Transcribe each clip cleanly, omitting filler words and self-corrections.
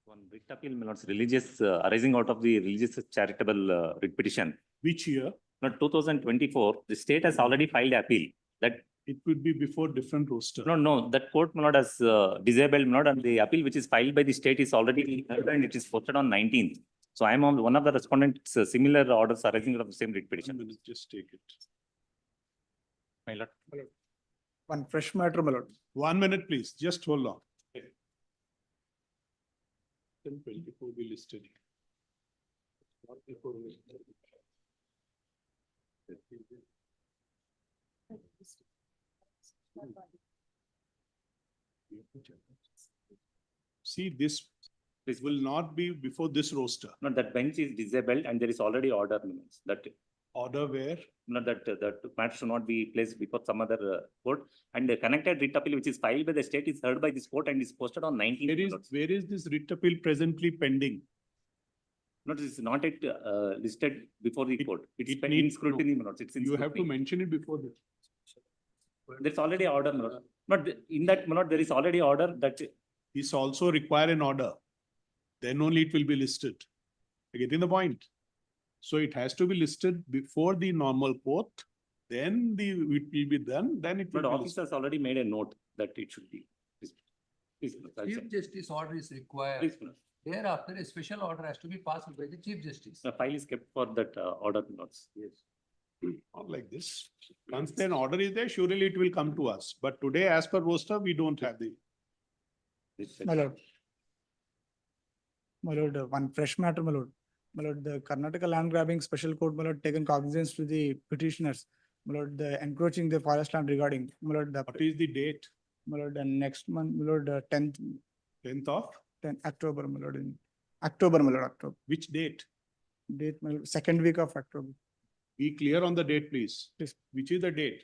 One writ appeal, my lords, religious arising out of the religious charitable writ petition. Which year? Not 2024. The state has already filed appeal. That It could be before different roster. no. That court, my lord, has disabled, my lord, and the appeal which is filed by the state is already heard and it is posted on 19th. So I am on one of the respondents. Similar orders arising out of the same writ petition. Just take it. My lord. One fresh matter, my lord. 1 minute, please. Just hold on. 1024 be listed. Not before we- See, this will not be before this roster. No, that bench is disabled and there is already order. That Order where? that matter should not be placed before some other court. And the connected writ appeal which is filed by the state is heard by this court and is posted on 19th. Where is this writ appeal presently pending? No, this is not yet listed before the court. It's it pending needs- scrutiny. My lords. It's in You have to scrutiny. mention it before this. There's already order. My lord. Not in that, my lord, there is already order that This also require an order. Then only it will be listed. You getting the point? So it has to be listed before the normal court. Then it will be done, then it will but be office listed. has already made a note that it should be. Please, I'll Chief check. Justice order is required. Please, my lord. Thereafter, a special order has to be passed by the Chief Justice. The file is kept for that order. My lords. Yes. Not like this. Once then order is there, surely it will come to us. But today, as per roster, we don't have the. My lord. My lord, one fresh matter, my lord. My lord, the Karnataka land grabbing special court, my lord, taken cognizance to the petitioners. My lord, the encroaching the forest land regarding, my lord, What is the date? my lord, and next month, my lord, 10th October, my lord, in October, my lord, October. Which date? Date, my lord, second week of October. Be clear on the date, please. Yes. Which is the date?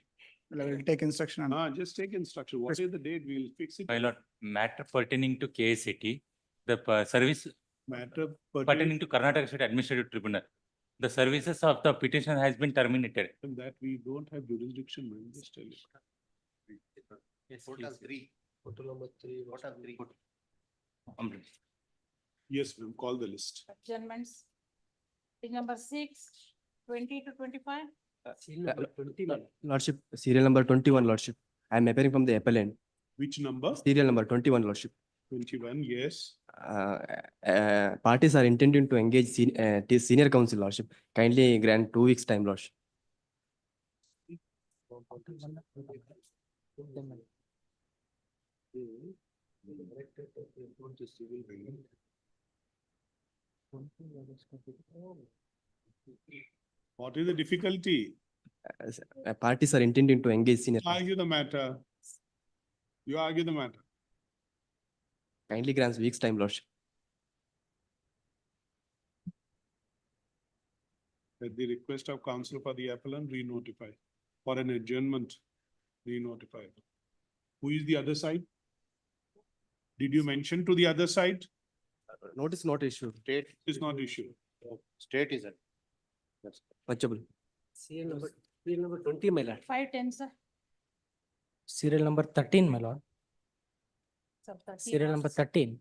My lord, will take instruction on. Just take instruction. What Yes. is the date? We'll fix it. My lord, matter pertaining to KSCT, the service Matter pertaining to Karnataka State Administrative Tribunal. The services of the petition has been terminated. that we don't have jurisdiction, man. Just tell it. Total three. Total number three. Total three. Yes, ma'am, call the list. Adjournments. Page number 6, 20 to 25. Lordship, serial number 21, Lordship. I am appearing from the appellant. Which number? Serial number 21, Lordship. 21, yes. Parties are intending to engage senior counsel, Lordship. Kindly grant 2 weeks time, Lordship. What is the difficulty? Parties are intending to engage senior. Argue the matter. You argue the matter. Kindly grants weeks time, Lordship. At the request of counsel for the appellant, re-notify. For an adjournment, re-notify. Who is the other side? Did you mention to the other side? Notice not issued. State is not issued. State is it? Watchable. Serial number 20, my lord. 510, sir. Serial number 13, my lord. Sir, 13 Serial number hours. 13.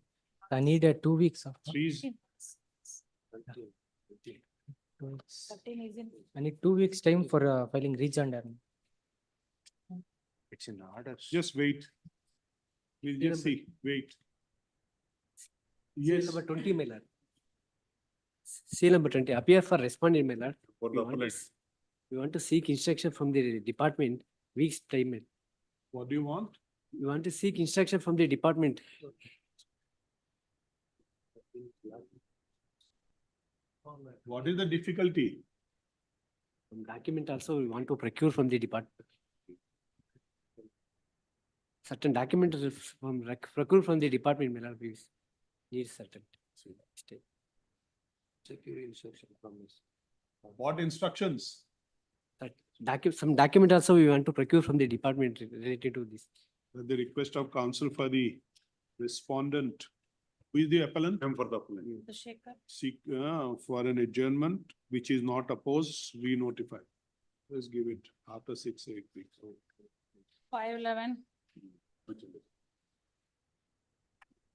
I need 2 weeks of. Please, 13 is in. I need 2 weeks time for filing rejoinder. It's in order. just wait. We'll just see, wait. Serial Yes, number 20, my lord. Serial number 20, appear for respondent, my lord. For We the want to appellant. s- We want to seek instruction from the department, weeks time. What do you want? We want to seek instruction from the department. What is the difficulty? Document also we want to procure from the department. Certain document is from procure from the department, my lord, we need certain. Secure instruction from this. What instructions? Some document also we want to procure from the department related to this. At the request of counsel for the respondent. Who is the appellant? I am for the appellant. The Shaker. Seek, for an adjournment which is not opposed, we notify. Let's give it after 6 8 weeks. 511.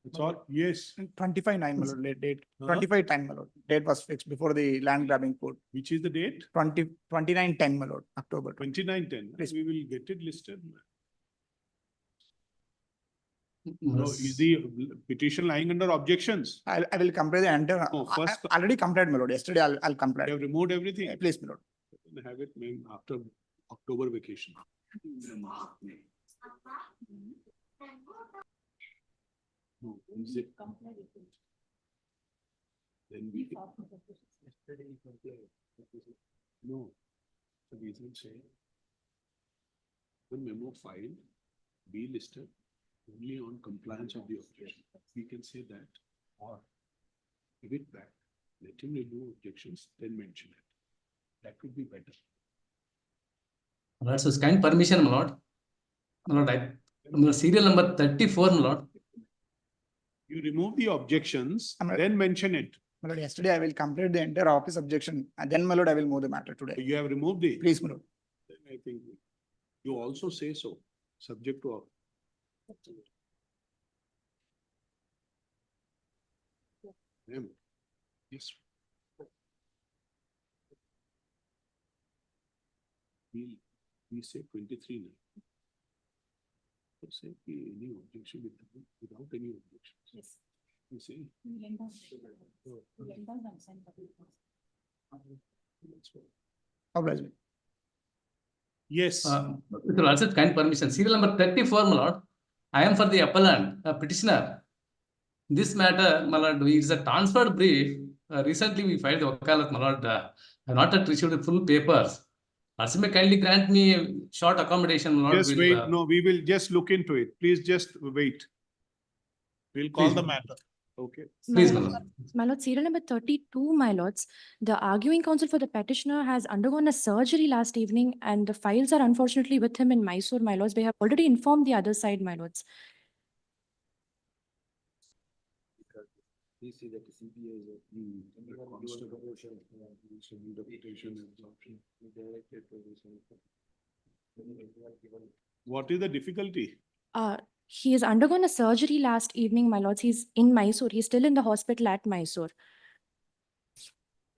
That's all? Yes. 25/9, my lord, date, Huh? 25/10, my lord. Date was fixed before the land grabbing court. Which is the date? 29/10, my lord, October. 29/10. Please. We will get it listed. No, is the petition lying under objections? I will compare the entire, No, first- I already compared, my lord. Yesterday I'll You compare. have removed everything? Please, my lord. Have it ma'am, after October vacation. No, is it? Then we. No. The reason say. The memo filed, be listed only on compliance of the objection. We can say that or give it back, let him remove objections, then mention it. That would be better. My lord, so kind permission, my lord. My lord, my lord, serial number 34, my lord. You remove the objections, I'm not- then mention it. My lord, yesterday I will complete the entire office objection and then, my lord, I will move the matter today. You have removed the. Please, my lord. Then I think you also say so, subject to. Ma'am, yes. We say 23 now. So say any objection without any objections. Yes. We say. Oblige me. Yes. With your lordship, kind permission, serial number 34, my lord. I am for the appellant, petitioner. This matter, my lord, is a transferred brief. Recently, we filed the wakalat, my lord. I have not yet received the full papers. Lordship may kindly grant me a short accommodation, my lord. Just We'll, wait, no, we will just look into it. Please just wait. We'll call Please. the matter. Okay. Please, my lord. My lord, serial number 32, my lords. The arguing counsel for the petitioner has undergone a surgery last evening and the files are unfortunately with him in Mysore, my lords. We have already informed the other side, my lords. We see that the CBA is What is the difficulty? He has undergone a surgery last evening, my lords. He's in Mysore. He's still in the hospital at Mysore.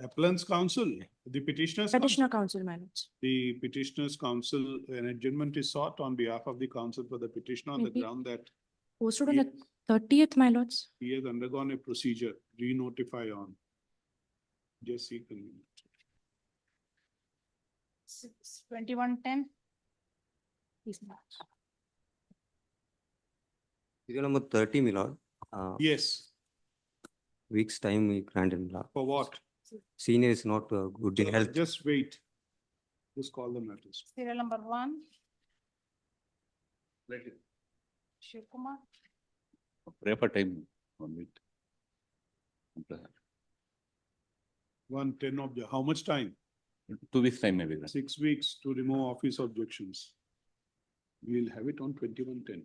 Appellant's counsel, the petitioner's counsel. Petitioner counsel, my lords. The petitioner's counsel, an adjournment is sought on behalf of the counsel for the petitioner on the Maybe. ground that Posted on the 30th, my lords. he has undergone a procedure, re-notify on. Just see. 2110. Please, my lords. Serial number 30, my lord. Yes, Week's time we granted, my lord. for what? Senior is not good in health. Just wait. Just call the matters. Serial number 1. Shiv Kumar. Pray for time. 1 minute. 110 how much time? 2 weeks time maybe. 6 weeks to remove office objections. We'll have it on 2110.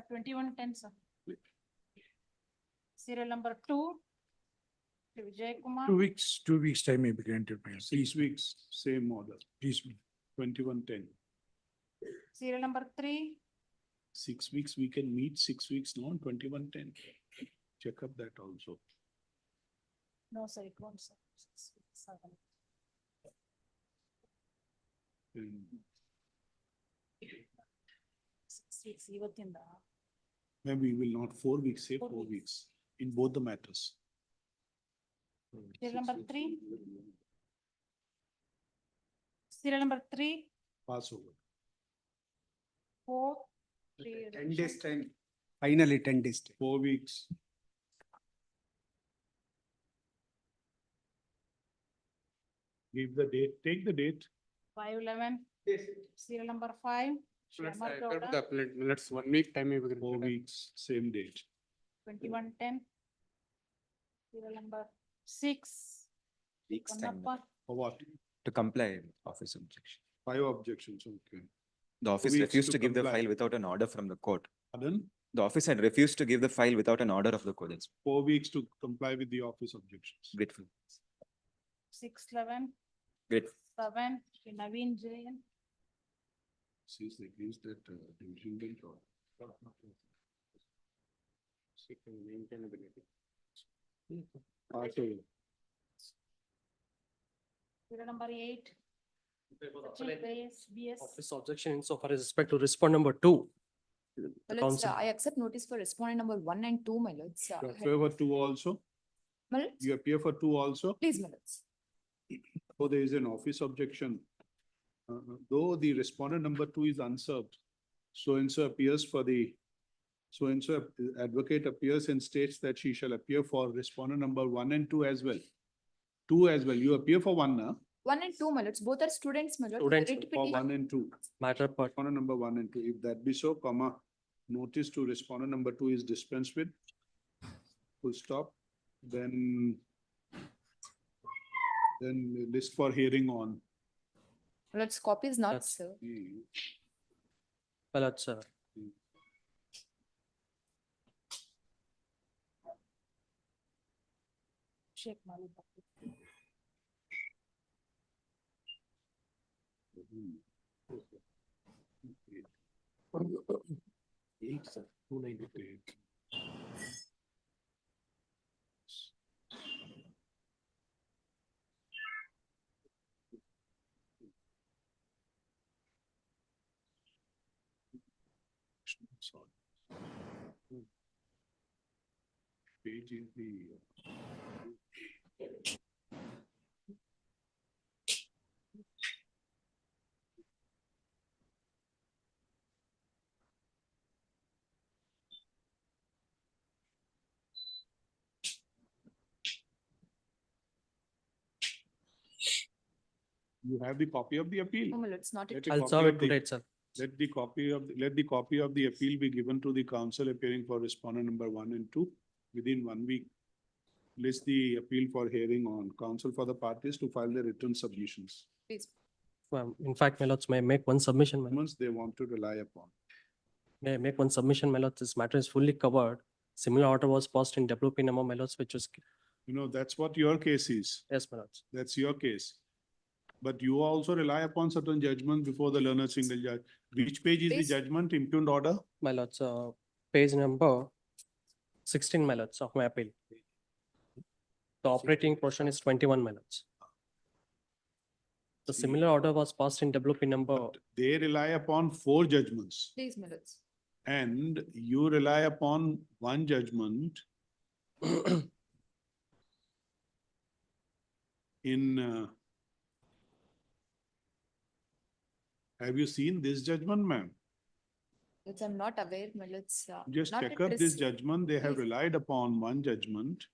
2110, sir. Serial number 2. Vijay Kumar. 2 weeks time may be granted, my lord. 6 weeks, same order, Please. 2110. Serial number 3. 6 weeks, we can meet 6 weeks now on 2110. Check up that also. No, sir, it won't, sir. 7. And 6 weeks, ಇವತ್ತಿಂದ. maybe we will not 4 weeks, say 4 4 weeks in both the matters. Serial number 3. Serial number 3, Pass over. 4. 10 days time. Finally, 10 days time. 4 weeks. Give the date, take the date. 5/11. Serial number 5. Shyama Gowda, Let's 1 week time. 4 weeks, same date. 2110. Serial number 6. Weeks time Konnappa, For what? to comply office objection. 5 objections, okay. The office Weeks refused to to give the comply. file without an order from the court. Pardon? The office had refused to give the file without an order of the court. That's 4 weeks to comply with the office objections. grateful. 6/11. Grateful. 7. Shri Naveen Jain. Sees against that division bench or? Pass over. Serial number 8. Sachin BS. Office objection insofar as respect to respond number 2. The Well, counsel. I accept notice for respondent number 1 and 2, my lords. You appear for 2 also? My lords, You appear for 2 also? please, my lords. So there is an office objection. Though the respondent number 2 is unserved, so and so appears for the, so and so advocate appears and states that she shall appear for respondent number 1 and 2 as well. 2 as well. You appear for 1 now, 1 and 2, my lords, both are students, my lords. Students Writ for petition- 1 and 2. Matter per. Respondent number 1 and 2. If that be so, comma, notice to respondent number 2 is dispensed with. Full stop. Then list for hearing on. My lords, copy is not That's- served. My lords, Sheikh Malik. Eight, sir. 298. Sorry. Page is the. You have the copy of the appeal. No, my lords, not Let it. a I'll copy serve of it the- today itself. Let the copy of the appeal be given to the counsel appearing for respondent number 1 and 2 within 1 week. List the appeal for hearing on counsel for the parties to file their written submissions. Please. In fact, my lords, may I make one submission, my lords? Once they want to rely upon. May I make one submission, my lords? This matter is fully covered. Similar order was passed in WP number, my lords, which was, You know, that's what your case is. yes, my lords. That's your case. But you also rely upon certain judgment before the learned single judge. Which page is the Please. judgment impugned order? My lords, page number 16, my lords, of my appeal. The operating portion is 21, my lords. The See. similar order was passed in WP number, They rely upon 4 judgments Please, my lords. and you rely upon 1 judgment in. Have you seen this judgment, ma'am? Lords, I'm not aware, my lords. Just not check at up this risk. judgment. They have Please. relied upon 1 judgment.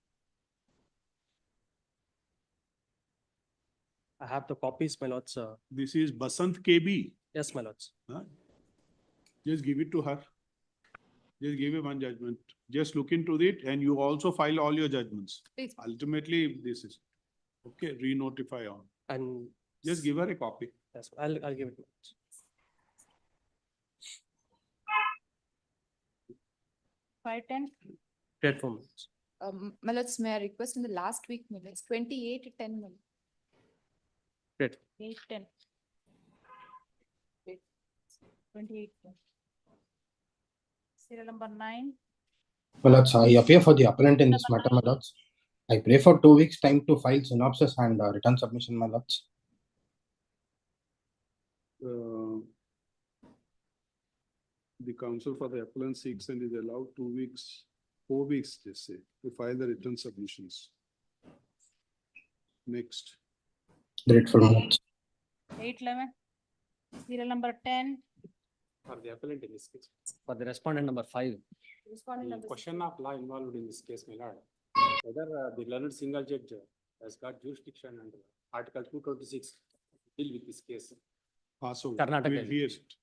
I have the copies, my lords. This is Basant KB. Yes, my lords. Huh? Just give it to her. Just give her 1 judgment. Just look into it and you also file all your judgments. Please. Ultimately, this is, okay, re-notify on. And Just give her a copy. yes, I'll give it. My lords. Five ten. Grateful, my lords. My lords, may I request in the last week, my lords, 28/10, my lords. Great. 810. 2810. Serial number 9. My lords, I appear for the appellant in this matter, my lords. I pray for 2 weeks' time to file synopsis and return submission, my lords. The counsel for the appellant seeks and is allowed 2 weeks, 4 weeks, just say, to file the written submissions. Next. Grateful, my lords. 811, serial number 10. For the appellant in this case. For the respondent number 5. Respondent The number question of law involved in this case, my lord. Whether the learned single judge has got jurisdiction under Article 226 deal with this case. Paso. Karnataka. We'll hear it.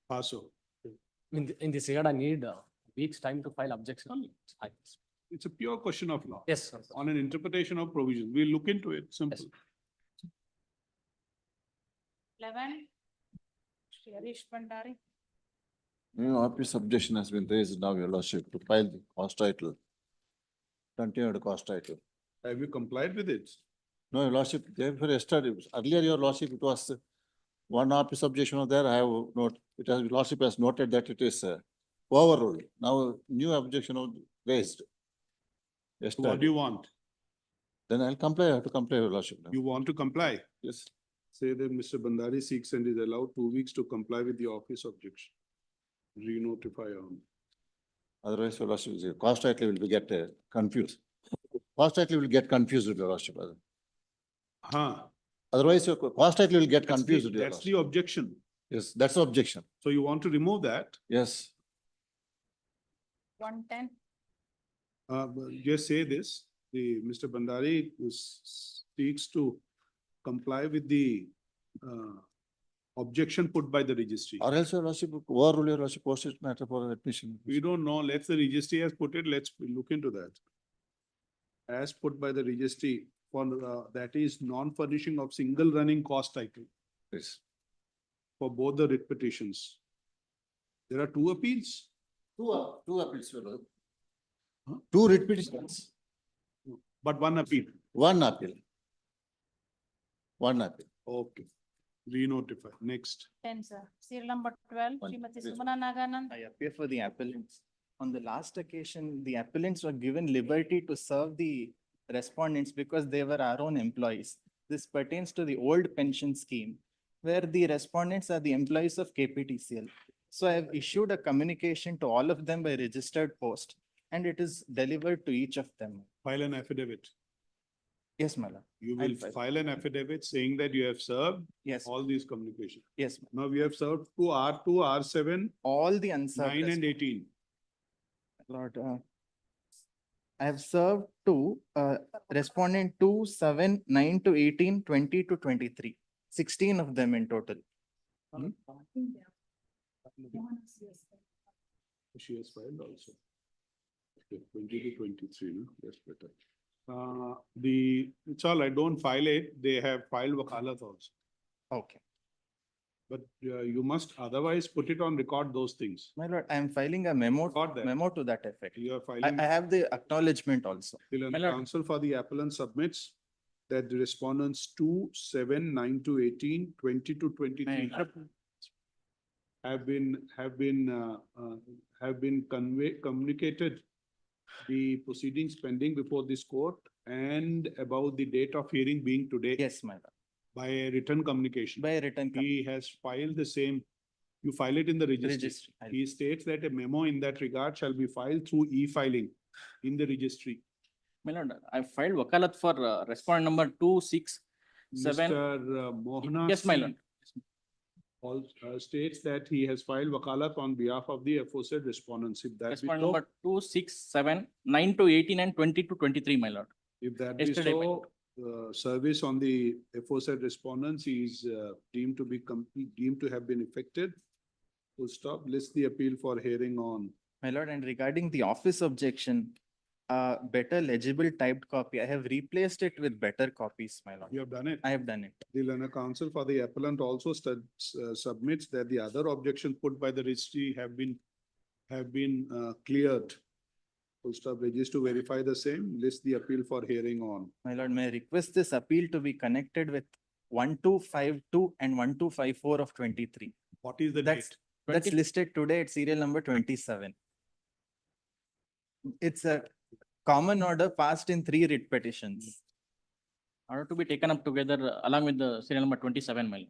Paso. In this regard, I need weeks time to file objection. It's a pure question of law. Yes, sir. On an interpretation of provisions. We'll look into it. Simple. 11. Shri Harish Bhandari. New office objection has been raised now, your lordship, to file the cost title. Continued cost title. Have you complied with it? No, your lordship, therefore yesterday, earlier your lordship, it was one office objection was there, I have not, it has, your lordship has noted that it is overruled. Now, new objection was raised. So Yesterday. what do you want? Then I'll comply, I have to comply, your lordship. now. You want to comply? Yes, Say that Mr. Bandari seeks and is allowed 2 weeks to comply with the office objection. Re-notify on. otherwise your lordship, the cost title will be get confused. Cost title will get confused with your lordship. Huh. Otherwise, your cost title will get That's confused the, with your that's the lordship. objection. Yes, that's the objection. So you want to remove that? Yes. 110. But just say this, the Mr. Bandari seeks to comply with the objection put by the registry. Or else your lordship, overrule your lordship, post it matter for admission. We don't know, let the registry has put it, let's look into that. As put by the registry for, that is non-furnishing of single running cost title Yes. for both the writ petitions. There are 2 appeals? Two appeals, your lord. Huh? 2 writ petitions, But 1 appeal. 1 appeal. 1 appeal. Okay. Re-notify. Next. 10, sir. Serial number 12, One, Srimati please. Sumana Naganand. I appear for the appellants. On the last occasion, the appellants were given liberty to serve the respondents because they were our own employees. This pertains to the old pension scheme where the respondents are the employees of KPTCL. So I have issued a communication to all of them by registered post and it is delivered to each of them. File an affidavit. Yes, Mala. You I'll will file. file an affidavit saying that you have served Yes, all these communications. yes. Now we have served to R2, R7, All the unserved. 9 and 18. Lord, I have served to respondent 2, 7, 9 to 18, 20 to 23. 16 of them in total. She has filed also. Okay, 20 to 23, no? That's better. It's all right, don't file it. They have filed wakalat also. Okay. But you must otherwise put it on record those things. My lord, I am filing a memo, Got that. memo to that effect. You are I filing. have the acknowledgement also. Till My lord. counsel for the appellant submits that the respondents 2, 7, 9 to 18, 20 to 23 have been communicated the proceedings pending before this court and about the date of hearing being today Yes, my lord. by a written communication. By written. He has filed the same, you file it in the registry. Registry. I'll- He states that a memo in that regard shall be filed through e-filing in the registry. My lord, I filed wakalat for respondent number 2, 6, 7. Mr. Mohana. Yes, my C. lord. States that he has filed wakalat on behalf of the aforesaid respondents. If that be Respondent so, number 2, 6, 7, 9 to 18 and 20 to 23, my lord. if that be Yesterday, my so, service on the aforesaid respondents is deemed to be deemed to have been effected. Full stop, list the appeal for hearing on. My lord, and regarding the office objection, better legible typed copy, I have replaced it with better copies, my lord. You have done it. I have done it. The learner counsel for the appellant also submits that the other objections put by the registry have been cleared. Full stop, registry to verify the same, list the appeal for hearing on. My lord, may I request this appeal to be connected with 1252 and 1254 of 23. What is the That's, date? that's listed today at serial number 27. It's a common order passed in 3 writ petitions. Order to be taken up together along with the serial number 27, my lord.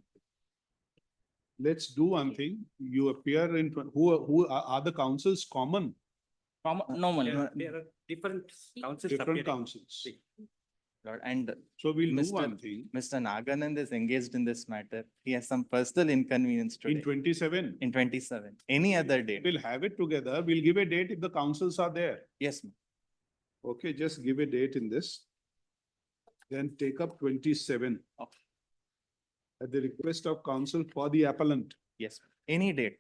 Let's do one thing. You appear in, who are the councils common? No, my lord. There are different councils Different appearing. councils. Lord, and So we'll do Mr. one thing. Mr. Naganand is engaged in this matter. He has some personal inconvenience today. In 27, In 27, any other date. we'll have it together. We'll give a date if the councils are there. Yes, ma'am. Okay, just give a date in this. Then take up 27. Okay. At the request of counsel for the appellant. Yes, ma'am. Any date.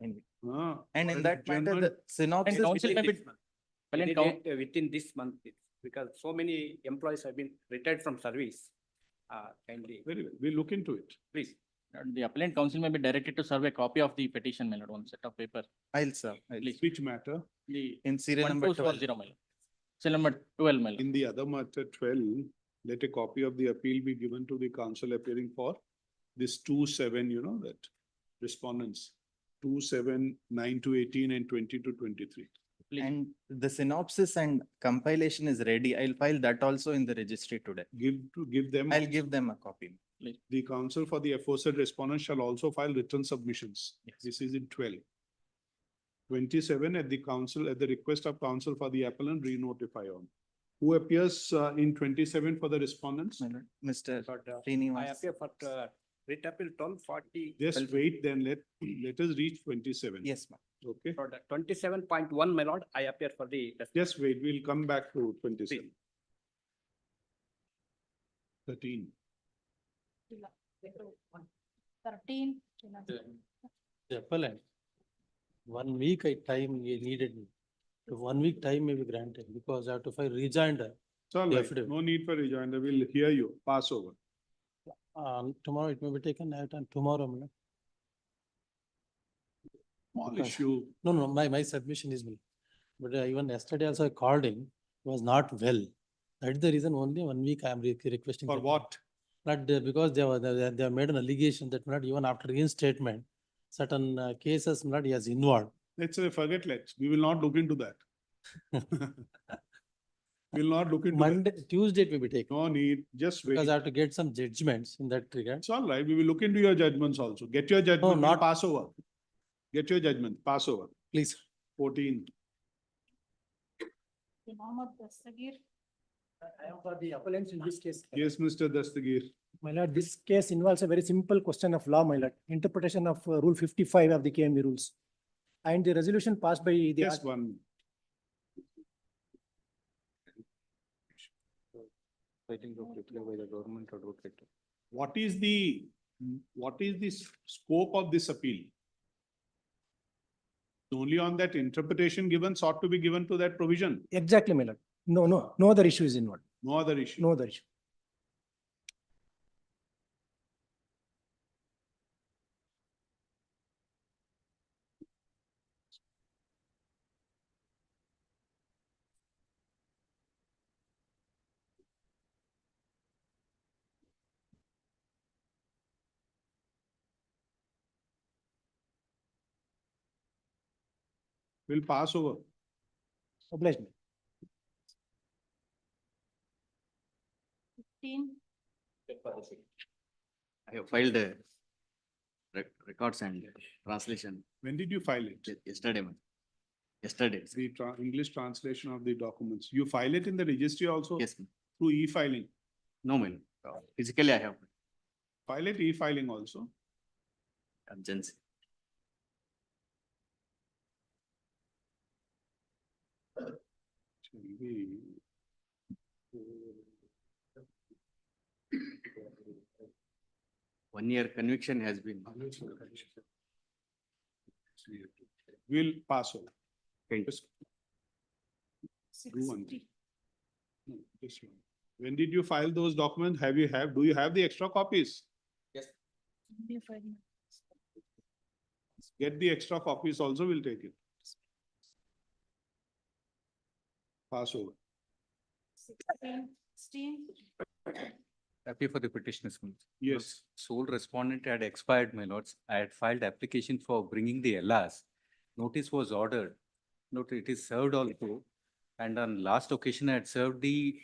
Any. Ah, And in for that matter, the adjournment. synopsis. Council may be- Appellant Any coun- date, within this month, because so many employees have been retired from service. Kindly, Very well, we'll look into it. please. The appellant counsel may be directed to serve a copy of the petition, my lord, one set of paper. I'll serve. Please. Which matter? The In serial number 12. 1240, my lord. Serial number 12, my lord. In the other matter 12, let a copy of the appeal be given to the counsel appearing for this 2-7, that respondents. 2-7, 9-18 and 20-23. Please. And the synopsis and compilation is ready. I'll file that also in the registry today. Give them. I'll give them a copy. The counsel for the aforesaid respondent shall also file written submissions. Yes. This is in 12. 27 at the council, at the request of counsel for the appellant, re-notify on. Who appears in 27 for the respondents? My lord, Mr. But I Srinivas. appear for writ appeal 1240. Just wait, then let us reach 27. Yes, ma'am. Okay, For the 27.1, my lord, I appear for the. just wait, we'll come back to 27. 13. 13. The appellant, 1 week time he needed. Me. So 1 week time may be granted because I have to file rejoinder. It's all The right, affidavit. no need for rejoinder, we'll hear you, pass over. Tomorrow it may be taken out and tomorrow. Madam. Small Okay. issue. No, my submission is well. But even yesterday also I called him, he was not well. That's the reason only 1 week I am requesting. For that- what? Not because they have made an allegation that not even after reinstatement, certain cases not he has involved. Let's forget, we will not look into that. We'll not look into that. Monday, Tuesday it may be taken. No need, just wait. Because I have to get some judgments in that regard. It's all right, we will look into your judgments also. Get your judgment, we'll not- pass over. Get your judgment, pass over. Please. 14. Mohammed Dastagir. I am for the appellants in this case. Yes, Mr. Dastagir. My lord, this case involves a very simple question of law, my lord. Interpretation of Rule 55 of the KMB rules. And the resolution passed by the. Yes, one. Citing of reply by the government advocate. What is the scope of this appeal? Only on that interpretation given sought to be given to that provision, Exactly, my lord. No other issue is involved. no other issue. No other issue. We'll pass over. Obliged. me. 15. I have filed records and translation When did you file it? yesterday, man. Yesterday. The English translation of the documents. You file it in the registry also? Yes, ma'am. Through e-filing. No, man. Physically, I have File it e-filing also. urgency. One year conviction has been. We'll pass over. Okay. Just do one thing. No, this one. When did you file those documents? Do you have the extra copies? Get the extra copies also, we'll take it. Pass over. 16. Happy for the petitioners. my lords. Yes. Sole respondent had expired, my lords. I had filed application for bringing the LRs. Notice was ordered. Note it is served also. And on last occasion, I had served the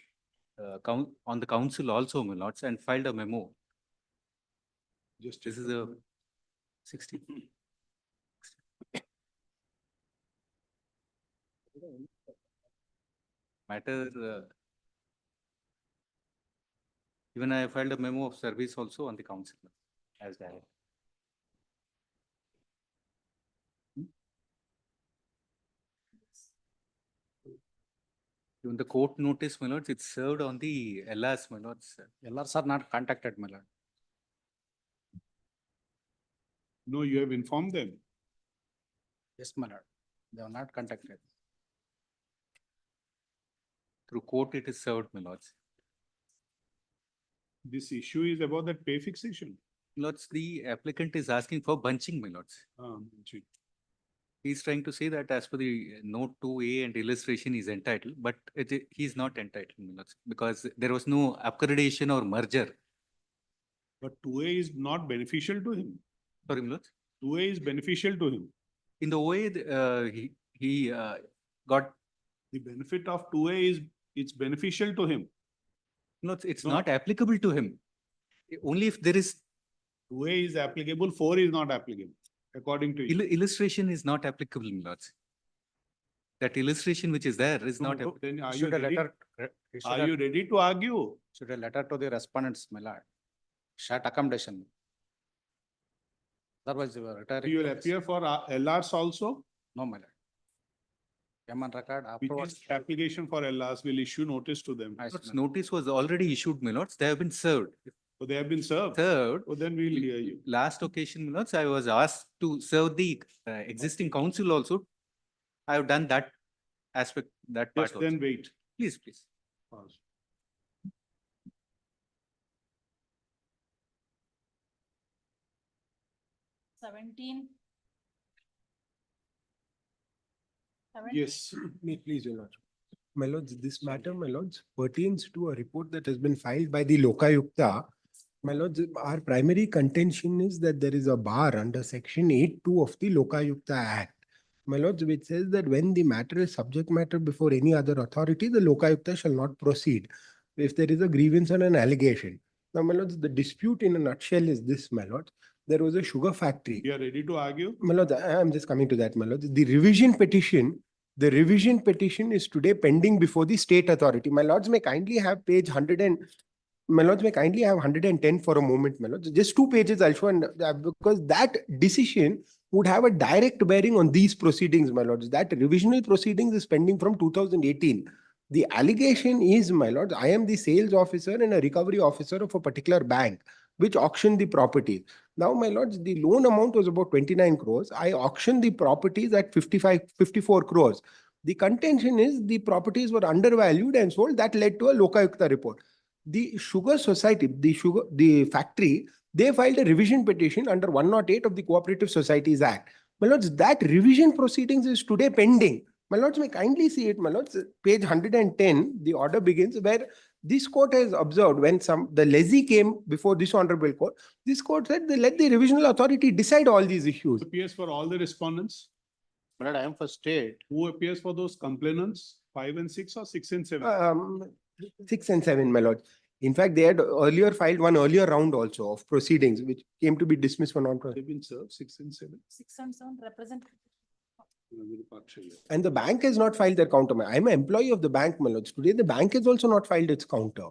on the council also, my lords, and filed a memo. Just This is a 60. Matter Even I filed a memo of service also on the council as directed. Even the court notice, my lords, it's served on the LRs, my lords. LRs are not contacted, my lord. No, you have informed them. Yes, my lord. They are not contacted. Through court, it is served, my lords. This issue is about that pay fixation. Lords, the applicant is asking for bunching, my lords. Gee. He's trying to say that as per the note 2A and illustration is entitled, but he's not entitled, my lords, because there was no upgradation or merger. But 2A is not beneficial to him. Sorry, my lords. 2A is beneficial to him. In the way, he got, The benefit of 2A is, it's beneficial to him. no, it's No. not applicable to him. Only if there is 2A is applicable, 4 is not applicable, according to you. illustration is not applicable, my lords. That illustration which is there is No, not. no, then are you Issued a ready? letter. Are you ready to argue? Issued a letter to the respondents, my lord. Short accommodation. Otherwise, they were retiring. You will appear for LRs also? No, my lord. Came on record Which afterwards. is application for LRs will issue notice to them. Yes, Lords, my lord. notice was already issued, my lords. They have been served. So they have been served. Served. Oh, then we'll hear you. Last occasion, my lords, I was asked to serve the existing council also. I have done that aspect, that part Just also. then wait. Please, please. Pause. Seventeen. Yes. May it please, your lordship. My lords, this matter, my lords, pertains to a report that has been filed by the Lokayukta. My lords, our primary contention is that there is a bar under section 8(2) of the Lokayukta Act. My lords, which says that when the matter is subject matter before any other authority, the Lokayukta shall not proceed if there is a grievance and an allegation. Now, my lords, the dispute in a nutshell is this, my lords. There was a sugar factory. You are ready to argue? My lords, I am just coming to that, my lords. The revision petition is today pending before the state authority. My lords may kindly have page 100 and my lords may kindly have 110 for a moment, my lords. Just 2 pages I'll show, and because that decision would have a direct bearing on these proceedings, my lords. That revisional proceedings is pending from 2018. The allegation is, my lords, I am the sales officer and a recovery officer of a particular bank which auctioned the properties. Now, my lords, the loan amount was about 29 crores. I auctioned the properties at 54 crores. The contention is the properties were undervalued and sold. That led to a Lokayukta report. The sugar society, the factory, they filed a revision petition under 108 of the Cooperative Societies Act. My lords, that revision proceedings is today pending. My lords may kindly see it, my lords, page 110, the order begins where this court has observed when the lessee came before this honorable court, this court said they let the revisional authority decide all these issues. Who appears for all the respondents? But I am for state. Who appears for those complainants? 5 and 6 or 6 and 7? 6 and 7, my lord. In fact, they had earlier filed one earlier round also of proceedings, which came to be dismissed for non-prosecution. They've been served, 6 and 7. 6 and 7 represent. And the bank has not filed their counter. I'm an employee of the bank, my lords. Today, the bank has also not filed its counter.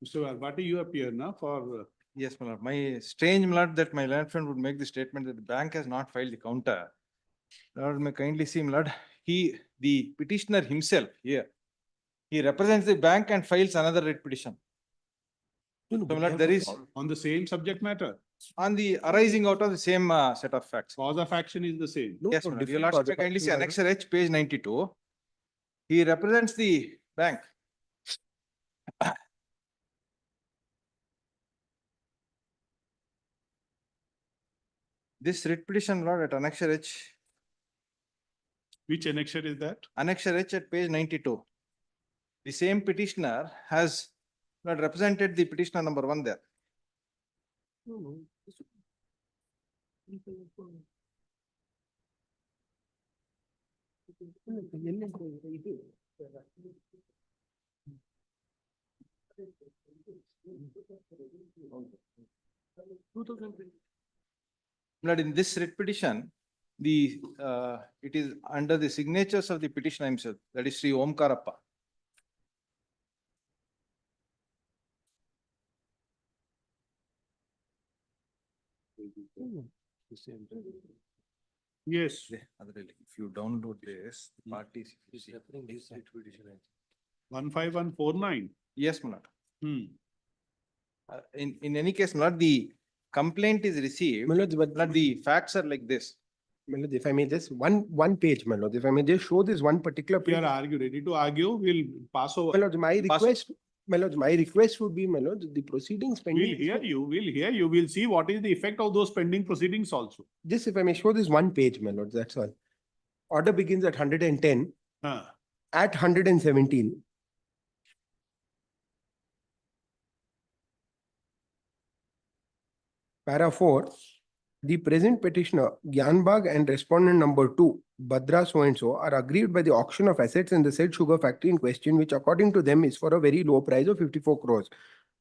Mr. Arbati, you appear now for. Yes, my lord. My strange, my lord, that my land friend would make the statement that the bank has not filed the counter. Lord, may kindly see, my lord, the petitioner himself here, he represents the bank and files another writ petition. So, my lord, there is on the same subject matter. on the arising out of the same set of facts. Cause of action is the same. Yes, my lord. Your lordship may kindly see Annexure H, page 92. He represents the bank. This writ petition, lord, at Annexure H. Which annexure is that? Annexure H at page 92. The same petitioner has not represented the petitioner number 1 there. Lord, in this writ petition, it is under the signatures of the petitioner himself, that is Sri Omkarappa. Yes. If you download this, the parties. if you see- 15149. Yes, my lord. Hmm. In any case, my lord, the complaint is received, My lords, but my lord, the facts are like this. my lords, if I may just one page, my lords, if I may just show this one particular If you page. are ready to argue, we'll pass over. My lords, my lords, my request would be, my lords, the proceedings pending. We'll hear you, we'll see what is the effect of those pending proceedings also. Just if I may show this one page, my lords, that's all. Order begins at 110, Huh. at 117. Para 4, the present petitioner, Gyanbag and respondent number 2, Badra so and so, are aggrieved by the auction of assets in the said sugar factory in question, which according to them is for a very low price of 54 crores.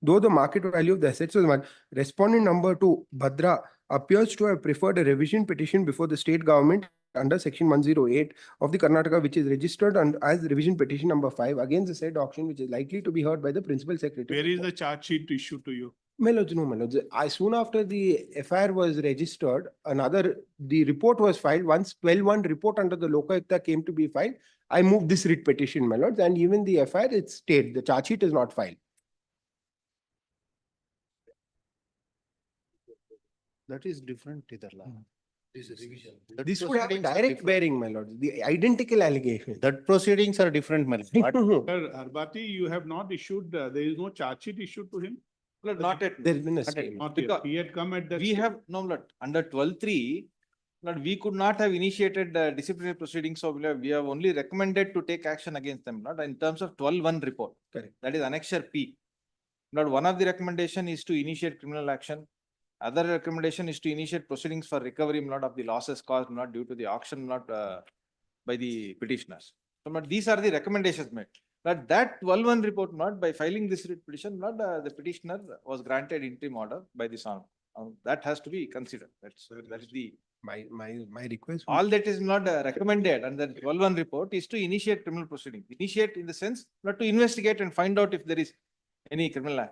Though the market value of the assets was 1, respondent number 2, Badra, appears to have preferred a revision petition before the state government under section 108 of the Karnataka, which is registered as revision petition number 5 against the said auction, which is likely to be heard by the principal secretary. Where is the charge sheet issued to you? My lords, no, my lords. Soon after the FIR was registered, the report was filed. Once 12-1 report under the Lokayukta came to be filed, I moved this writ petition, my lords, and even the FIR, it stayed. The charge sheet is not filed. That is different, Idharla. This is revision. This would have a direct bearing, my lords, the identical allegation. That proceedings are different, my lord. Sir, Arbati, you have not issued, there is no charge sheet issued to him? Lord, not yet. There's been a Not yet. stay. Not yet. Because He had come at that. We have, no, Lord, under 12.3, Lord, we could not have initiated disciplinary proceedings, so we have only recommended to take action against them, Lord, in terms of 12.1 report. Correct. That is annexure P. Lord, one of the recommendation is to initiate criminal action. Other recommendation is to initiate proceedings for recovery, Lord, of the losses caused, not due to the auction, not by the petitioners. So, Lord, these are the recommendations made. But that 12.1 report, not by filing this writ petition, not the petitioner was granted interim order by the Son. That has to be considered. That is the. My request. All that is not recommended under the 12.1 report is to initiate criminal proceedings. Initiate in the sense not to investigate and find out if there is any criminal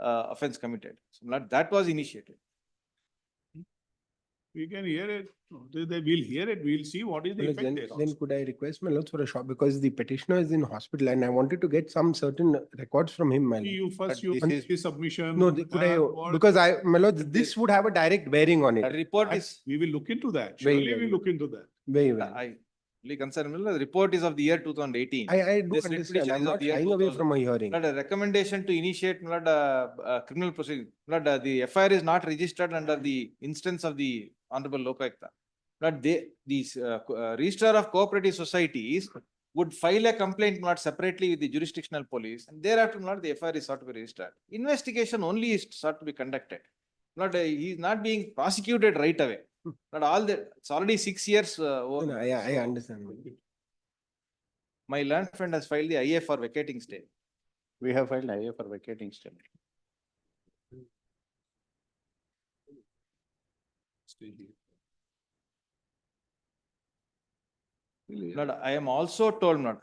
offense committed. So not that was initiated. We can hear it. They will hear it. We'll see what is the effect there. Then could I request my lords for a short, because the petitioner is in hospital and I wanted to get some certain records from him, my lord. You first, you this finish is- the submission. No, could I, because my lords, this would have a direct bearing on The it. report is, We will look into that. Very Surely well. we'll look into that. Very well. I really concerned, the report is of the year 2018. I do This writ understand. petition I'm is of not the year shying away 2000. from a hearing. Not a recommendation to initiate not criminal proceeding. Not the FIR is not registered under the instance of the Honorable Lokayukta. Not the Registrar of Cooperative Societies would file a complaint not separately with the jurisdictional police, and thereafter not the FIR is sought to be registered. Investigation only is sought to be conducted. Not he is not being prosecuted right away. Not all that. It's already 6 years. No, no, I So, understand. my learned friend has filed the IA for vacating stay. We have filed IA for vacating stay. Lord, I am also told not,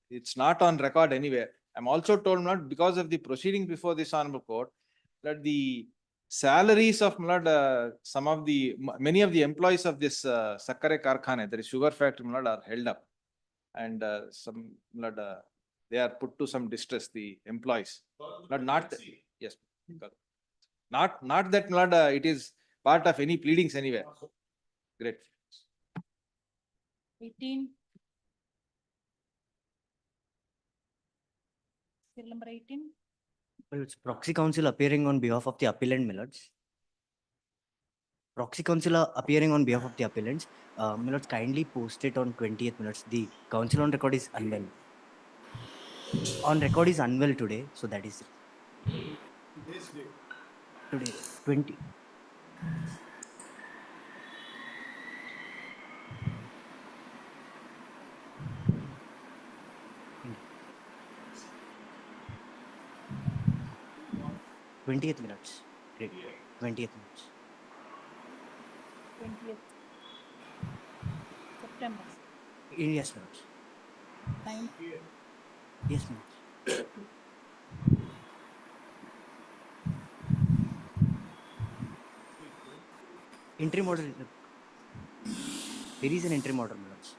it's not on record anywhere. I'm also told not because of the proceeding before this honorable court, that the salaries of Lord, some of the, many of the employees of this Sakkare Karkhane, there is sugar factory, Lord, are held up. And some, Lord, they are put to some distress, the employees. Lord, not, yes. Not that, Lord, it is part of any pleadings anywhere. Great. 18. Serial number 18. Well, it's proxy counsel appearing on behalf of the appellant, my lords. Proxy counsel are appearing on behalf of the appellants. My lords, kindly post it on 20th minutes. The counsel on record is unwell. On record is unwell today, so that is today 20. Twentieth minutes. Great. 20th minutes. 20th September. Yes, my lords. 9th. Yes, my lords. Interim order. There is an interim order, my lords.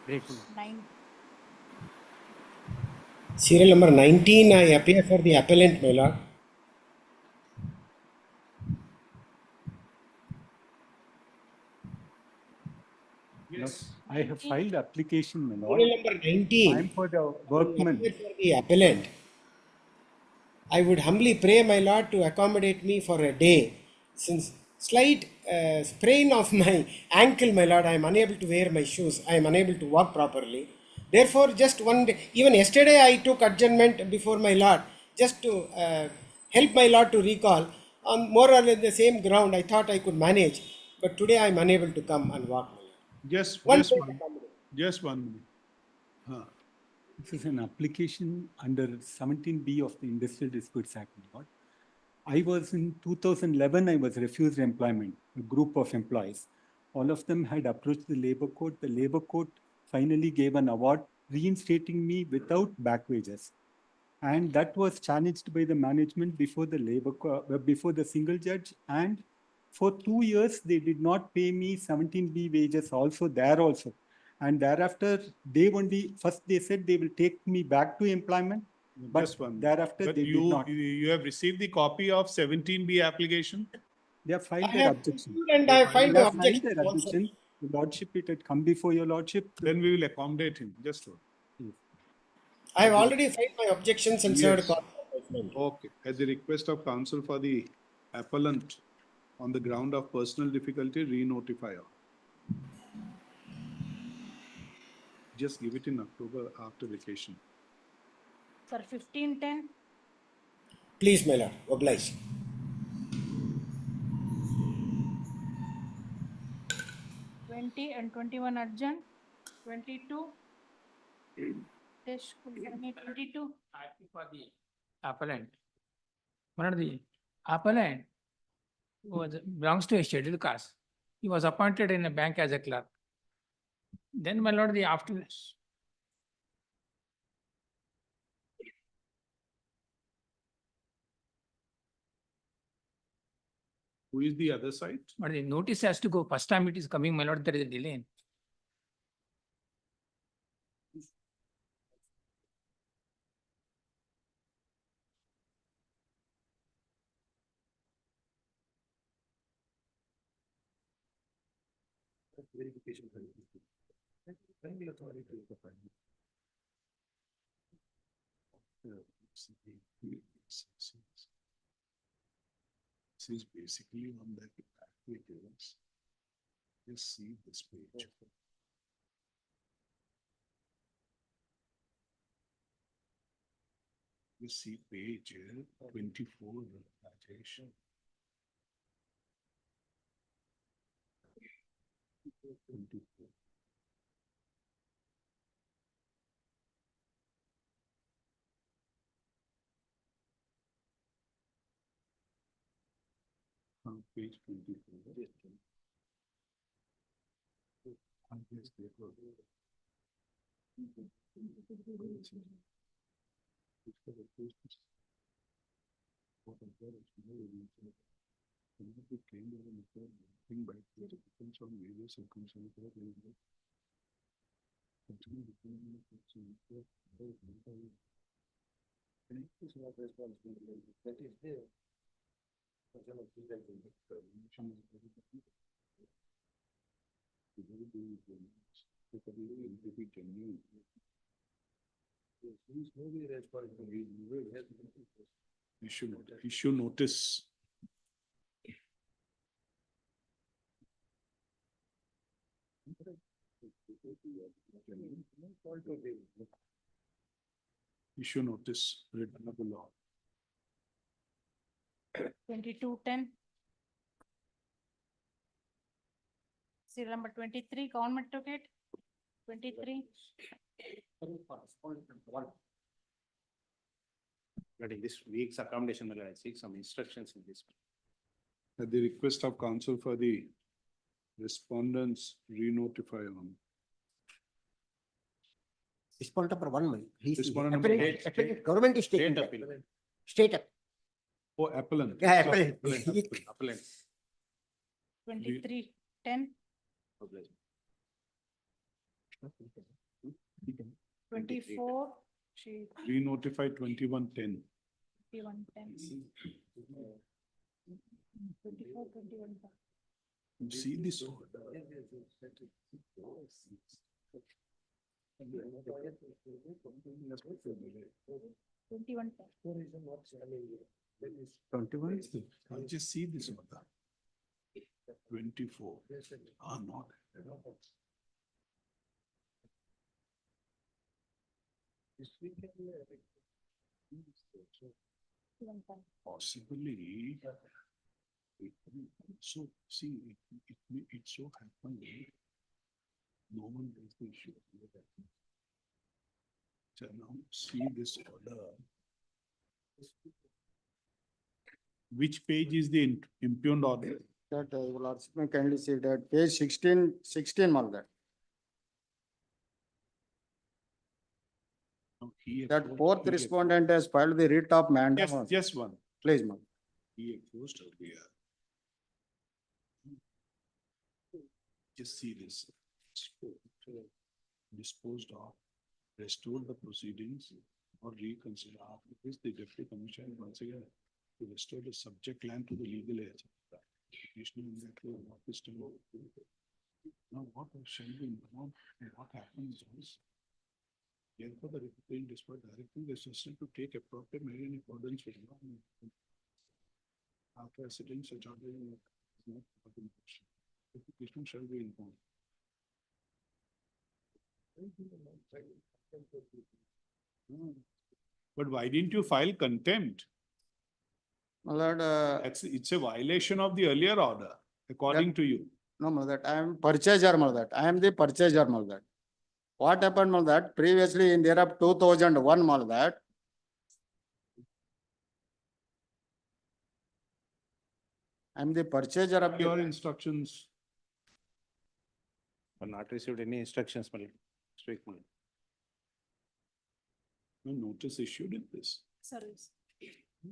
Grateful. Serial number 19, I appear for the appellant, my lord. Yes, I have filed application, my lord. Serial number 19. I am for the I workman. appear for the appellant. I would humbly pray, my lord, to accommodate me for a day. Since slight sprain of my ankle, my lord, I am unable to wear my shoes. I am unable to walk properly. Therefore, just one day, even yesterday I took adjournment before my lord, just to help my lord to recall. On more or less the same ground, I thought I could manage. But today I am unable to come and walk, my lord. Just One one minute. This is an application under 17B of the Industrial Disputes Act, my lord. I was in 2011, I was refused employment, a group of employees. All of them had approached the labor court. The labor court finally gave an award reinstating me without back wages. And that was challenged by the management before the before the single judge. And for 2 years, they did not pay me 17B wages also there also. And thereafter, first they said they will take me back to employment. But thereafter, they did not. You have received the copy of 17B application? They have filed I their have objection. reviewed and I filed They my have filed objection their also. objection. Your lordship, it had come before your lordship. Then we will accommodate him. Just hold. I have already filed my objections and served a Yes. copy of judgment. Okay, at the request of counsel for the appellant on the ground of personal difficulty, re-notify all. Just give it in October after vacation. Sir, 1510. Please, my lord, oblige. Twenty and 21 urgent, 22. Dash, 22. For the appellant. One of the appellant belongs to a scheduled caste. He was appointed in a bank as a clerk. Then, my lord, after this. Who is the other side? But the notice has to go. First time it is coming, my lord, there is a delay. This is basically on the applicants. Just see this page. You see page 24, Rajesh. On page 24. Issue notice. Issue notice, written of the law. 2210. Serial number 23, government took it. 23. Regarding this week's accommodation, I seek some instructions in this. At the request of counsel for the respondents, re-notify on. Respondent number 1, Respondent number appellant, government is taking. State appeal. State. Oh, appellant. Yeah, Sorry, appellant. appellant. 2310, 24, she, Re-notify 2110. 2110. 24, 2110. You see this order. 2110. I just see this order. 24. Ah, not. Possibly. So, see, it so happened. No one raised the issue. So now see this order. Which page is the impugned order? That your lordship may kindly see that page 16 mal that. No, he That opposed- fourth he respondent has filed the writ of mandamus. opposed- Just one. Please, ma'am. He opposed earlier. Just see this. Disposed of, restored the proceedings or reconsider. After this, the deputy commissioner once again to restore the subject land to the legal age. Petitioner in that way, what is to know? Now, what shall be informed and what happens is. Therefore, the referee despite directing the assistant to take appropriate measure in accordance with law. After a sitting such order is not of information. The petitioner shall be informed. But why didn't you file contempt? My lord, It's a violation of the earlier order, according to you. no, mal that I am purchaser mal that. I am the purchaser mal that. What happened mal that previously in the year of 2001 mal that. I am the purchaser of Your the. instructions. Not received any instructions, Malay. Speak, Malay. No notice issued in this. Service.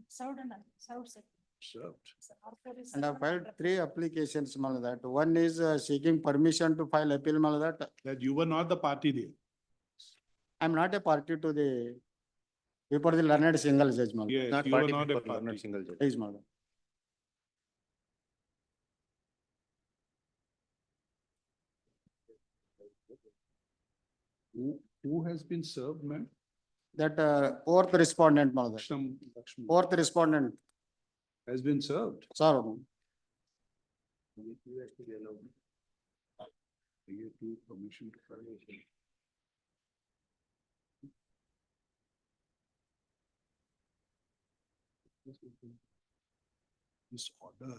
Served and served, sir. Served. Sir, after is And I served filed and 3 applications mal that. One is seeking permission to file appeal mal that. That you were not the party there. I am not a party to the. Before the learned single judge mal. Yes, Not you were party not a before learned party. single judge. Please mal. Who has been served, ma'am? That fourth respondent mal that. Lakshmi Fourth respondent. has been served. Sir. You to permission to file. This order,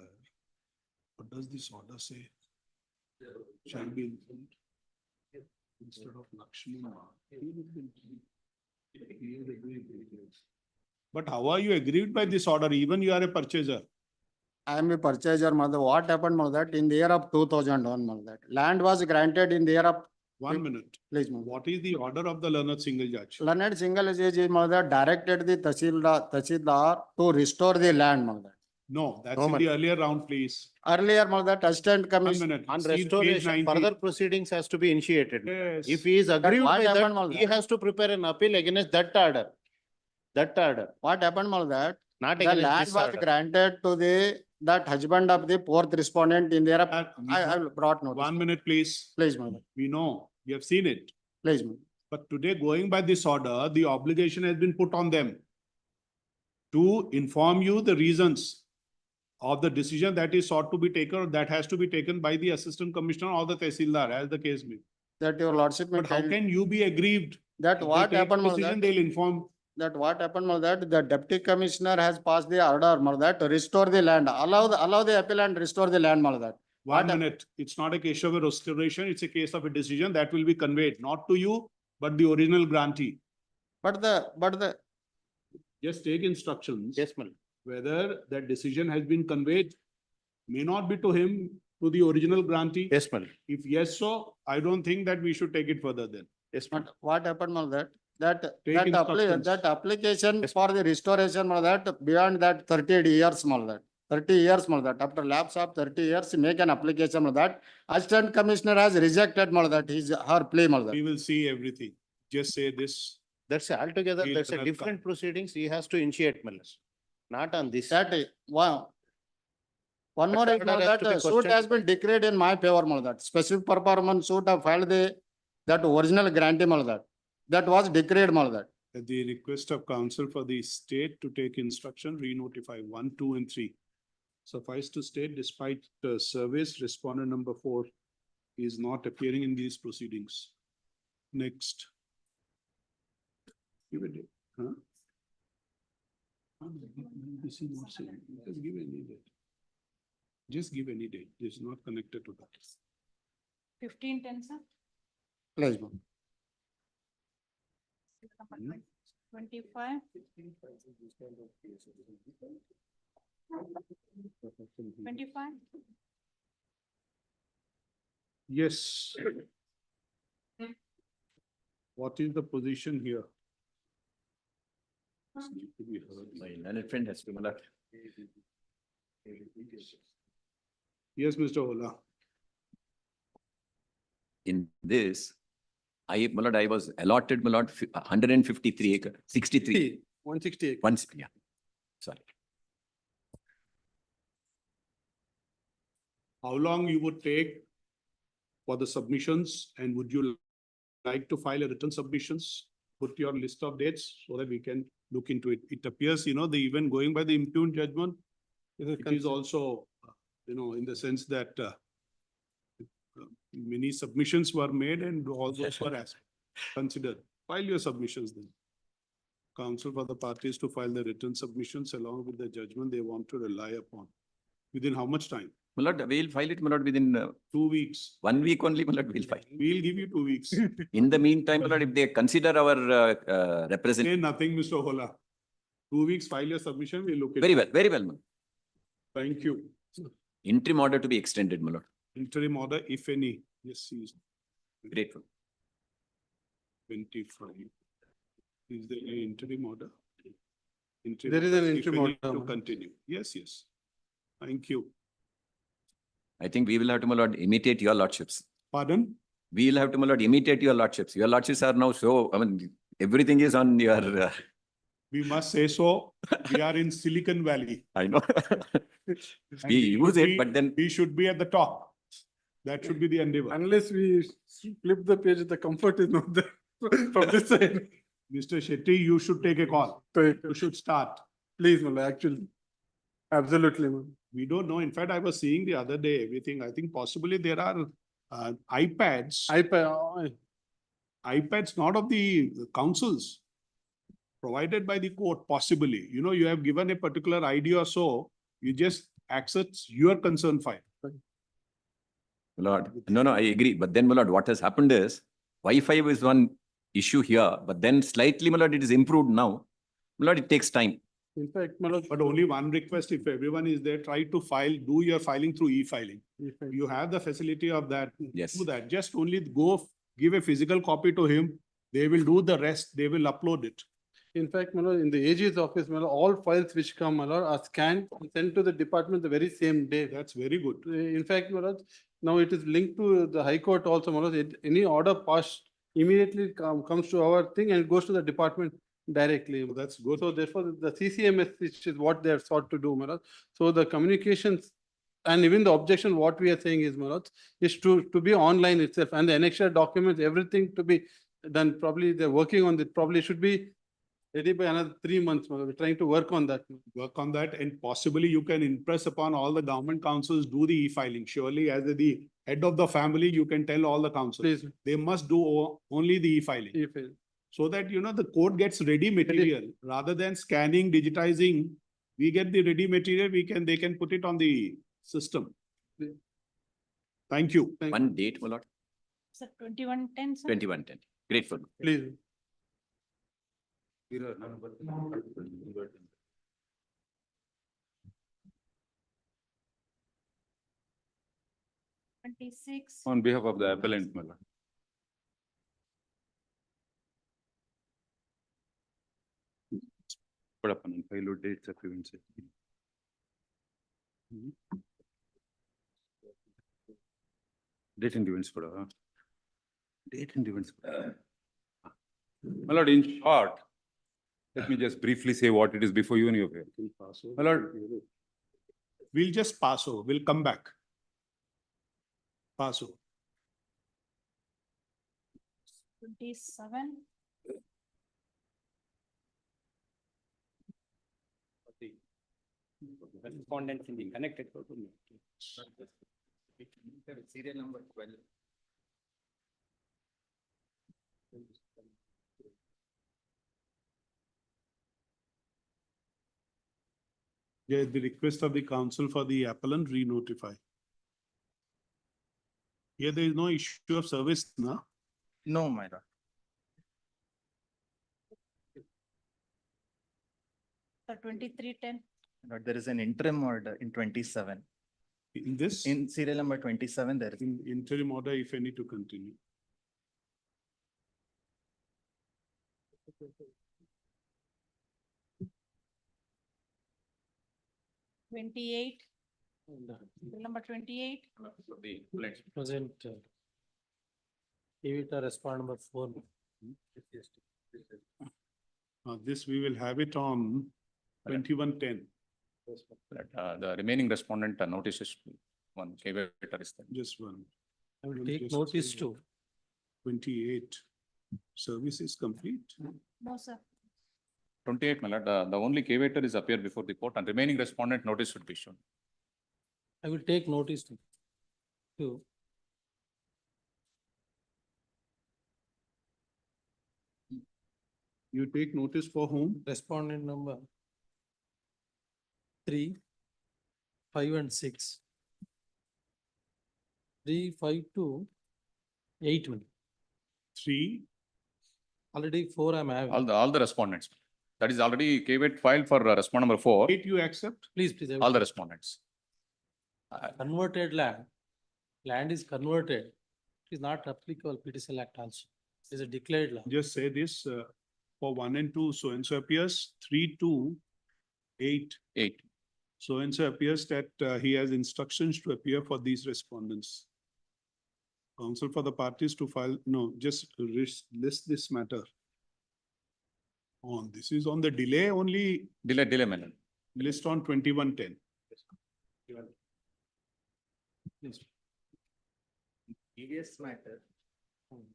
what does this order say? Shall be informed. Instead of Lakshmi. But how are you aggrieved by this order? Even you are a purchaser. I am a purchaser, mother. What happened, mother, in the year of 2001, mother? Land was granted in the year of. 1 minute. Please, mother. What is the order of the learned single judge? Learned single judge, mother, directed the Tahsildar to restore the land, mother. No, that's No, in ma'am. the earlier round, please. Earlier, mother, assistant 1 commissioner. minute. On See page restoration, 90. further proceedings has to be initiated. Yes. If he is aggrieved what by happened, that, Malda? he has to prepare an appeal against that order. That order, What happened, mother? not The against land this was order. granted to the, that husband of the fourth respondent in the year of. I brought notice. 1 minute, please. Please, mother. We know, we have seen it. Please, mother. But today, going by this order, the obligation has been put on them to inform you the reasons of the decision that is sought to be taken, or that has to be taken by the assistant commissioner or the tehsildar, as the case may be. That your lordship may But how kindly- can you be aggrieved? That If they what take happened, decision, mother? they'll inform. That what happened was that the deputy commissioner has passed the order, that to restore the land, allow the appeal and restore the land, that. 1 minute. It's not a case of a restoration, it's a case of a decision that will be conveyed, not to you, but the original grantee. But the, Just take instructions. Yes, ma'am. Whether that decision has been conveyed, may not be to him, to the original grantee. Yes, ma'am. If yes, so I don't think that we should take it further then. Yes, ma'am. but what happened was that Take instructions. that application for the restoration, that beyond that 30 years, 30 years, after lapse of 30 years, make an application, that Assistant Commissioner has rejected, her plea, We will see everything. Just say this. That's altogether, He'll that's a cannot different proceedings he has to initiate, not on this. That is, wow. One more is, order has that to be suit questioned. has been declared in my favor, that specific performance suit have filed that original grantee, that was declared, that. At the request of counsel for the state to take instruction, re-notify 1, 2, and 3. Suffice to state, despite service, respondent number 4 is not appearing in these proceedings. Next. Give a date, huh? This is not saying. Just give any date. Just give any date. This is not connected to that. 1510, sir. Please, ma'am. 25. 25. Yes. What is the position here? My learned friend has to, my lord. Yes, Mr. Ola. In this, my lord, I was allotted, my lord, 153 acre, 63. 160 acres. Yeah, sorry. How long you would take for the submissions, and would you like to file a written submissions? Put your list of dates so that we can look into it. It appears, the even going by the impugned judgment, it is also, in the sense that many submissions were made and all those were considered. File your submissions then. Counsel for the parties to file the written submissions along with the judgment they want to rely upon. Within how much time? My lord, we'll file it, my lord, within 2 weeks. 1 week only, my lord, we'll file. We'll give you 2 weeks. In the meantime, my lord, if they consider our Say representative. nothing, Mr. Hola. 2 weeks, file your submission, we'll look at Very it. well, very well, my lord. Thank you. Interim order to be extended, my lord. Interim order, if any. Yes, he is Grateful. 25. Is there any interim order? There is an if interim any, order. To continue. Yes, yes. Thank you. I think we will have to, my lord, imitate your lordships. Pardon? We will have to, my lord, imitate your lordships. Your lordships are now so, everything is on your. We must say so. We are in Silicon Valley. I know. And We use should it, be- but then. We should be at the top. That should be the endeavor. Unless we flip the page, the comfort is not there from this side. Mr. Shetty, you should take a call. You should start. Please, Mala, actually. Absolutely, man. We don't know. In fact, I was seeing the other day, everything. I think possibly there are iPads. iPads not of the councils, provided by the court, possibly. You have given a particular ID or so, you just access your concern file. My lord, no, I agree. But then, my lord, what has happened is Wi-Fi is one issue here, but then slightly, my lord, it is improved now. My lord, it takes time. In fact, Mala, But only one request, if everyone is there, try to do your filing through e-filing. You have the facility of that. Yes. Do that. Just only go give a physical copy to him. They will do the rest. They will upload it. in fact, Mala, in the AG's office, Mala, all files which come, Mala, are scanned and sent to the department the very same day. That's very good. In fact, Mala, now it is linked to the High Court also, Mala. Any order passed immediately comes to our thing and goes to the department directly. So that's good. So therefore, the CCMS, which is what they have sought to do, Manoj. So the communications and even the objection, what we are saying is, Manoj, is to be online itself and the annexure documents, everything to be done. Probably they're working on it. Probably should be ready by another 3 months, Manoj. We're trying to work on that. Work on that, and possibly you can impress upon all the government councils, do the e-filing. Surely as the head of the family, you can tell all the councils. Please. They must do only the e-filing. E-filing. So that, the court gets ready material rather than scanning, digitizing. We get the ready material, they can put it on the system. Thank you. One date, my lord, Sir, 2110, sir. 2110. Grateful. Please. 26. On behalf of the appellant, my lord. expert file dates agreements. Date and events. Date and events. My lord, in short, let me just briefly say what it is before you and your fair. My lord, We'll just pass over, we'll come back. Pass over. 27. Respondents in the connected. Serial number 12. Yeah, the request of the counsel for the appellant re-notify. Here there is no issue of service, no? No, my lord. The 2310. But there is an interim order in 27. In this? In serial number 27, there is. In interim order, if any, to continue. Twenty-eight. Number 28. Present. Give it a respond number 4. This we will have it on 2110. The remaining respondent notices one caveat is there. Just one. I will take notice to. 28. Service is complete. No, sir. 28, my lord, the only caveat is appear before the court and remaining respondent notice should be shown. I will take notice to. You take notice for whom? Respondent number 3, 5 and 6. 3, 5 to 8. 3. Already 4 I am having. All the respondents. That is already caveat filed for respond number 4. 8 you accept? Please. All the respondents. Converted land. Land is converted. It is not applicable PTCL Act also. It is a declared law. Just say this, for 1 and 2, so and so appears, 3, 2, 8. 8. So and so appears that he has instructions to appear for these respondents. Counsel for the parties to file, no, just list this matter. On, this is on the delay only. Delay, my lord. List on 2110. Previous matter.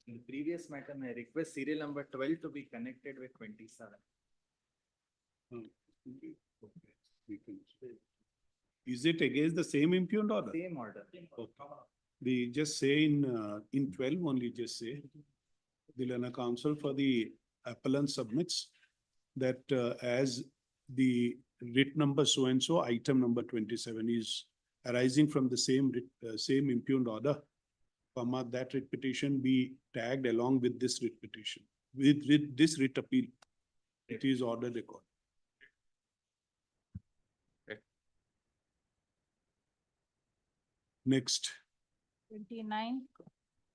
In the previous matter, may I request serial number 12 to be connected with 27. Is it against the same impugned order? Same order. The, just say in 12 only, just say, the Lena counsel for the appellant submits that as the writ number so and so, item number 27 is arising from the same same impugned order, comma, that writ petition be tagged along with this writ petition, with this writ appeal. It is order record. Okay. Next. 29.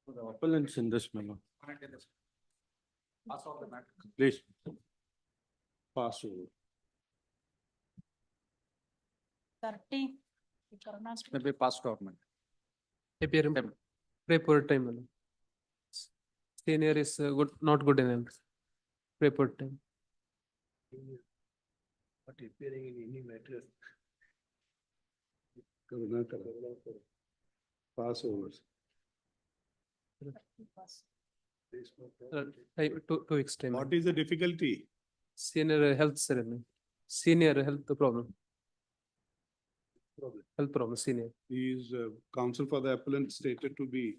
The appellants in this memo. Pass on the matter. Please. Pass over. 30. Maybe pass government. Pray for time. Senior is good, not good enough. Pray for time. But appearing in any matter. Pass overs. To extend. What is the difficulty? Senior health ceremony. Senior health problem. Health problem, senior. He is counsel for the appellant stated to be,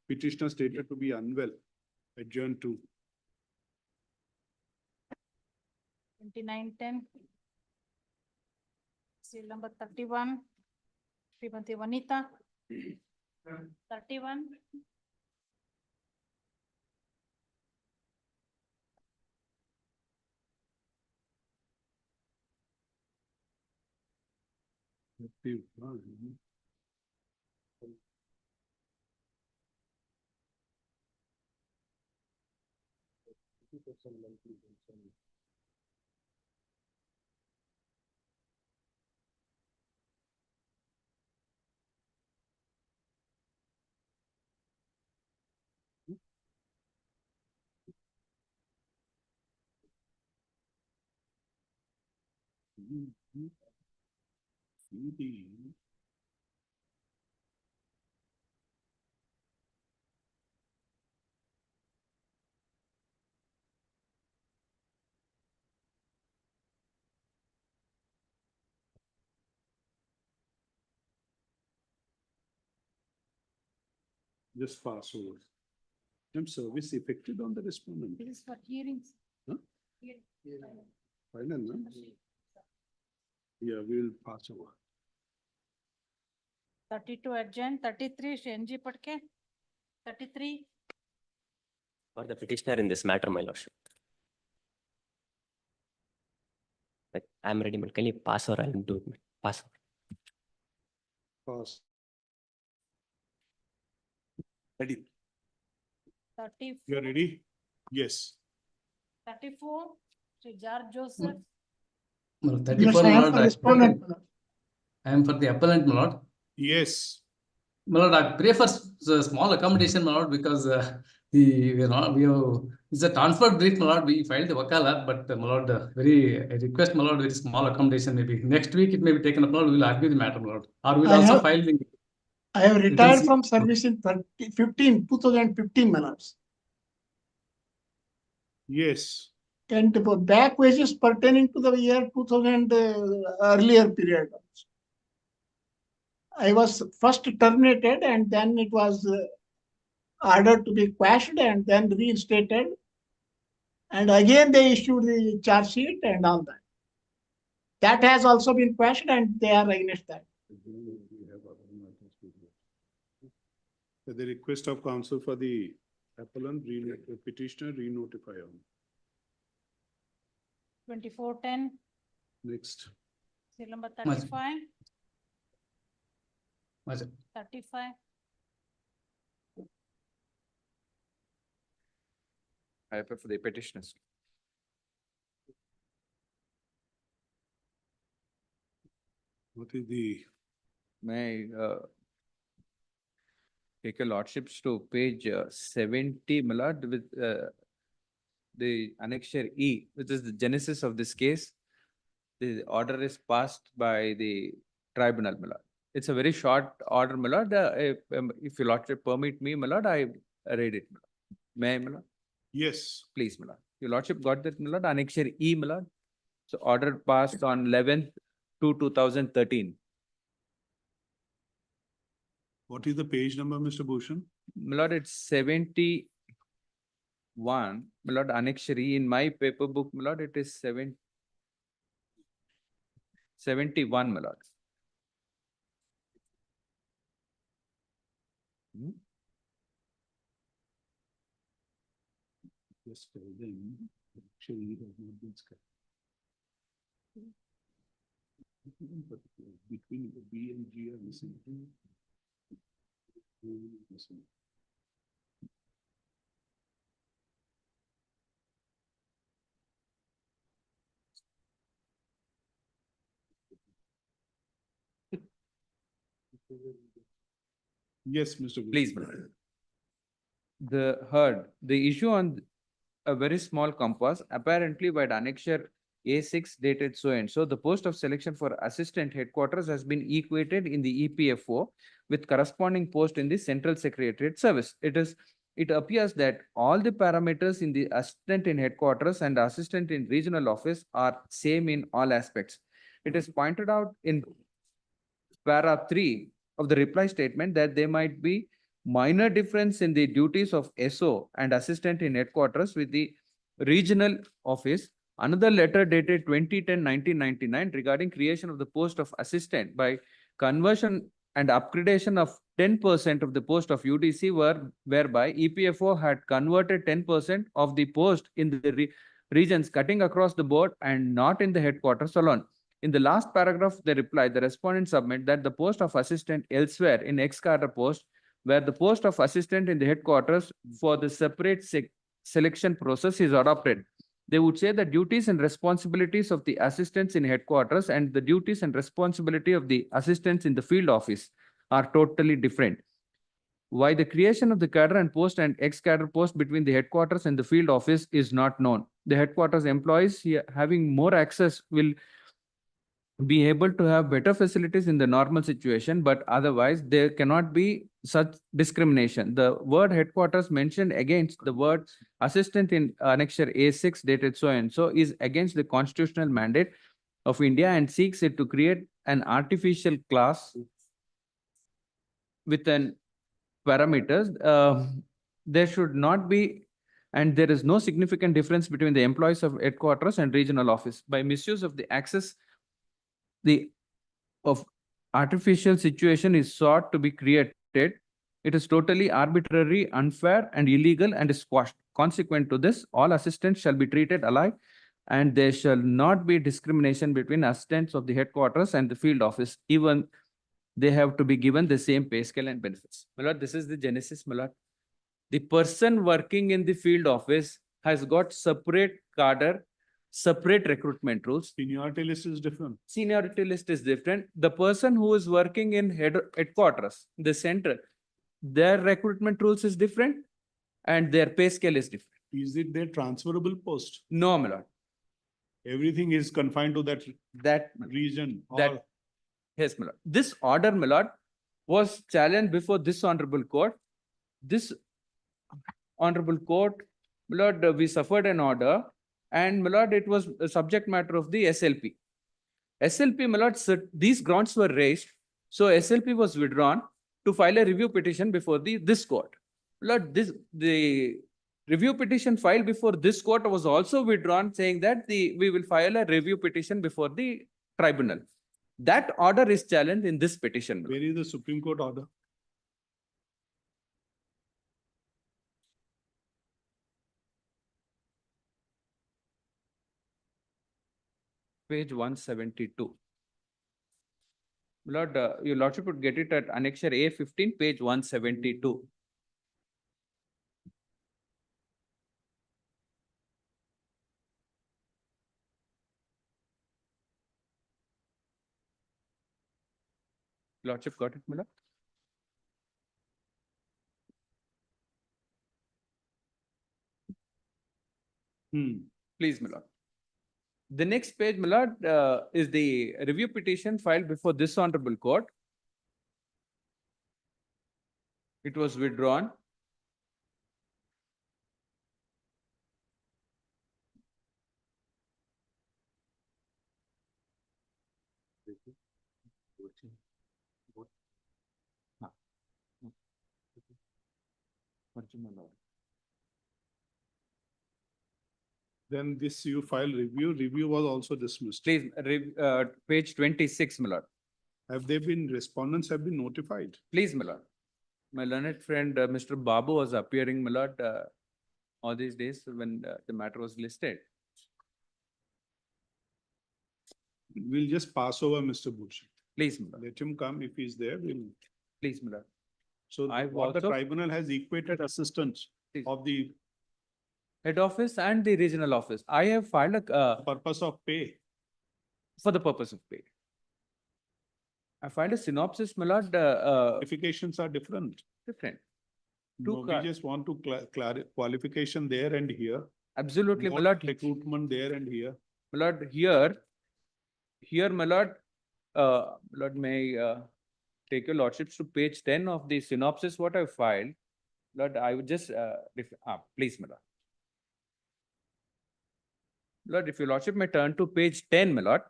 petitioner stated to be unwell. Adjourned to. 2910. Serial number 31. Srimati Vanita. 31. Just pass over. Term service effected on the respondent. This is for hearings. Huh? Hearing. Final, no? Yeah, we will pass over. 32 adjourn, 33 NG Patke, 33. For the petitioner in this matter, my lordship. Like, I'm ready, but can you pass or I'll do it? Pass. Pass. Ready? 34. You are ready? Yes. 34, Sri George Joseph. Well, 34, my lord, I am for the appellant, my lord. Yes. My lord, I pray for a small accommodation, my lord, because it's a transfer brief, my lord. We filed the wakalat, but my lord, I request, my lord, very small accommodation. Maybe next week it may be taken up, my lord. We will argue the matter, my lord. Or we'll also file the. I have retired from service in 2015, my lords. Yes. And the back wages pertaining to the year 2000 earlier period. I was first terminated and then it was ordered to be quashed and then reinstated. And again they issued the charge sheet and all that. That has also been quashed and they are against that. At the request of counsel for the appellant, petitioner, re-notify on. 2410, Next. serial number 35. Much. 35. I appeal for the petitioners. What is the? May I take your lordships to page 70, my lord, with the annexure E, which is the genesis of this case. The order is passed by the tribunal, my lord. It's a very short order, my lord. If your lordship permit me, my lord, I read it. May I, my lord? Yes. Please, my lord. Your lordship got that, my lord, annexure E, my lord. So order passed on 11/2/2013. What is the page number, Mr. Bhushan? My lord, it's 71. My lord, annexure E in my paper book, my lord, it is 71, my lord. Yes, then actually it has not been scanned. Between the B and G are missing. Yes, Mr. Bhushan. Please, my lord. The issue on a very small compass, apparently by the annexure A6 dated so and so, the post of selection for assistant headquarters has been equated in the EPFO with corresponding post in the central secretariat service. It appears that all the parameters in the assistant in headquarters and assistant in regional office are same in all aspects. It is pointed out in para 3 of the reply statement that there might be minor difference in the duties of SO and assistant in headquarters with the regional office. Another letter dated 2010-1999 regarding creation of the post of assistant by conversion and upgradation of 10% of the post of UDC whereby EPFO had converted 10% of the post in the regions cutting across the board and not in the headquarters alone. In the last paragraph of the reply, the respondent submit that the post of assistant elsewhere in ex-cadre post, where the post of assistant in the headquarters for the separate selection process is adopted. They would say the duties and responsibilities of the assistants in headquarters and the duties and responsibility of the assistants in the field office are totally different. Why the creation of the cadre and post and ex-cadre post between the headquarters and the field office is not known. The headquarters employees having more access will be able to have better facilities in the normal situation, but otherwise there cannot be such discrimination. The word headquarters mentioned against the word assistant in annexure A6 dated so and so is against the constitutional mandate of India and seeks it to create an artificial class with an parameters. There should not be, and there is no significant difference between the employees of headquarters and regional office. By misuse of the access of artificial situation is sought to be created, it is totally arbitrary, unfair, and illegal and is quashed. Consequent to this, all assistants shall be treated alike, and there shall not be discrimination between assistants of the headquarters and the field office, even they have to be given the same pay scale and benefits. My lord, this is the genesis, my lord. The person working in the field office has got separate cadre, separate recruitment rules. Seniority list is different. Seniority list is different. The person who is working in headquarters, the center, their recruitment rules is different and their pay scale is different. Is it their transferable post? No, my lord. Everything is confined to that region. That yes, my lord. This order, my lord, was challenged before this honorable court. This honorable court, my lord, we suffered an order, and my lord, it was a subject matter of the SLP. SLP, my lord, these grounds were raised, so SLP was withdrawn to file a review petition before this court. My lord, the review petition filed before this court was also withdrawn, saying that we will file a review petition before the tribunal. That order is challenged in this petition. Where is the Supreme Court order? Page 172. Lord, your lordship would get it at annexure A15, page 172. Lordship got it, my lord? Please, my lord. The next page, my lord, is the review petition filed before this honorable court. It was withdrawn. Then this you file review was also dismissed. Please, page 26, my lord. Have they been, respondents have been notified? Please, my lord. My learned friend, Mr. Babu was appearing, my lord, all these days when the matter was listed. We'll just pass over Mr. Bush. Please, my lord. Let him come if he's there. Please, my lord. So what the tribunal has equated assistants of the head office and the regional office. I have filed a purpose of pay. For the purpose of pay. I filed a synopsis, my lord. Qualifications are different. Different. No, we just want to qualification there and here. Absolutely, my lord. Recruitment there and here. My lord, here, my lord, Lord, may I take your lordships to page 10 of the synopsis what I filed. Lord, I would just, please, my lord. Lord, if your lordship may turn to page 10, my lord.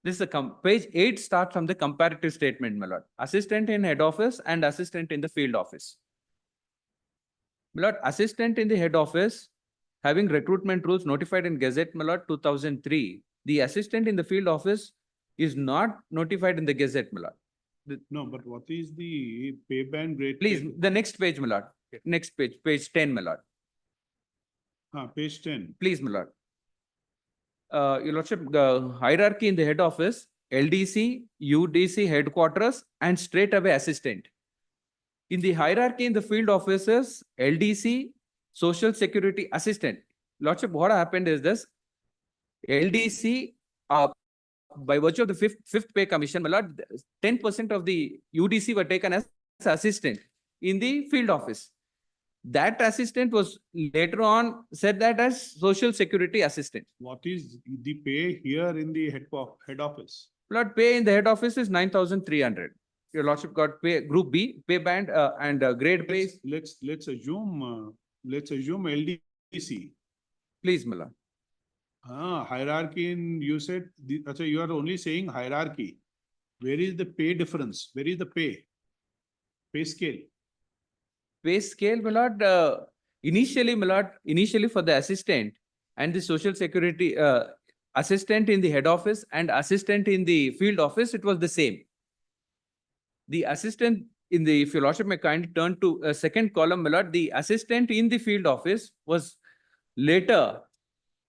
This is page 8 starts from the comparative statement, my lord. Assistant in head office and assistant in the field office. My lord, assistant in the head office having recruitment rules notified in Gazette, my lord, 2003. The assistant in the field office is not notified in the Gazette, my lord. No, but what is the pay band rate? Please, the next page, my lord. Next page, page 10, my lord. Page 10. Please, my lord. Your lordship, hierarchy in the head office, LDC, UDC headquarters, and straight away assistant. In the hierarchy in the field offices, LDC, social security assistant. Lordship, what happened is this, LDC, by virtue of the fifth pay commission, my lord, 10% of the UDC were taken as assistant in the field office. That assistant was later on said that as social security assistant. What is the pay here in the head office? Lord, pay in the head office is 9,300. Your lordship got pay, group B, pay band, and grade pay. Let's assume LDC. Please, my lord. Hierarchy in, you said, you are only saying hierarchy. Where is the pay difference? Where is the pay? Pay scale? Pay scale, my lord, initially, my lord, initially for the assistant and the social security assistant in the head office and assistant in the field office, it was the same. The assistant in the, if your lordship may kindly turn to a second column, my lord, the assistant in the field office was later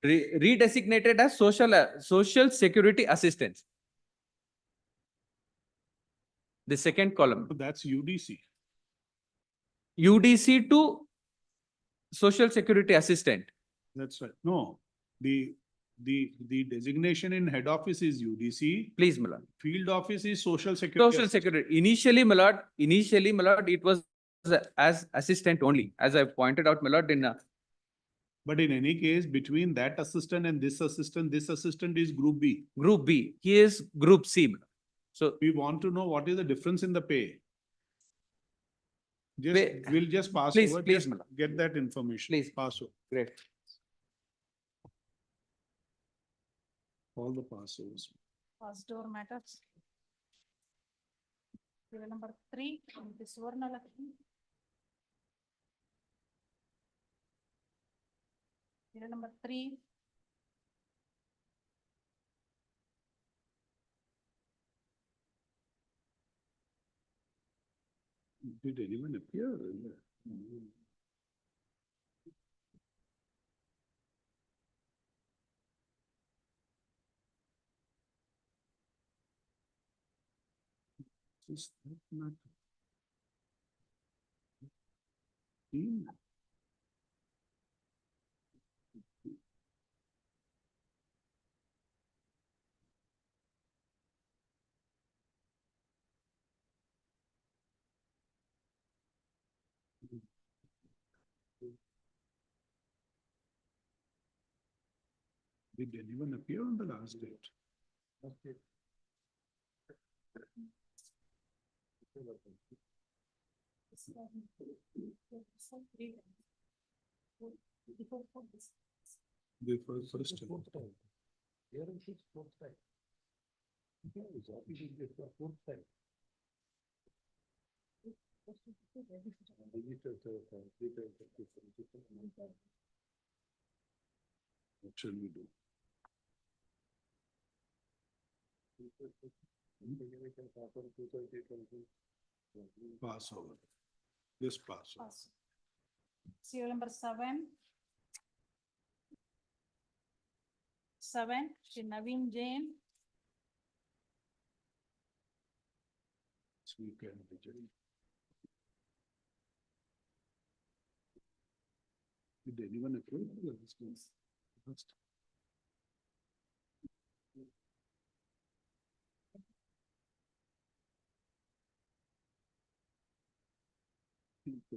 redesignated as social security assistants. The second column. That's UDC. UDC to social security assistant. That's right. No, the designation in head office is UDC. Please, my lord. Field office is social security. Social security. Initially, my lord, it was as assistant only, as I pointed out, my lord, in But in any case, between that assistant and this assistant is group B. Group B. He is group C. My lord. So We want to know what is the difference in the pay. We'll just pass Please, over. please, Just madam. get that information. Please. Pass over. Great. All the passovers. First door matters. Serial number 3, this Suvarna Lakshmi. Serial number 3. Did anyone appear? Is that not? Did anyone appear on the last date? Okay. The first time. What shall we do? Pass over. This pass over. Serial number 7. 7, Shri Naveen Jain. So we can adjourn. Did anyone approve this? First.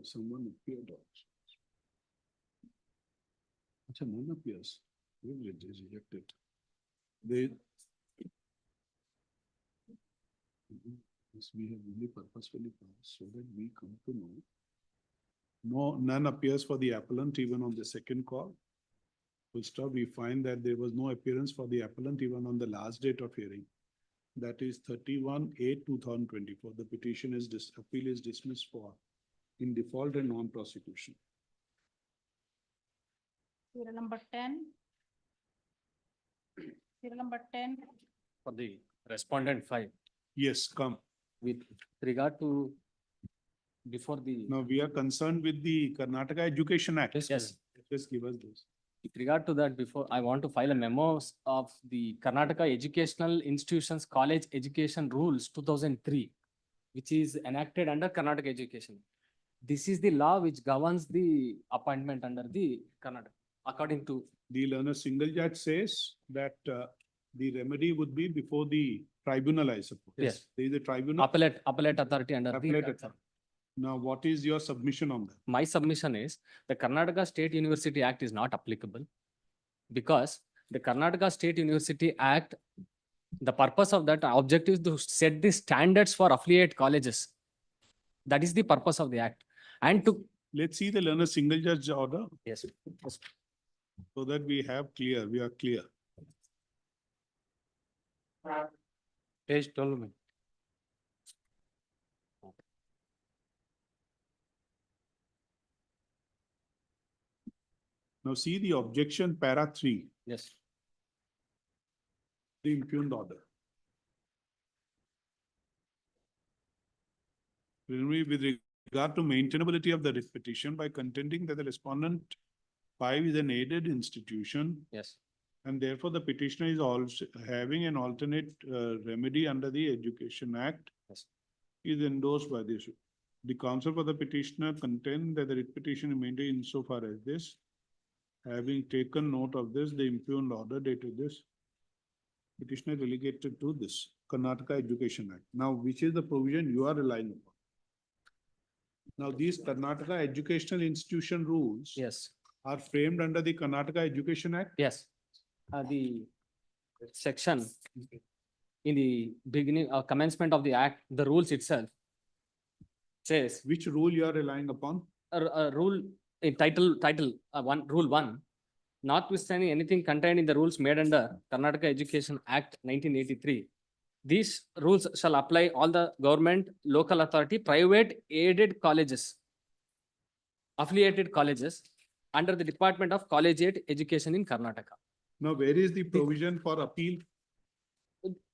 Someone appeared also. Achha, none appears. We rejected. They. Yes, we have only purposefully passed so that we come to know. No, none appears for the appellant even on the second call. Full stop, we find that there was no appearance for the appellant even on the last date of hearing. That is 31/8/2024. The petition is appeal is dismissed for in default and non-prosecution. Serial number 10. Serial number 10. For the respondent 5, Yes, come. with regard to before the, Now, we are concerned with the Karnataka Education Act. Yes. Just give us this. with regard to that, before I want to file a memo of the Karnataka Educational Institutions College Education Rules 2003, which is enacted under Karnataka Education. This is the law which governs the appointment under the Karnataka, according to. The learner single judge says that the remedy would be before the tribunal, I suppose. Yes. There is a tribunal. Appellate authority under Appellate the. authority. Now, what is your submission on that? My submission is the Karnataka State University Act is not applicable because the Karnataka State University Act, the purpose of that objective is to set the standards for affiliate colleges. That is the purpose of the act. And to Let's see the learner single judge order yes, yes. so that we are clear. Page 12. Now see the objection para 3, Yes. the impugned order. With regard to maintainability of the writ petition by contending that the respondent 5 is an aided institution Yes. and therefore the petitioner is also having an alternate remedy under the Education Act Yes. is endorsed by this. The counsel for the petitioner contend that the writ petition is maintained insofar as this. Having taken note of this, the impugned order dated this. Petitioner relegated to this Karnataka Education Act. Now, which is the provision you are relying upon? Now, these Karnataka Educational Institution rules Yes. are framed under the Karnataka Education Act. Yes. The section in the beginning, commencement of the act, the rules itself says Which rule you are relying upon? rule in title rule 1, notwithstanding anything contained in the rules made under Karnataka Education Act 1983, these rules shall apply all the government, local authority, private aided colleges, affiliated colleges under the Department of Collegiate Education in Karnataka. Now, where is the provision for appeal?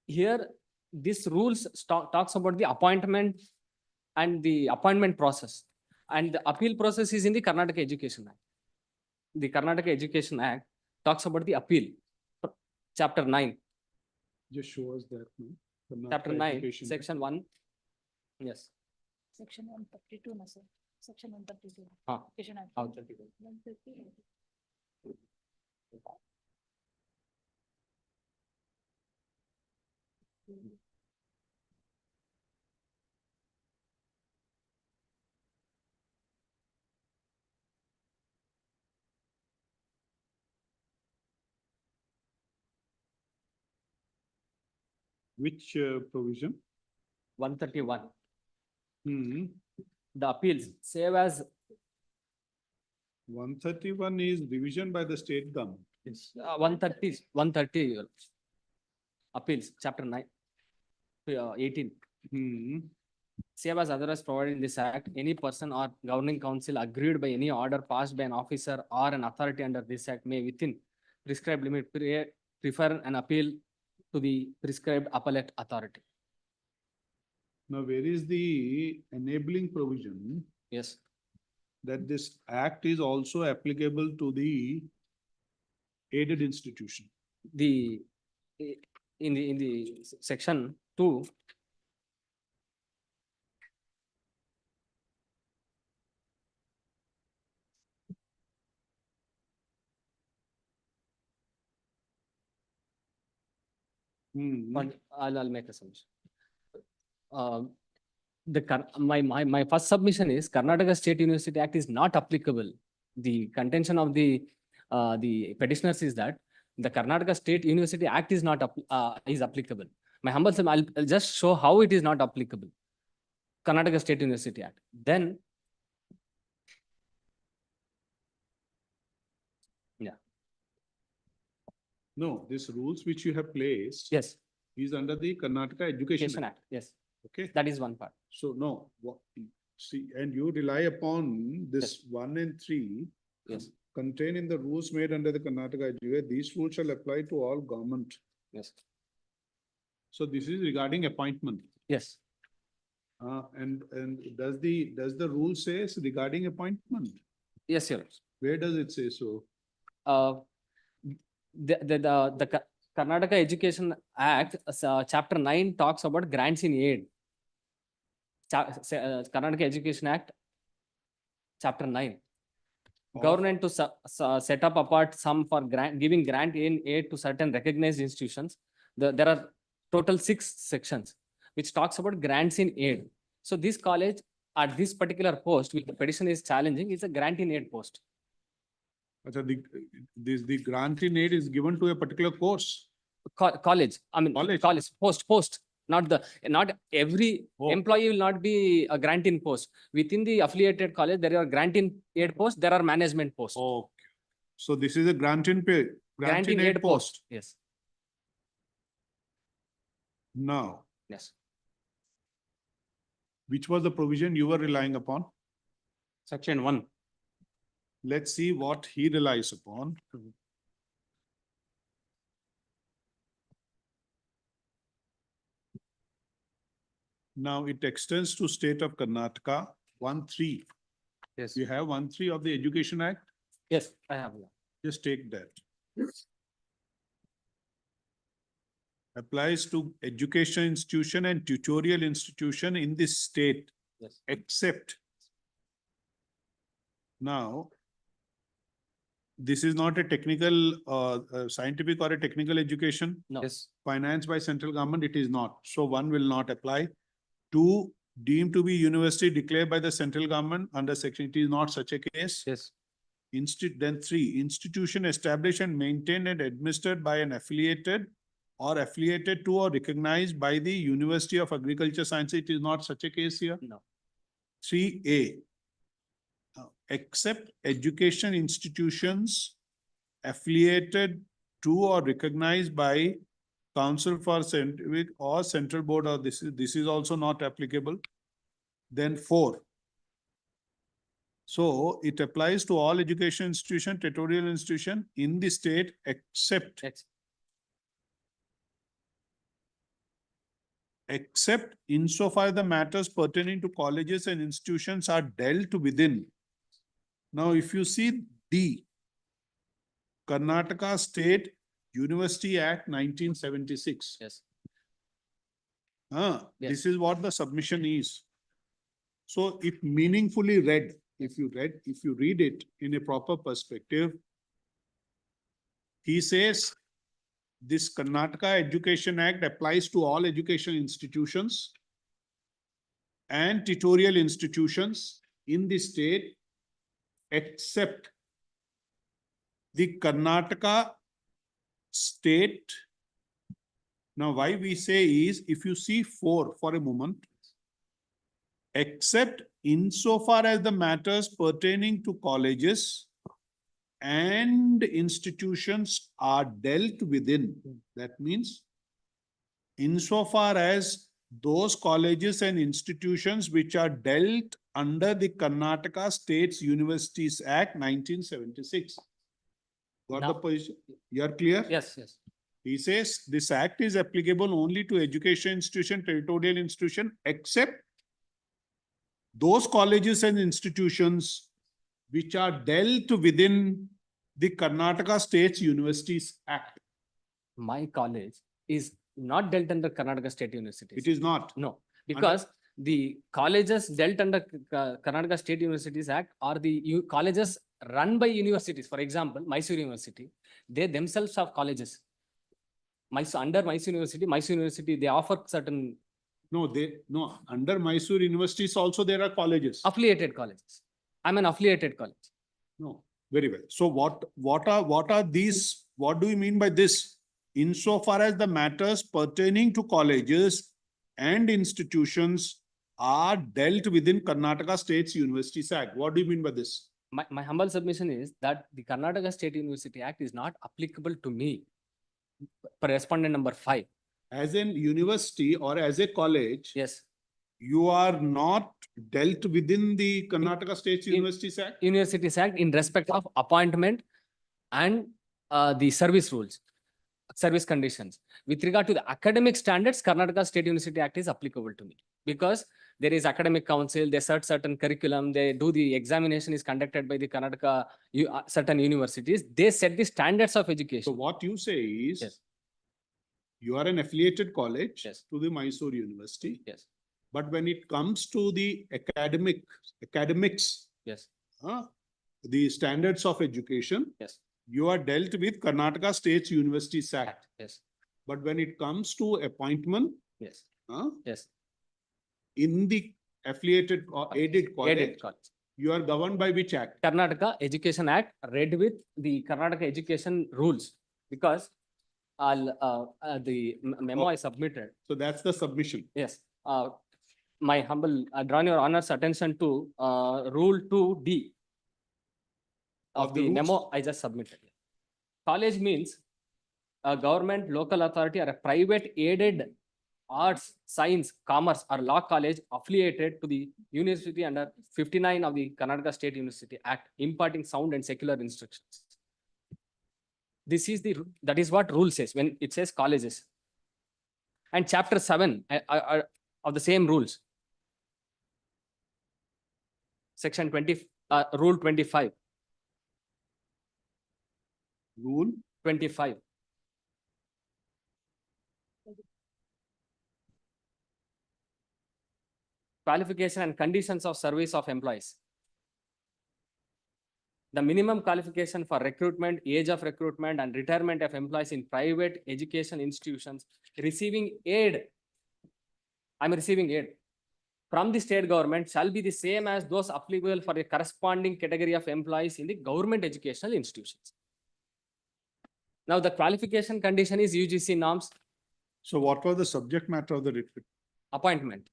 Here, this rules talks about the appointment and the appointment process. And the appeal process is in the Karnataka Education Act. The Karnataka Education Act talks about the appeal. Chapter 9. Just show us that. No? Karnataka Chapter 9, Education Act. Section 1. Yes. Section 132, na sir. Section 132. Ah, Education Act. 132. 132. Which provision? 131. Hmm. The appeals, save as 131 is revision by the state government. 130 appeals, chapter 9, 18. Save as otherwise provided in this act, any person or governing council agreed by any order passed by an officer or an authority under this act may within prescribed limit prefer an appeal to the prescribed appellate authority. Now, where is the enabling provision? Yes. That this act is also applicable to the aided institution. The in the section 2, I'll make a submission. My first submission is Karnataka State University Act is not applicable. The contention of the petitioners is that the Karnataka State University Act is not is applicable. My humble self, I'll just show how it is not applicable. Karnataka State University Act. Then, yeah. No, these rules which you have placed. Yes. Is under the Karnataka Education Act. Yes. Okay. That is one part. So no, see, and you rely upon this 1 and 3. Yes. Contained in the rules made under the Karnataka Education. These rules shall apply to all government. Yes. So this is regarding appointment. Yes. And does the rule says regarding appointment? Yes, sir. Where does it say so? The Karnataka Education Act, chapter 9 talks about grants in aid. Karnataka Education Act, chapter 9. Government to set up apart sum for giving grant in aid to certain recognized institutions. There are total 6 sections which talks about grants in aid. So this college at this particular post, which the petition is challenging, is a grant in aid post. So the grant in aid is given to a particular course. College, I mean, College. post, not every Oh. employee will not be a grant in post. Within the affiliated college, there are grant in aid posts, there are management posts. Okay. So this is a grant in pay, grant in aid post. Yes, Now, yes. which was the provision you were relying upon? Section 1. Let's see what he relies upon. Now it extends to state of Karnataka, 1(3). Yes. You have 1(3) of the Education Act? Yes, I have. Just take that. Applies to education institution and tutorial institution in this state, Yes. except. Now, this is not a technical, scientific or a technical education. No. Yes. Financed by central government, it is not. So 1 will not apply. 2, deemed to be university declared by the central government under section, it is not such a case. Yes. Then 3, institution established and maintained and administered by an affiliated or affiliated to or recognized by the University of Agriculture Sciences, it is not such a case here. No. 3A, except education institutions affiliated to or recognized by Council for Scientific or Central Board, or this is also not applicable. Then 4. So it applies to all education institution, tutorial institution in the state except insofar the matters pertaining to colleges and institutions are dealt within. Now, if you see D, Karnataka State University Act 1976. Yes. Yes. Yes. This is what the submission is. So if meaningfully read, if you read it in a proper perspective, he says this Karnataka Education Act applies to all education institutions and tutorial institutions in the state except the Karnataka state. Now, why we say is, if you see 4 for a moment, except insofar as the matters pertaining to colleges and institutions are dealt within. That means insofar as those colleges and institutions which are dealt under the Karnataka States Universities Act 1976. Got the position? You are clear? Yes, yes. He says this act is applicable only to education institution, territorial institution, except those colleges and institutions which are dealt within the Karnataka States Universities Act. My college is not dealt under Karnataka State Universities. It is not. No, because the colleges dealt under Karnataka State Universities Act are the colleges run by universities. For example, Mysore University, they themselves have colleges. Under Mysore University, they offer certain. No, under Mysore universities also there are colleges. Affiliated colleges. I'm an affiliated college. No, very well. So what are these? What do you mean by this? Insofar as the matters pertaining to colleges and institutions are dealt within Karnataka States Universities Act. What do you mean by this? My humble submission is that the Karnataka State University Act is not applicable to me. Per respondent number 5. As an university or as a college, yes, you are not dealt within the Karnataka States Universities Act? Universities Act in respect of appointment and the service rules, service conditions. With regard to the academic standards, Karnataka State University Act is applicable to me because there is academic council, they set certain curriculum, they do the examination is conducted by the Karnataka certain universities. They set the standards of education. So what you say is, yes, you are an affiliated college yes, to the Mysore University. Yes. But when it comes to the academics, yes, the standards of education, yes, you are dealt with Karnataka States Universities Act. Yes. But when it comes to appointment, yes, huh, yes, in the affiliated or aided college, Aided college. you are governed by which act? Karnataka Education Act read with the Karnataka education rules because the memo I submitted. So that's the submission. Yes, my humble, drawn your honor's attention to Rule 2D of Of the the rules? memo I just submitted. College means a government, local authority, or a private aided arts, science, commerce, or law college affiliated to the university under 59 of the Karnataka State University Act, imparting sound and secular instructions. This is that is what rule says when it says colleges. And chapter 7 of the same rules. Section 20, Rule 25. Rule 25. Qualification and conditions of service of employees. The minimum qualification for recruitment, age of recruitment, and retirement of employees in private education institutions receiving aid. I'm receiving aid from the state government shall be the same as those applicable for a corresponding category of employees in the government educational institutions. Now, the qualification condition is UGC norms. So what was the subject matter of the recruitment? Appointment.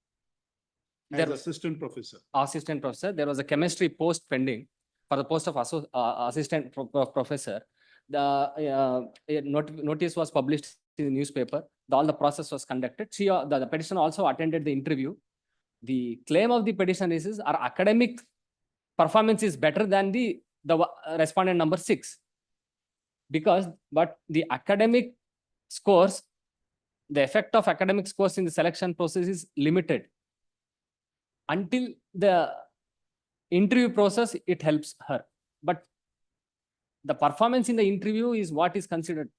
As There was assistant professor. assistant professor. There was a chemistry post pending for the post of assistant professor. The notice was published in the newspaper. All the process was conducted. The petitioner also attended the interview. The claim of the petitioner is our academic performance is better than the respondent number 6. But the academic scores, the effect of academic scores in the selection process is limited. Until the interview process, it helps her. But the performance in the interview is what is considered.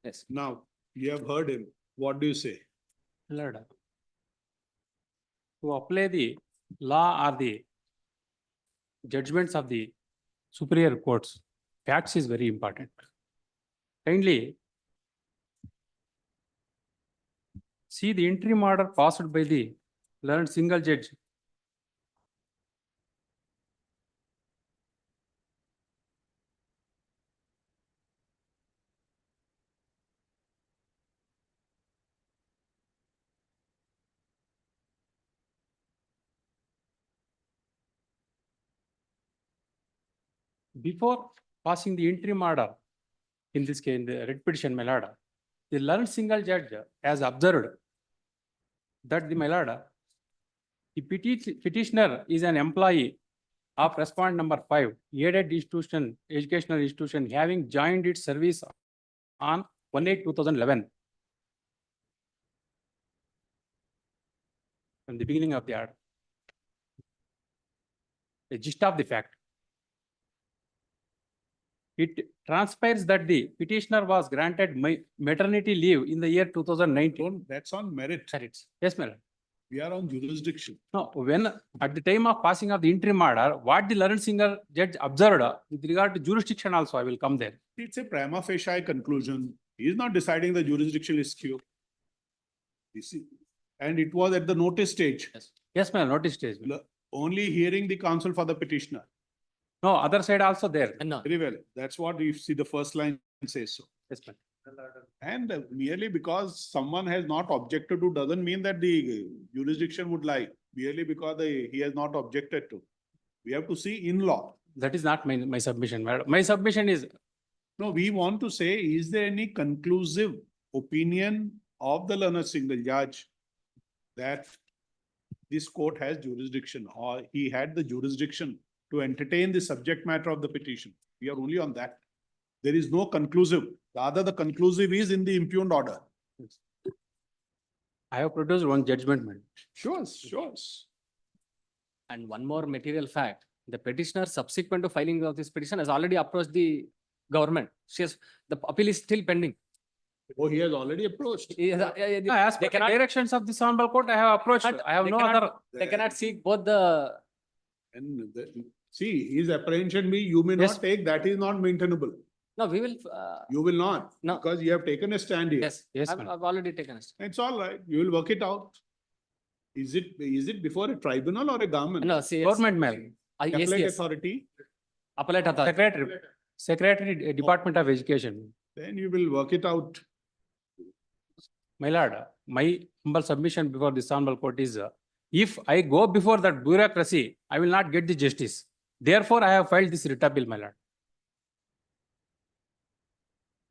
Yes. Now, you have heard him. What do you say? Lord, to apply the law or the judgments of the superior courts, facts is very important. Kindly see the interim order passed by the learned single judge. Before passing the interim order, in this case, in the writ petition, my lord, the learned single judge has observed that the my lord, the petitioner is an employee of respondent number 5, aided institution, educational institution, having joined its service on 1/8/2011. From the beginning of the order. The gist of the fact. It transpires that the petitioner was granted maternity leave in the year 2019. That's on merit. Yes, madam. We are on jurisdiction. No, when at the time of passing of the interim order, what the learned single judge observed with regard to jurisdiction also, I will come there. It's a prima facie conclusion. He is not deciding the jurisdiction issue. You see, and it was at the notice stage. Yes, ma'am, notice stage. Only hearing the counsel for the petitioner. No, other side also there. No. Very well. That's what you see the first line says so. Yes, ma'am. And merely because someone has not objected to doesn't mean that the jurisdiction would lie. Merely because he has not objected to. We have to see in law. That is not my submission, madam. My submission is. No, we want to say, is there any conclusive opinion of the learned single judge that this court has jurisdiction or he had the jurisdiction to entertain the subject matter of the petition? We are only on that. There is no conclusive. Rather, the conclusive is in the impugned order. I have produced one judgment, madam. Sure. And one more material fact, the petitioner subsequent to filing of this petition has already approached the government. The appeal is still pending. Oh, he has already approached. As per the directions of this honorable court, I have approached. I have no other. They cannot seek both the. And see, his apprehension be you may not take, that is not maintainable. No, we will. You will not. No. Because you have taken a stand here. Yes, I've already taken a stand. It's all right. You will work it out. Is it before a tribunal or a government? No, see, Government mail. Appellate yes, authority, appellate authority. Secretary, Department of Education. then you will work it out. My lord, my humble submission before this honorable court is, if I go before that bureaucracy, I will not get the justice. Therefore, I have filed this writ appeal, my lord.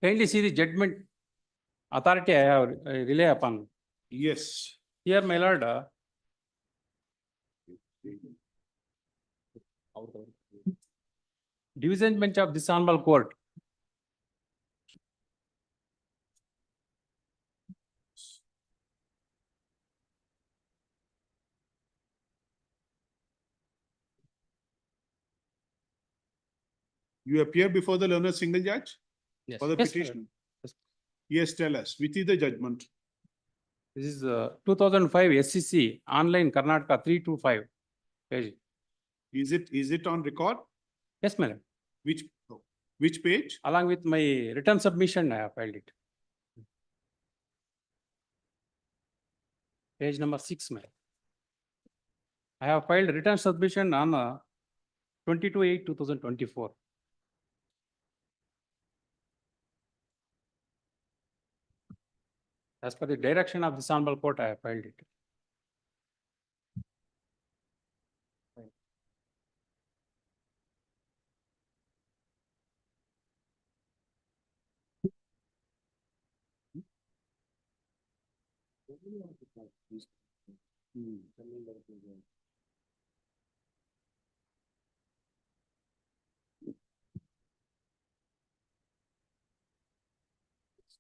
Kindly see the judgment authority I have rely upon. Yes. Here, my lord, division bench of this honorable court. You appear before the learned single judge Yes. for the Yes, my lord. petition. Yes, tell us, which is the judgment? This is 2005 SCC online Karnataka 325 page. Is it on record? Yes, madam. Which page? Along with my written submission, I have filed it. Page number 6, madam. I have filed written submission on 22/8/2024. As per the direction of this honorable court, I have filed it.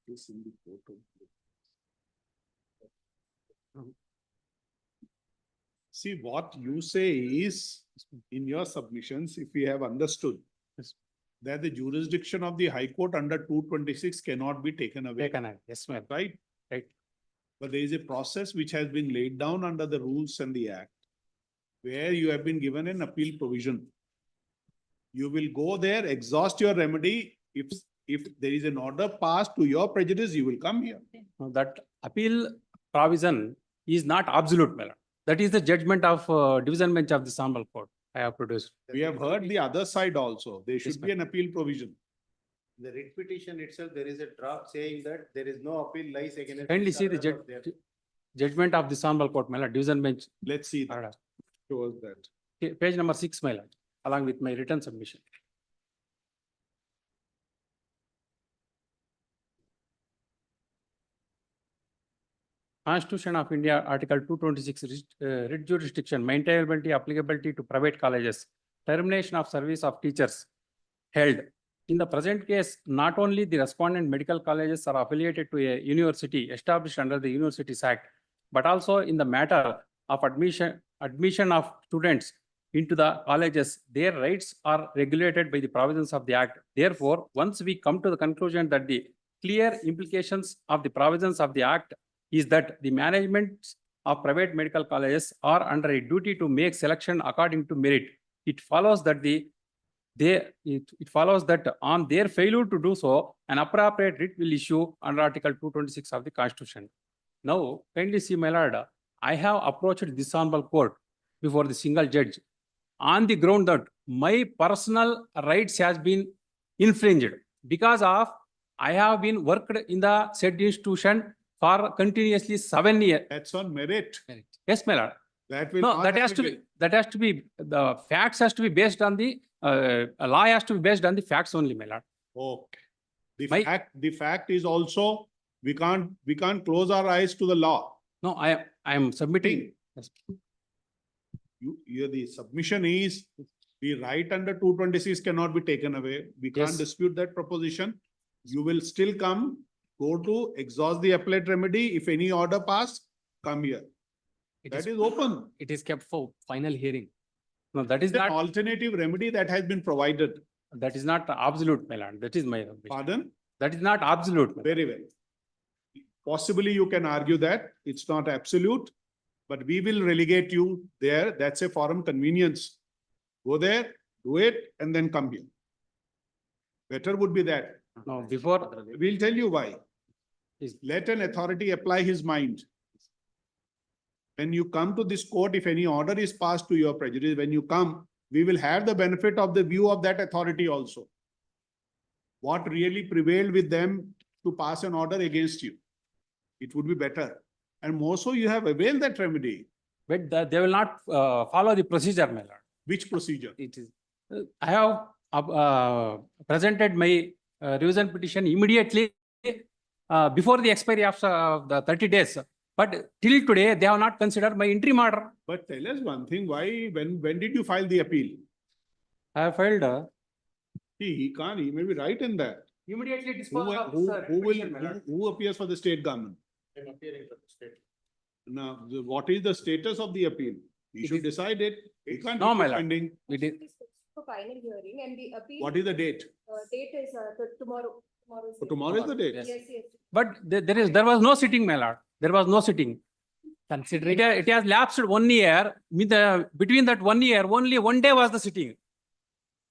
This in the photo. See, what you say is, in your submissions, if we have understood, that the jurisdiction of the High Court under 226 cannot be taken away. Yes, ma'am. Right? Right. But there is a process which has been laid down under the rules and the act, where you have been given an appeal provision. You will go there, exhaust your remedy. If there is an order passed to your prejudice, you will come here. Now, that appeal provision is not absolute, madam. That is the judgment of division bench of the honorable court I have produced. We have heard the other side also. There should be an appeal provision. The writ petition itself, there is a draft saying that there is no appeal lies against. Kindly see the judgment of the honorable court, my lord, division bench. Let's see that. Show us that. Okay, page number 6, my lord, along with my written submission. Constitution of India, Article 226, writ jurisdiction, maintainability, applicability to private colleges, termination of service of teachers held. In the present case, not only the respondent medical colleges are affiliated to a university established under the Universities Act, but also in the matter of admission of students into the colleges, their rights are regulated by the provisions of the Act. Therefore, once we come to the conclusion that the clear implications of the provisions of the Act is that the management of private medical colleges are under a duty to make selection according to merit, it follows that it follows that on their failure to do so, an appropriate writ will issue under Article 226 of the Constitution. Now, kindly see, my lord, I have approached this honorable court before the single judge on the ground that my personal rights has been infringed because of I have been worked in the said institution for continuously 7 years. That's on merit. Yes, my lord. That will No, not that have has a to bill. be, the facts has to be based on the, law has to be based on the facts only, my lord. Okay. The fact is also, we can't close our eyes to the law. No, I am submitting. Yes. The submission is, the right under 226 cannot be taken away. We can't Yes. dispute that proposition. You will still come, go to exhaust the appellate remedy. If any order pass, come here. That is open. It is kept for final hearing. No, that is It's an not, alternative remedy that has been provided. that is not absolute, my lord. That is my submission. Pardon? That is not absolute. my lord. Very well. Possibly you can argue that it's not absolute, but we will relegate you there. That's a forum convenience. Go there, do it, and then come here. Better would be that. No, before, We'll tell you why. Is- Let an authority apply his mind. when you come to this court, if any order is passed to your prejudice, when you come, we will have the benefit of the view of that authority also. What really prevailed with them to pass an order against you. It would be better. And more so, you have availed that remedy. But they will not follow the procedure, my lord. Which procedure? It is, I have presented my revision petition immediately before the expiry of the 30 days. But till today, they have not considered my interim order. But tell us one thing, why, when did you file the appeal? I have filed He can't, he may be right in that. immediately Who, disposal of who, this who will, petition, my lord. who appears for the state government? I'm appearing for the state. Now, what is the status of the appeal? You should decide it. It can't No, be my lord. pending. We did. For final hearing and the appeal. What is the date? Date is tomorrow. Tomorrow is So the- tomorrow is the date. Yes, yes. But there was no sitting, my lord. There was no sitting. Considering It has lapsed 1 year. Between that 1 year, only 1 day was the sitting.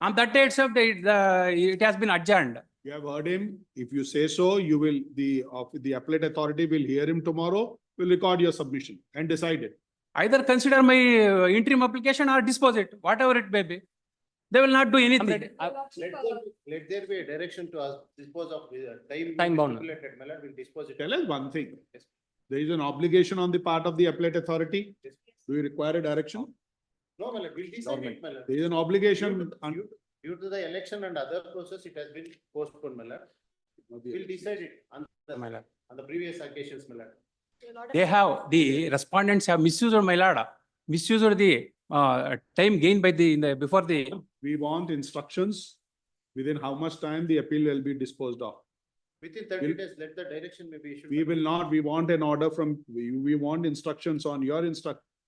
On that day itself, it has been adjourned. You have heard him. If you say so, you will, the appellate authority will hear him tomorrow, will record your submission and decide it. Either consider my interim application or dispose it, whatever it may be. They will not do anything. Let there be a direction to us dispose of Time bound. stipulated, my lord, we'll dispose it. Tell us one thing. There is an obligation on the part of the appellate authority. Do you require a direction? No, my lord, we'll decide it, my lord. There is an obligation. Due to the election and other process, it has been postponed, my lord. We'll decide it on the previous occasions, my lord. The respondents have misused my lord, misused the time gained by before the. We want instructions within how much time the appeal will be disposed of. Within 30 days, let the direction may be issued. We will not, we want an order from, we want instructions on your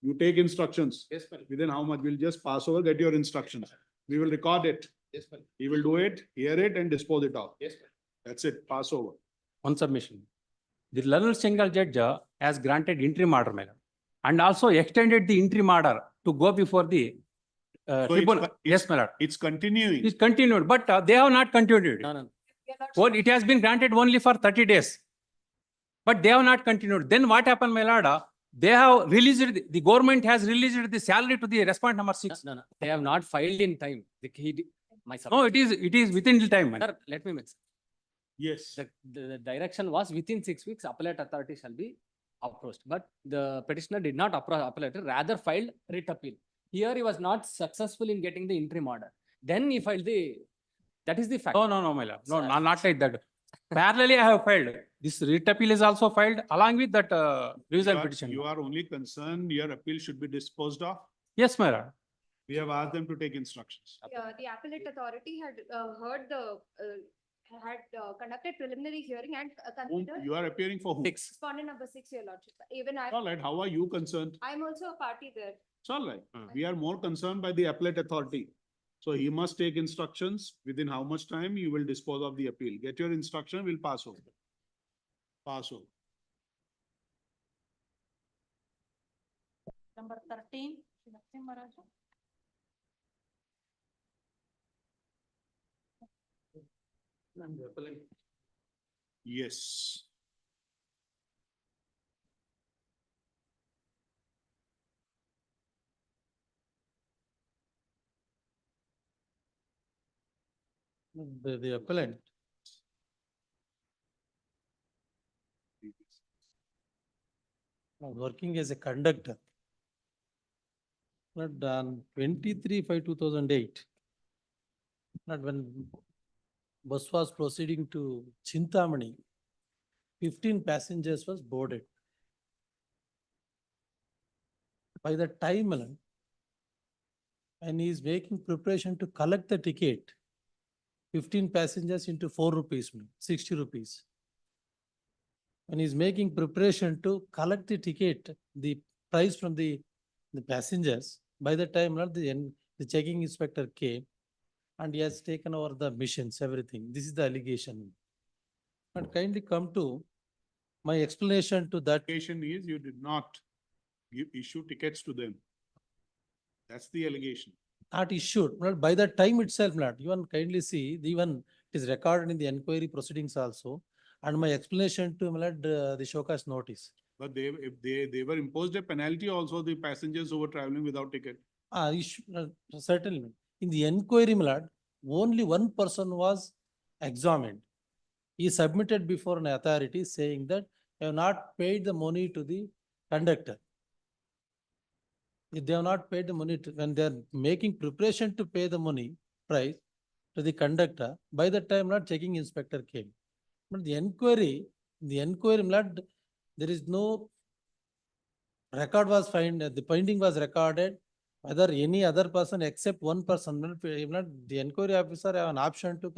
you take instructions. Yes, my lord. Within how much, we'll just pass over, get your instructions. We will record it. Yes, my lord. He will do it, hear it and dispose it off. Yes, my lord. That's it, pass over. One submission. The learned single judge has granted interim order, madam, and also extended the interim order to go before the tribunal. Yes, my lord. It's continuing. It's continued, but they have not continued. no. Well, it has been granted only for 30 days. But they have not continued. Then what happened, my lord? They have released, the government has released the salary to the respondent number 6. No. They have not filed in time. No, it is within the time. Sir, let me make. Yes. The direction was within 6 weeks, appellate authority shall be approached. But the petitioner did not approach appellate, rather filed writ appeal. Here he was not successful in getting the interim order. Then he filed that is the fact. No, my lord. No, not like that. Parallelly, I have filed. This writ appeal is also filed along with that revision petition. You are only concerned your appeal should be disposed of. Yes, my lord. We have asked them to take instructions. Yeah, the appellate authority had heard conducted preliminary hearing and considered. You are appearing for whom? Respondent number 6, your lordship. Even I. All right, how are you concerned? I'm also a party there. It's all right. We are more concerned by the appellate authority. So he must take instructions within how much time you will dispose of the appeal. Get your instruction, we'll pass over. Pass over. Number 13. Yes. The appellant. Working as a conductor. Not on 23/5/2008. Not when bus was proceeding to Chintamani, 15 passengers was boarded. By the time, and he is making preparation to collect the ticket, 15 passengers into 4 rupees, 60 rupees. When he is making preparation to collect the ticket, the price from the passengers, by the time the checking inspector came and he has taken over the missions, everything. This is the allegation. And kindly come to my explanation to that. Allegation is you did not issue tickets to them. That's the allegation. Not issued, not by the time itself, not even kindly see, even it is recorded in the inquiry proceedings also. and my explanation to my lord, the showcase notice. But if they were imposed a penalty also, the passengers who were traveling without ticket. Certainly. In the inquiry, my lord, only one person was examined. He submitted before an authority saying that I have not paid the money to the conductor. If they have not paid the money to, when they are making preparation to pay the money price to the conductor, by the time not checking inspector came. But the inquiry, lad, there is no record was found, the finding was recorded, whether any other person except one person, not the inquiry officer have an option to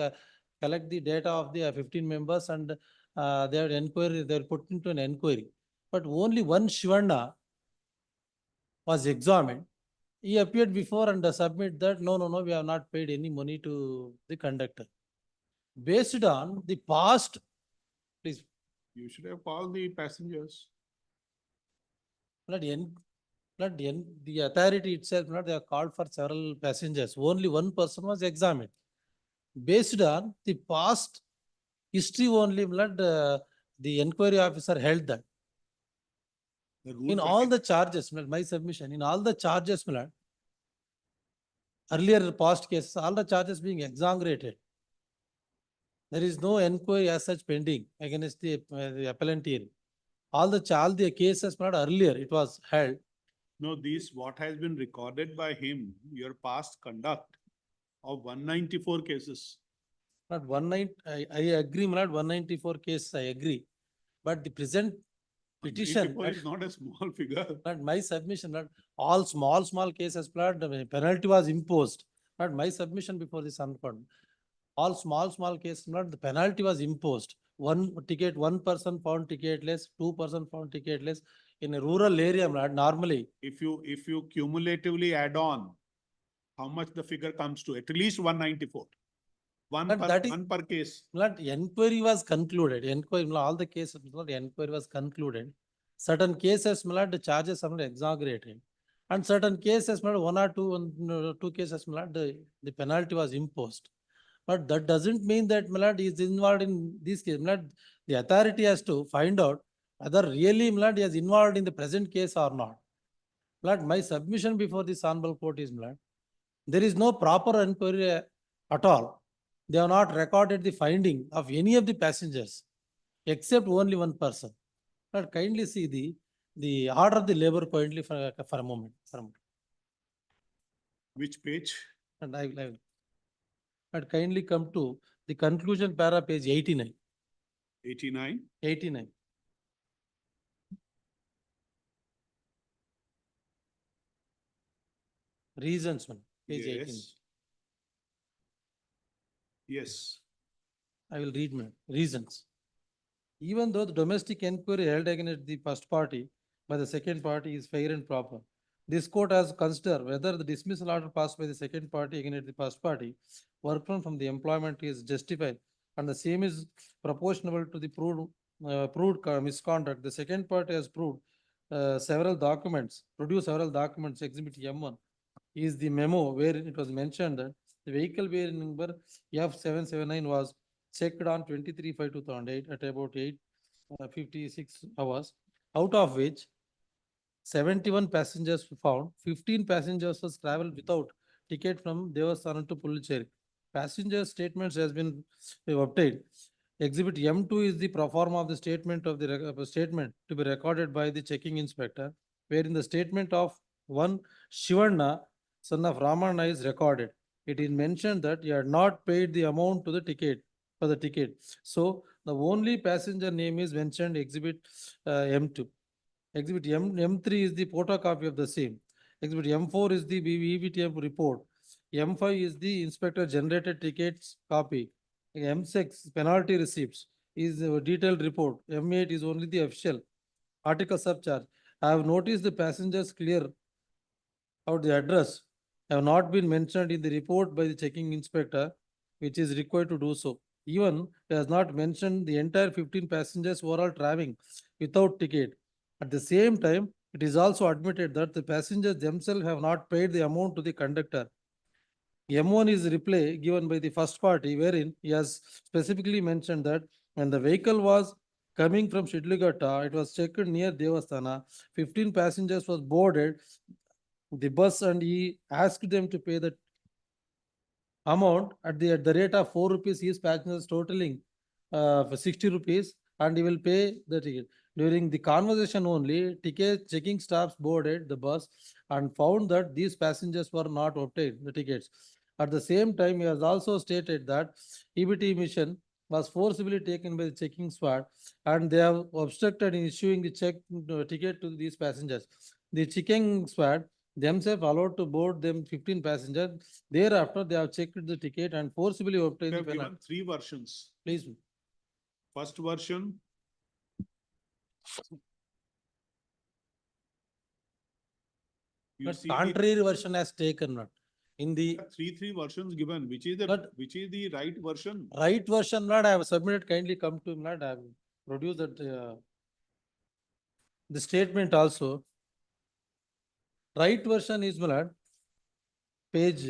collect the data of the 15 members and their inquiry, they're put into an inquiry. But only one Shivana was examined. He appeared before and submit that no, we have not paid any money to the conductor. Based on the past, please. You should have called the passengers. The authority itself, they have called for several passengers. Only one person was examined. Based on the past history only, the inquiry officer held that. In all the charges, my submission, in all the charges, earlier past cases, all the charges being exonerated. There is no inquiry as such pending against the appellant here. All the cases earlier it was held. No, what has been recorded by him, your past conduct of 194 cases. Not 190, I agree, 194 cases, I agree. But the present petition. 194 is not a small figure. Not my submission, all small cases, the penalty was imposed. Not my submission before this uncourt. All small cases, the penalty was imposed. One person found ticketless, 2 person found ticketless. In a rural area, normally. If you cumulatively add on, how much the figure comes to? At least 194. One per case. Inquiry was concluded. All the cases, the inquiry was concluded. Certain cases, the charges are exaggerated. And certain cases, 1 or 2 cases, the penalty was imposed. But that doesn't mean that Milad is involved in this case. Milad, the authority has to find out whether really Milad is involved in the present case or not. Milad, my submission before this honorable court is Milad, there is no proper inquiry at all. They have not recorded the finding of any of the passengers except only one person. Milad, kindly see the order of the labor currently for a moment. Which page? And I will. But kindly come to the conclusion para, page 89. 89? 89. Reasons, page 18. Yes. I will read reasons. Even though the domestic inquiry held against the first party by the second party is fair and proper, this court has considered whether the dismissal order passed by the second party against the first party work from the employment is justified and the same is proportional to the proved misconduct. The second party has produced several documents, exhibit M1 is the memo where it was mentioned that the vehicle bearing number F779 was checked on 23/5/2008 at about 8:56 hours, out of which 71 passengers were found, 15 passengers was traveled without ticket from Devasthanam to Puducherry. Passenger statements has been obtained. Exhibit M2 is the pro forma of the statement of the statement to be recorded by the checking inspector, wherein the statement of one Shivanna, son of Ramana, is recorded. It is mentioned that he had not paid the amount to the ticket for the ticket. So the only passenger name is mentioned exhibit M2. Exhibit M3 is the photocopy of the same. Exhibit M4 is the EVTF report. M5 is the inspector generated tickets copy. M6 penalty receipts is a detailed report. M8 is only the official article surcharge. I have noticed the passengers clear out the address have not been mentioned in the report by the checking inspector, which is required to do so. Even he has not mentioned the entire 15 passengers who are all traveling without ticket. At the same time, it is also admitted that the passengers themselves have not paid the amount to the conductor. M1 is reply given by the first party, wherein he has specifically mentioned that When the vehicle was coming from Shidlughatta, it was checked near Devasthana. 15 passengers was boarded the bus and he asked them to pay the amount at the rate of 4 rupees. His passengers totaling for 60 rupees and he will pay the ticket. During the conversation only, ticket checking staffs boarded the bus and found that these passengers were not obtained the tickets. At the same time, he has also stated that EBT emission was forcibly taken by the checking squad and they have obstructed in issuing the ticket to these passengers. The checking squad themselves allowed to board them 15 passengers. Thereafter, they have checked the ticket and forcibly We obtained the have penalty. given three versions. Please. First version. You But see the contrary version has taken not. In the three versions given, which is the right version? right version, Lord, I have submitted, kindly come to Lord, I have produced that the statement also. Right version is, Lord, page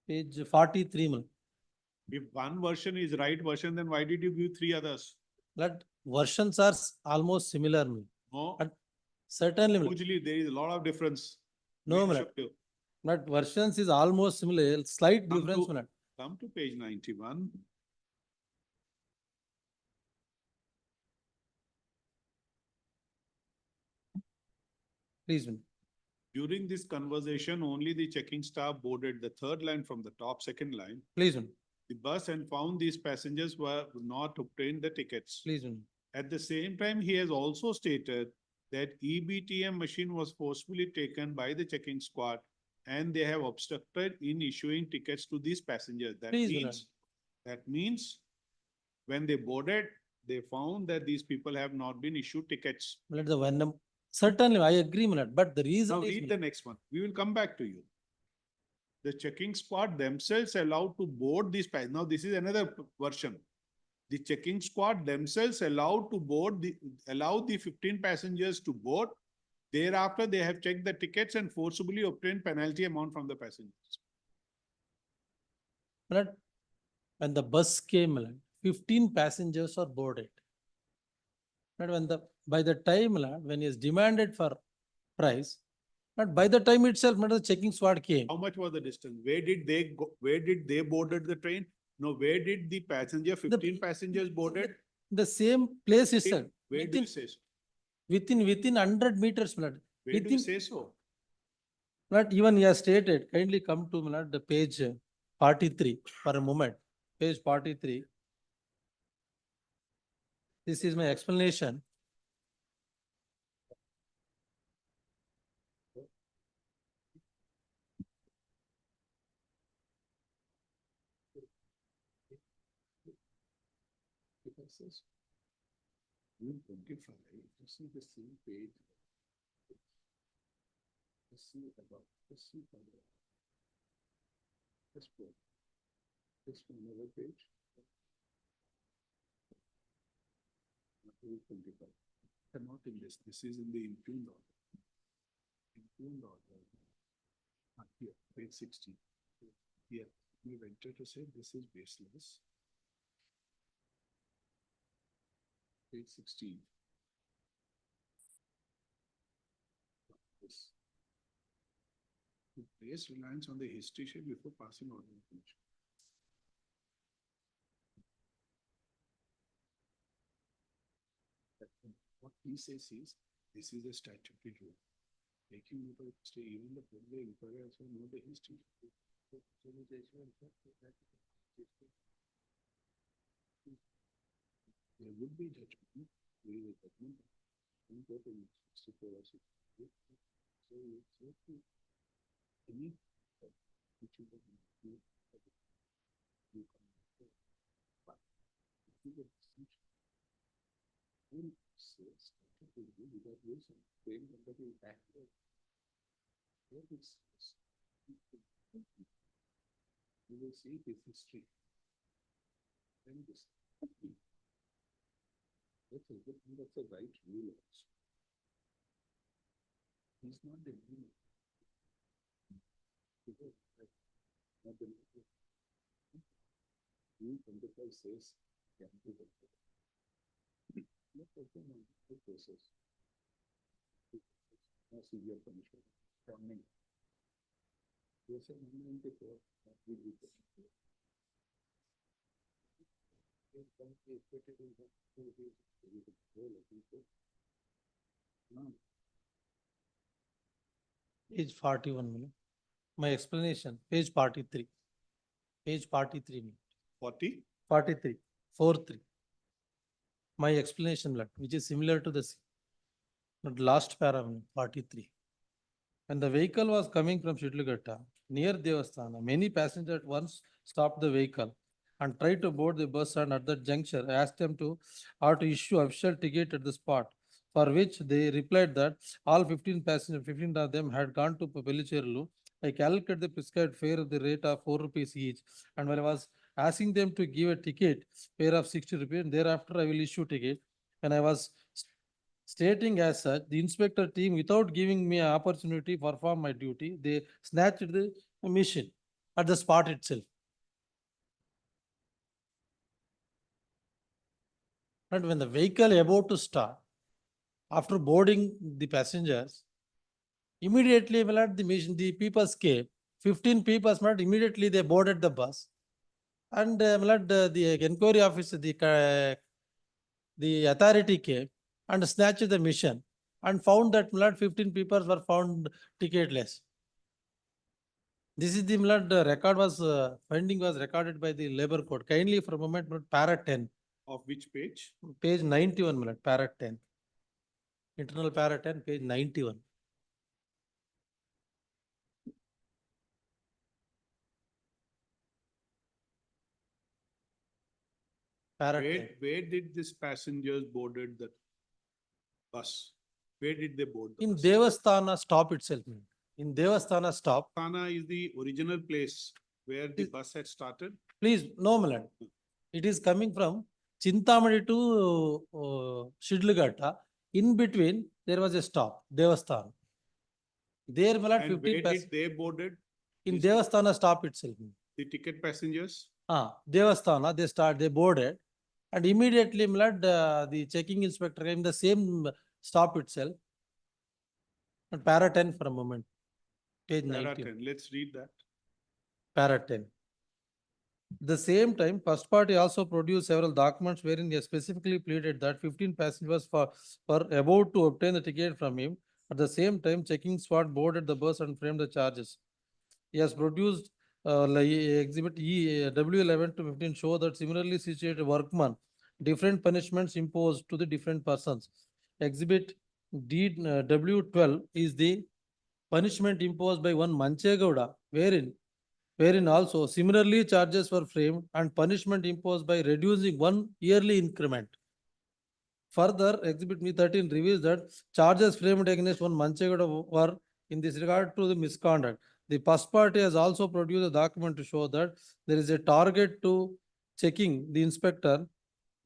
43, Lord. If one version is right version, then why did you give three others? Lord, versions are almost similar. Lord. No. Certainly, Lord. Usually there is a lot of difference. No, Which Lord. of you? But versions is almost similar, slight Come difference. to- Lord. Come to page 91. Please. Lord. During this conversation, only the checking staff boarded the third line from the top, second line. Please. Lord. The bus and found these passengers were not obtained the tickets. Please. Lord. At the same time, he has also stated that EBTM machine was forcefully taken by the checking squad and they have obstructed in issuing tickets to these passengers. That means when they boarded, they found that these people have not been issued tickets. Let the one. Certainly, I agree, Lord. But the reason Now is, read the next one. We will come back to you. The checking squad themselves allowed to board these passengers. Now this is another version. The checking squad themselves allowed to board allowed the 15 passengers to board. Thereafter, they have checked the tickets and forcibly obtained penalty amount from the passengers. Lord, when the bus came, Lord, 15 passengers are boarded. Lord, by the time, Lord, when he is demanded for price, Lord, by the time itself, Lord, the checking squad came. How much was the distance? Where did they go? Where did they boarded the train? No, where did the passenger, 15 passengers boarded? The same place itself. Where do you say so? Within 100 meters, Lord. Where do you say so? Lord, even he has stated, kindly come to Lord, the page 43 for a moment. Page 43. This is my explanation. Rule 25, you see the same page. Let's see about, let's see further. Let's go. Let's go another page. Rule 25. They're not in this. This is in the impugned order. Impugned order. Here, page 16. Here, we venture to say this is baseless. Page 16. This. To place reliance on the history sheet before passing on information. What he says is, this is a statutory rule. Taking note of history, even the public inquiry also know the history. There would be judgment, there is a judgment. Any which you can do, you can do. But if you get rule says without reason, frame under the act. What it says, you will see his history. Then this. That's a right rule also. He's not the rule. Not the Rule 25 says. Yeah, no question on the process. No severe punishment. Warning. Yes, 194. That will be the- Page 41, minute. My explanation, page 43. Page 43, minute. 40. 43, 43. My explanation, minute, which is similar to the last paragraph, 43. When the vehicle was coming from Shidlughatta near Devasthana, many passengers at once stopped the vehicle and tried to board the bus, and at that juncture asked them to issue official ticket at the spot, for which they replied that all 15 passengers, 15 of them had gone to Pellicherlu. I calculated the prescribed fare at the rate of 4 rupees each, and when I was asking them to give a ticket fare of 60 rupees, and thereafter I will issue ticket. When I was stating as such, the inspector team, without giving me an opportunity to perform my duty, they snatched the mission at the spot itself. And when the vehicle about to start, after boarding the passengers, immediately the people came. 15 people immediately they boarded the bus, and the inquiry officer, the authority came and snatched the mission and found that 15 people were found ticketless. This is the record was finding was recorded by the labor code. Kindly for a moment, para 10. Of which page? Page 91, para 10. Internal para 10, page 91. Para 10. Where did these passengers boarded the bus? Where did they board the In bus? Devasthana stop itself. In Devasthana stop. Thana is the original place where the bus had started. Please, no, Milan. It is coming from Chintamani to Shidlughatta. In between, there was a stop, Devasthana. There, Milan, And 15 where passengers. did they boarded? In Devasthana stop itself. The ticket passengers? Devasthana, they boarded, and immediately, the checking inspector came the same stop itself. And para 10 for a moment. Page Para 90. 10. Let's read that. Para 10. The same time, first party also produced several documents wherein he specifically pleaded that 15 passengers were about to obtain the ticket from him. At the same time, checking squad boarded the bus and framed the charges. He has produced exhibit W11 to 15 show that similarly situated workmen, different punishments imposed to the different persons. Exhibit W12 is the punishment imposed by one Manchegowda, wherein also similarly charges were framed and punishment imposed by reducing one yearly increment. Further, Exhibit Me13 reveals that charges framed against one Manchegowda were in this regard to the misconduct. The first party has also produced a document to show that there is a target to checking the inspector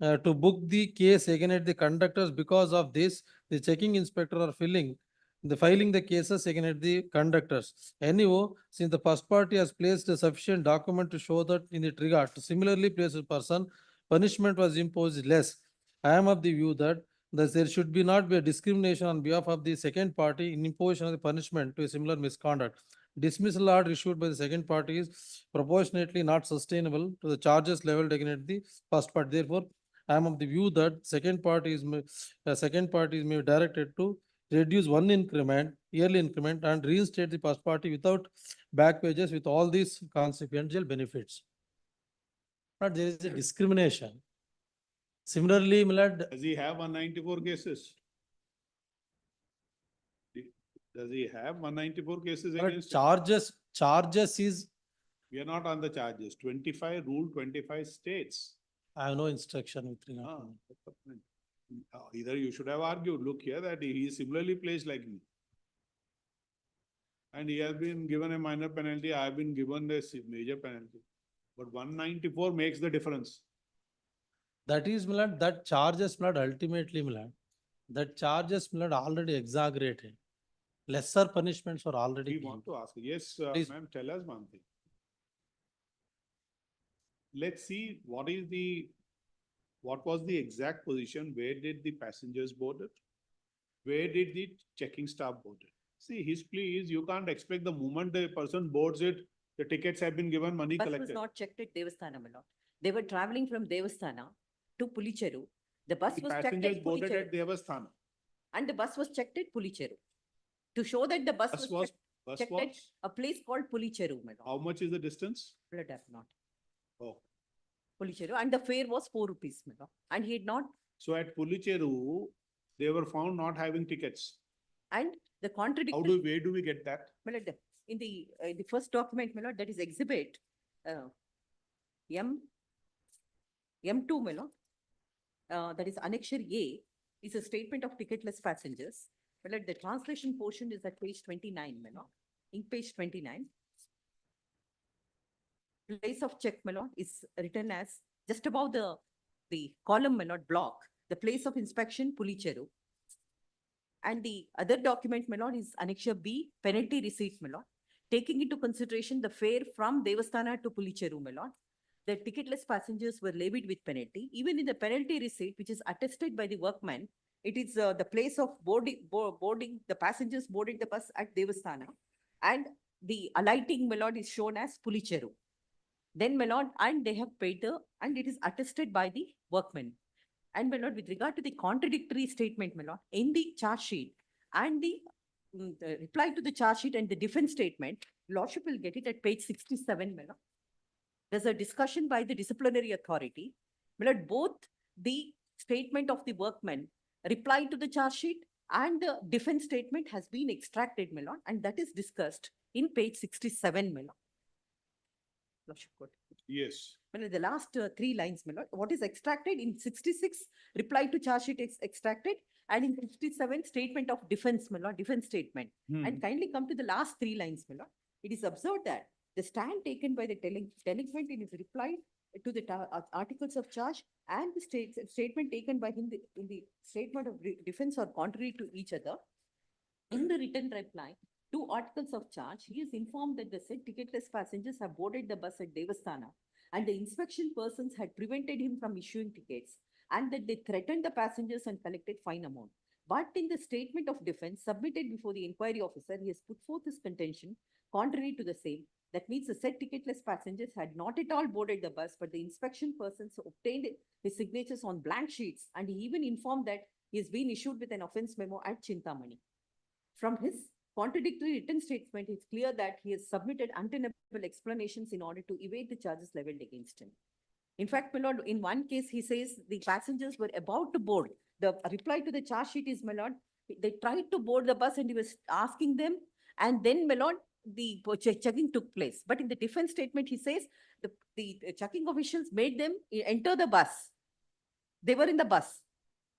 to book the case against the conductors. Because of this, the checking inspector are filing the cases against the conductors. Anyhow, since the first party has placed a sufficient document to show that in that regard to similarly placed person, punishment was imposed less. I am of the view that there should not be a discrimination on behalf of the second party in imposition of the punishment to a similar misconduct. Dismissal order issued by the second party is proportionately not sustainable to the charges leveled against the first party. Therefore, I am of the view that second party is may be directed to reduce one increment, yearly increment, and reinstate the first party without back wages with all these consequential benefits. But there is a discrimination. Similarly, Milad, Does he have 194 cases? Does he have 194 cases against him? charges is, We are not on the charges. 25, Rule 25 states. I have no instruction with regard to That's the point. Either you should have argued, look here, that he is similarly placed like me. And he has been given a minor penalty, I have been given a major penalty. But 194 makes the difference. that is, Milad, that charges, Milad, ultimately, Milad, that charges, Milad, already exaggerated. Lesser punishments are already We given. want to ask, yes, Please. ma'am, tell us one thing. let's see what was the exact position, where did the passengers board it? Where did the checking staff board it? See, his plea is you can't expect the moment the person boards it, the tickets have been given, money Bus was collected. not checked at Devasthana, my lord. They were traveling from Devasthana to Pulicheru. The bus The was checked passengers at boarded Pulicheru at Devasthana. and the bus was checked at Pulicheru. To show that the bus Bus was bus checked at was, a place called Pulicheru, my lord. how much is the distance? Blood have not. Oh, Pulicheru, and the fare was 4 rupees, my lord. And he had not, so at Pulicheru, they were found not having tickets. and the contradictory. Where do we get that? My lord, in the first document, my lord, that is exhibit M2, my lord, that is Annexure A, is a statement of ticketless passengers. My lord, the translation portion is at page 29, my lord. In page 29, place of check, my lord, is written as just above the column, my lord, block, the place of inspection, Pulicheru. And the other document, my lord, is Annexure B, penalty receipt, my lord. Taking into consideration the fare from Devasthana to Pulicheru, my lord, the ticketless passengers were levied with penalty. Even in the penalty receipt, which is attested by the workman, it is the place of boarding, the passengers boarded the bus at Devasthana. And the alighting, my lord, is shown as Pulicheru. Then, my lord, and they have paid and it is attested by the workman. And my lord, with regard to the contradictory statement, my lord, in the charge sheet and the reply to the charge sheet and the defense statement, lordship will get it at page 67, my lord. There's a discussion by the disciplinary authority. My lord, both the statement of the workman, reply to the charge sheet and the defense statement has been extracted, my lord, and that is discussed in page 67, my lord. Lordship court. Yes. Well, the last 3 lines, my lord, what is extracted in 66, reply to charge sheet is extracted, and in 57, statement of defense, my lord, defense statement. And kindly come to the last 3 lines, my lord. It is observed that the stand taken by the delinquent in his reply to the articles of charge and the statement taken by him in the statement of defense are contrary to each other. In the written reply to articles of charge, he is informed that the said ticketless passengers have boarded the bus at Devasthana and the inspection persons had prevented him from issuing tickets and that they threatened the passengers and collected fine amount. But in the statement of defense submitted before the inquiry officer, he has put forth his contention contrary to the same. That means the said ticketless passengers had not at all boarded the bus, but the inspection persons obtained his signatures on blank sheets, and he even informed that he has been issued with an offense memo at Chintamani. From his contradictory written statement, it's clear that he has submitted untenable explanations in order to evade the charges leveled against him. In fact, my lord, in one case, he says the passengers were about to board. The reply to the charge sheet is, my lord, they tried to board the bus and he was asking them, and then, my lord, the checking took place. But in the defense statement, he says the checking officials made them enter the bus. They were in the bus.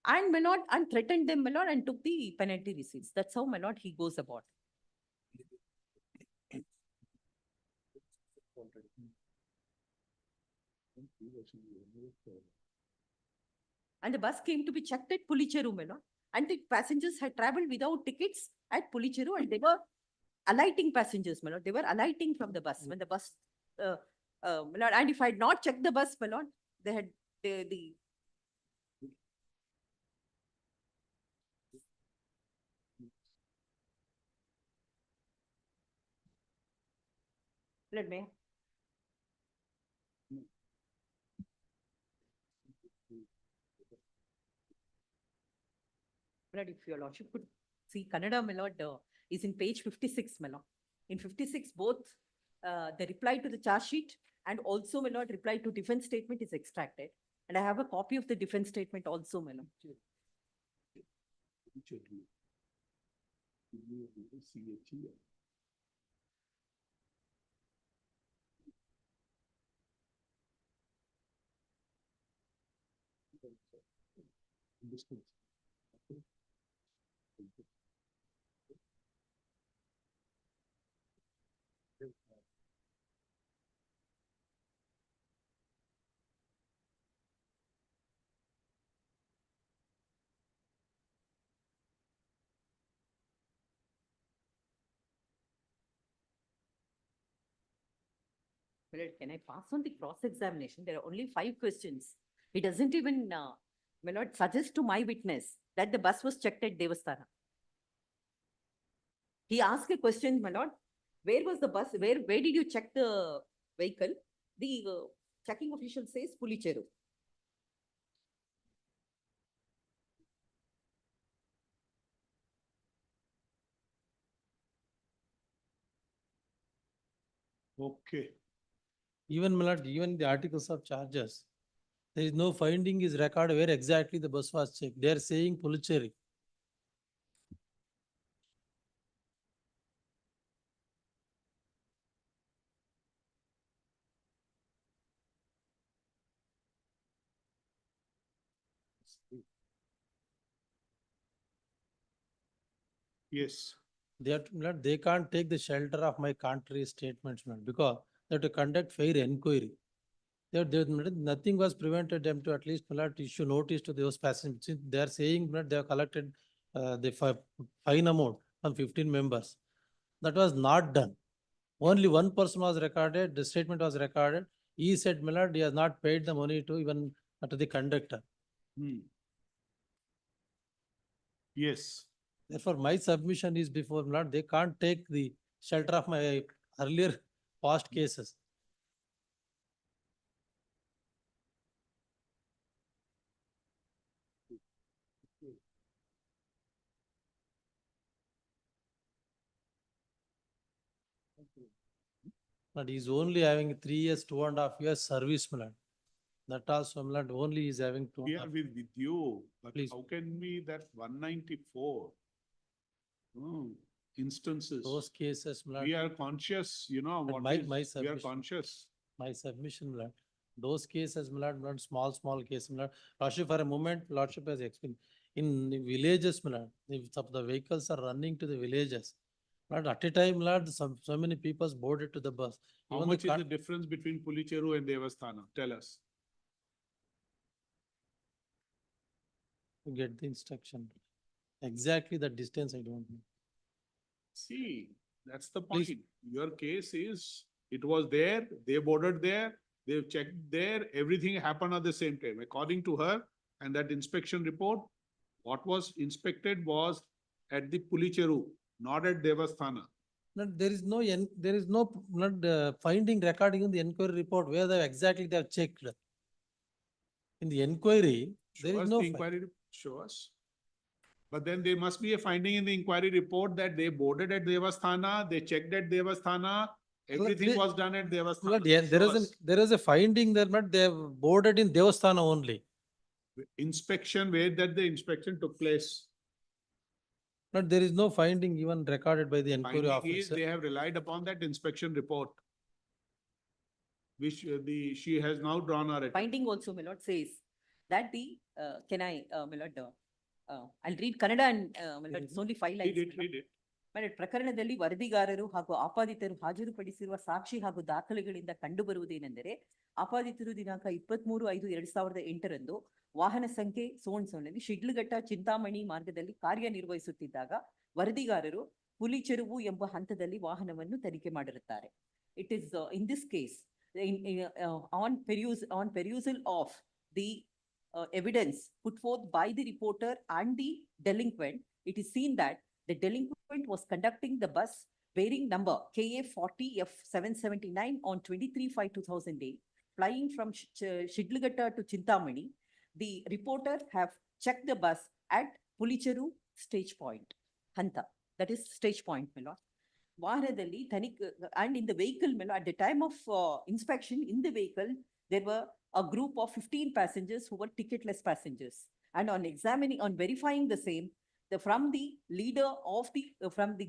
And, my lord, and threatened them, my lord, and took the penalty receipts. That's how, my lord, he goes about. And the bus came to be checked at Pulicheru, my lord. And the passengers had traveled without tickets at Pulicheru, and they were alighting passengers, my lord. They were alighting from the bus when the bus, my lord. And if I had not checked the bus, my lord, they had the Let me. Lord, if your lordship could see Kannada, my lord, is in page 56, my lord. In 56, both the reply to the charge sheet and also, my lord, reply to defense statement is extracted. And I have a copy of the defense statement also, my lord. My lord, can I pass on the cross-examination? There are only 5 questions. He doesn't even, my lord, suggest to my witness that the bus was checked at Devasthana. He asked a question, my lord, where was the bus? Where did you check the vehicle? The checking official says Pulicheru. Okay. Even, my lord, even the articles of charges, there is no finding is recorded where exactly the bus was checked. They are saying Pulicherry. Yes. They have to, my lord, they can't take the shelter of my contrary statements, my lord, because they have to conduct fair inquiry. Nothing was prevented them to at least, my lord, issue notice to those passengers. Since they are saying that they have collected the fine amount from 15 members. That was not done. Only one person was recorded, the statement was recorded. He said, my lord, he has not paid the money to even to the conductor. Yes. Therefore, my submission is before, my lord, they can't take the shelter of my earlier past cases. But he's only having 3 years, 2.5 years service, my lord. That also, my lord, only is having two. We are with you, but Please. how can we that 194 instances? Those cases, my lord. We are conscious, you know, But what my is, we are submission- conscious. My submission, my lord. Those cases, my lord, small cases, my lord. Lordship, for a moment, Lordship has explained. In the villages, my lord, if the vehicles are running to the villages, Lord, at a time, Lord, so many people boarded to the bus. How Even much is the difference between Pulicheru and Devasthana? Tell us. to get the instruction. Exactly the distance I don't know. See, that's the Please. point. Your case is, it was there, they boarded there, they've checked there, everything happened at the same time. According to her, and that inspection report, what was inspected was at the Pulicheru, not at Devasthana. There is no finding recording in the inquiry report where they have checked. In the inquiry, there Show is us no. the inquiry, show us. But then there must be a finding in the inquiry report that they boarded at Devasthana, they checked at Devasthana, everything was done at Devasthana. Show us. There is a finding there, but they have boarded in Devasthana only. Inspection, where that the inspection took place. But there is no finding even recorded by the inquiry Finding is officer. they have relied upon that inspection report, which she has now drawn her. Finding also, my lord, says that can I, my lord, I'll read Kannada and, my lord, it's only 5 lines. Read it. My lord, ಪ್ರಕರಣದಲ್ಲಿ ವರದಿಗಾರರು ಹಾಗೂ ಆಪಾದಿತರು ಹಾಜರುಪಡಿಸಿರುವ ಸಾಕ್ಷಿ ಹಾಗೂ ದಾಖಲೆಗಳಿಂದ ಕಂಡುಬರುವುದೇನೆಂದರೆ ಆಪಾದಿತರು ದಿನಾಂಕ 23/5/2008 ವಾಹನ ಸಂಖ್ಯೆ ಸೋಣಸೋಣಲ್ಲಿ ಶಿಡ್ಲಘಟ್ಟ ಚಿಂತಾಮಣಿ ಮಾರ್ಗದಲ್ಲಿ ಕಾರ್ಯನಿರ್ವಹಿಸುತ್ತಿದ್ದಾಗ ವರದಿಗಾರರು ಪುಲಿಚೆರುವು ಎಂಬ ಹಂತದಲ್ಲಿ ವಾಹನವನ್ನು ತನಿಖೆ ಮಾಡಿರುತ್ತಾರೆ. It is in this case, on perusal of the evidence put forth by the reporter and the delinquent, it is seen that the delinquent was conducting the bus bearing number KA 40F779 on 23/5/2008, flying from Shidlaghatta to Chintamani. The reporter have checked the bus at Pulicheru stage point, Hanta, that is stage point, my lord. ವಾಹನದಲ್ಲಿ and in the vehicle, at the time of inspection in the vehicle, there were a group of 15 passengers who were ticketless passengers. And on verifying the same, from the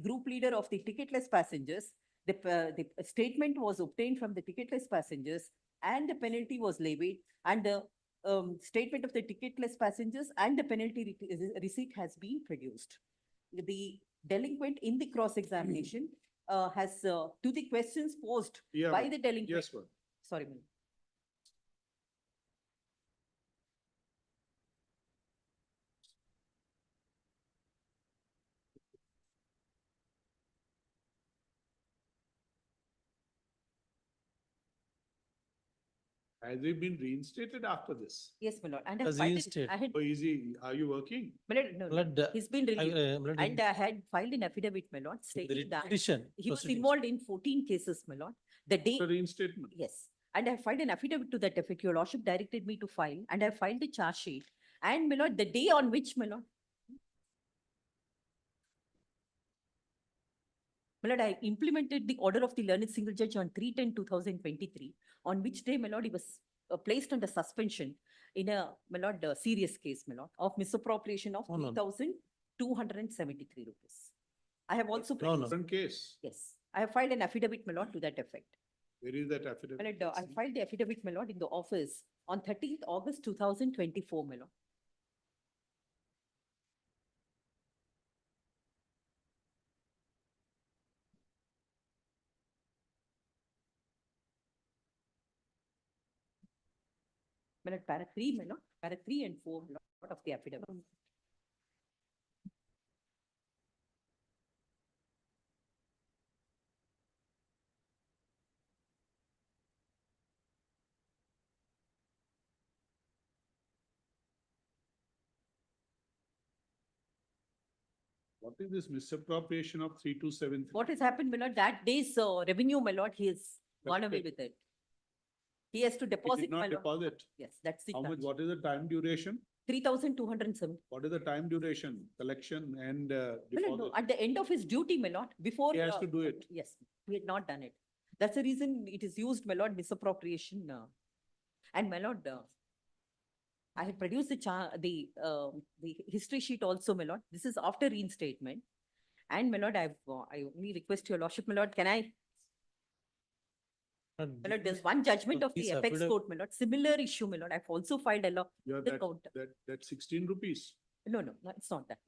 group leader of the ticketless passengers, the statement was obtained from the ticketless passengers and the penalty was levied, and the statement of the ticketless passengers and the penalty receipt has been produced. The delinquent in the cross-examination has to the questions posed by the delinquent. Yes, ma'am. Sorry, ma'am. Has he been reinstated after this? Yes, my lord. And I As filed it- reinstated. I had, Or is he, are you working? my lord, no, My no, lord, he's been I- relieved. my lord, And I had filed an affidavit, my lord, the stating writ that petition he was proceedings. involved in 14 cases, my lord. The day, The reinstatement. yes. And I filed an affidavit to that effect. Your lordship directed me to file, and I filed the charge sheet. And my lord, the day on which, my lord, I implemented the order of the learned single judge on 3/10/2023, on which day, my lord, he was placed under suspension in a, my lord, serious case, my lord, of misappropriation of No, no, no. 3,273 rupees. I have also. No, no. Different case. Yes, I have filed an affidavit, my lord, to that effect. Where is that affidavit? My lord, I filed the affidavit, my lord, in the office on 13th August 2024, my lord. My lord, para 3, my lord, para 3 and 4, my lord, of the affidavit. What is this misappropriation of 3273? What has happened, my lord, that day's revenue, my lord, he has gone away with it. He has to He deposit, did my not lord. deposit. Yes, that's the How much, charge. what is the time duration? 3,207. What is the time duration, collection and My lord, no, deposit? at the end of his duty, my lord, before. He has to do it. Yes, he had not done it. That's the reason it is used, my lord, misappropriation. And my lord, I had produced the history sheet also, my lord. This is after reinstatement. And my lord, I only request your lordship, my lord, can I? My lord, there's one judgment of the This apex affidavit- court, my lord, similar issue, my lord. I've also filed a law. Yeah, The that, counter. that 16 rupees. No, it's not that.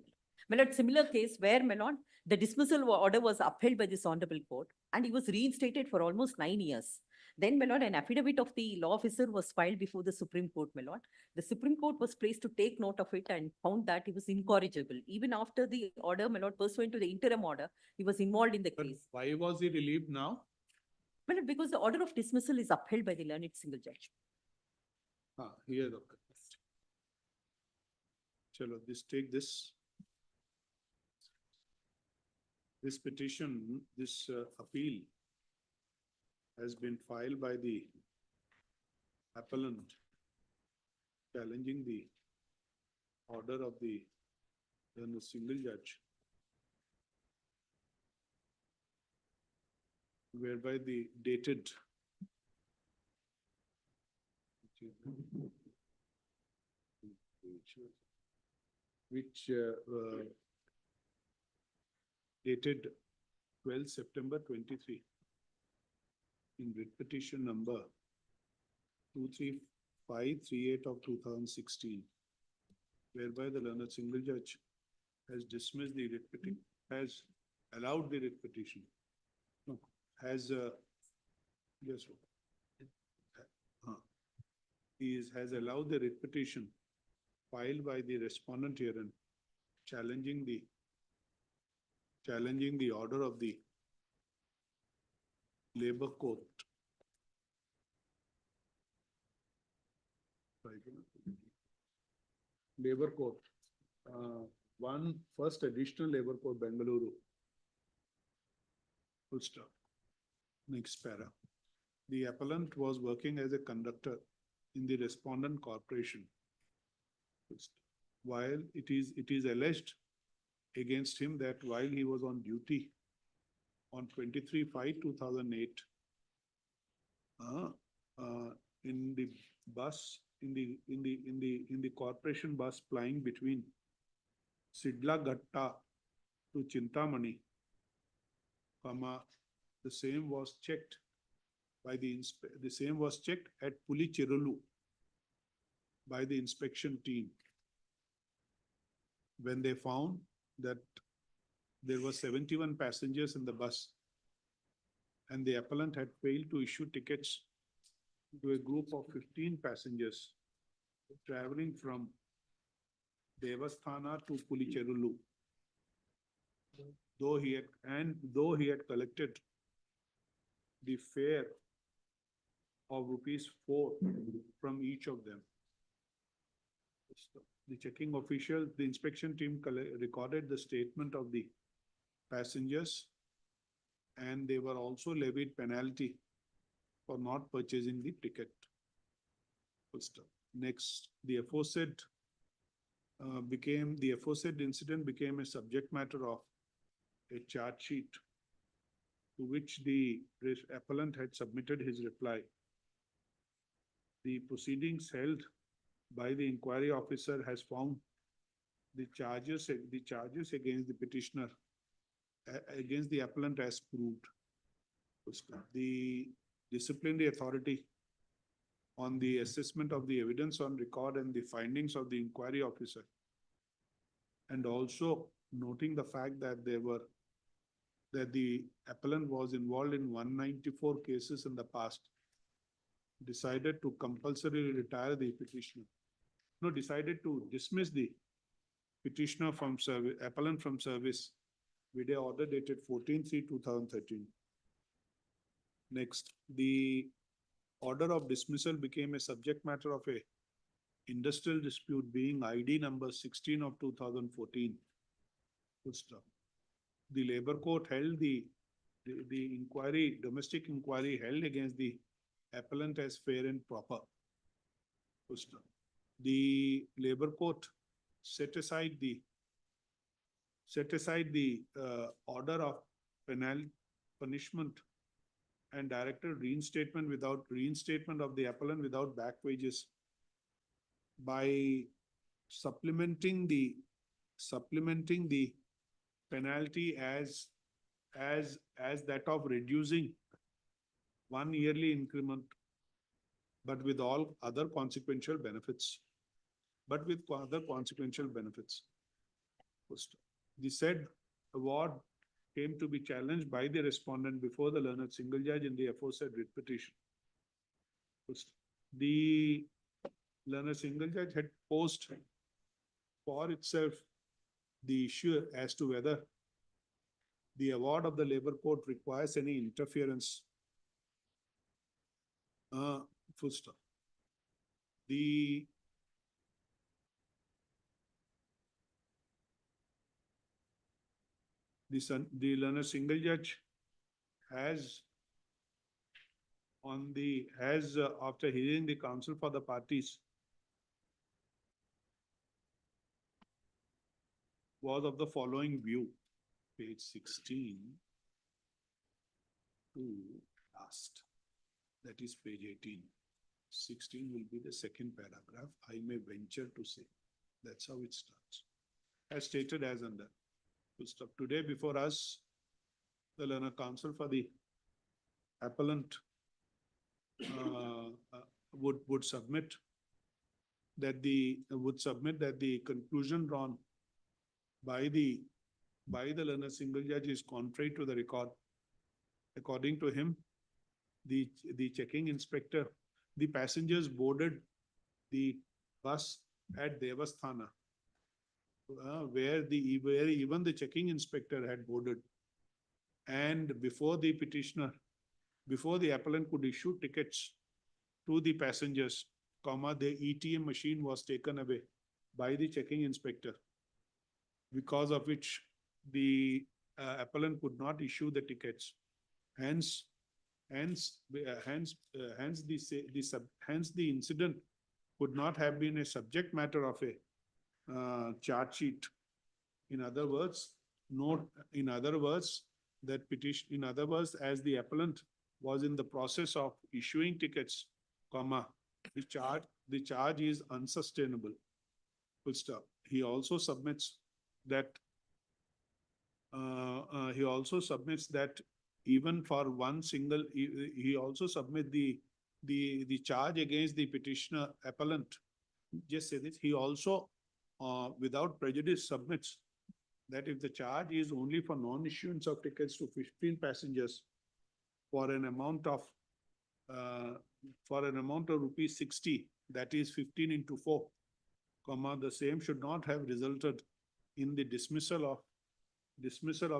My lord, similar case where, my lord, the dismissal order was upheld by this honorable court and he was reinstated for almost 9 years. Then, my lord, an affidavit of the law officer was filed before the Supreme Court, my lord. The Supreme Court was placed to take note of it and found that he was incorrigible. Even after the order, my lord, pursuant to the interim order, he was involved in the But case. why was he relieved now? My lord, because the order of dismissal is upheld by the learned single judge. Here, okay. Chalo, take this. This petition, this appeal has been filed by the appellant challenging the order of the single judge, whereby the dated which dated 12 September 23 in writ petition number 23538 of 2016, whereby the learned single judge has dismissed the writ petition, has allowed the writ petition, no, has yes, has allowed the writ petition filed by the respondent herein challenging the order of the labor court. Labor court, first additional labor court, Bengaluru. Full stop. Next para. The appellant was working as a conductor in the respondent corporation. While it is alleged against him that while he was on duty on 23/5/2008, in the bus, in the corporation bus plying between Sidlaghatta to Chintamani, the same was checked by the same was checked at Pulicherulu by the inspection team, when they found that there were 71 passengers in the bus and the appellant had failed to issue tickets to a group of 15 passengers traveling from Devasthana to Pulicherulu. Though he had collected the fare of ₹4 from each of them. The checking official, the inspection team recorded the statement of the passengers, and they were also levied penalty for not purchasing the ticket. Next, the aforesaid incident became a subject matter of a charge sheet to which the appellant had submitted his reply. The proceedings held by the inquiry officer has found the charges against the petitioner, against the appellant as proved. The disciplinary authority on the assessment of the evidence on record and the findings of the inquiry officer, and also noting the fact that the appellant was involved in 194 cases in the past, decided to compulsorily retire the petitioner. No, decided to dismiss the petitioner from service, appellant from service, with a order dated 14/3/2013. Next, the order of dismissal became a subject matter of a industrial dispute being ID number 16 of 2014. Full stop. The labor court held the inquiry, domestic inquiry held against the appellant as fair and proper. Full stop. The labor court set aside the order of punishment and directed reinstatement of the appellant without back wages by supplementing the penalty as that of reducing 1 yearly increment, but with all other consequential benefits. The said award came to be challenged by the respondent before the learned single judge in the aforesaid writ petition. The learned single judge had posed for itself the issue as to whether the award of the labor court requires any interference. Full stop. The learned single judge has after hearing the counsel for the parties, was of the following view, page 16 to last, that is page 18. 16 will be the second paragraph, I may venture to say. That's how it starts. As stated as under. Full stop. Today before us, the learned counsel for the appellant would submit that the conclusion drawn by the learned single judge is contrary to the record. According to him, the checking inspector, the passengers boarded the bus at Devasthana, where even the checking inspector had boarded, and before the appellant could issue tickets to the passengers, the ETM machine was taken away by the checking inspector, because of which the appellant could not issue the tickets. Hence, the incident could not have been a subject matter of a charge sheet. In other words, as the appellant was in the process of issuing tickets, the charge is unsustainable. Full stop. He also submits that even for one single, he also submit the charge against the petitioner appellant. Just say this. He also, without prejudice, submits that if the charge is only for non-issuance of tickets to 15 passengers for an amount of rupees 60, that is 15 into 4, the same should not have resulted in the dismissal of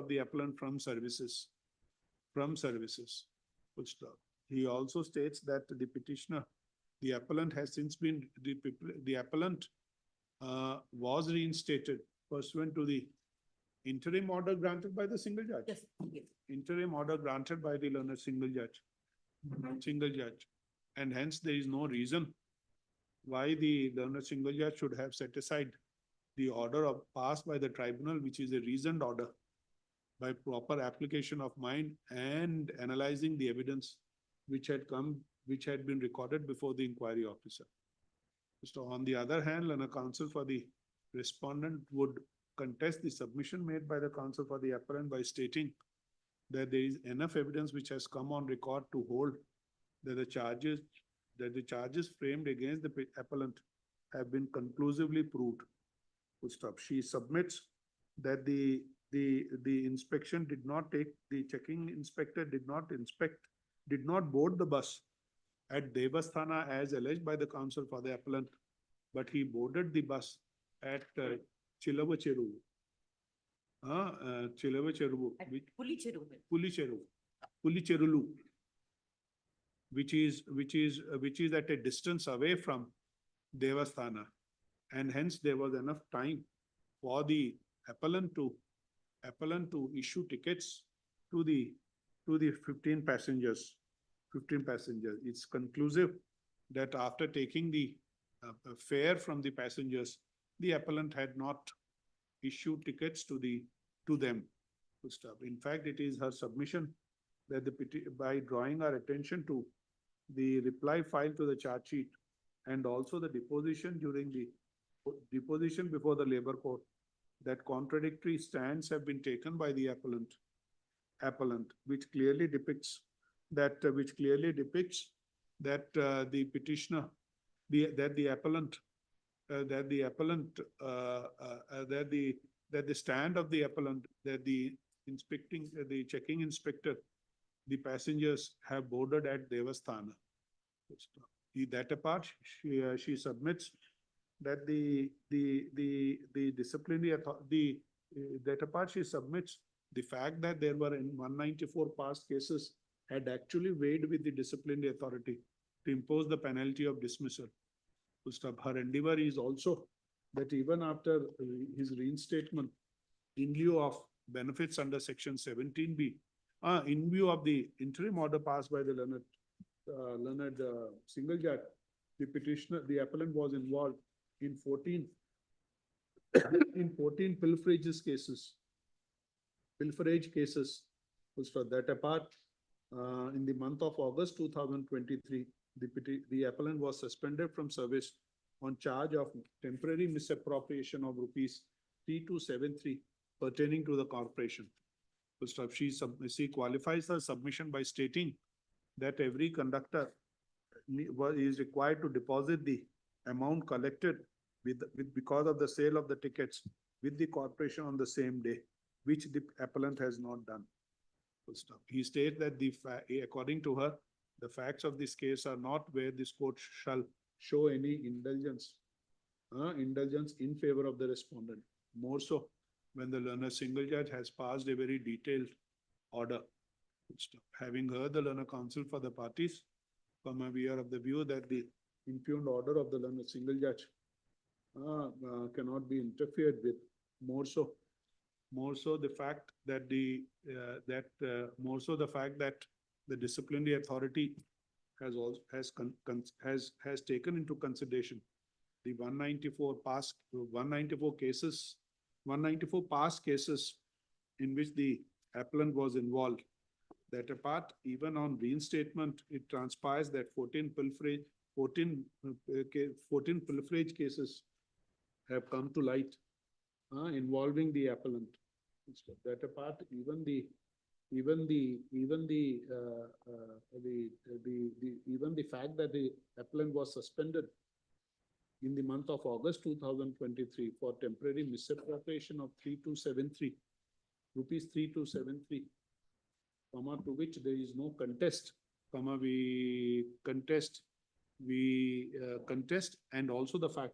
the appellant from services. Full stop. he also states that the petitioner, the appellant has since been, the appellant was reinstated pursuant to the interim order granted by the single judge. Yes, yes. Interim order granted by the learned single judge. And hence there is no reason why the learned single judge should have set aside the order of passed by the tribunal, which is a reasoned order, by proper application of mind and analyzing the evidence which had been recorded before the inquiry officer. So on the other hand, learned counsel for the respondent would contest the submission made by the counsel for the appellant by stating that there is enough evidence which has come on record to hold that the charges framed against the appellant have been conclusively proved. She submits that the inspection did not take, the checking inspector did not board the bus at Devasthana as alleged by the counsel for the appellant, but he boarded the bus at Chilavacheru. Chilavacheru. Pulicherulu, which is at a distance away from Devasthana, and hence there was enough time for the appellant to issue tickets to the 15 passengers. It's conclusive that after taking the fare from the passengers, the appellant had not issued tickets to them. In fact, it is her submission that by drawing our attention to the reply filed to the charge sheet and also the deposition during the deposition before the labor court, that contradictory stands have been taken by the appellant, which clearly depicts that the petitioner, that the stand of the appellant, that the checking inspector, the passengers have boarded at Devasthana. That apart, she submits that she submits the fact that there were in 194 past cases had actually weighed with the disciplinary authority to impose the penalty of dismissal. Her endeavor is also that even after his reinstatement, in lieu of benefits under section 17B, in view of the interim order passed by the learned single judge, the appellant was involved in 14 pilferage cases. For that apart, in the month of August 2023, the appellant was suspended from service on charge of temporary misappropriation of rupees 3273 pertaining to the corporation. She qualifies her submission by stating that every conductor is required to deposit the amount collected because of the sale of the tickets with the corporation on the same day, which the appellant has not done. He states that according to her, the facts of this case are not where this court shall show any indulgence in favor of the respondent. More so, when the learned single judge has passed a very detailed order. Having heard the learned counsel for the parties, we are of the view that the impugned order of the learned single judge cannot be interfered with. More so the fact that the disciplinary authority has taken into consideration the 194 past cases in which the appellant was involved. That apart, even on reinstatement, it transpires that 14 pilferage cases have come to light involving the appellant. That apart, even the fact that the appellant was suspended in the month of August 2023 for temporary misappropriation of 3273 rupees, to which there is no contest, we contest, and also the fact,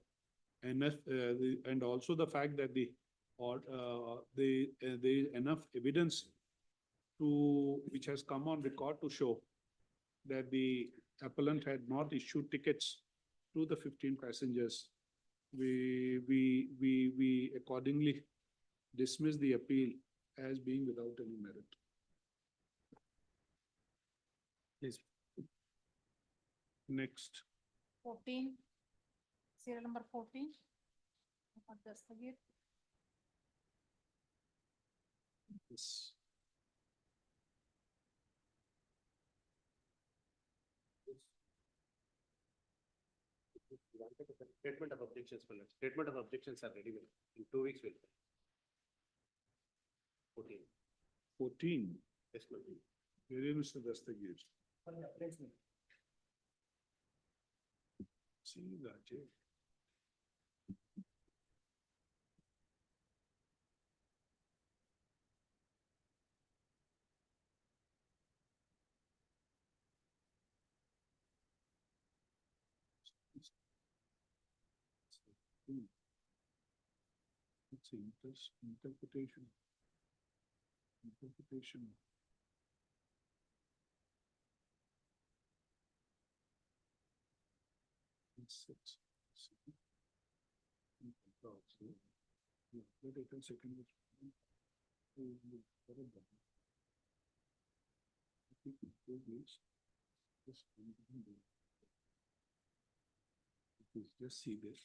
that there is enough evidence which has come on record to show that the appellant had not issued tickets to the 15 passengers, we accordingly dismiss the appeal as being without any merit. Please. Next. 14, serial number 14. Muhammad Dastagir. Yes. Statement of objections, my lord. Statement of objections are ready, my lord. In 2 weeks we'll. 14. 14. Yes, my lord. Where is Mr. Dastagir? See, Rajesh. It's interpretation. Interpretation. Six. Wait a second. Just see this.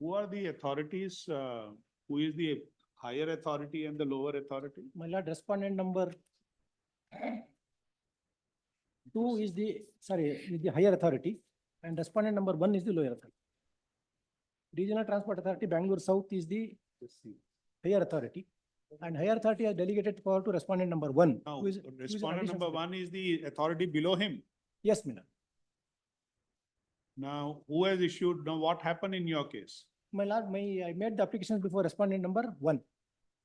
Who are the authorities? Who is the higher authority and the lower authority? My lord, respondent number 2 is the higher authority, and respondent number 1 is the lower authority. Regional Transport Authority, Bangalore South is the higher authority, and higher authority has delegated power to respondent number 1. Now, who is an respondent additional number 1 is the authority below him. Yes, my lord. Now, who has issued, now what happened in your case? My lord, I made the applications before respondent number 1.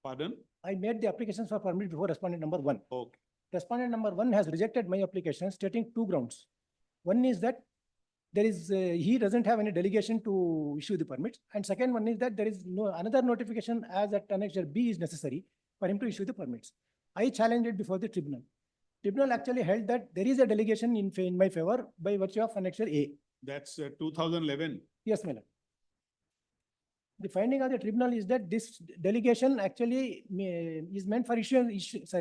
Pardon? I made the applications for permit before respondent number 1. Okay. Respondent number 1 has rejected my application, stating 2 grounds. One is that he doesn't have any delegation to issue the permits, and second one is that there is no another notification as at annexure B is necessary for him to issue the permits. I challenged it before the tribunal. Tribunal actually held that there is a delegation in my favor by virtue of annexure A. That's 2011. Yes, my lord. The finding of the tribunal is that this delegation actually is meant for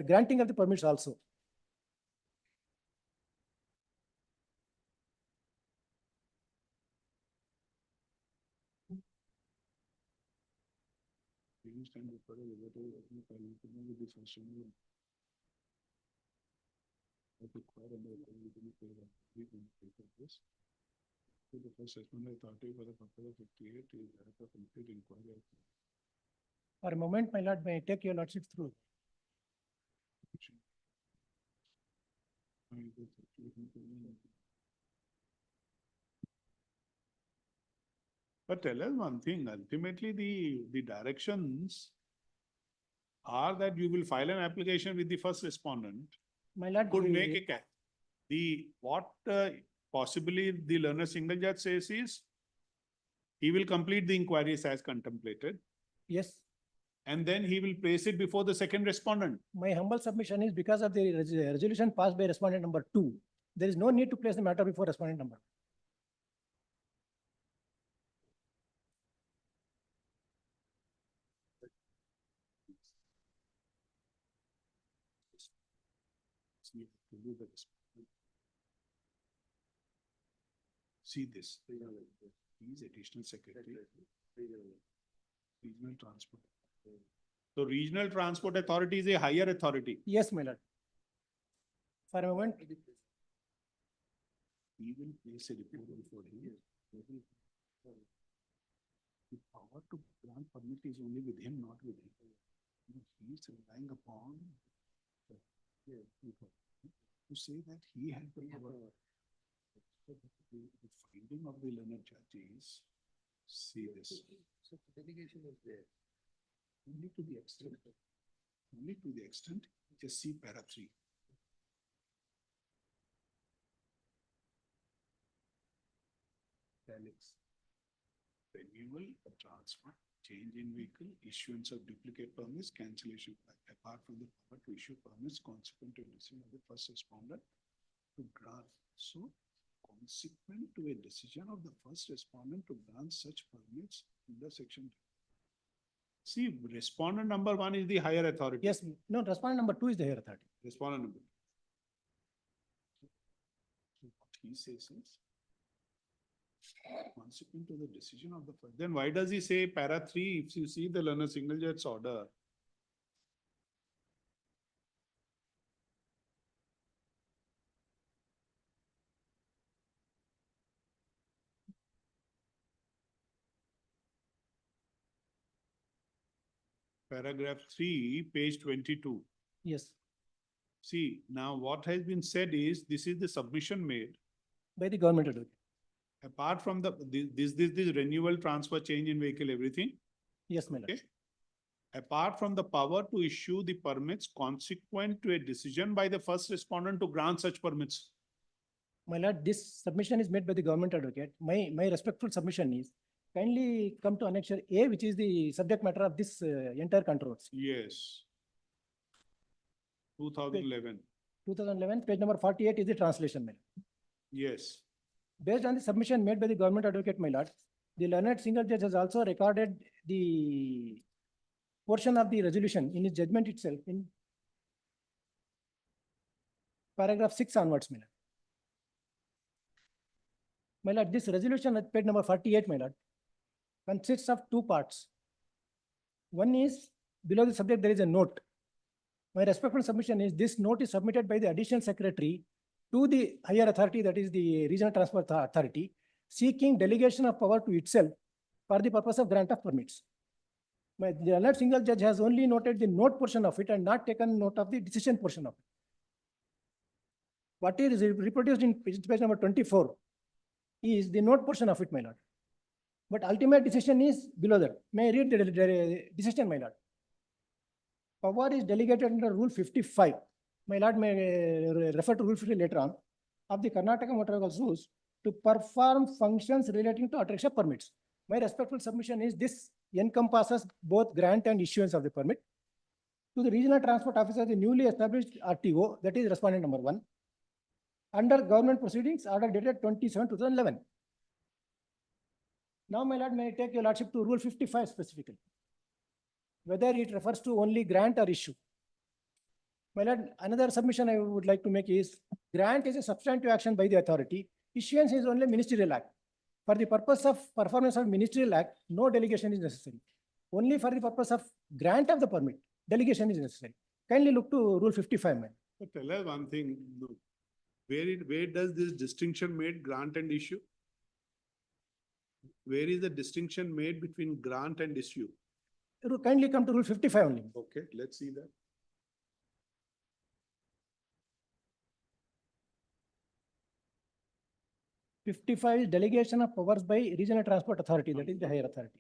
granting of the permits also. The first respondent authority for the purpose of 58 is that of complete inquiry. For a moment, my lord, may I take your lordship through? But tell us one thing, ultimately the directions are that you will file an application with the first respondent. My lord, Could make a possibly the learner single judge says is he will complete the inquiries as contemplated. Yes. And then he will place it before the second respondent. My humble submission is because of the resolution passed by respondent number 2, there is no need to place the matter before respondent number. See this. He is additional secretary. Regional transport. So regional transport authority is a higher authority. Yes, my lord. For a moment. He will place a report before him. The power to grant permit is only with him, not with him. He is relying upon to say that he had the power. The finding of the learned judge is, see this. So delegation is there. Only to the extent, just see para 3. Italics. Renewal, transfer, change in vehicle, issuance of duplicate permits, cancellation, apart from the power to issue permits consequent to decision of the first respondent to grant. So, consequent to a decision of the first respondent to grant such permits under section. See, respondent number 1 is the higher authority. Yes, no, respondent number 2 is the higher authority. Respondent number. So what he says is, consequent to the decision of the first, then why does he say para 3 if you see the learner single judge's order? Paragraph 3, page 22. Yes, See, now what has been said is, this is the submission made. by the government advocate. Apart from this renewal, transfer, change in vehicle, everything. Yes, my lord. Okay. Apart from the power to issue the permits consequent to a decision by the first respondent to grant such permits. My lord, this submission is made by the government advocate. My respectful submission is, kindly come to annexure A, which is the subject matter of this entire controversy. Yes. 2011. 2011, page number 48 is the translation, my lord. Yes. Based on the submission made by the government advocate, my lord, the learned single judge has also recorded the portion of the resolution in his judgment itself in paragraph 6 onwards, my lord. My lord, this resolution at page number 48, my lord, consists of 2 parts. One is, below the subject, there is a note. My respectful submission is, this note is submitted by the additional secretary to the higher authority, that is the Regional Transport Authority, seeking delegation of power to itself for the purpose of grant of permits. The alert single judge has only noted the note portion of it and not taken note of the decision portion of it. What is reproduced in page number 24 is the note portion of it, my lord. But ultimate decision is below that. May I read the decision, my lord? Power is delegated under Rule 55. My lord may refer to Rule 50 later on of the Karnataka Motor Vehicles Rules to perform functions relating to attraction permits. My respectful submission is, this encompasses both grant and issuance of the permit. To the Regional Transport Officer, the newly established RTO, that is respondent number 1, under government proceedings, order dated 27/2011. Now, my lord, may I take your lordship to Rule 55 specifically, whether it refers to only grant or issue. My lord, another submission I would like to make is, grant is a substantive action by the authority. Issuance is only ministerial act. For the purpose of performance of ministerial act, no delegation is necessary. Only for the purpose of grant of the permit, delegation is necessary. Kindly look to Rule 55, man. So tell us one thing. Where does this distinction made grant and issue? Where is the distinction made between grant and issue? Kindly come to Rule 55 only. Okay, let's see that. Is delegation of powers by Regional Transport Authority, that is the higher authority.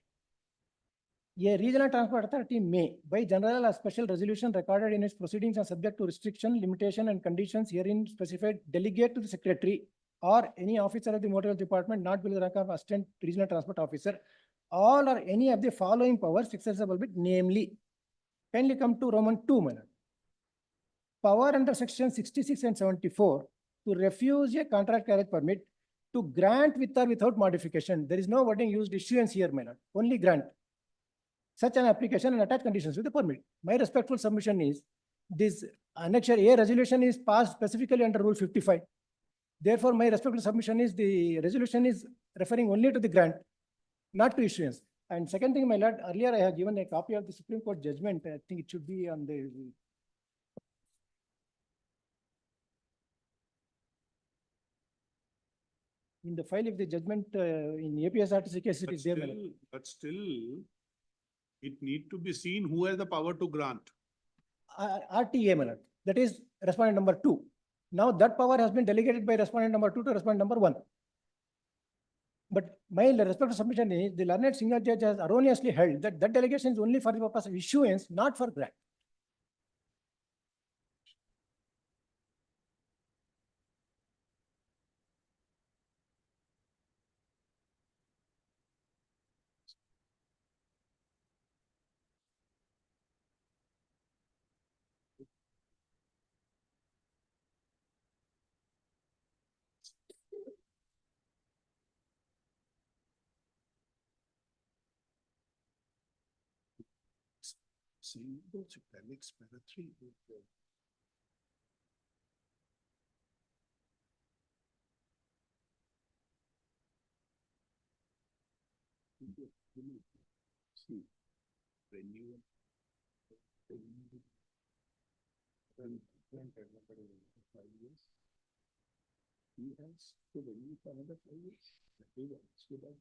A Regional Transport Authority may, by general or special resolution recorded in its proceedings and subject to restriction, limitation, and conditions herein specified, delegate to the secretary or any officer of the motor vehicle department not below the rank of assistant regional transport officer, all or any of the following powers accessible with, namely, kindly come to Roman 2, my lord. Power under section 66 and 74 to refuse a contract carriage permit, to grant with or without modification. There is no wording used issuance here, my lord, only grant such an application and attach conditions with the permit. My respectful submission is, this annexure A resolution is passed specifically under Rule 55. Therefore, my respectful submission is, the resolution is referring only to the grant, not to issuance. And second thing, my lord, earlier I have given a copy of the Supreme Court judgment. I think it should be on the In the file, if the judgment in APSRTC case, it But is there, my lord. still, it need to be seen who has the power to grant. RTA, my lord. That is respondent number 2. Now that power has been delegated by respondent number 2 to respondent number 1. But my respective submission is the learned single judge has erroneously held that that delegation is only for the purpose of issuance, not for grant. See, when you. He has to renew for another 5 years. So that.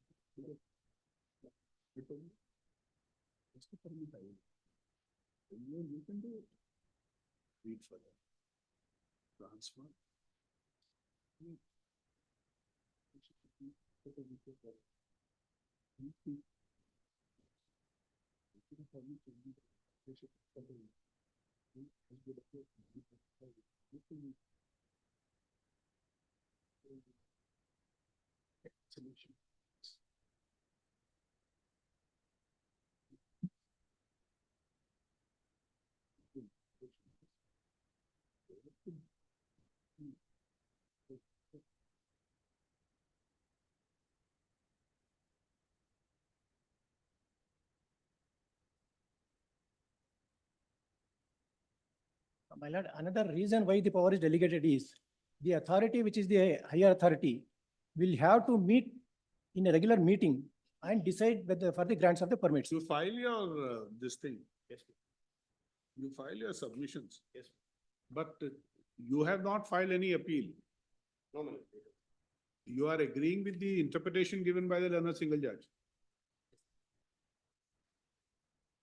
Just to permit I will. You can do it. Read further. Transfer. Solution. My lord, another reason why the power is delegated is the authority, which is the higher authority, will have to meet in a regular meeting and decide whether for the grants of the permits. You file your, this thing. Yes. You file your submissions. Yes. But you have not filed any appeal. No, my lord. You are agreeing with the interpretation given by the learned single judge.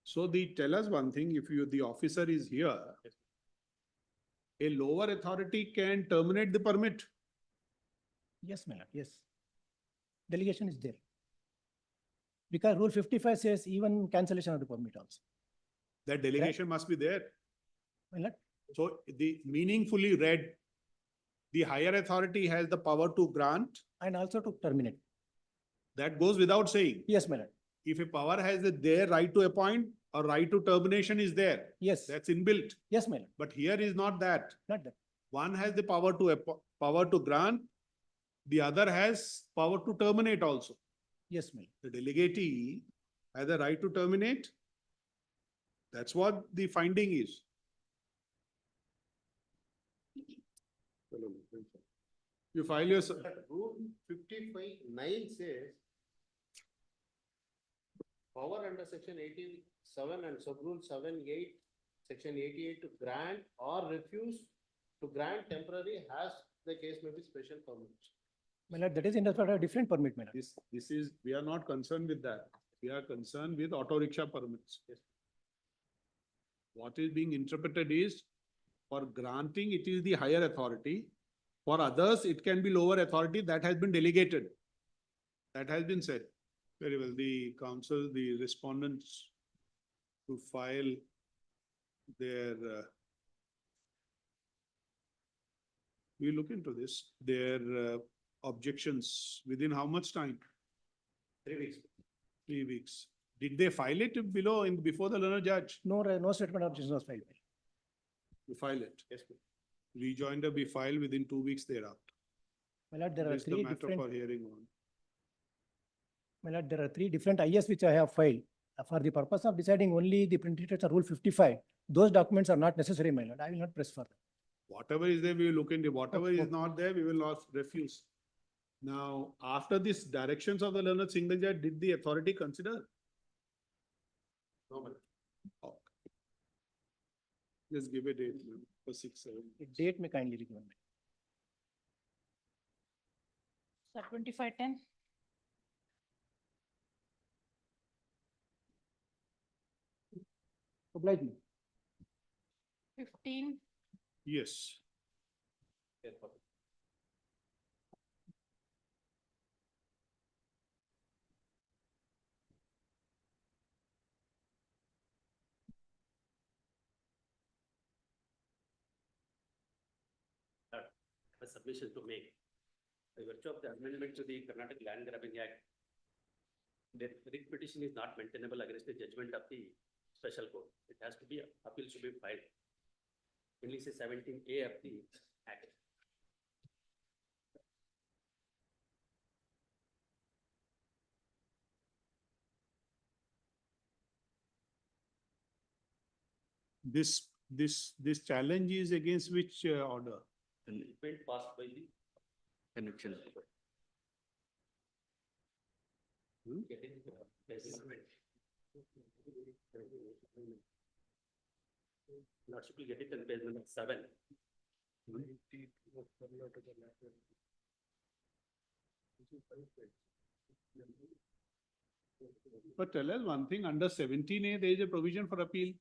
So tell us one thing, if the officer is here, a lower authority can terminate the permit. Yes, my lord, yes. Delegation is there. Because Rule 55 says even cancellation of the permit also. That delegation must be there. My lord, So the meaningfully read, the higher authority has the power to grant. and also to terminate. That goes without saying. Yes, my lord. If a power has their right to appoint, or right to termination is there. Yes. That's inbuilt. Yes, my lord. But here is not that. Not that. One has the power to grant, the other has power to terminate also. Yes, my lord. The delegatee has the right to terminate. That's what the finding is. You file your. But Rule 55(9) says power under section 87 and sub-rule 7(8), section 88 to grant or refuse to grant temporary as the case may be special permit. My lord, that is interpreted a different permit, my lord. This is, we are not concerned with that. We are concerned with auto rickshaw permits. What is being interpreted is, for granting, it is the higher authority. For others, it can be lower authority that has been delegated. That has been said. Very well. The counsel, the respondents to file their, we look into this, their objections within how much time? 3 weeks. 3 weeks. Did they file it before the learned judge? No, no statement of objection was filed. You file it. Yes, please. Rejoinder be filed within 2 weeks thereafter. My lord, there are This is the three matter different. for hearing on. My lord, there are 3 different IS which I have filed. For the purpose of deciding only the printed Rule 55, those documents are not necessary, my lord. I will not press further. Whatever is there, we will look into. Whatever is not there, we will not refuse. Now, after this directions of the learned single judge, did the authority consider? No, my lord. Okay. Just give a date for 6, 7. The date may kindly be given. Sir, 2510. Oblige me. 15. Yes. A submission to make. By virtue of the amendment to the Karnataka Land Grabbing Act, the writ petition is not maintainable against the judgment of the special court. It has to be, appeal should be filed. Only say 17A of the act. This challenge is against which order? Judgment passed by the conviction. Getting Lordship will get it on page number 7. But tell us one thing, under 17A, there is a provision for appeal.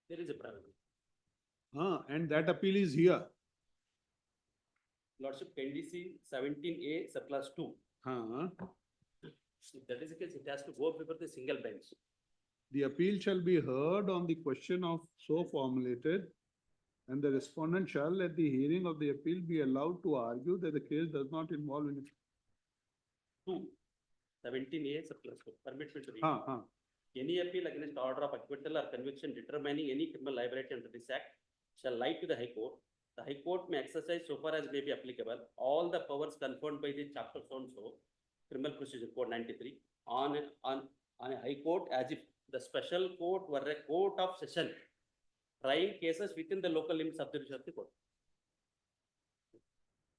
There is a problem. And that appeal is here. Lordship, NDC 17A surplus 2. If that is the case, it has to go before the single bench. The appeal shall be heard on the question of so formulated, and the respondent shall at the hearing of the appeal be allowed to argue that the case does not involve any. 2. 17A surplus 2. Permit me to read. Any appeal against order of acquittal or conviction determining any criminal liability under this act shall lie to the High Court. The High Court may exercise so far as may be applicable all the powers conferred by the chapter so Criminal Procedure Code 93 on a High Court as if the special court were a court of session trying cases within the local limits of the jurisdiction of the court.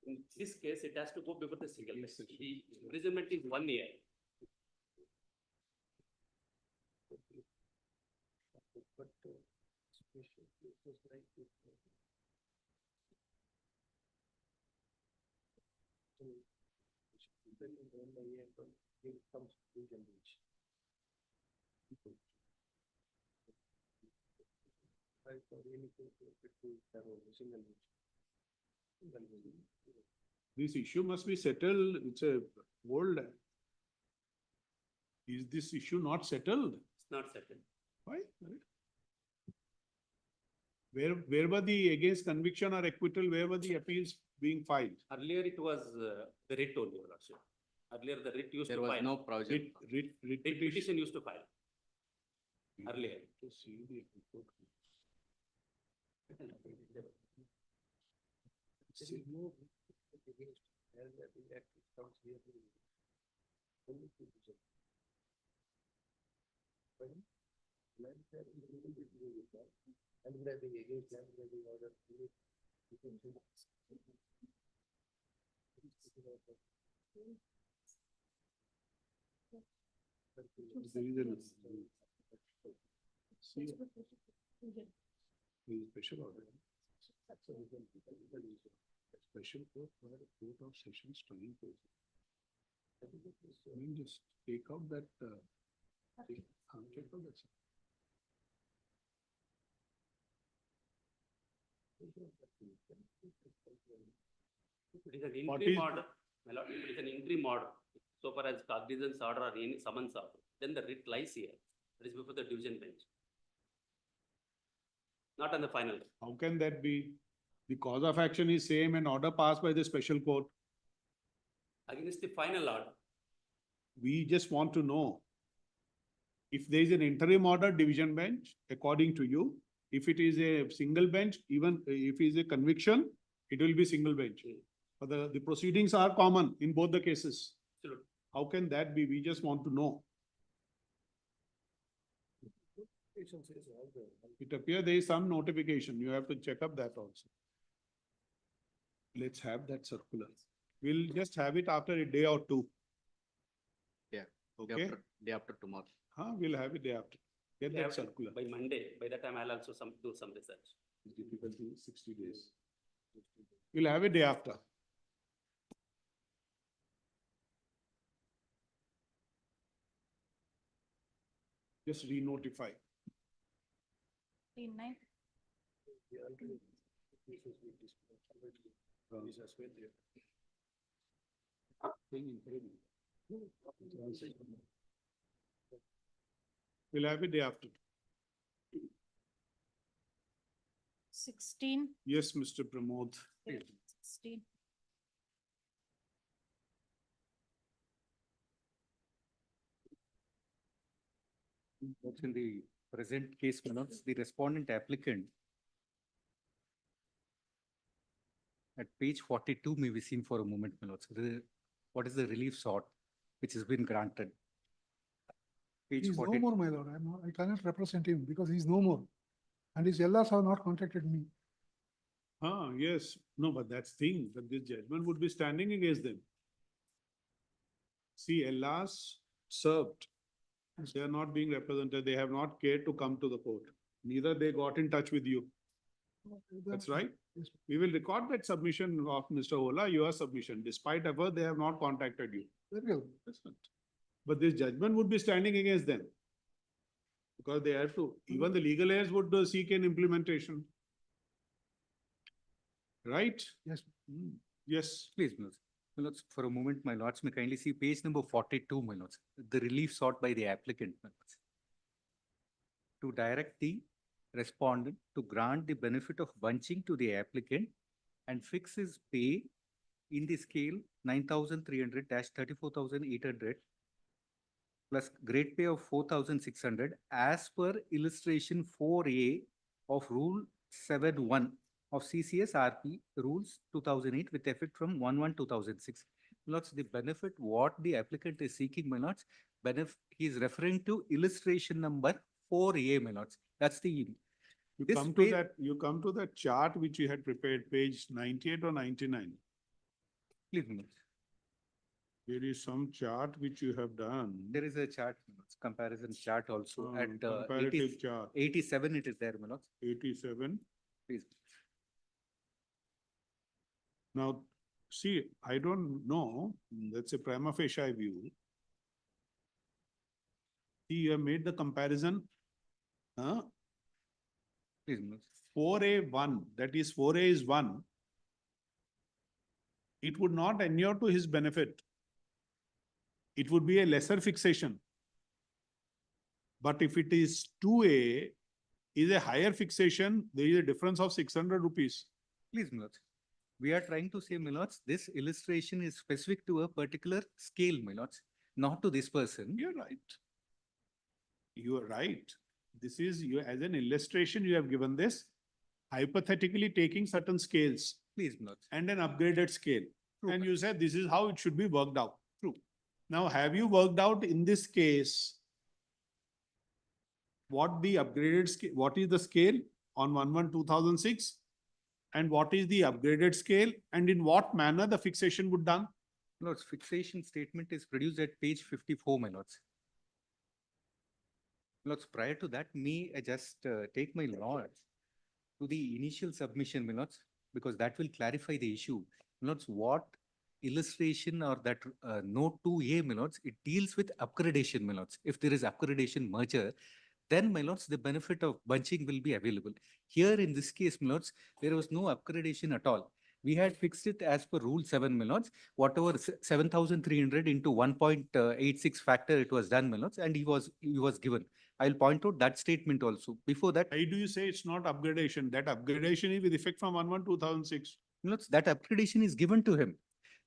In this case, it has to go before the single bench. The imprisonment is 1 year. This issue must be settled. It's a old. Is this issue not settled? It's not settled. Why? Where were the against conviction or acquittal, where were the appeals being filed? Earlier it was the writ only, Your Lordship. Earlier the writ used to file. There was no provision. Writ petition used to file. Earlier. To see the report. Special order. Special court of sessions trying cases. I mean, just take out that. Take out that. It is an interim order. My lord, it is an interim order. So far as cognizance order or any summons order, then the writ lies here. That is before the division bench. Not on the final. How can that be? The cause of action is same and order passed by the special court. Against the final order. We just want to know. If there is an interim order, division bench, according to you, if it is a single bench, even if it is a conviction, it will be single bench. But the proceedings are common in both the cases. Absolutely. How can that be? We just want to know. It appears there is some notification. You have to check up that also. Let's have that circular. We'll just have it after a day or two. Yeah. Okay. Day after tomorrow. We'll have it day after. Get We that have it circular. by Monday. By that time, I'll also do some research. Difficulty 60 days. We'll have it day after. Just re-notify. 9. We'll have it day after. 16. Yes, Mr. Pramod. 16. What's in the present case, my lords, the respondent applicant at page 42 may be seen for a moment, my lords. What is the relief sought which has been granted? Page He's no 40. more, my lord. I cannot represent him because he's no more. And his LRs have not contacted me. Yes. No, but that's thing, that this judgment would be standing against them. See, LRs served. They are not being represented. They have not cared to come to the court. Neither they got in touch with you. That's right. Yes. We will record that submission of Mr. Ola, your submission. Despite effort, they have not contacted you. Very well. That's not. But this judgment would be standing against them. Because they have to, even the legal heirs would seek an implementation. Right? Yes. Yes. Please, my lords. My lords, for a moment, my lords, may kindly see page number 42, my lords. The relief sought by the applicant, my lords. To direct the respondent to grant the benefit of bunching to the applicant and fix his pay in the scale 9,300-34,800 plus grade pay of 4,600 as per illustration 4A of Rule 7.1 of CCS RP Rules 2008 with effect from 1/1/2006. Lords, the benefit what the applicant is seeking, my lords, he is referring to illustration number 4A, my lords. That's the. You come to that chart which you had prepared, page 98 or 99. Please, my lords. There is some chart which you have done. There is a chart, my lords, comparison chart also at Comparative chart. 87 it is there, my lords. 87. Please. Now, see, I don't know, that's a prima facie view. See, you have made the comparison. Please, my lords. 4A1, that is 4A is 1. It would not inure to his benefit. It would be a lesser fixation. But if it is 2A, is a higher fixation, there is a difference of 600 rupees. Please, my lords. We are trying to say, my lords, this illustration is specific to a particular scale, my lords, not to this person. You're right. You are right. This is, you as an illustration, you have given this, hypothetically taking certain scales. Please, my lords. And an upgraded scale. True. And you said this is how it should be worked out. True. Now, have you worked out in this case what the upgraded scale, what is the scale on 1/1/2006? And what is the upgraded scale and in what manner the fixation would done? Lords, fixation statement is produced at page 54, my lords. Lords, prior to that, may I just take my lords to the initial submission, my lords, because that will clarify the issue. My lords, what illustration or that note 2A, my lords, it deals with upgradation, my lords. If there is upgradation merger, then, my lords, the benefit of bunching will be available. Here in this case, my lords, there was no upgradation at all. We had fixed it as per Rule 7, my lords, whatever 7,300 into 1.86 factor it was done, my lords, and he was given. I'll point out that statement also. Before that. Why do you say it's not upgradation? That upgradation is with effect from 1/1/2006. My lords, that upgradation is given to him.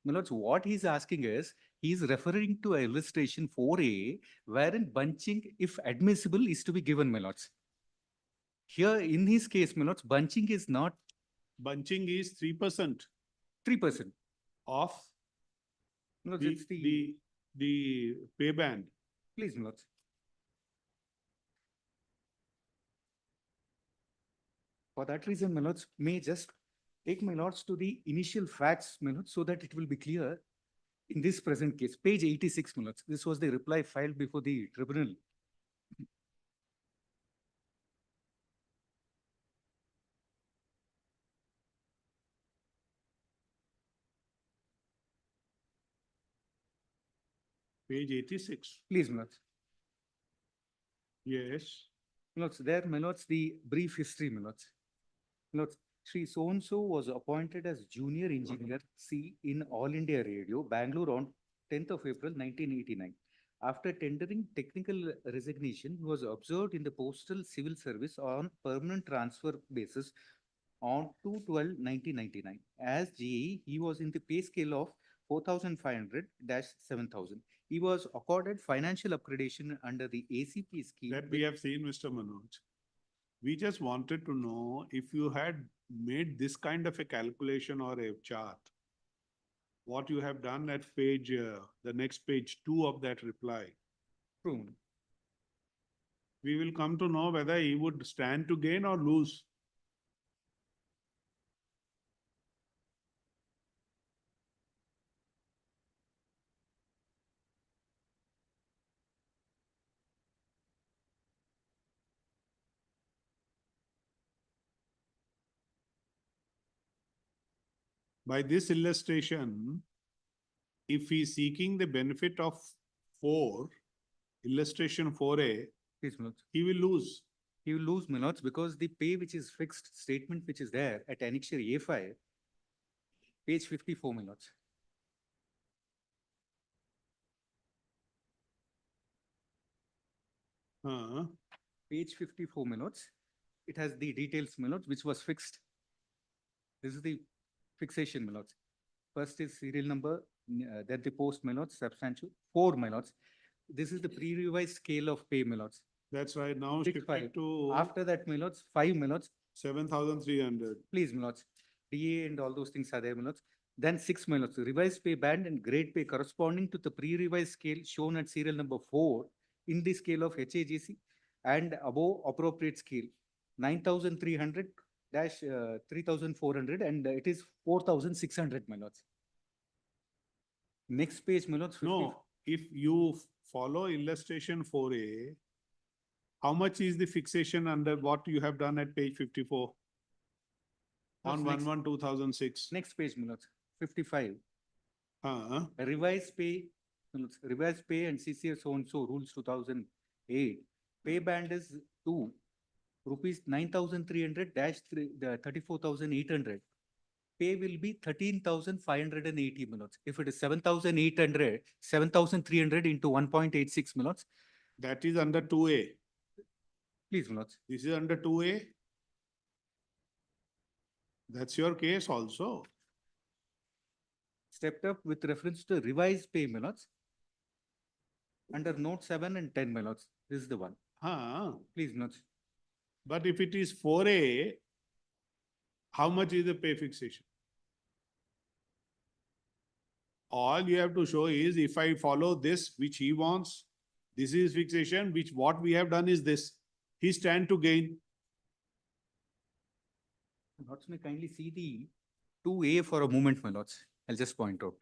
My lords, what he's asking is, he's referring to illustration 4A, wherein bunching, if admissible, is to be given, my lords. Here, in his case, my lords, bunching is not. Bunching is 3%. 3%. Of my lords, it's the pay band. Please, my lords. For that reason, my lords, may just take my lords to the initial facts, my lords, so that it will be clear in this present case. Page 86, my lords. This was the reply filed before the tribunal. Page 86. Please, my lords. Yes. My lords, there, my lords, the brief history, my lords. My lords, Shri so-and-so was appointed as junior engineer C in All India Radio, Bangalore on 10th of April 1989. After tendering technical resignation, he was observed in the postal civil service on permanent transfer basis on 2/12/1999. As GE, he was in the pay scale of 4,500-7,000. He was accorded financial upgradation under the ACP scheme. That we have seen, Mr. Manoj. We just wanted to know if you had made this kind of a calculation or a chart, what you have done at page, the next page 2 of that reply. True. We will come to know whether he would stand to gain or lose. By this illustration, if he is seeking the benefit of 4, illustration 4A, Please, my lords. he will lose. He will lose, my lords, because the pay which is fixed statement which is there at Annexure A5, page 54, my lords. Page 54, my lords. It has the details, my lords, which was fixed. This is the fixation, my lords. First is serial number, then the post, my lords, substantial, 4, my lords. This is the pre-revised scale of pay, my lords. That's right. Now Six, shifted five. to After that, my lords, 5, my lords. 7,300. Please, my lords. DA and all those things are there, my lords. Then 6, my lords, revised pay band and grade pay corresponding to the pre-revised scale shown at serial number 4 in the scale of HAGC and above appropriate scale, 9,300-3,400, and it is 4,600, my lords. Next page, my lords. 50. No, if you follow illustration 4A, how much is the fixation under what you have done at page 54? On Next- 1/1/2006. Next page, my lords, 55. Uh, Revised pay, my lords, revised pay and CCS so-and-so rules 2008. Pay band is 2, rupees 9,300-34,800. Pay will be 13,580 minutes. If it is 7,800, 7,300 into 1.86 minutes. that is under 2A. Please, minutes. This is under 2A. That's your case also. Stepped up with reference to revised pay minutes. Under note 7 and 10 minutes. This is the one. Please, minutes. But if it is 4A, how much is the pay fixation? All you have to show is if I follow this, which he wants, this is fixation, which what we have done is this. He stand to gain. Lords, may kindly see the 2A for a moment, my lords. I'll just point out.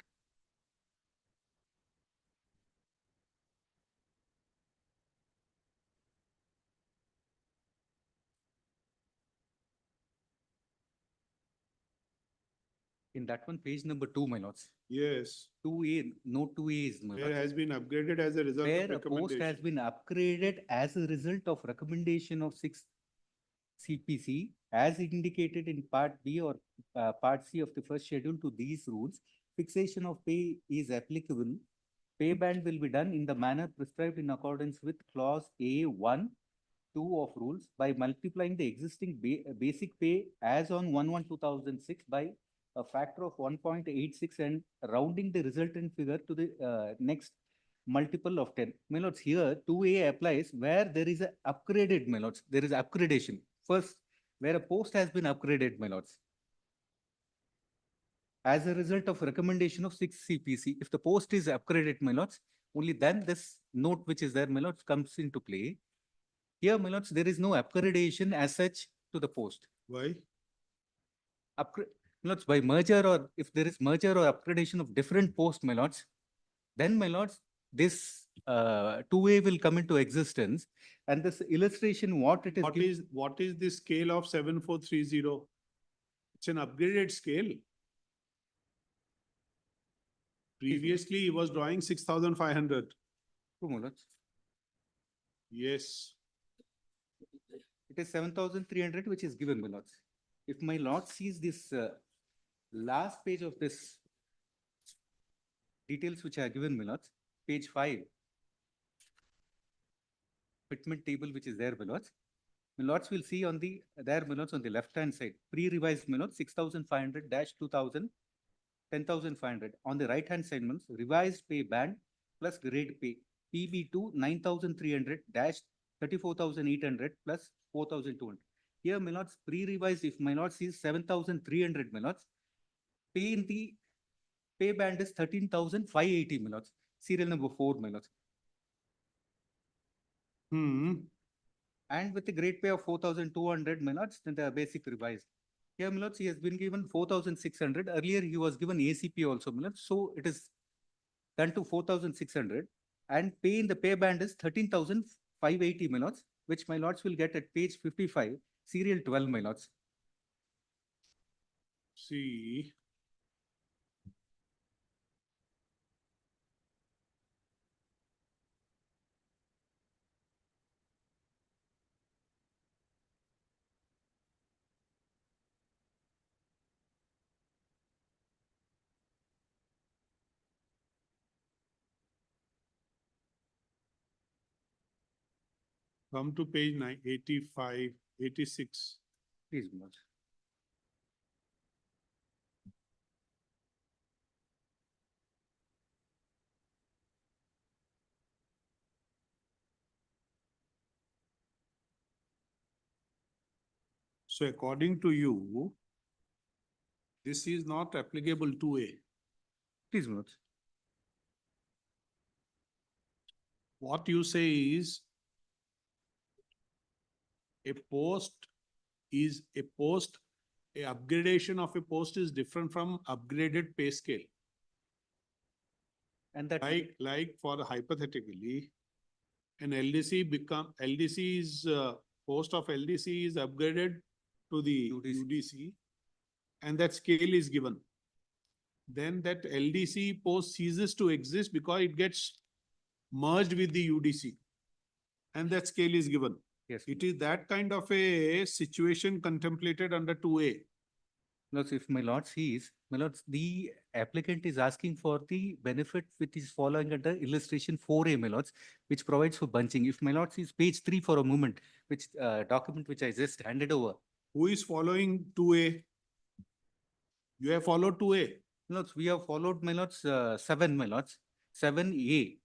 In that one, page number 2, my lords. Yes. 2A, note 2A is, my Where lords. has been upgraded as a result of Where a post recommendation. has been upgraded as a result of recommendation of 6 CPC as indicated in part B or part C of the first schedule to these rules, fixation of pay is applicable. Pay band will be done in the manner prescribed in accordance with clause A1, 2 of rules by multiplying the existing basic pay as on 1/1/2006 by a factor of 1.86 and rounding the resultant figure to the next multiple of 10. My lords, here 2A applies where there is a upgraded, my lords. There is upgradation. First, where a post has been upgraded, my lords. As a result of recommendation of 6 CPC, if the post is upgraded, my lords, only then this note which is there, my lords, comes into play. Here, my lords, there is no upgradation as such to the post. Why? Upgrade, my lords, by merger or if there is merger or upgradation of different posts, my lords, then, my lords, this 2A will come into existence. And this illustration, what it is. What is the scale of 7430? It's an upgraded scale. Previously, he was drawing 6,500. True, my lords. Yes. It is 7,300 which is given, my lords. If my lord sees this last page of this details which are given, my lords, page 5, fitment table which is there, my lords. My lords will see on the, there, my lords, on the left-hand side, pre-revised, my lords, 6,500 -2,000, 10,500. On the right-hand side, my lords, revised pay band plus grade pay, PB2, 9,300 -34,800 plus 4,200. Here, my lords, pre-revised, if my lord sees 7,300, my lords, pay in the pay band is 13,580, my lords. Serial number 4, my lords. And with the grade pay of 4,200, my lords, then the basic revised. Here, my lords, he has been given 4,600. Earlier, he was given ACP also, my lords. So it is done to 4,600. And pay in the pay band is 13,580, my lords, which my lords will get at page 55, serial 12, my lords. See. Come to page 85, 86. Please, my lords. So according to you, this is not applicable to A. Please, my lords. What you say is a post is a post, a upgradation of a post is different from upgraded pay scale. And that Like for hypothetically, an LDC is, post of LDC is upgraded to the UDC and that scale is given. Then that LDC post ceases to exist because it gets merged with the UDC and that scale is given. Yes. It is that kind of a situation contemplated under 2A. Lords, if my lord sees, my lords, the applicant is asking for the benefit which is following under illustration 4A, my lords, which provides for bunching. If my lord sees page 3 for a moment, which document which I just handed over. Who is following 2A? You have followed 2A. Lords, we have followed, my lords, 7, my lords, 7A,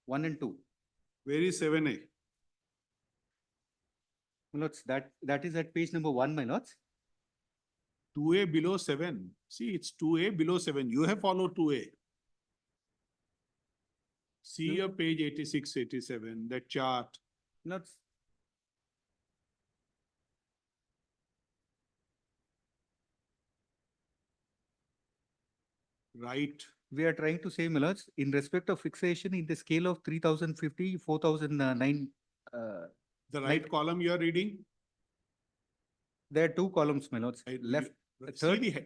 1 and 2. Where is 7A? My lords, that is at page number 1, my lords. 2A below 7. See, it's 2A below 7. You have followed 2A. See your page 86, 87, that chart. Lords. Right. We are trying to say, my lords, in respect of fixation in the scale of 3,050, 4,009. The right column you are reading? There are 2 columns, my lords. Left.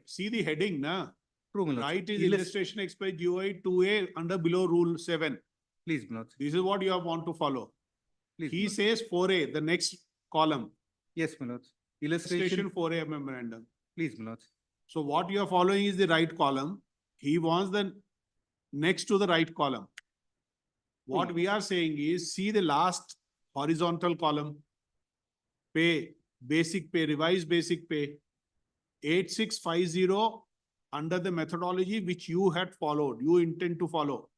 See the heading, na? True, my lords. Right is illustration express GOI 2A under below rule 7. Please, my lords. This is what you want to follow. Please, He says 4A, the next column. Yes, my lords. Illustration 4A memorandum. Please, my lords. So what you are following is the right column. He wants the next to the right column. What we are saying is, see the last horizontal column. Pay, basic pay, revised basic pay. 8650 under the methodology which you had followed, you intend to follow.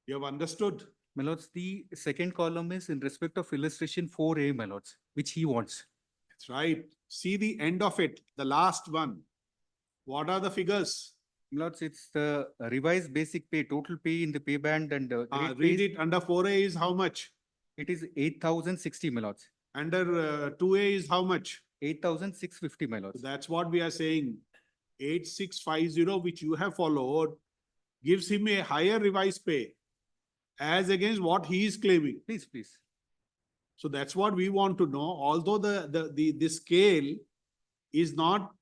You have understood? My lords, the second column is in respect of illustration 4A, my lords, which he wants. That's right. See the end of it, the last one. What are the figures? My lords, it's the revised basic pay, total pay in the pay band and read it. Under 4A is how much? It is 8,060, my lords. Under 2A is how much? 8,650, my lords. That's what we are saying. 8650, which you have followed, gives him a higher revised pay as against what he is claiming. Please, please. So that's what we want to know. Although the scale is not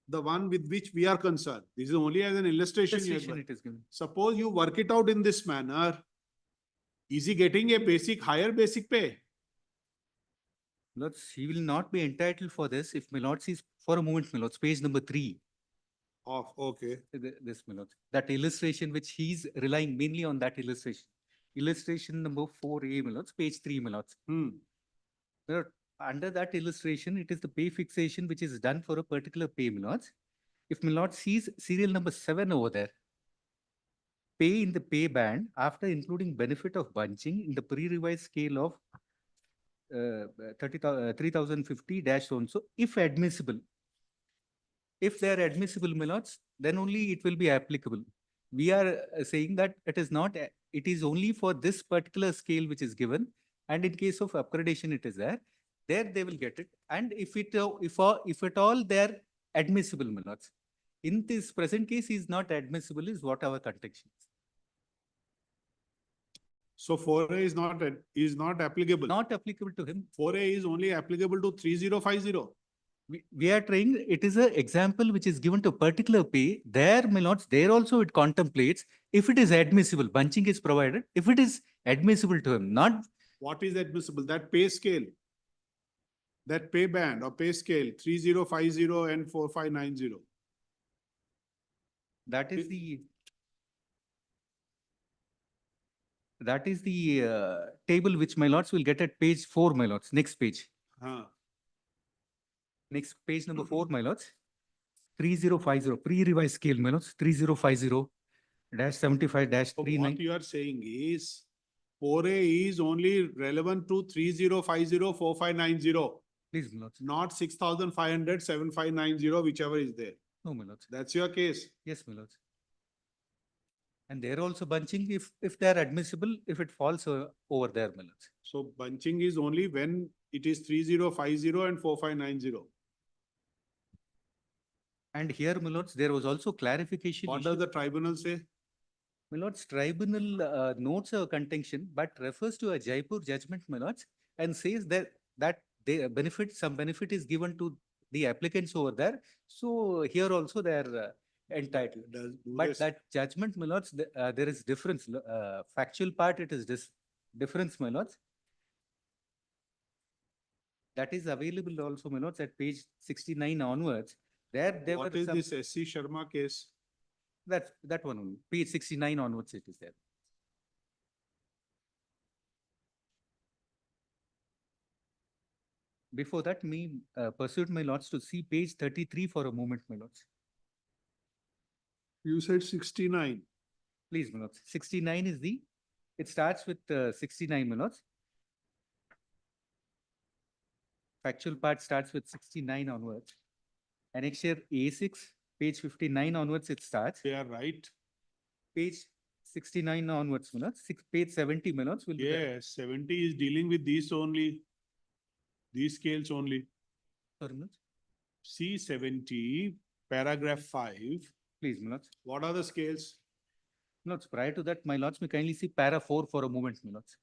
the one with which we are concerned. This is only as an illustration. you have Illustration given. it is given. Suppose you work it out in this manner. Is he getting a higher basic pay? Lords, he will not be entitled for this if my lord sees, for a moment, my lords, page number 3. Okay. This, my lords, that illustration which he's relying mainly on that illustration. Illustration number 4A, my lords, page 3, my lords. Lord, under that illustration, it is the pay fixation which is done for a particular pay, my lords. If my lord sees serial number 7 over there, pay in the pay band after including benefit of bunching in the pre-revised scale of 3050 dash so and so, if admissible. If they are admissible, my lords, then only it will be applicable. We are saying that it is not, it is only for this particular scale which is given. And in case of upgradation, it is there they will get it. And if at all they are admissible, my lords. In this present case, is not admissible is what our contention is. So 4A is not applicable. Not applicable to him. 4A is only applicable to 3050. We are trying, it is an example which is given to a particular pay. There, my lords, there also it contemplates if it is admissible, bunching is provided. If it is admissible to him, not. What is admissible? That pay scale. That pay band or pay scale 3050 and 4590. That is the table which my lords will get at page 4, my lords. Next page. Next page number 4, my lords. 3050 pre-revised scale, my lords. 3050-75-39. What you are saying is 4A is only relevant to 3050-4590. Please, my lords. Not 6500-7590, whichever is there. No, my lords. That's your case. Yes, my lords. And they're also bunching if they are admissible, if it falls over there, my lords. So bunching is only when it is 3050 and 4590. And here, my lords, there was also clarification. What does the tribunal say? My lords, tribunal notes a contention, but refers to a Jaipur judgment, my lords, and says that some benefit is given to the applicants over there. So here also they are entitled. But that judgment, my lords, there is difference. Factual part, it is difference, my lords. That is available also, my lords, at page 69 onwards. What is this SC Sharma case? That one only. Page 69 onwards it is there. Before that, me pursued my lords to see page 33 for a moment, my lords. You said 69. Please, my lords. 69 is it starts with 69, my lords. Factual part starts with 69 onwards. Annexure A6, page 59 onwards it starts. They are right. Page 69 onwards, my lords. Page 70, my lords, will be there. Yes, 70 is dealing with these only. These scales only. Sorry, my lords. C70, paragraph 5. Please, my lords. What are the scales? My lords, prior to that, my lords, may kindly see para 4 for a moment, my lords.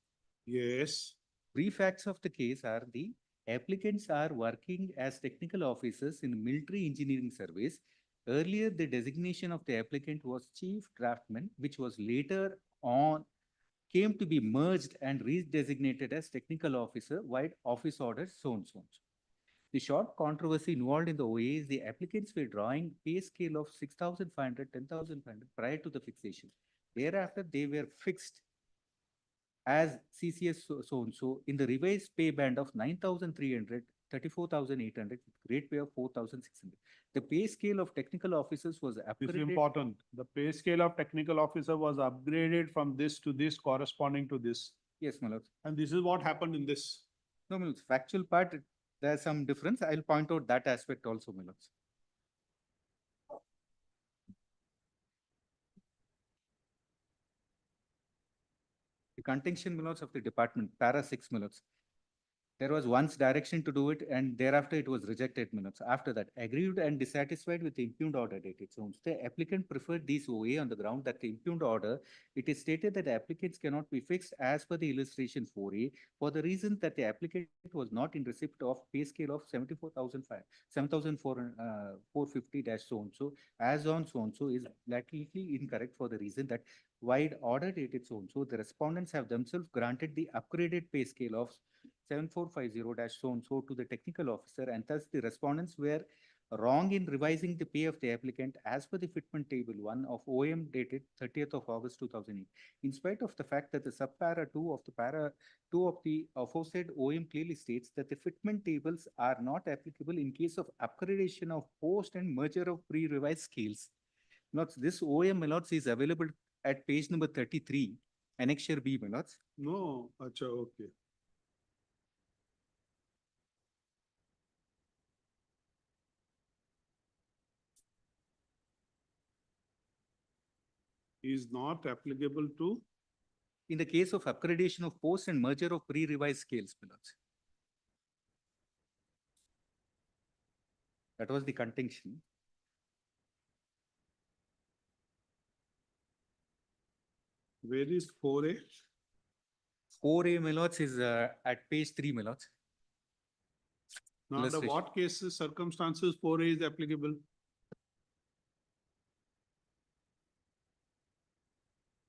Yes. Brief facts of the case are the applicants are working as technical officers in military engineering service. Earlier, the designation of the applicant was chief draftsman, which was later on came to be merged and redesignated as technical officer, wide office orders, so and so. The short controversy involved in the OA is the applicants were drawing pay scale of 6,500, 10,500 prior to the fixation. Thereafter, they were fixed as CCS so and so in the revised pay band of 9,300, 34,800, with grade pay of 4,600. The pay scale of technical officers was upgraded. This is important. The pay scale of technical officer was upgraded from this to this corresponding to this. Yes, my lord. And this is what happened in this. No, my lords, factual part, there's some difference. I'll point out that aspect also, my lords. The contention, my lords, of the department, para 6, my lords. There was once direction to do it and thereafter it was rejected minutes. After that, aggrieved and dissatisfied with the impugned order dated zones. The applicant preferred these OA on the ground that the impugned order, it is stated that the applicants cannot be fixed as per the illustration 4A for the reason that the applicant was not in receipt of pay scale of 7,450 dash so and so as on so and so is blatantly incorrect for the reason that wide order dated so and so the respondents have themselves granted the upgraded pay scale of 7450 dash so and so to the technical officer, and thus the respondents were wrong in revising the pay of the applicant as per the fitment table 1 of OM dated 30th of August 2008. In spite of the fact that the subpara 2 of the para 2 of the aforesaid OM clearly states that the fitment tables are not applicable in case of upgradation of post and merger of pre-revised scales. Notes this OM Melots is available at page number 33, Annexure B Melots. No, acha, okay. Is not applicable to? In the case of upgradation of post and merger of pre-revised scales, Melots. That was the contention. Where is 4A? 4A Melots is at page 3 Melots. Now, under Illustration. what cases, circumstances 4A is applicable?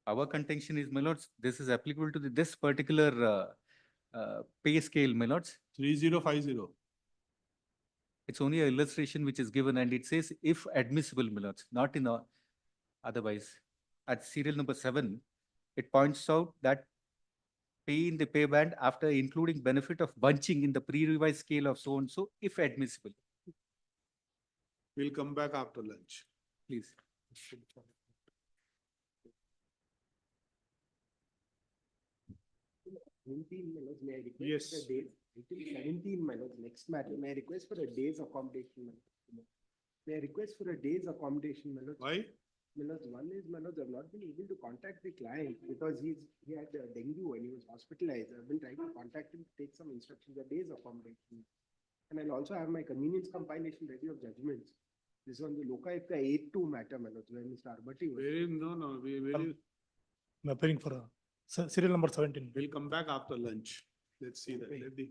Our contention is Melots, this is applicable to this particular pay scale Melots. 3050. It's only an illustration which is given and it says if admissible Melots, not in a otherwise. At serial number 7, it points out that pay in the pay band after including benefit of bunching in the pre-revised scale of so and so if admissible. We'll come back after lunch. Please. May I request Yes. for a day, until 17 minutes, next matter, may I request for a day's accommodation? May I request for a day's accommodation? Why? One is, I've not been able to contact the client because he had dengue and he was hospitalized. I've been trying to contact him to take some instructions, a day's accommodation. And I'll also have my convenience compilation ready of judgments. This is on the Lokayukta 8-2 matter, where Mr. Arbati was. I'm appearing for a serial number 17. We'll come back after lunch. Let's see that. Let the.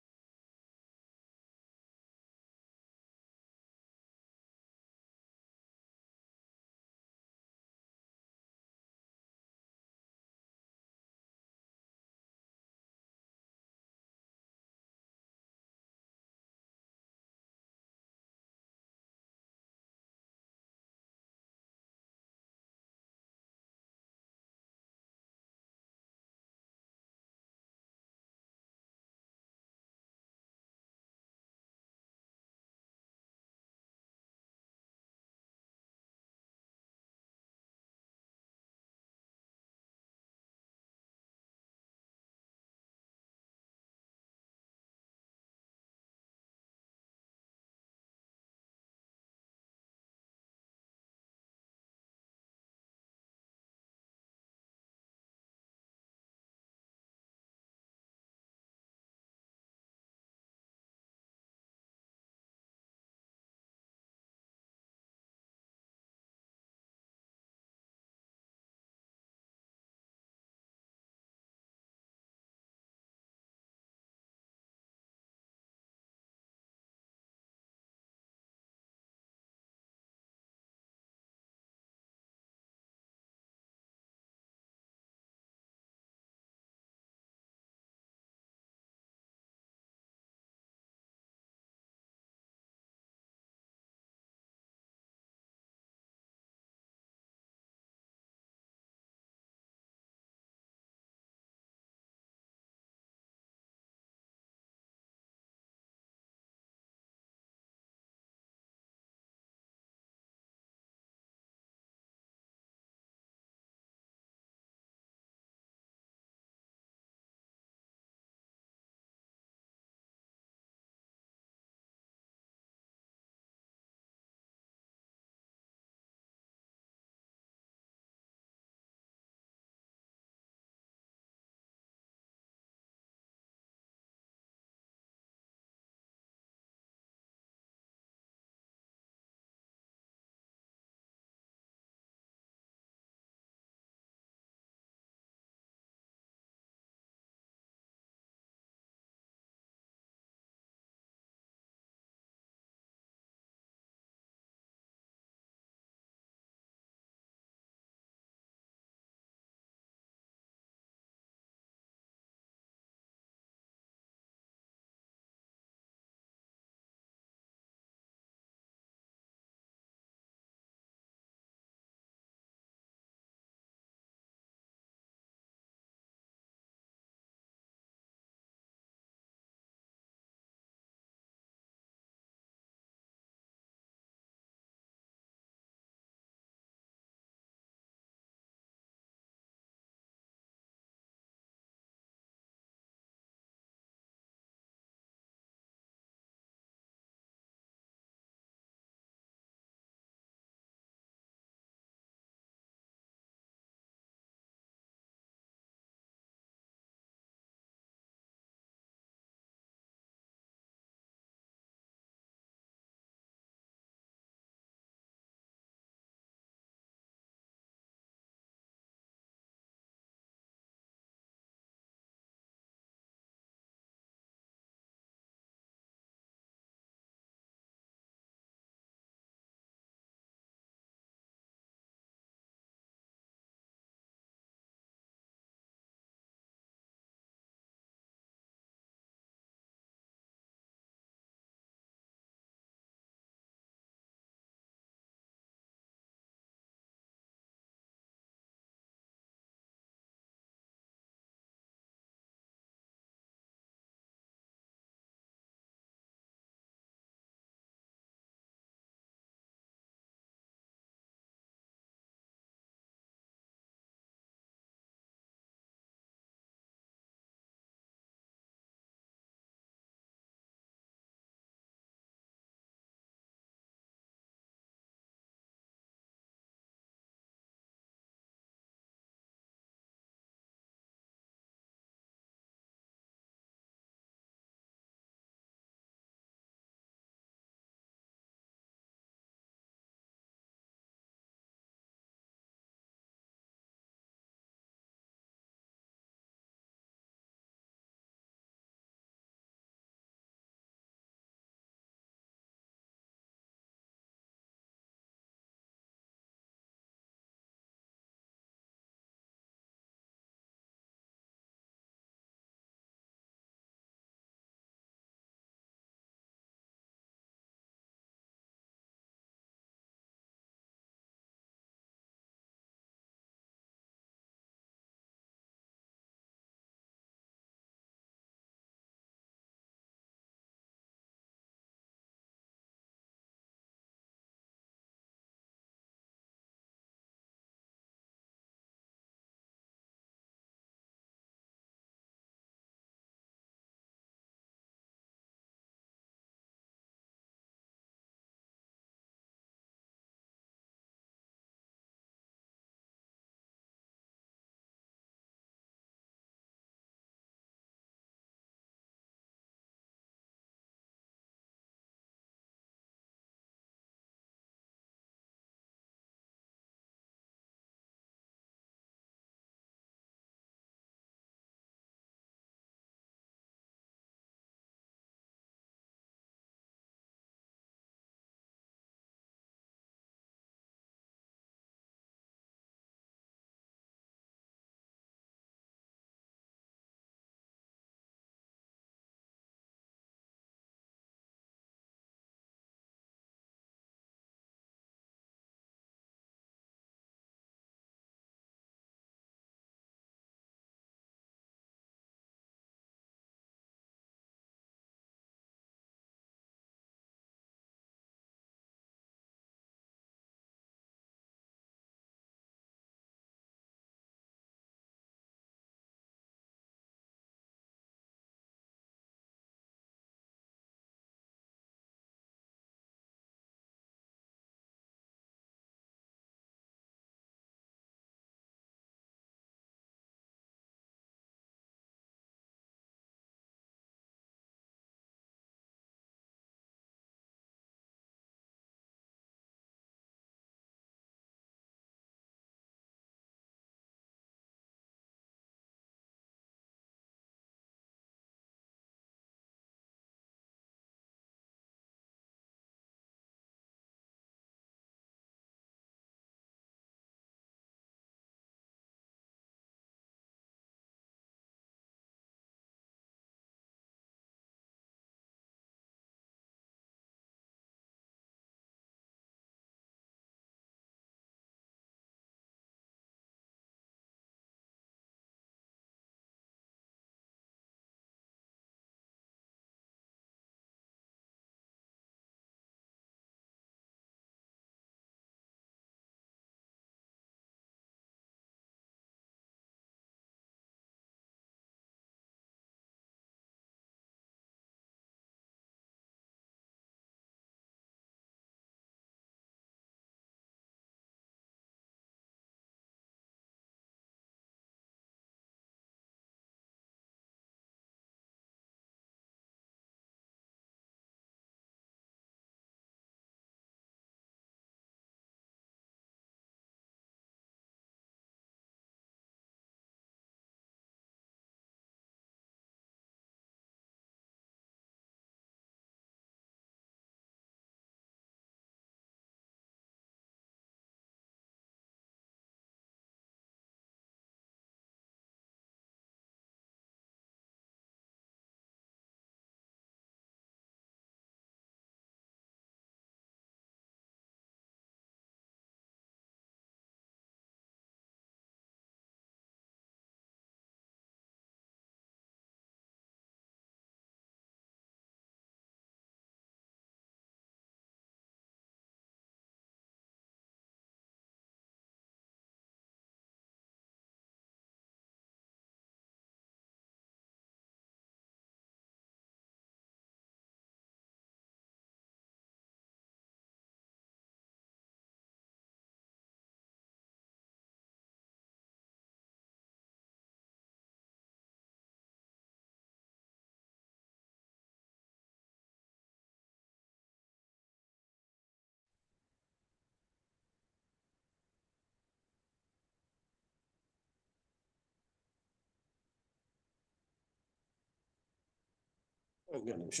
ಒಂದು ನಿಮಿಷ.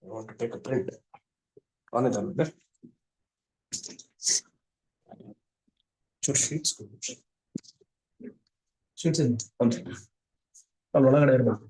I want to take a print. On it. Sheets. Sheets in. ಅಲ್ಲಿ ಒಳಗಡೆ ಇರ್ಬೇಕು.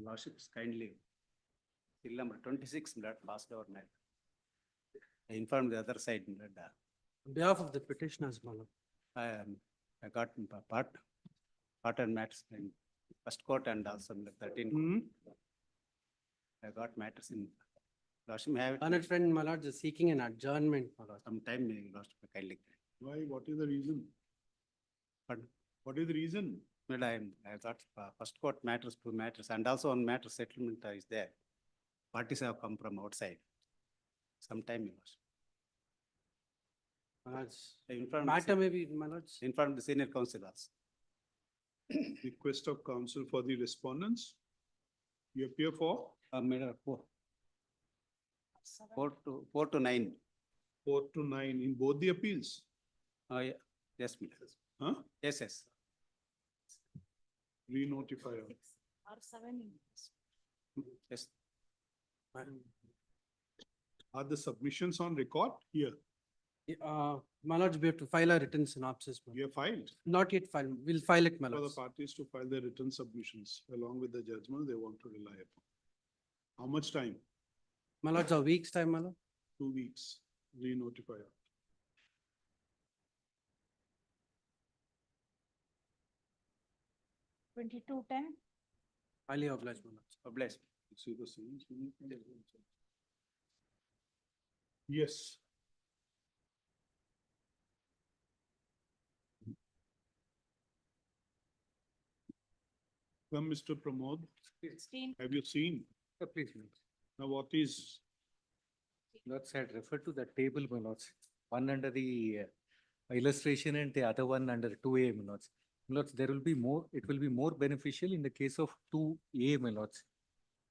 Lordships kindly. Bill number 26, passed over matter. I informed the other side, On behalf of the petitioners, my lord. I got part and matters in first court and also in the 13th. I got matters in Lordship. May I have it? Honored friend, my lord, is seeking an adjournment, my lord. Some time, Lordship, kindly. Why? What is the reason? Pardon? What is the reason? But I got first court matters, 2 matters, and also on matter settlement is there. Parties have come from outside. Sometime, My lord, I informed matter may be, my lords. informed the senior counsel also. Request of counsel for the respondents. You appear for? Matter 4 to 9. 4 to 9 in both the appeals. Yeah. Yes, Mr. Huh? Yes. Re-notify. Or 7. Yes. Are the submissions on record here? My lords, we have to file a written synopsis. my lord. You have filed Not yet filed. We'll file it, my for the lords. parties to file their written submissions along with the judgment they want to rely upon. How much time? My lords, a week's time, my lord. 2 weeks. Re-notify. 2210. Highly obliged, my lords. Obliged. See the same. Yes. Come, Mr. Pramod. 16. Have you seen? Please. Now what is, Lords had referred to the table, my lords. One under the illustration and the other one under 2A, my lords. My lords, there will be more, it will be more beneficial in the case of 2A, my lords.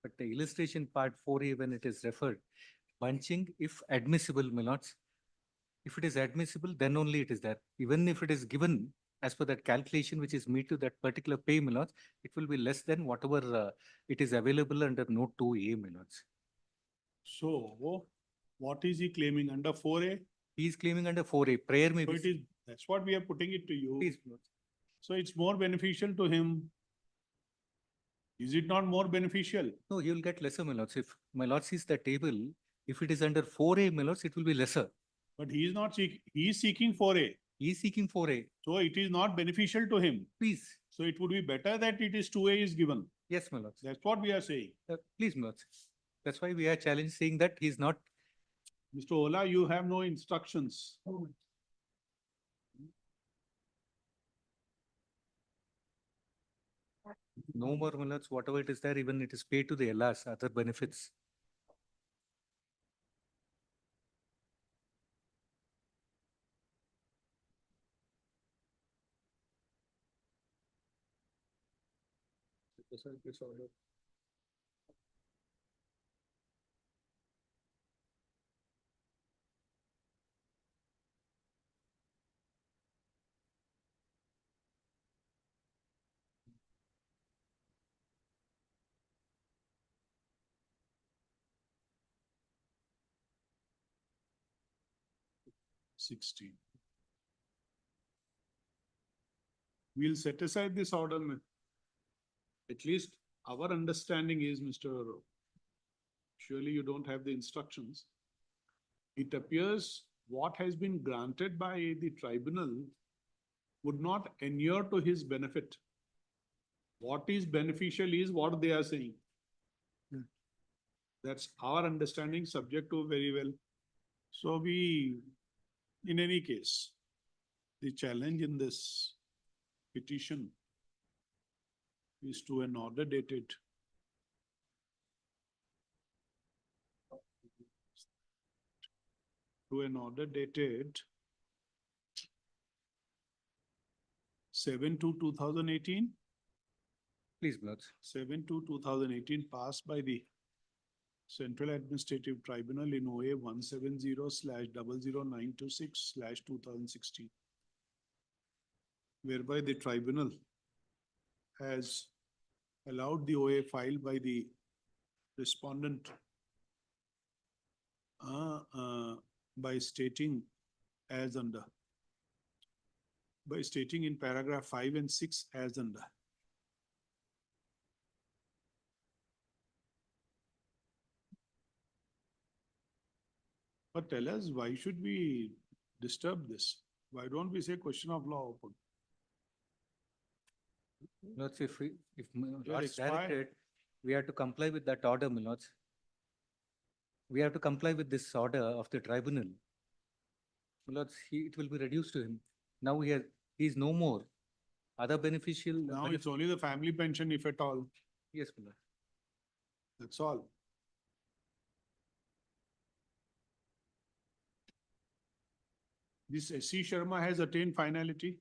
But the illustration part 4A, when it is referred, bunching, if admissible, my lords. If it is admissible, then only it is there. Even if it is given as per that calculation, which is made to that particular pay, my lords, it will be less than whatever it is available under note 2A, my lords. so what is he claiming under 4A? He is claiming under 4A, prayer may So be. it is, that's what we are putting it to you. Please, my lords. So it's more beneficial to him. Is it not more beneficial? No, he will get lesser, my lords. If my lord sees the table, if it is under 4A, my lords, it will be lesser. But he is not seeking, he is seeking 4A. He is seeking 4A. So it is not beneficial to him. Please. So it would be better that it is 2A is given. Yes, my lords. That's what we are saying. Please, my lords. That's why we are challenged saying that he is not. Mr. Ola, you have no instructions. No more, my lords. Whatever it is there, even it is paid to the LRs, other benefits. Disorder. $16. We'll set aside this order. At least our understanding is, Mr. Surely you don't have the instructions. It appears what has been granted by the tribunal would not inure to his benefit. What is beneficial is what they are saying. That's our understanding, subject to very well. So we, in any case, the challenge in this petition is to an order dated to an order dated 7/2/2018. Please, my lords. 7/2/2018 passed by the Central Administrative Tribunal in OA 170/00926/2016. Whereby the tribunal has allowed the OA filed by the respondent by stating as under, by stating in paragraph 5 and 6 as under. But tell us, why should we disturb this? Why don't we say question of law open? Lords, if You're Lords expired. directed, we have to comply with that order, my lords. We have to comply with this order of the tribunal. My lords, it will be reduced to him. Now he is no more. Other beneficial. Now it's only the family pension if at all. Yes, my lord. That's all. This S.C. Sharma has attained finality.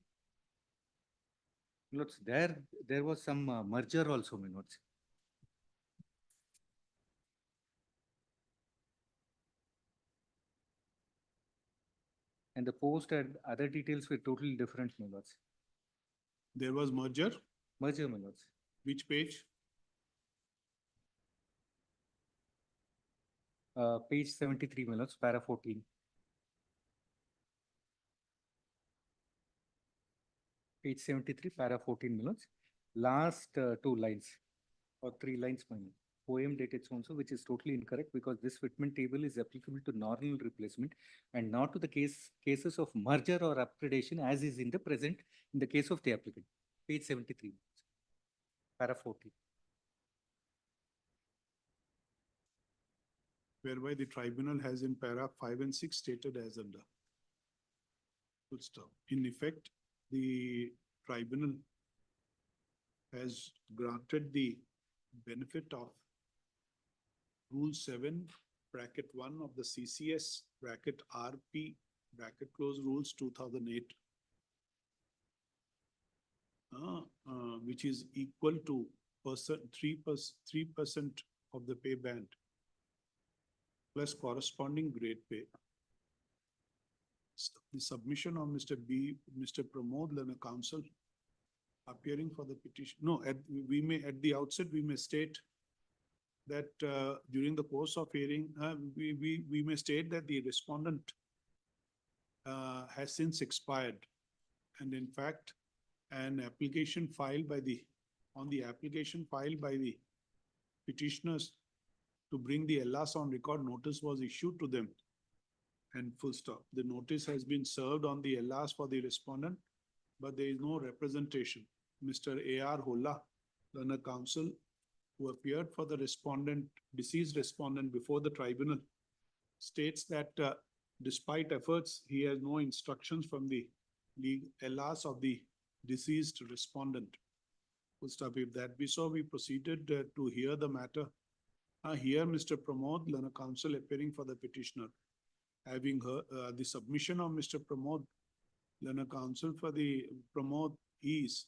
My lords, there was some merger also, my lords. And the post and other details were totally different, my lords. There was merger. Merger, my lords. Which page? Page 73, my lords, para 14. Page 73, para 14, my lords. Last 2 lines or 3 lines, my lord. Poem dated so and so, which is totally incorrect because this fitment table is applicable to normal replacement and not to the cases of merger or upgradation as is in the case of the applicant. Page 73, para 14. Whereby the tribunal has in para 5 and 6 stated as under. Full stop. In effect, the tribunal has granted the benefit of Rule 7, bracket 1 of the CCS, bracket RP, bracket close rules 2008. Which is equal to 3% of the pay band plus corresponding grade pay. The submission of Mr. Pramod Lana Counsel appearing for the petition. No, at the outset, we may state that during the course of hearing, we may state that the respondent has since expired. And in fact, an application filed by the petitioners to bring the LS on record notice was issued to them. And full stop. The notice has been served on the LS for the respondent, but there is no representation. Mr. A.R. Holla, learner counsel, who appeared for the deceased respondent before the tribunal, states that despite efforts, he has no instructions from the LS of the deceased respondent. Full stop. If that be so, we proceeded to hear the matter. Here, Mr. Pramod, learner counsel appearing for the petitioner, having heard the submission of Mr. Pramod, learner counsel for the Pramod is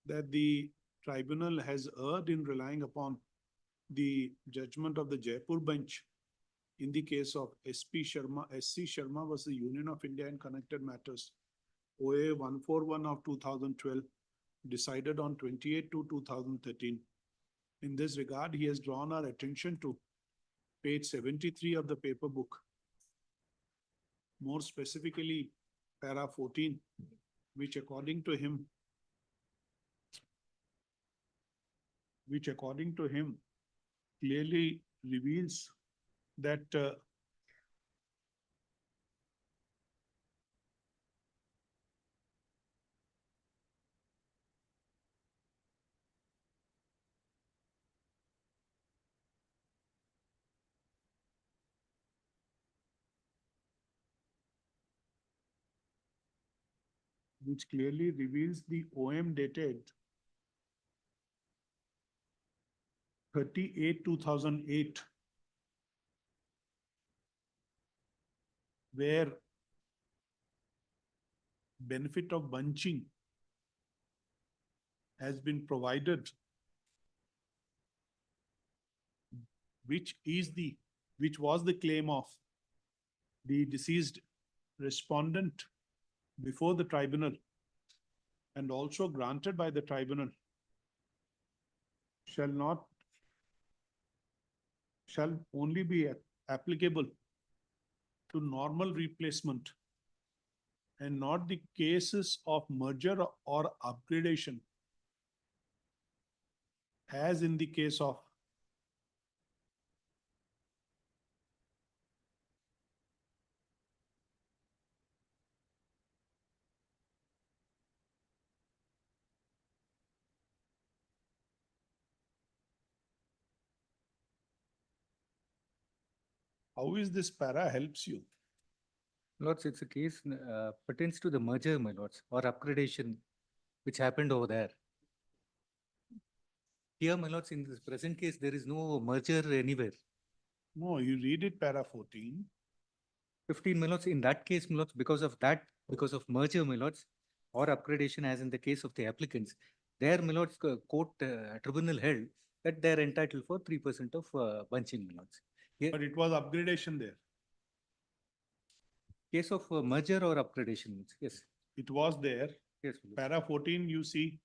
that the tribunal has erred in relying upon the judgment of the Jaipur bench in the case of S.C. Sharma was the Union of India in Connected Matters, OA 141 of 2012, decided on 28/2/2013. In this regard, he has drawn our attention to page 73 of the paper book. More specifically, para 14, which according to him clearly reveals that the OM dated 38/2008, where benefit of bunching has been provided, which was the claim of the deceased respondent before the tribunal and also granted by the tribunal, shall only be applicable to normal replacement and not the cases of merger or upgradation, as in the case of How is this para helps you? Lords, it's a case pertains to the merger, my lords, or upgradation, which happened over there. Here, my lords, in this present case, there is no merger anywhere. No, you read it para 14. 15, my lords, in that case, my lords, because of merger, my lords, or upgradation, as in the case of the applicants, there, my lords, court tribunal held that they are entitled for 3% of bunching, my lords. Here, But it was upgradation there. case of merger or upgradation, yes, It was there. yes, my lords. Para 14, you see,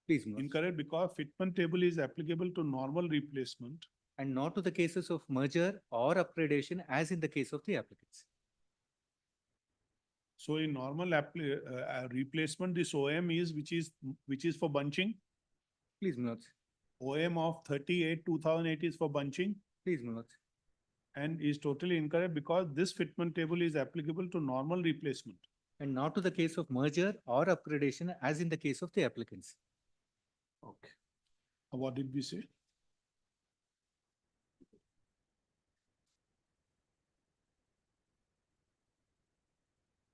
Please, my lords. incorrect because fitment table is applicable to normal replacement. And not to the cases of merger or upgradation, as in the case of the applicants. So in normal replacement, this OM is, which is for bunching. Please, my lords. OM of 38/2008 is for bunching Please, my lords. and is totally incorrect because this fitment table is applicable to normal replacement. And not to the case of merger or upgradation, as in the case of the applicants. Okay. What did we say?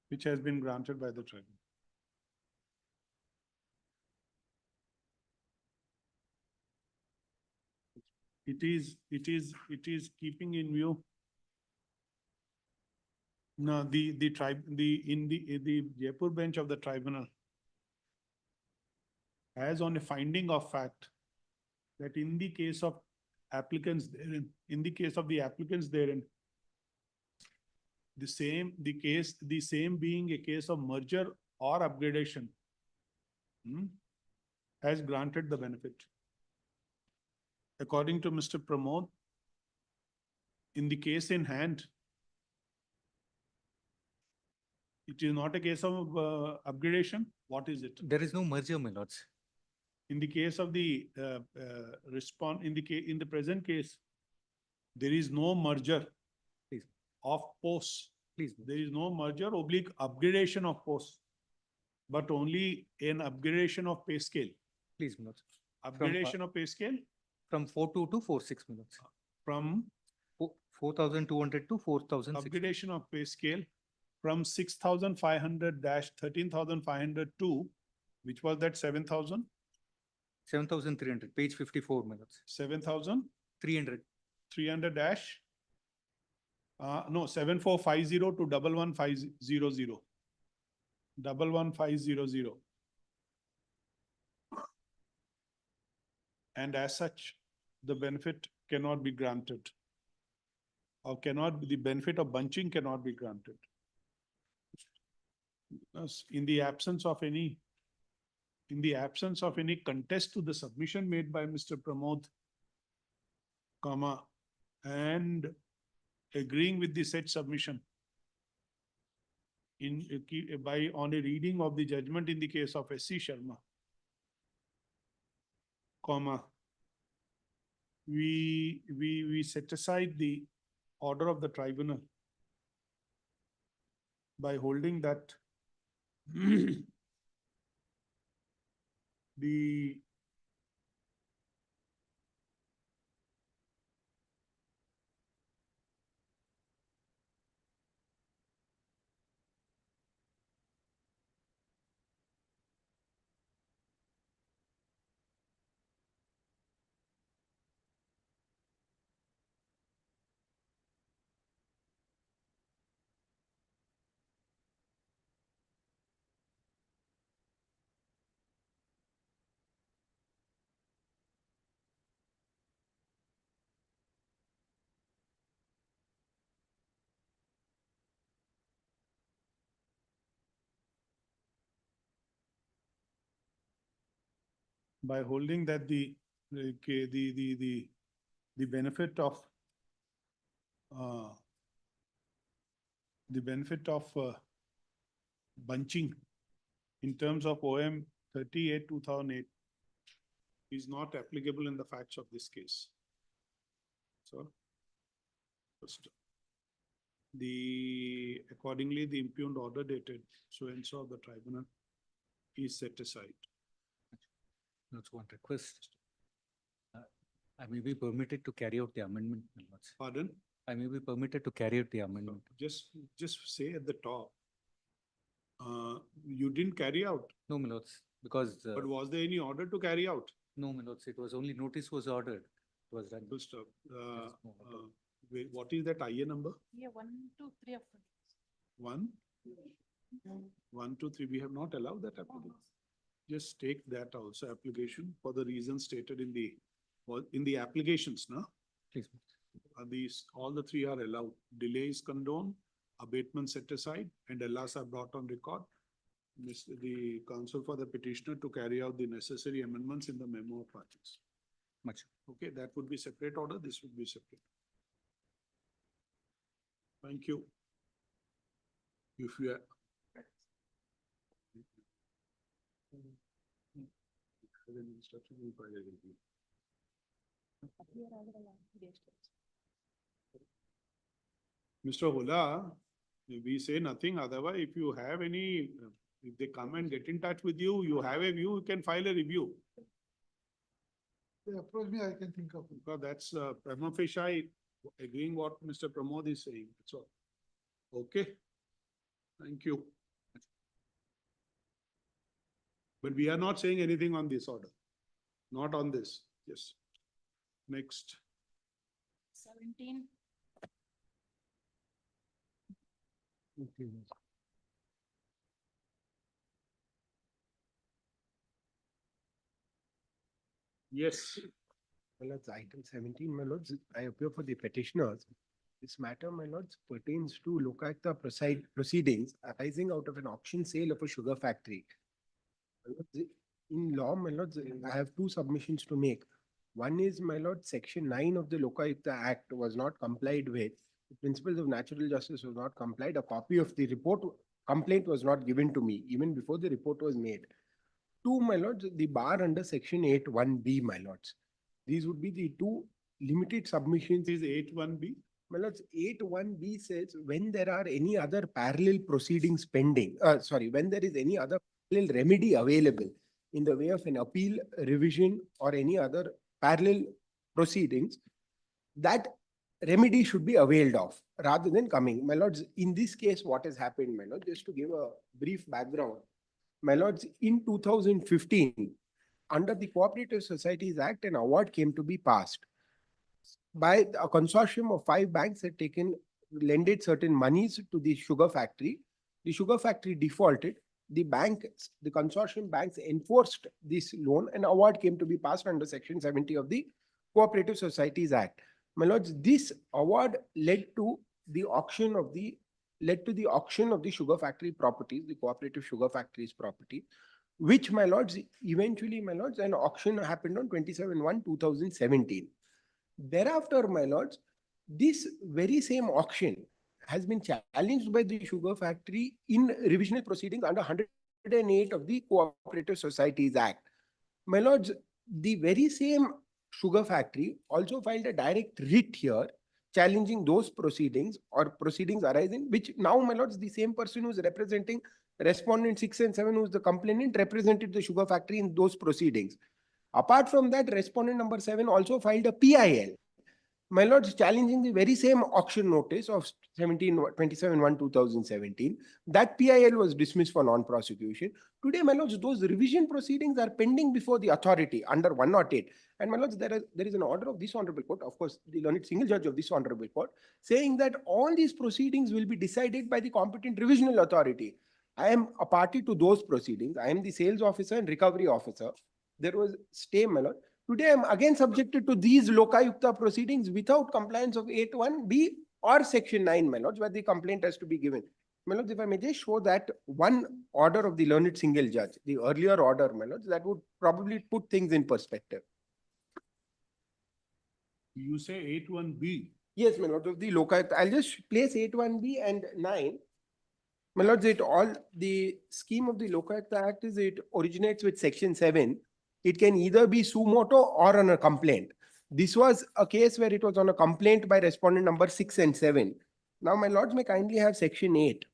Which has been granted by the tribunal. It is keeping in view. No, the tribe, the Jaipur bench of the tribunal has on a finding of fact that in the case of applicants therein, the same being a case of merger or upgradation, has granted the benefit. According to Mr. Pramod, in the case in hand, it is not a case of upgradation. What is it? There is no merger, my lords. In the case of the in the present case, there is no merger Please. of posts. Please. There is no merger / upgradation of posts, but only an upgradation of pay scale. Please, my lords. Upgradation of pay scale From 4.2 to 4.6 minutes. from 4,200 to 4,000. upgradation of pay scale from 6,500 - 13,502, which was that 7,000, 7,300, page 54 minutes. 7,300 300. dash. No, 7450 to 11500. 11500. And as such, the benefit cannot be granted. Or the benefit of bunching cannot be granted. In the absence of any contest to the submission made by Mr. Pramod, and agreeing with the said submission on a reading of the judgment in the case of SC Sharma, we set aside the order of the tribunal by holding that the by holding that the benefit of bunching in terms of OM 38/2008 is not applicable in the facts of this case. So, first, accordingly, the impugned order dated so and so of the tribunal is set aside. That's one request. I may be permitted to carry out the amendment, my lords. Pardon? I may be permitted to carry out the amendment. Just say at the top. You didn't carry out, No, my lords, because but was there any order to carry out? no, my lords, it was only notice was ordered. It was done. Full stop. Wait, what is that IA number? Yeah, 1, 2, 3 of. 1, 1, 2, 3. We have not allowed that application. Just take that also application for the reasons stated in the applications, no? Please. These, all the three are allowed. Delay is condoned, abatement set aside, and LRs are brought on record. The counsel for the petitioner to carry out the necessary amendments in the memo of parties. Much. Okay, that would be separate order. This would be separate. Thank you. If you are. Instruction will file a review. Mr. Hula, we say nothing. Otherwise, if you have any, if they come and get in touch with you, you have a view, you can file a review. They approach me, I can think of it. Because that's prima facie agreeing what Mr. Pramod is saying. That's all. Okay. Thank you. But we are not saying anything on this order. Not on this. Yes. Next. 17. Yes. My lords, item 17, my lords, I appear for the petitioners. This matter, my lords, pertains to Lokayukta proceedings arising out of an auction sale of a sugar factory. My lords, in law, my lords, I have two submissions to make. One is, my lord, section 9 of the Lokayukta Act was not complied with. The principles of natural justice was not complied. A copy of the complaint was not given to me even before the report was made. Two, my lords, the bar under section 8(1)(b), my lords. These would be the two limited submissions. Is 8(1)(b)? My lords, 8(1)(b) says when there are any other parallel proceedings pending, when there is any other parallel remedy available in the way of an appeal, revision, or any other parallel proceedings, that remedy should be availed of rather than coming. My lords, in this case, what has happened, my lords, just to give a brief background, my lords, in 2015, under the Cooperative Societies Act, an award came to be passed by a consortium of 5 banks had lended certain monies to the sugar factory. The sugar factory defaulted. The consortium banks enforced this loan. An award came to be passed under section 70 of the Cooperative Societies Act. My lords, this award led to the auction of the sugar factory properties, the cooperative sugar factory's property, which, my lords, eventually, my lords, an auction happened on 27/1/2017. Thereafter, my lords, this very same auction has been challenged by the sugar factory in revisional proceedings under 108 of the Cooperative Societies Act. My lords, the very same sugar factory also filed a direct writ here challenging those proceedings or proceedings arising, which now, my lords, the same person who is representing respondent 6 and 7, who is the complainant, represented the sugar factory in those proceedings. Apart from that, respondent number 7 also filed a PIL, my lords, challenging the very same auction notice of 27/1/2017. That PIL was dismissed for non-prosecution. Today, my lords, those revision proceedings are pending before the authority under 108. And my lords, there is an order of this honorable court, of course, the learned single judge of this honorable court, saying that all these proceedings will be decided by the competent revisional authority. I am a party to those proceedings. I am the sales officer and recovery officer. There was stay, my lord. Today, I am again subjected to these Lokayukta proceedings without compliance of 8(1)(b) or section 9, my lords, where the complaint has to be given. My lords, if I may just show that one order of the learned single judge, the earlier order, my lords, that would probably put things in perspective. You say 8(1)(b)? Yes, my lords, of the Lokayukta. I'll just place 8(1)(b) and 9. My lords, the scheme of the Lokayukta Act is it originates with section 7. It can either be suo moto or on a complaint. This was a case where it was on a complaint by respondent number 6 and 7. Now, my lords may kindly have section 8.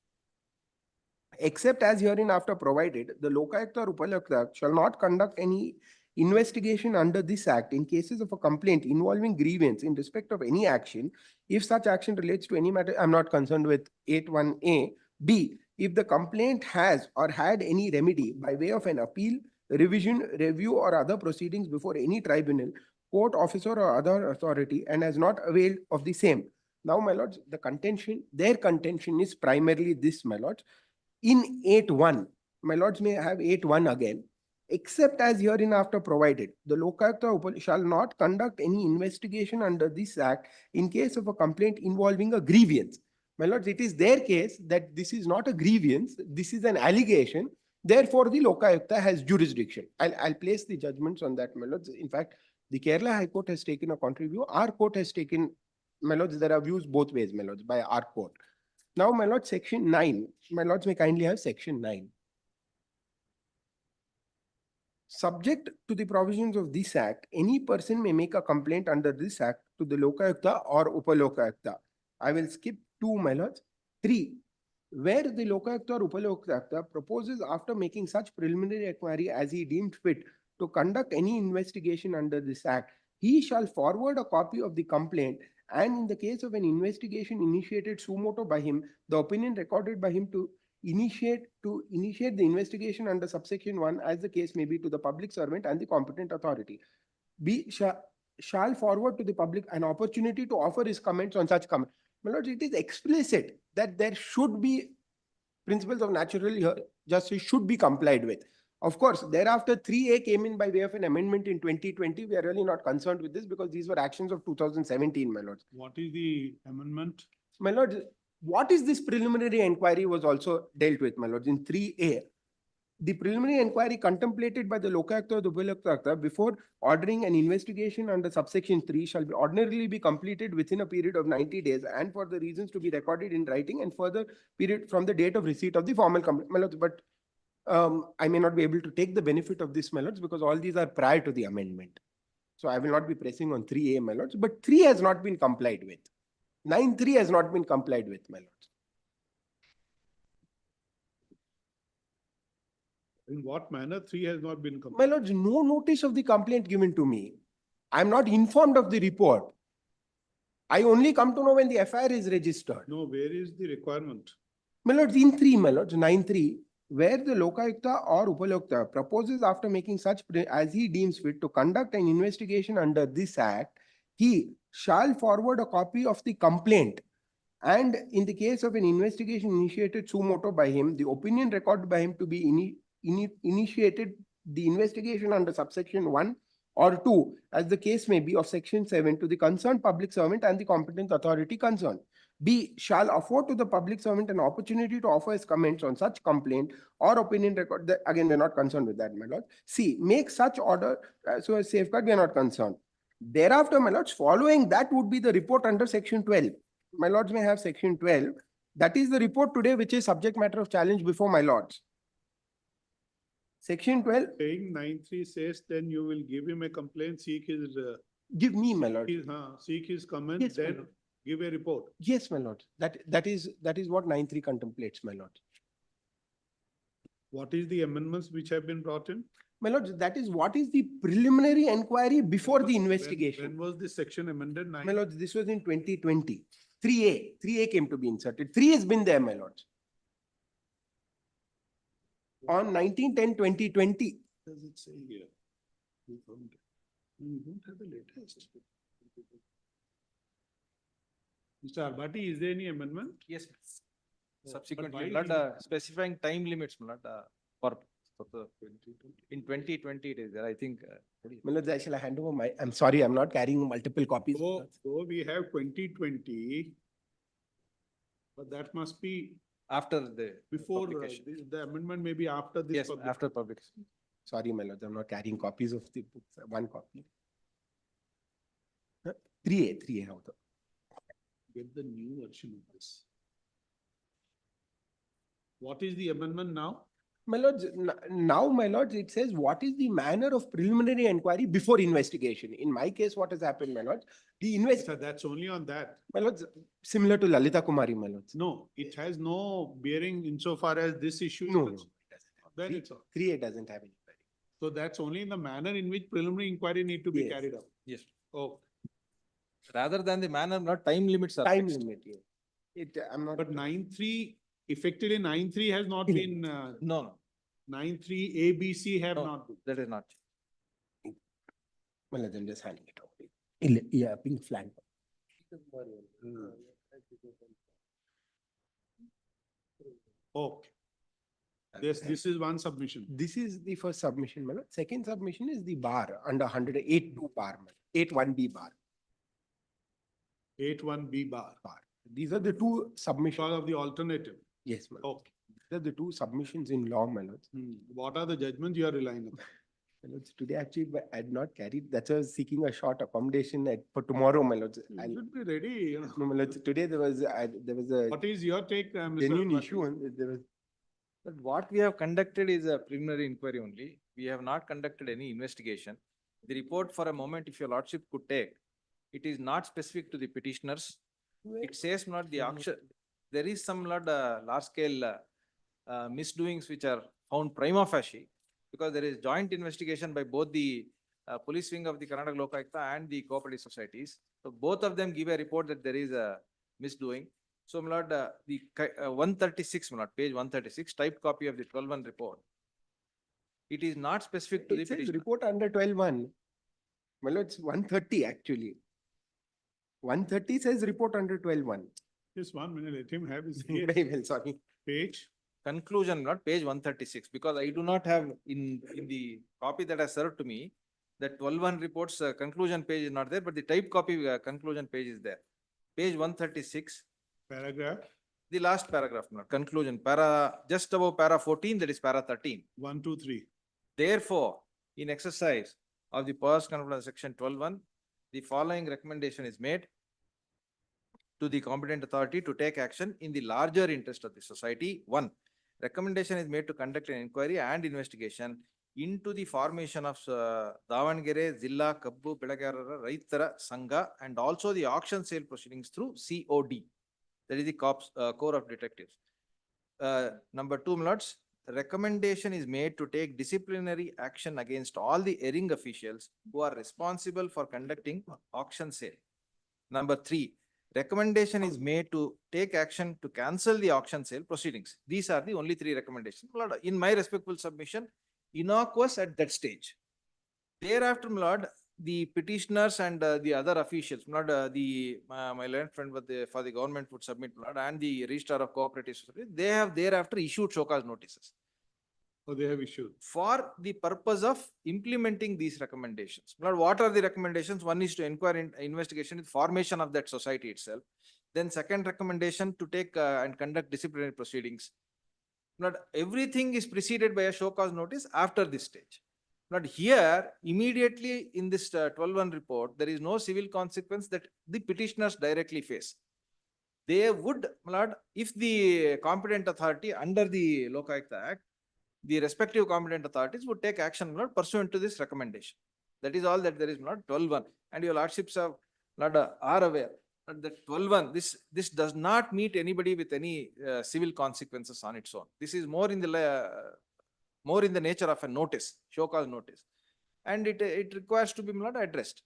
Except as hereinafter provided, the Lokayukta or Upayukta shall not conduct any investigation under this act in cases of a complaint involving grievance in respect of any action, if such action relates to any matter, I'm not concerned with 8(1)(a). B, if the complaint has or had any remedy by way of an appeal, revision, review, or other proceedings before any tribunal, court, officer, or other authority, and has not availed of the same. Now, my lords, their contention is primarily this, my lords. In 8(1), my lords may have 8(1) again, except as hereinafter provided, the Lokayukta shall not conduct any investigation under this act in case of a complaint involving a grievance. My lords, it is their case that this is not a grievance, this is an allegation. Therefore, the Lokayukta has jurisdiction. I'll place the judgments on that, my lords. In fact, the Kerala High Court has taken a contrary view. Our court has taken, my lords, there are views both ways, my lords, by our court. Now, my lords, section 9. My lords may kindly have section 9. Subject to the provisions of this act, any person may make a complaint under this act to the Lokayukta or Upalokayukta. I will skip 2, my lords. 3. Where the Lokayukta or Upalokayukta proposes, after making such preliminary inquiry as he deemed fit to conduct any investigation under this act, he shall forward a copy of the complaint, and in the case of an investigation initiated suo motu by him, the opinion recorded by him to initiate the investigation under subsection 1, as the case may be, to the public servant and the competent authority. B, shall forward to the public an opportunity to offer his comments on such comment. My lords, it is explicit that there should be principles of natural justice should be complied with. Of course, thereafter 3A came in by way of an amendment in 2020. We are really not concerned with this because these were actions of 2017, my lords. What is the amendment? My lords, what is this preliminary inquiry was also dealt with, my lords, in 3A. The preliminary inquiry contemplated by the Lokayukta or the Upalokayukta before ordering an investigation under subsection 3 shall be ordinarily be completed within a period of 90 days and for the reasons to be recorded in writing and further period from the date of receipt of the formal complaint. My lords, but I may not be able to take the benefit of this, my lords, because all these are prior to the amendment. So I will not be pressing on 3A, my lords, but 3 has not been complied with. 9(3) has not been complied with, my lords. In what manner 3 has not been My lords, no notice of the complaint given to me. I am not informed of the report. I only come to know when the FIR is registered. No, where is the requirement? My lords, in 3, my lords, 9(3), where the Lokayukta or Upalokayukta proposes, after making such as he deems fit to conduct an investigation under this act, he shall forward a copy of the complaint, and in the case of an investigation initiated suo motu by him, the opinion recorded by him to be initiated the investigation under subsection 1 or 2, as the case may be, of section 7 to the concerned public servant and the competent authority concerned. B, shall afford to the public servant an opportunity to offer his comments on such complaint or opinion record. Again, we're not concerned with that, my lord. C, make such order, so as safeguard, we are not concerned. Thereafter, my lords, following that would be the report under section 12. My lords may have section 12. That is the report today, which is subject matter of challenge before my lords. Section 12. Saying 9(3) says, then you will give him a complaint, seek his... give me, my lord. Seek his comment, Yes, my then lord. give a report. Yes, my lord. That is what 9(3) contemplates, my lord. What is the amendments which have been brought in? My lord, that is what is the preliminary inquiry before the investigation. When was this section amended? My lord, this was in 2020. 3A came to be inserted. 3 has been there, my lords. On 19/10/2020. Does it say here? We found it. We don't have the latest. Mr. Arbati, is there any amendment? Yes. But Subsequently, why Lord, specifying time limits, Lord, for the in 2020 it is there, I think. My lord, I shall hand over my. I'm sorry, I'm not carrying multiple copies. So we have 2020, but that must be after the before publication. the amendment may be after this. Yes, after publication. Sorry, my lord, I'm not carrying copies of the books. One copy. 3A, how the. Get the new version of this. What is the amendment now? My lords, now, my lords, it says what is the manner of preliminary inquiry before investigation. In my case, what has happened, my lords? So that's only on that. My lords, similar to Lalita Kumari, my lords. No, it has no bearing insofar as this issue. No, is concerned. Then it's all. 3A doesn't have any bearing. So that's only in the manner in which preliminary inquiry need to be Yes. carried out. Yes. Oh, Rather than the manner, not time limits are Time fixed. limit, yes. I'm not. but 9(3), effectively 9(3) has not been, No, 9(3) A, B, C have no, not been. that is not. Well, then just handing it over. Yeah, pink flag. Okay. This is one submission. This is the first submission, my lord. Second submission is the bar under 108(2) bar, my lord. 8(1)B bar. 8(1)B bar. These are the two submissions. Because of the alternative. Yes, my lord. Okay. These are the two submissions in law, my lord. What are the judgments you are relying upon? My lords, today actually I had not carried, that's why I was seeking a short accommodation for tomorrow, my lords. You should be ready, you know. No, my lords, today there was a What is your take, Mr. genuine Bhatt? issue and there was. But what we have conducted is a preliminary inquiry only. We have not conducted any investigation. The report for a moment, if your lordship could take, it is not specific to the petitioners. It says not the auction. There is some large scale misdoings which are found prima facie because there is joint investigation by both the police wing of the Karnataka Lokayukta and the cooperative societies. So both of them give a report that there is a misdoing. So, my lord, the 136, my lord, page 136, typed copy of the 12-1 report. It is not specific to the It says petitioner. report under 12(1). My lord, it's 130 actually. 130 says report under 12(1). Just 1 minute, let him have his Very well, sorry. page. Conclusion, not page 136, because I do not have in the copy that has served to me, that 12(1) reports conclusion page is not there, but the typed copy conclusion page is there. Page 136. Paragraph. The last paragraph, my lord, conclusion, just above para 14, that is para 13. 1, 2, 3. Therefore, in exercise of the powers conferred under section 12(1), the following recommendation is made to the competent authority to take action in the larger interest of the society. 1. Recommendation is made to conduct an inquiry and investigation into the formation of Davangere, Zilla, Kabbu, Belagarara, Raitara, Sangha, and also the auction sale proceedings through COD. That is the Corps of Detectives. Number 2, my lords, recommendation is made to take disciplinary action against all the erring officials who are responsible for conducting auction sale. Number 3, recommendation is made to take action to cancel the auction sale proceedings. These are the only 3 recommendations. My lord, in my respectful submission, innocuous at that stage. Thereafter, my lord, the petitioners and the other officials, my lord, my learned friend for the government would submit, my lord, and the registrar of cooperative society, they have thereafter issued show cause notices. Oh, they have issued. For the purpose of implementing these recommendations. My lord, what are the recommendations? One is to inquire in investigation in formation of that society itself. Then second recommendation to take and conduct disciplinary proceedings. Not everything is preceded by a show cause notice after this stage. Not here, immediately in this 12(1) report, there is no civil consequence that the petitioners directly face. They would, my lord, if the competent authority under the Lokayukta Act, the respective competent authorities would take action, my lord, pursuant to this recommendation. That is all that there is, my lord, 12(1). And your lordships are aware that 12(1), this does not meet anybody with any civil consequences on its own. This is more in the nature of a notice, show cause notice, and it requires to be, my lord, addressed.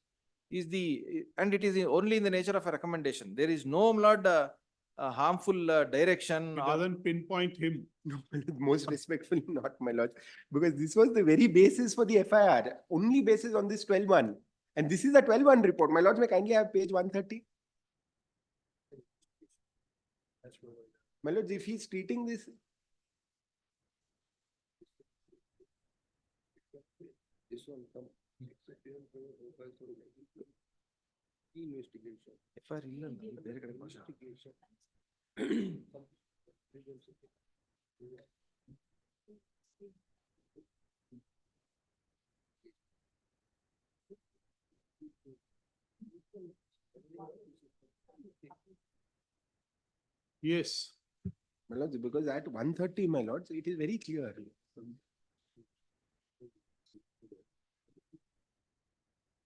And it is only in the nature of a recommendation. There is no, my lord, harmful direction. It doesn't pinpoint him. No, most respectfully not, my lord, because this was the very basis for the FIR, only basis on this 12(1). And this is the 12(1) report. My lords, may kindly have page 130. My lords, if he's treating this. This one from investigation. Yes. My lords, because at 130, my lords, it is very clear.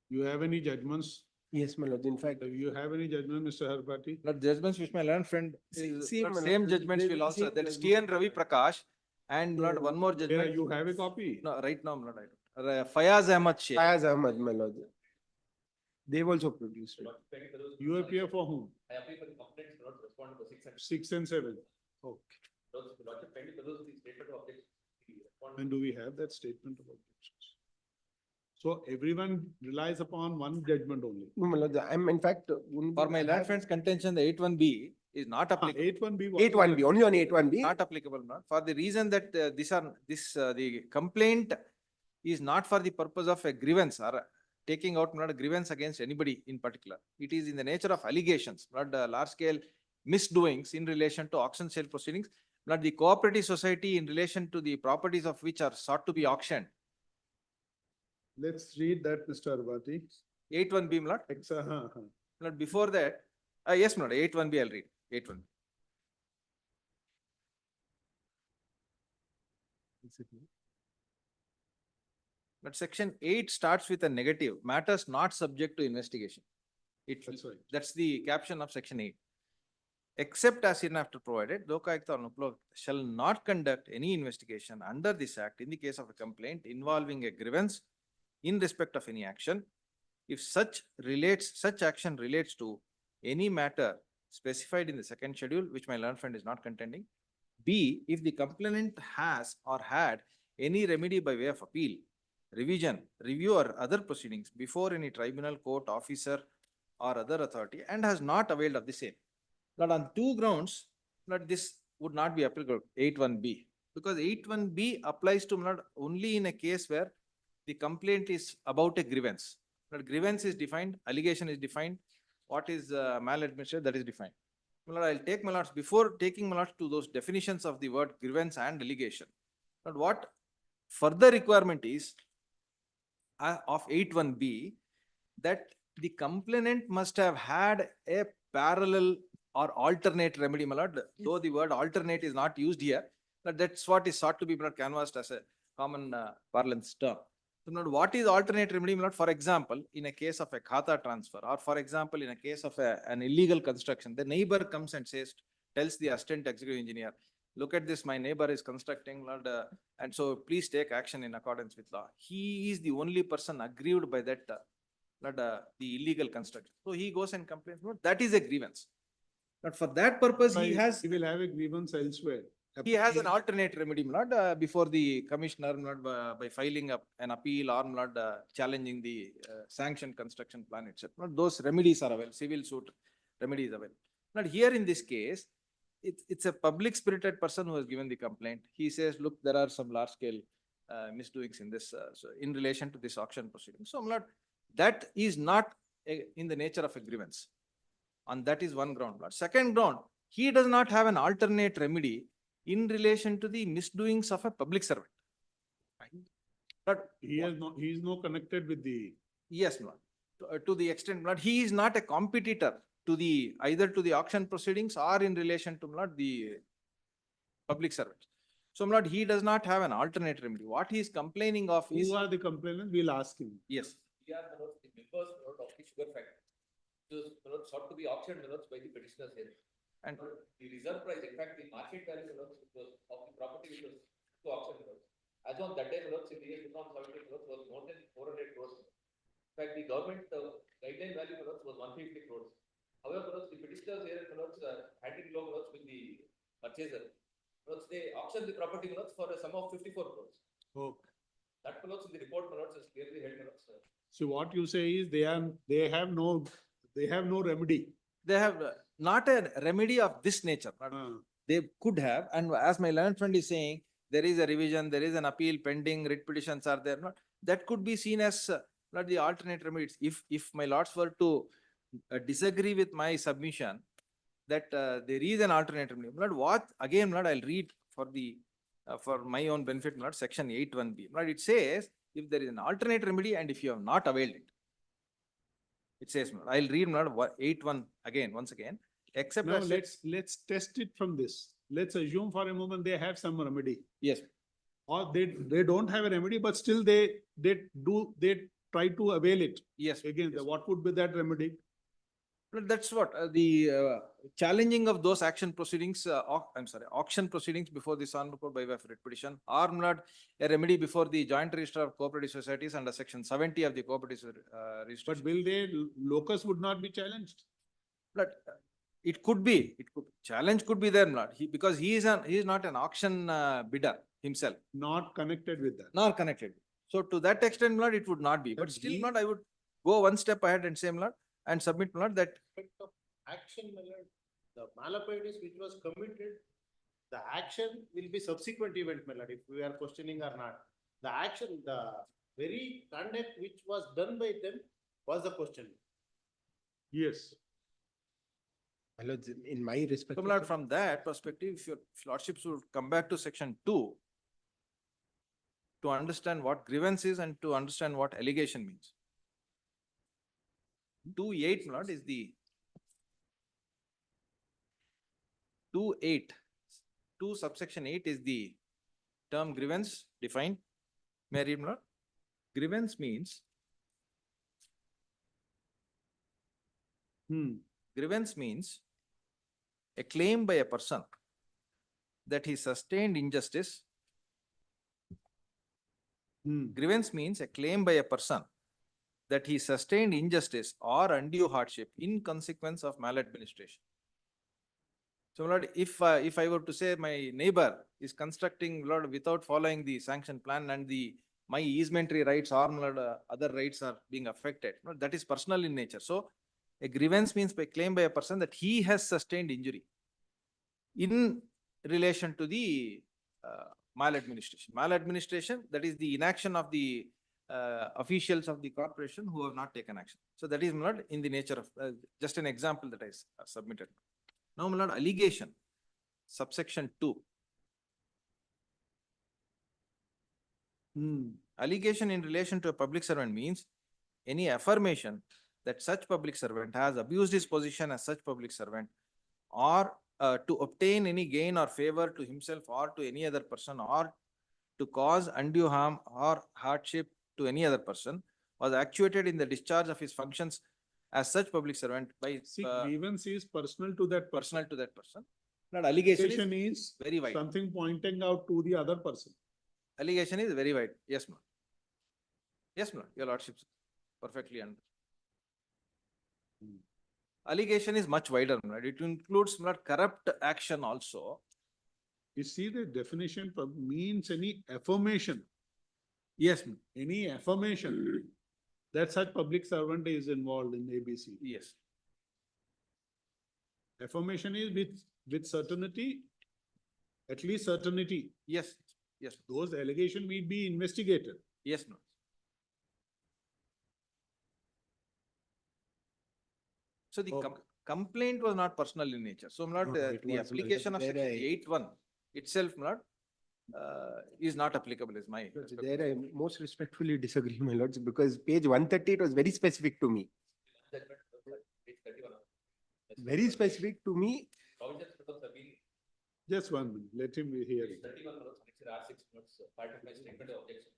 You have any judgments? Yes, my lords. In fact, Do you have any judgment, Mr. Harbati? Lord, judgments which my learned friend, Same, my same lord. judgments will also, that is T.N. Ravi Prakash, and Lord, one more Here, judgment. you have a copy? No, right now, Lord, I don't. Fayaz Ahmad Sheikh. Fayaz Ahmad, my lord. They've also produced it. UAPF for whom? I appeal for the complaints do not respond to the 6 and 6 and 7. Okay. Lordship, pending the statement of objection. And do we have that statement of objections? So everyone relies upon one judgment only. No, my lord, I'm in fact. For my learned friend's contention, the 8(1)(b) is not applicable. 8(1)(b). 8(1)(b), only on 8(1)(b). Not applicable, not for the reason that the complaint is not for the purpose of a grievance or taking out not a grievance against anybody in particular. It is in the nature of allegations, not large scale misdoings in relation to auction sale proceedings, not the cooperative society in relation to the properties of which are sought to be auctioned. Let's read that, Mr. Arbati. 8(1)(b), my lord. Not before that, yes, my lord, 8(1)(b) I'll read, 8(1). But section 8 starts with a negative, matters not subject to investigation. That's right. That's the caption of section 8. Except as hereinafter provided, Lokayukta or Lokayukta shall not conduct any investigation under this act in the case of a complaint involving a grievance in respect of any action, if such action relates to any matter specified in the second schedule, which my learned friend is not contending. B, if the complainant has or had any remedy by way of appeal, revision, review or other proceedings before any tribunal, court, officer or other authority and has not availed of the same. But on two grounds, that this would not be applicable, 8(1)(b), because 8(1)(b) applies to not only in a case where the complaint is about a grievance. But grievance is defined, allegation is defined, what is maladministration, that is defined. Well, I'll take my lords, before taking my lords to those definitions of the word grievance and allegation. But what further requirement is of 8(1)(b), that the complainant must have had a parallel or alternate remedy, my lord, though the word alternate is not used here, but that's what is sought to be canvassed as a common parlance term. So, what is alternate remedy, my lord? For example, in a case of a khata transfer, or for example, in a case of an illegal construction, the neighbor comes and tells the assistant executive engineer, look at this, my neighbor is constructing, Lord, and so please take action in accordance with law. He is the only person aggrieved by that, the illegal construction. So he goes and complains, that is a grievance. But for that purpose, he will have a grievance elsewhere. He has an alternate remedy, not before the commissioner, not by filing up an appeal or not challenging the sanctioned construction plan itself. Not those remedies are available, civil suit remedies available. Not here in this case, it's a public spirited person who has given the complaint. He says, look, there are some large scale misdoings in this, so in relation to this auction proceeding. So that is not in the nature of a grievance. And that is one ground. Second ground, he does not have an alternate remedy in relation to the misdoings of a public servant. But he is no connected with the. Yes, Lord. To the extent, Lord, he is not a competitor to either to the auction proceedings or in relation to the public servants. So, Lord, he does not have an alternate remedy. What he is complaining of is. Who are the complainants? We'll ask him. Yes. We are the members of the sugar factory. Those sought to be auctioned by the petitioners here. And the reserve price, in fact, the market value of the property was to auction. As on that day, in the year 2017, was more than 400 crores. In fact, the government guideline value was 150 crores. However, the petitioners here handed low with the purchaser. They auctioned the property for a sum of 54 crores. Okay. That in the report is clearly held. So what you say is they have no remedy. They have not a remedy of this nature. They could have, and as my learned friend is saying, there is a revision, there is an appeal pending, writ petitions are there. That could be seen as not the alternate remedies. If my lords were to disagree with my submission that there is an alternate remedy, again, I'll read for my own benefit, section 8(1)(b). It says if there is an alternate remedy and if you have not availed it. It says, I'll read 8(1) again, once again. Except now let's test it from this. Let's assume for a moment they have some remedy. Yes. Or they don't have a remedy, but still they try to avail it. Yes. Again, what would be that remedy? That's what, challenging of those action proceedings, auction proceedings before the Honorable Court by way of writ petition, or not a remedy before the Joint Register of Cooperative Societies under section 70 of the Cooperative But Registration. will they, locus would not be challenged? But it could be, challenge could be there, Lord. Because he is not an auction bidder himself, Not connected with that. nor connected. So to that extent, Lord, it would not be, but But still, he- Lord, I would go one step ahead and say, Lord, and submit, Lord, that Effect of action, my lord, the malaparities which was committed, the action will be subsequent event, my lord, if we are questioning or not. The action, the very conduct which was done by them was the question. Yes. My lords, in my respect. So, Lord, from that perspective, if your lordships would come back to section 2 to understand what grievance is and to understand what allegation means. 2(8), my lord, is the 2(8), 2 subsection 8 is the term grievance defined. May I read, my lord? Grievance means, grievance means a claim by a person that he sustained injustice. Grievance means a claim by a person that he sustained injustice or undue hardship in consequence of maladministration. So, Lord, if I were to say my neighbor is constructing, Lord, without following the sanction plan and my easementary rights or, Lord, other rights are being affected, Lord, that is personal in nature. So, a grievance means by claim by a person that he has sustained injury in relation to the maladministration. Maladministration, that is the inaction of the officials of the corporation who have not taken action. So that is not in the nature of, just an example that I submitted. Now, my lord, allegation, subsection 2. Allegation in relation to a public servant means any affirmation that such public servant has abused his position as such public servant, or to obtain any gain or favor to himself or to any other person, or to cause undue harm or hardship to any other person, was actuated in the discharge of his functions as such public servant by Grievance is personal to that person. personal to that person. Not allegation Allegation is is very wide. something pointing out to the other person. Allegation is very wide. Yes, ma'am. Yes, ma'am. Your lordship perfectly under. Allegation is much wider, right? It includes not corrupt action also. You see, the definition means any affirmation. Yes, ma'am. Any affirmation that such public servant is involved in ABC. Yes. Affirmation is with certainty, at least certainty. Yes, yes. Those allegations will be investigated. Yes, no. So the complaint was not personal in nature. So, not the application of section 8(1) itself, not is not applicable. Is my There I most respectfully disagree, my lords, because page 130, it was very specific to me. Page 31. Very specific to me. Provisions because have been. Just 1 minute, let him be here. 31 minutes, next year R6 minutes, part of my statement of objection.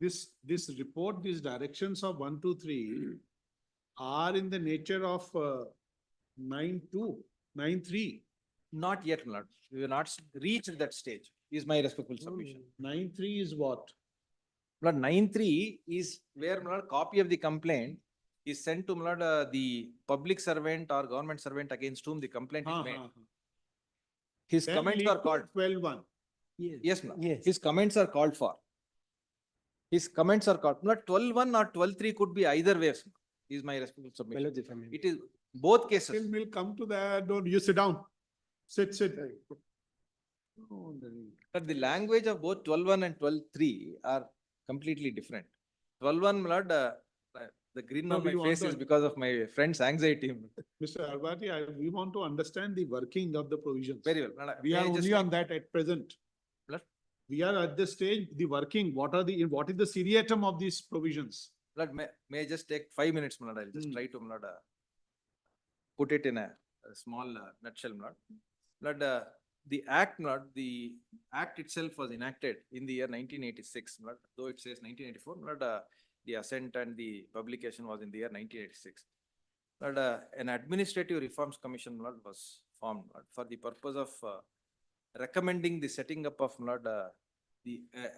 This. This report, these directions of 1, 2, 3 are in the nature of 9(2), 9(3). not yet, Lord. We have not reached that stage. Is my respectful submission. 9(3) is what? Lord, 9(3) is where, Lord, copy of the complaint is sent to, Lord, the public servant or government servant against whom the complaint is made. His Then comments lead are to called. 12(1). Yes, Lord. Yes. His comments are called for. His comments are caught. Not 12-1 or 12-3 could be either way, is my respectful submission. Melody, if I may. It is both cases. We'll come to that. Don't you sit down. Sit. But the language of both 12-1 and 12-3 are completely different. 12-1, my lord, the grin No, on my we want face to- is because of my friend's anxiety. Mr. Arbati, we want to understand the working of the provisions. Very well. My lord, We may are I just only on that at present. Lord? We are at the stage, the working, what is the seriatim of these provisions? Lord, may I just take 5 minutes, my lord? I'll just try to, my lord, put it in a small nutshell, my lord. Lord, the act, my lord, the act itself was enacted in the year 1986, my lord, though it says 1984, my lord, the assent and the publication was in the year 1986. Lord, an administrative reforms commission, my lord, was formed, my lord, for the purpose of recommending the setting up of, my lord,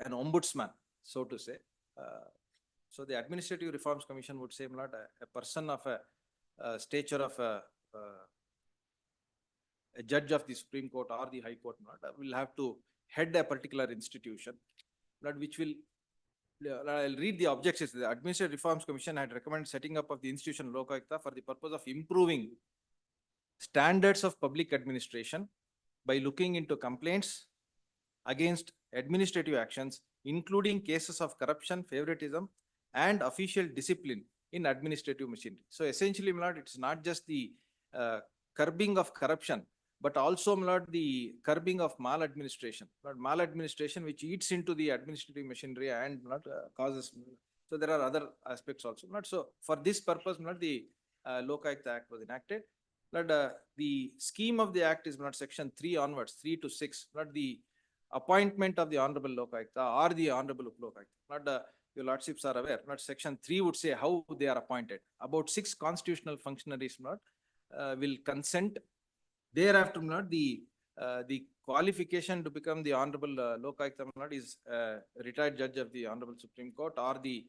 an ombudsman, so to say. So the Administrative Reforms Commission would say, my lord, a person of a stature of a judge of the Supreme Court or the High Court, my lord, will have to head a particular institution, my lord, which will, I'll read the objections. The Administrative Reforms Commission had recommended setting up of the institution Lokayukta for the purpose of improving standards of public administration by looking into complaints against administrative actions, including cases of corruption, favoritism, and official discipline in administrative machinery. So essentially, my lord, it's not just the curbing of corruption, but also, my lord, the curbing of maladministration. Maladministration which eats into the administrative machinery and causes. So there are other aspects also. So for this purpose, my lord, the Lokayukta Act was enacted. Lord, the scheme of the act is, my lord, section 3 onwards, 3 to 6. Lord, the appointment of the Honorable Lokayukta or the Honorable Lokayukta. Lord, your lordships are aware. Lord, section 3 would say how they are appointed. About 6 constitutional functionaries, my lord, will consent. Thereafter, my lord, the qualification to become the Honorable Lokayukta, my lord, is retired judge of the Honorable Supreme Court or the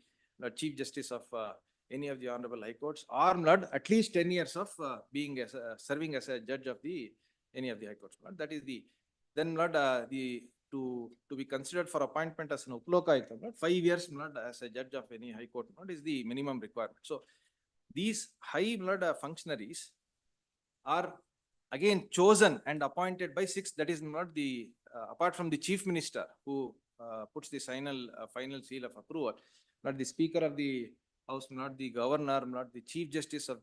Chief Justice of any of the Honorable High Courts, or, my lord, at least 10 years of being as serving as a judge of any of the High Courts. My lord, that is the, then, my lord, to be considered for appointment as an Lokayukta, 5 years, my lord, as a judge of any High Court, my lord, is the minimum requirement. So these high, my lord, functionaries are again chosen and appointed by 6. That is not the apart from the Chief Minister who puts the final seal of approval, not the Speaker of the House, not the Governor, not the Chief Justice of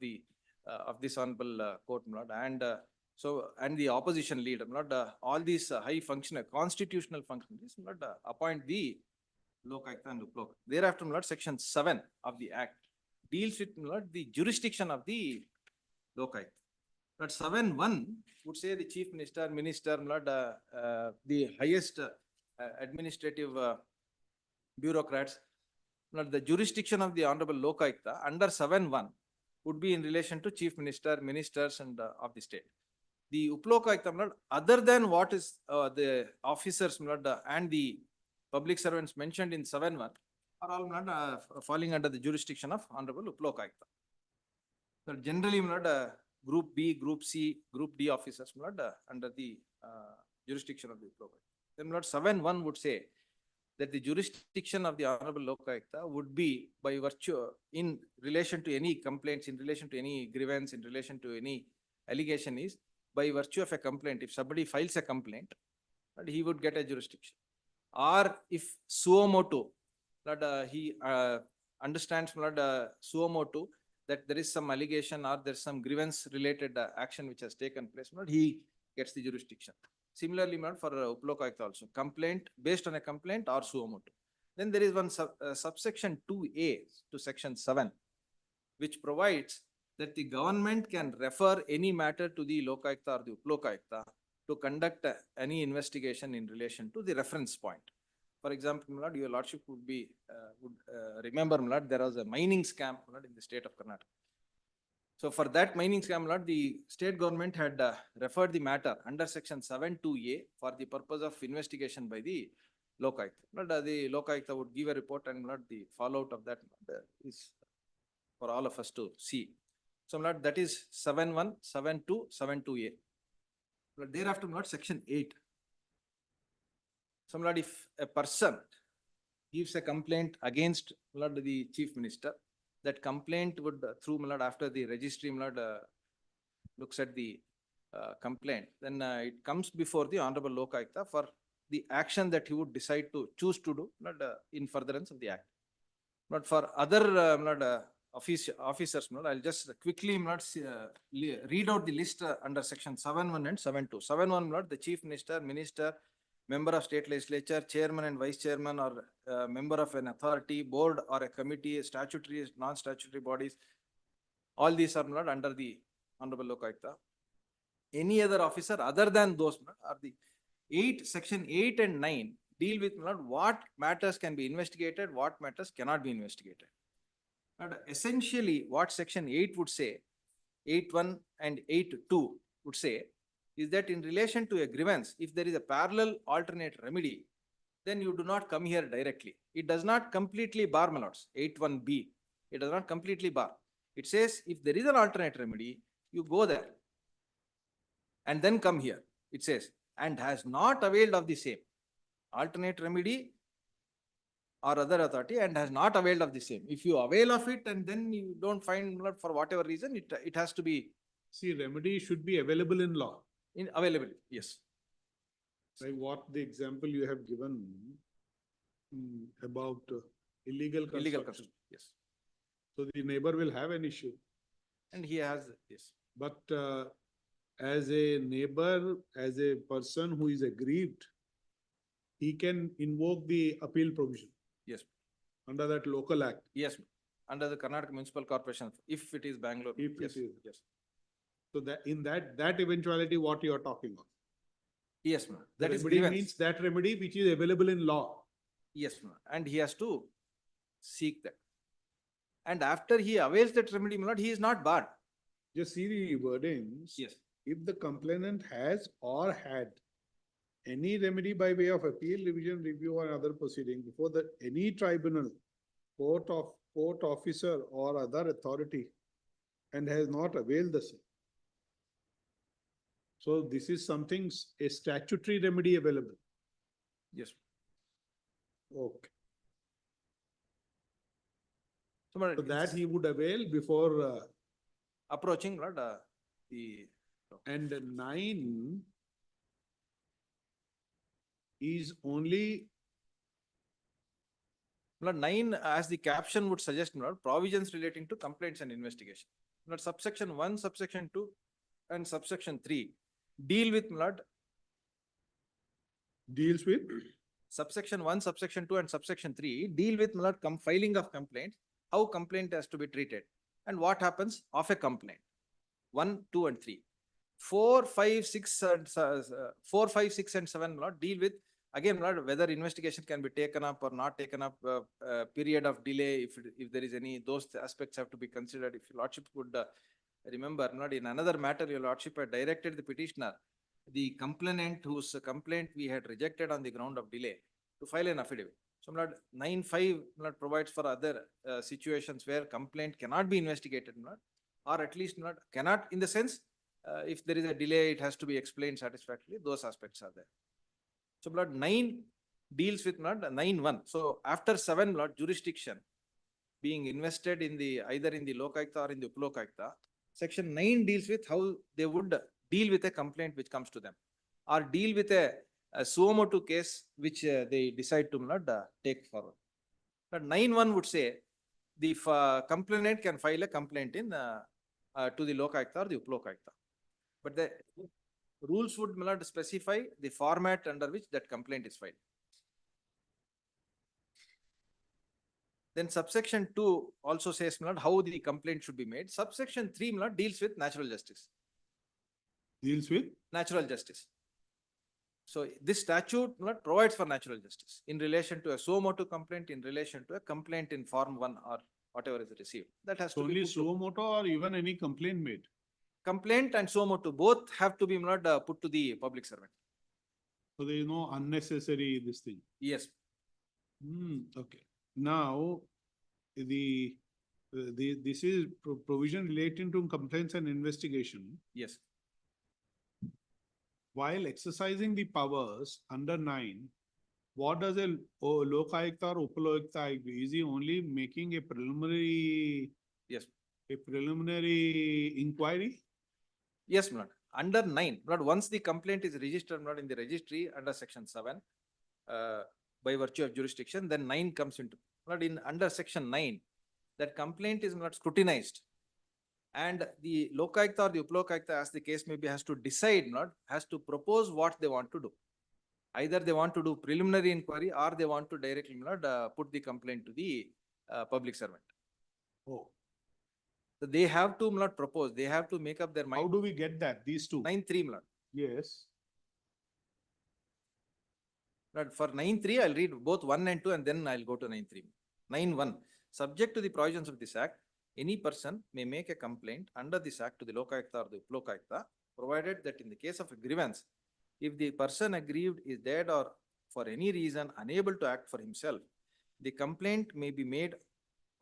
this Honorable Court, not and the opposition leader, not all these high functional constitutional functionaries, not appoint the Lokayukta and Uplok. Thereafter, not section 7 of the Act deals with, not the jurisdiction of the Lokayukta. But 7.1 would say the Chief Minister, not the highest administrative bureaucrats, not the jurisdiction of the Honorable Lokayukta under 7.1 would be in relation to Chief Minister, ministers, and of the state. The Uplokayukta, other than what is the officers and the public servants mentioned in 7.1 are all falling under the jurisdiction of Honorable Uplokayukta. So generally, Group B, Group C, Group D officers under the jurisdiction of the Lokayukta. Then 7.1 would say that the jurisdiction of the Honorable Lokayukta would be by virtue in relation to any complaints, in relation to any grievance, in relation to any allegation is by virtue of a complaint. If somebody files a complaint, he would get a jurisdiction. Or if suo motu, he understands suo motu, that there is some allegation or there's some grievance related action which has taken place, he gets the jurisdiction. Similarly, for Uplokayukta also, complaint based on a complaint or suo motu. Then there is one subsection 2A to section 7, which provides that the government can refer any matter to the Lokayukta or the Uplokayukta to conduct any investigation in relation to the reference point. For example, your lordship would remember there was a mining scam in the state of Karnataka. So for that mining scam, the state government had referred the matter under section 7.2A for the purpose of investigation by the Lokayukta. The Lokayukta would give a report, and the fallout of that is for all of us to see. So that is 7.1, 7.2, 7.2A. Thereafter, section 8. So if a person gives a complaint against the chief minister, that complaint would through after the registry looks at the complaint, then it comes before the Honorable Lokayukta for the action that he would decide to choose to do in furtherance of the act. But for other officers, I'll just quickly read out the list under section 7.1 and 7.2. 7.1, the chief minister, member of state legislature, chairman and vice chairman, or member of an authority, board or a committee, statutory, non-statutory bodies. All these are under the Honorable Lokayukta. Any other officer other than those are the section 8 and 9 deal with what matters can be investigated, what matters cannot be investigated. And essentially what section 8 would say, 8.1 and 8.2 would say, is that in relation to a grievance, if there is a parallel alternate remedy, then you do not come here directly. It does not completely bar, my lords, 8.1b. It does not completely bar. It says if there is an alternate remedy, you go there and then come here. It says, and has not availed of the same alternate remedy or other authority and has not availed of the same. If you avail of it and then you don't find for whatever reason, it has to be. See, remedy should be available in law. In availability, yes. Like what the example you have given about illegal construction. Yes. So the neighbor will have an issue. And he has this. But as a neighbor, as a person who is aggrieved, he can invoke the appeal provision. Yes. Under that local act. Yes. Under the Karnataka Municipal Corporation, if it is Bangalore. If yes. it is. Yes. So that in that eventuality, what you are talking of? Yes, ma'am. That is remedy grievance. means that remedy which is available in law. Yes, ma'am. And he has to seek that. And after he avails that remedy, my lord, he is not barred. Just see the wordings. Yes. If the complainant has or had any remedy by way of appeal, revision, review, or other proceeding before any tribunal, court officer, or other authority, and has not availed the same. So this is something, a statutory remedy available. Yes. Okay. So, that he would avail before approaching the. And 9 is only. 9, as the caption would suggest, provisions relating to complaints and investigation. Subsection 1, subsection 2, and subsection 3 deal with deals with subsection 1, subsection 2, and subsection 3 deal with filing of complaints, how complaint has to be treated, and what happens of a complaint. 1, 2, and 3. 4, 5, 6, and 7 deal with again whether investigation can be taken up or not taken up, period of delay, if there is any, those aspects have to be considered. If your lordship would remember, in another matter, your lordship had directed the petitioner, the complainant whose complaint we had rejected on the ground of delay, to file an affidavit. So 9.5 provides for other situations where complaint cannot be investigated, or at least cannot, in the sense, if there is a delay, it has to be explained satisfactorily. Those aspects are there. So 9 deals with 9.1. So after 7, jurisdiction being invested in the either in the Lokayukta or in the Upalokayukta, section 9 deals with how they would deal with a complaint which comes to them, or deal with a suo motu case which they decide to take forward. But 9.1 would say the complainant can file a complaint in to the Lokayukta or the Upalokayukta. But the rules would specify the format under which that complaint is filed. Then subsection 2 also says how the complaint should be made. Subsection 3 deals with natural justice. Deals with? Natural justice. So this statute provides for natural justice in relation to a suo motu complaint, in relation to a complaint in form 1 or whatever is received. That has to be only suo motu or even any complaint made? Complaint and suo motu both have to be put to the public servant. So there is no unnecessary this thing. Yes. Okay. Now, this is provision relating to complaints and investigation. Yes. While exercising the powers under 9, what does a Lokayukta or Upaloyukta agree? Is he only making a preliminary? Yes. A preliminary inquiry? Yes, my lord. Under 9, but once the complaint is registered, not in the registry under section 7, by virtue of jurisdiction, then 9 comes into, not in under section 9, that complaint is not scrutinized. And the Lokayukta or the Upalokayukta, as the case may be, has to decide, not has to propose what they want to do. Either they want to do preliminary inquiry or they want to directly not put the complaint to the public servant. Oh. So they have to not propose, they have to make up their mind. How do we get that, these two? 9.3, my lord. Yes. But for 9.3, I'll read both 1 and 2 and then I'll go to 9.3. 9.1, subject to the provisions of this act, any person may make a complaint under this act to the Lokayukta or the Upalokayukta, provided that in the case of a grievance, if the person aggrieved is dead or for any reason unable to act for himself, the complaint may be made,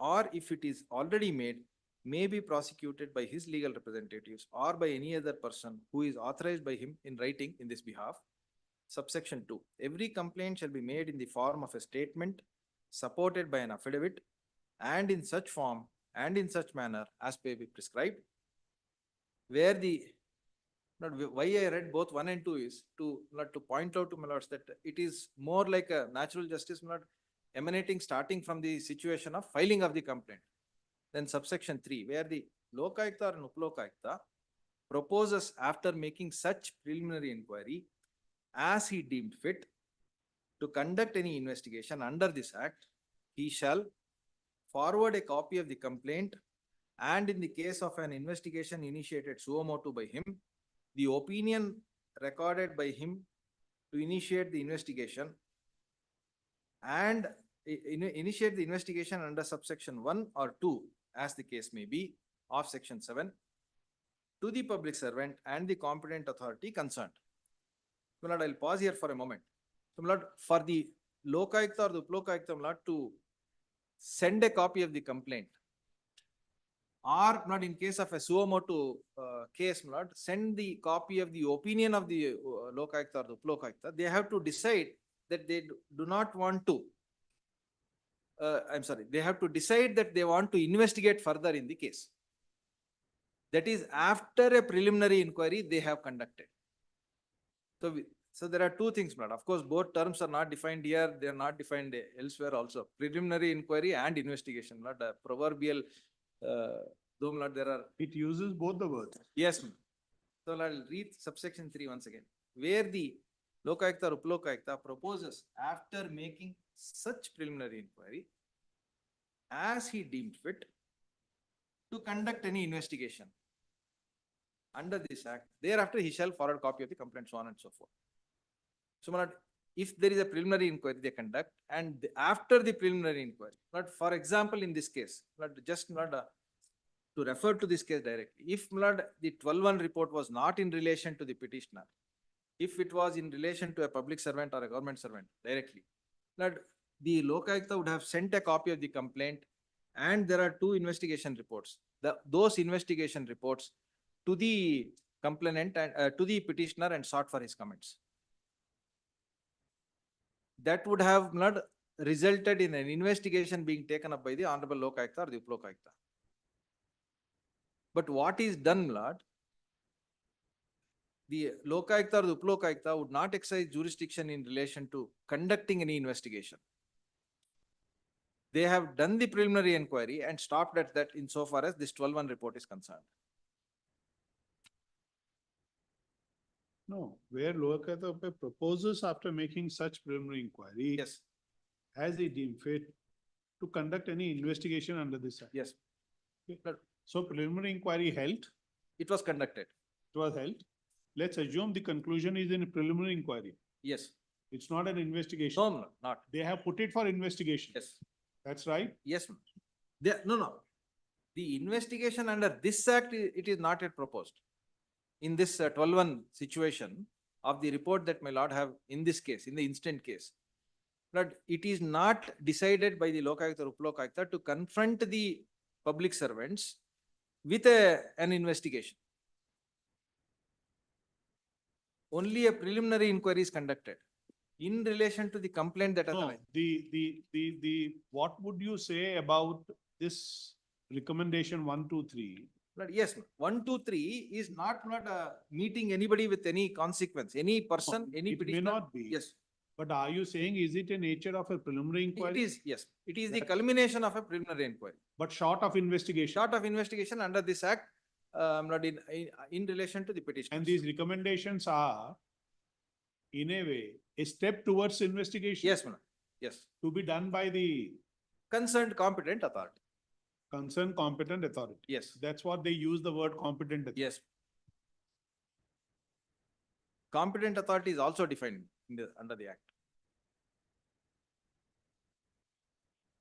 or if it is already made, may be prosecuted by his legal representatives or by any other person who is authorized by him in writing in this behalf. Subsection 2. Every complaint shall be made in the form of a statement supported by an affidavit and in such form and in such manner as may be prescribed. Where the, not why I read both 1 and 2 is to point out to my lords that it is more like a natural justice, not emanating starting from the situation of filing of the complaint. Then subsection 3, where the Lokayukta and Upalokayukta proposes after making such preliminary inquiry as he deemed fit to conduct any investigation under this act, he shall forward a copy of the complaint and in the case of an investigation initiated suo motu by him, the opinion recorded by him to initiate the investigation and initiate the investigation under subsection 1 or 2 as the case may be of section 7 to the public servant and the competent authority concerned. So, Lord, I'll pause here for a moment. So, Lord, for the Lokayukta or the Upalokayukta, Lord, to send a copy of the complaint, or not in case of a suo motu case, Lord, send the copy of the opinion of the Lokayukta or the Upalokayukta, they have to decide that they do not want to, they have to decide that they want to investigate further in the case. That is after a preliminary inquiry they have conducted. So there are two things, Lord. Of course, both terms are not defined here. They are not defined elsewhere also. Preliminary inquiry and investigation, Lord. Proverbial, Lord, there are. It uses both the words. Yes. So I'll read subsection 3 once again. Where the Lokayukta or Upalokayukta proposes after making such preliminary inquiry as he deemed fit to conduct any investigation under this act, thereafter he shall forward copy of the complaint, so on and so forth. So, Lord, if there is a preliminary inquiry they conduct, and after the preliminary inquiry, Lord, for example, in this case, Lord, just not to refer to this case directly, if, Lord, the 12-1 report was not in relation to the petitioner, if it was in relation to a public servant or a government servant directly, Lord, the Lokayukta would have sent a copy of the complaint, and there are 2 investigation reports. Those investigation reports to the complainant and to the petitioner and sought for his comments. That would have not resulted in an investigation being taken up by the Honorable Lokayukta or the Upalokayukta. But what is done, Lord? The Lokayukta or the Upalokayukta would not exercise jurisdiction in relation to conducting any investigation. They have done the preliminary inquiry and stopped at that insofar as this 12-1 report is concerned. No, where Lokayukta proposes after making such preliminary inquiry. Yes. As he deemed fit to conduct any investigation under this act. Yes. Okay. So preliminary inquiry held. It was conducted. It was held. Let's assume the conclusion is in a preliminary inquiry. Yes. It's not an investigation. No, not. They have put it for investigation. Yes. That's right. Yes. No. The investigation under this act, it is not yet proposed. In this 12-1 situation of the report that my lord have in this case, in the instant case, but it is not decided by the Lokayukta or Upalokayukta to confront the public servants with an investigation. Only a preliminary inquiry is conducted. In relation to the complaint that has No, arisen. what would you say about this recommendation 1, 2, 3? Yes, 1, 2, 3 is not meeting anybody with any consequence, any person, any It may petitioner. not be. Yes, But are you saying, is it a nature of a preliminary it inquiry? is, yes. It is the That- culmination of a preliminary inquiry. But short of investigation? Short of investigation under this act, not in relation to the petition. And these recommendations are, in a way, a step towards investigation? Yes, madam. Yes. To be done by the Concerned competent authority. concerned competent authority. Yes. That's what they use the word competent authority. Yes. Competent authority is also defined in the, under the act.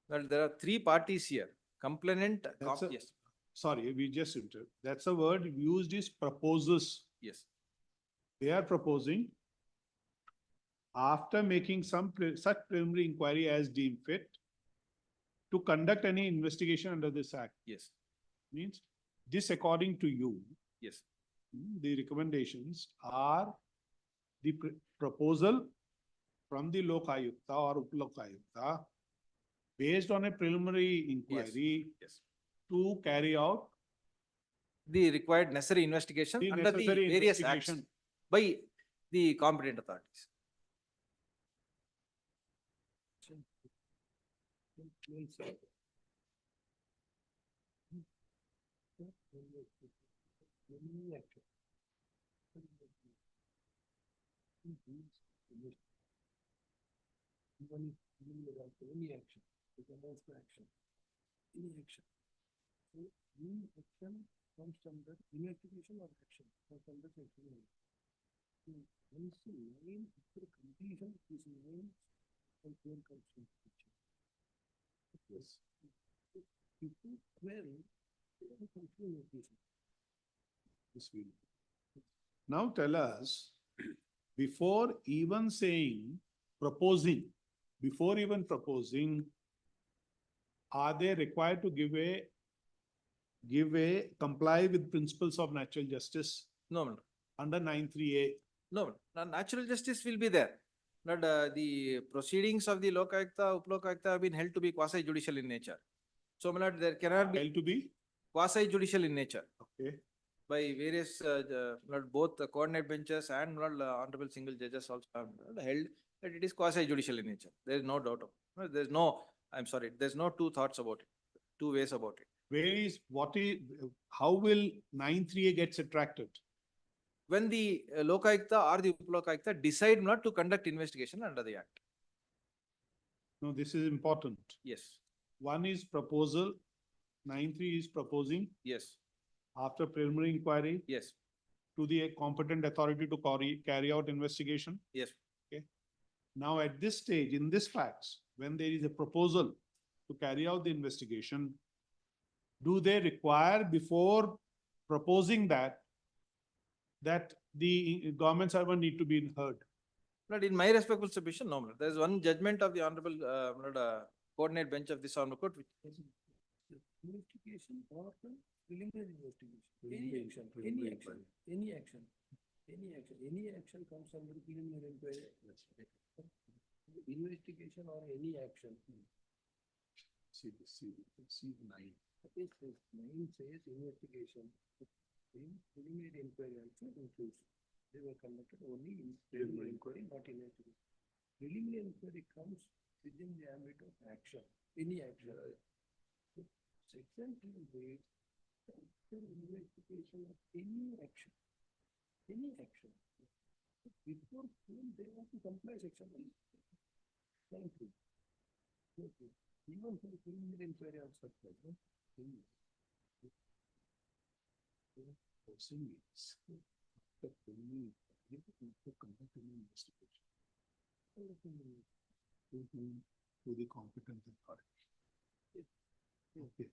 Well, there are three parties here. Complainant, That's a- yes, Sorry, we just entered. That's a word used is proposes. yes, They are proposing, after making such preliminary inquiry as deemed fit, to conduct any investigation under this act. yes, Means this, according to you, yes, the recommendations are the proposal from the Lokayukta or Lokayukta based on a preliminary inquiry yes. to carry out The required necessary investigation the under the necessary various acts investigation. by the competent authorities. Any action, it amounts to action. Any action. So, any action comes under investigation or action, comes under section 9. So, once the line after completion is known, and then comes investigation. Yes. Before 12, then comes to investigation. This will. Now tell us, before even saying, proposing, before even proposing, are they required to comply with principles of natural justice No, madam. under 9(3)(a)? No, natural justice will be there. But the proceedings of the Lokayukta, Uplokayukta have been held to be quasi judicial in nature. So, my lord, there cannot be Held to be? quasi judicial in nature Okay. by various, both the coordinate benches and honorable single judges also have held that it is quasi judicial in nature. There is no doubt of, there's no, I'm sorry, there's no two thoughts about it, two ways about it. How will 9(3)(a) get subtracted? When the Lokayukta or the Uplokayukta decide not to conduct investigation under the act. No, this is important. Yes, One is proposal, 9(3) is proposing yes, after preliminary inquiry yes, to the competent authority to carry out investigation. yes. Now, at this stage, in this facts, when there is a proposal to carry out the investigation, do they require, before proposing that the government servant need to be heard? But in my respectful submission, no, there is one judgment of the honorable coordinate bench of this honorable court. Investigation or preliminary investigation. Any action, any action, any action comes under preliminary inquiry. Investigation or any action. See 9. It says 9 says investigation. Preliminary inquiry also includes. They were conducted only in preliminary inquiry, not investigation. Preliminary inquiry comes within the ambit of action, any action. Section 2 reads, investigation of any action. Any action. Before whom they have to comply section 1. Thank you. Even for preliminary inquiry also. Proposing is after preliminary inquiry to conduct an investigation. To the competent authority. Okay.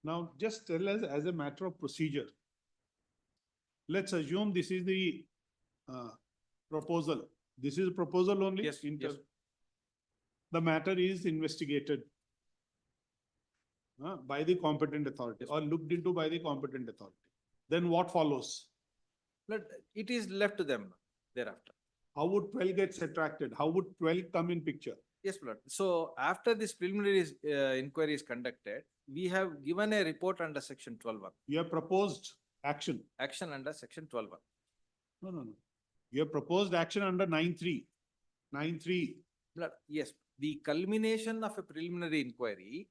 Now, just tell us as a matter of procedure. Let's assume this is the proposal. This is a proposal only? Yes, yes. The matter is investigated by the competent authority or looked into by the competent authority. Then what follows? But it is left to them thereafter. How would 12 get subtracted? How would 12 come in picture? Yes, Lord. So after this preliminary inquiry is conducted, we have given a report under section 12(1). You have proposed action. Action under section 12(1). No. You have proposed action under 9(3). 9(3). Lord, yes, the culmination of a preliminary inquiry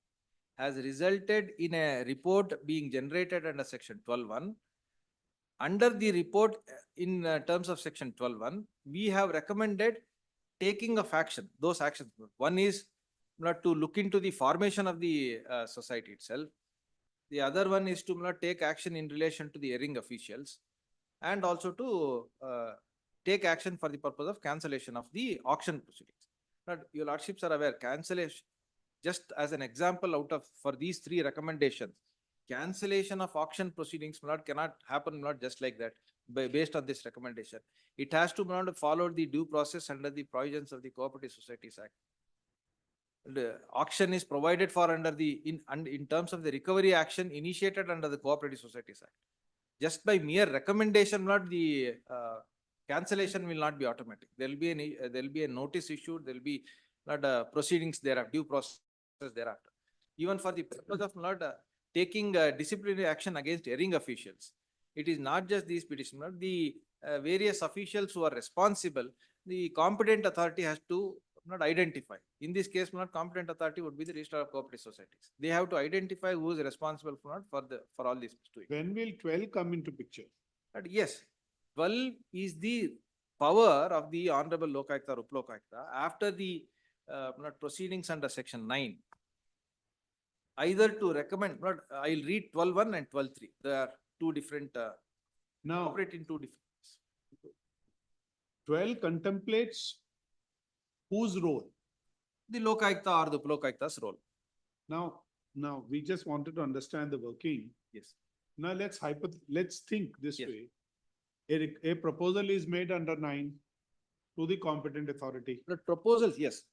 has resulted in a report being generated under section 12(1). Under the report in terms of section 12(1), we have recommended taking of action, those actions. One is not to look into the formation of the society itself. The other one is to not take action in relation to the erring officials, and also to take action for the purpose of cancellation of the auction proceedings. Now, your lordships are aware, cancellation, just as an example out of, for these three recommendations, cancellation of auction proceedings cannot happen just like that based on this recommendation. It has to follow the due process under the provisions of the Cooperative Societies Act. The auction is provided for under the, in terms of the recovery action initiated under the Cooperative Societies Act. Just by mere recommendation, the cancellation will not be automatic. There will be a notice issued. There will be proceedings thereafter, due process thereafter. Even for the purpose of taking disciplinary action against erring officials, it is not just these petitioners. The various officials who are responsible, the competent authority has to identify. In this case, competent authority would be the Registrar of Cooperative Societies. They have to identify who is responsible for all these. When will 12 come into picture? But yes, 12 is the power of the Honorable Lokayukta or Uplokayukta after the proceedings under section 9. Either to recommend, I'll read 12(1) and 12(3). There are two different, now operate in two different ways. 12 contemplates whose role? The Lokayukta or the Uplokayukta's role. Now we just wanted to understand the working. Yes. Now let's think this Yes. way. A proposal is made under 9 to the competent authority. The proposals, yes.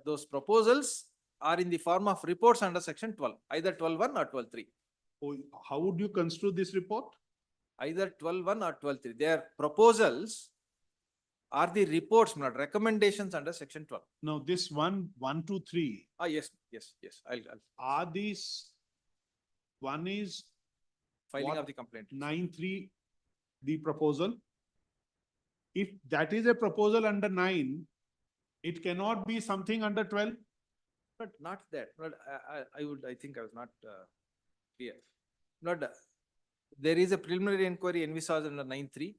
Those proposals are in the form of reports under section 12, either 12(1) or 12(3). Oh, how would you construe this report? Either 12(1) or 12(3). Their proposals are the reports, not recommendations under section 12. Now this 1, 2, 3. Yes. I'll Are these, one is filing what? of the complaint. 9(3), the proposal. If that is a proposal under 9, it cannot be something under 12. But not that. But I think I was not clear. There is a preliminary inquiry envisaged under 9(3).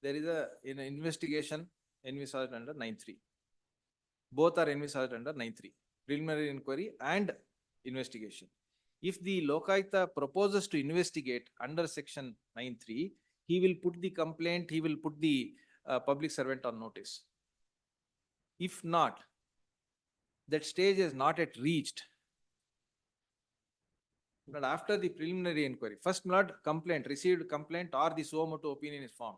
There is an investigation envisaged under 9(3). Both are envisaged under 9(3). Preliminary inquiry and investigation. If the Lokayukta proposes to investigate under section 9(3), he will put the complaint, he will put the public servant on notice. If not, that stage is not yet reached. But after the preliminary inquiry, first complaint, received complaint or the suo motu opinion is formed.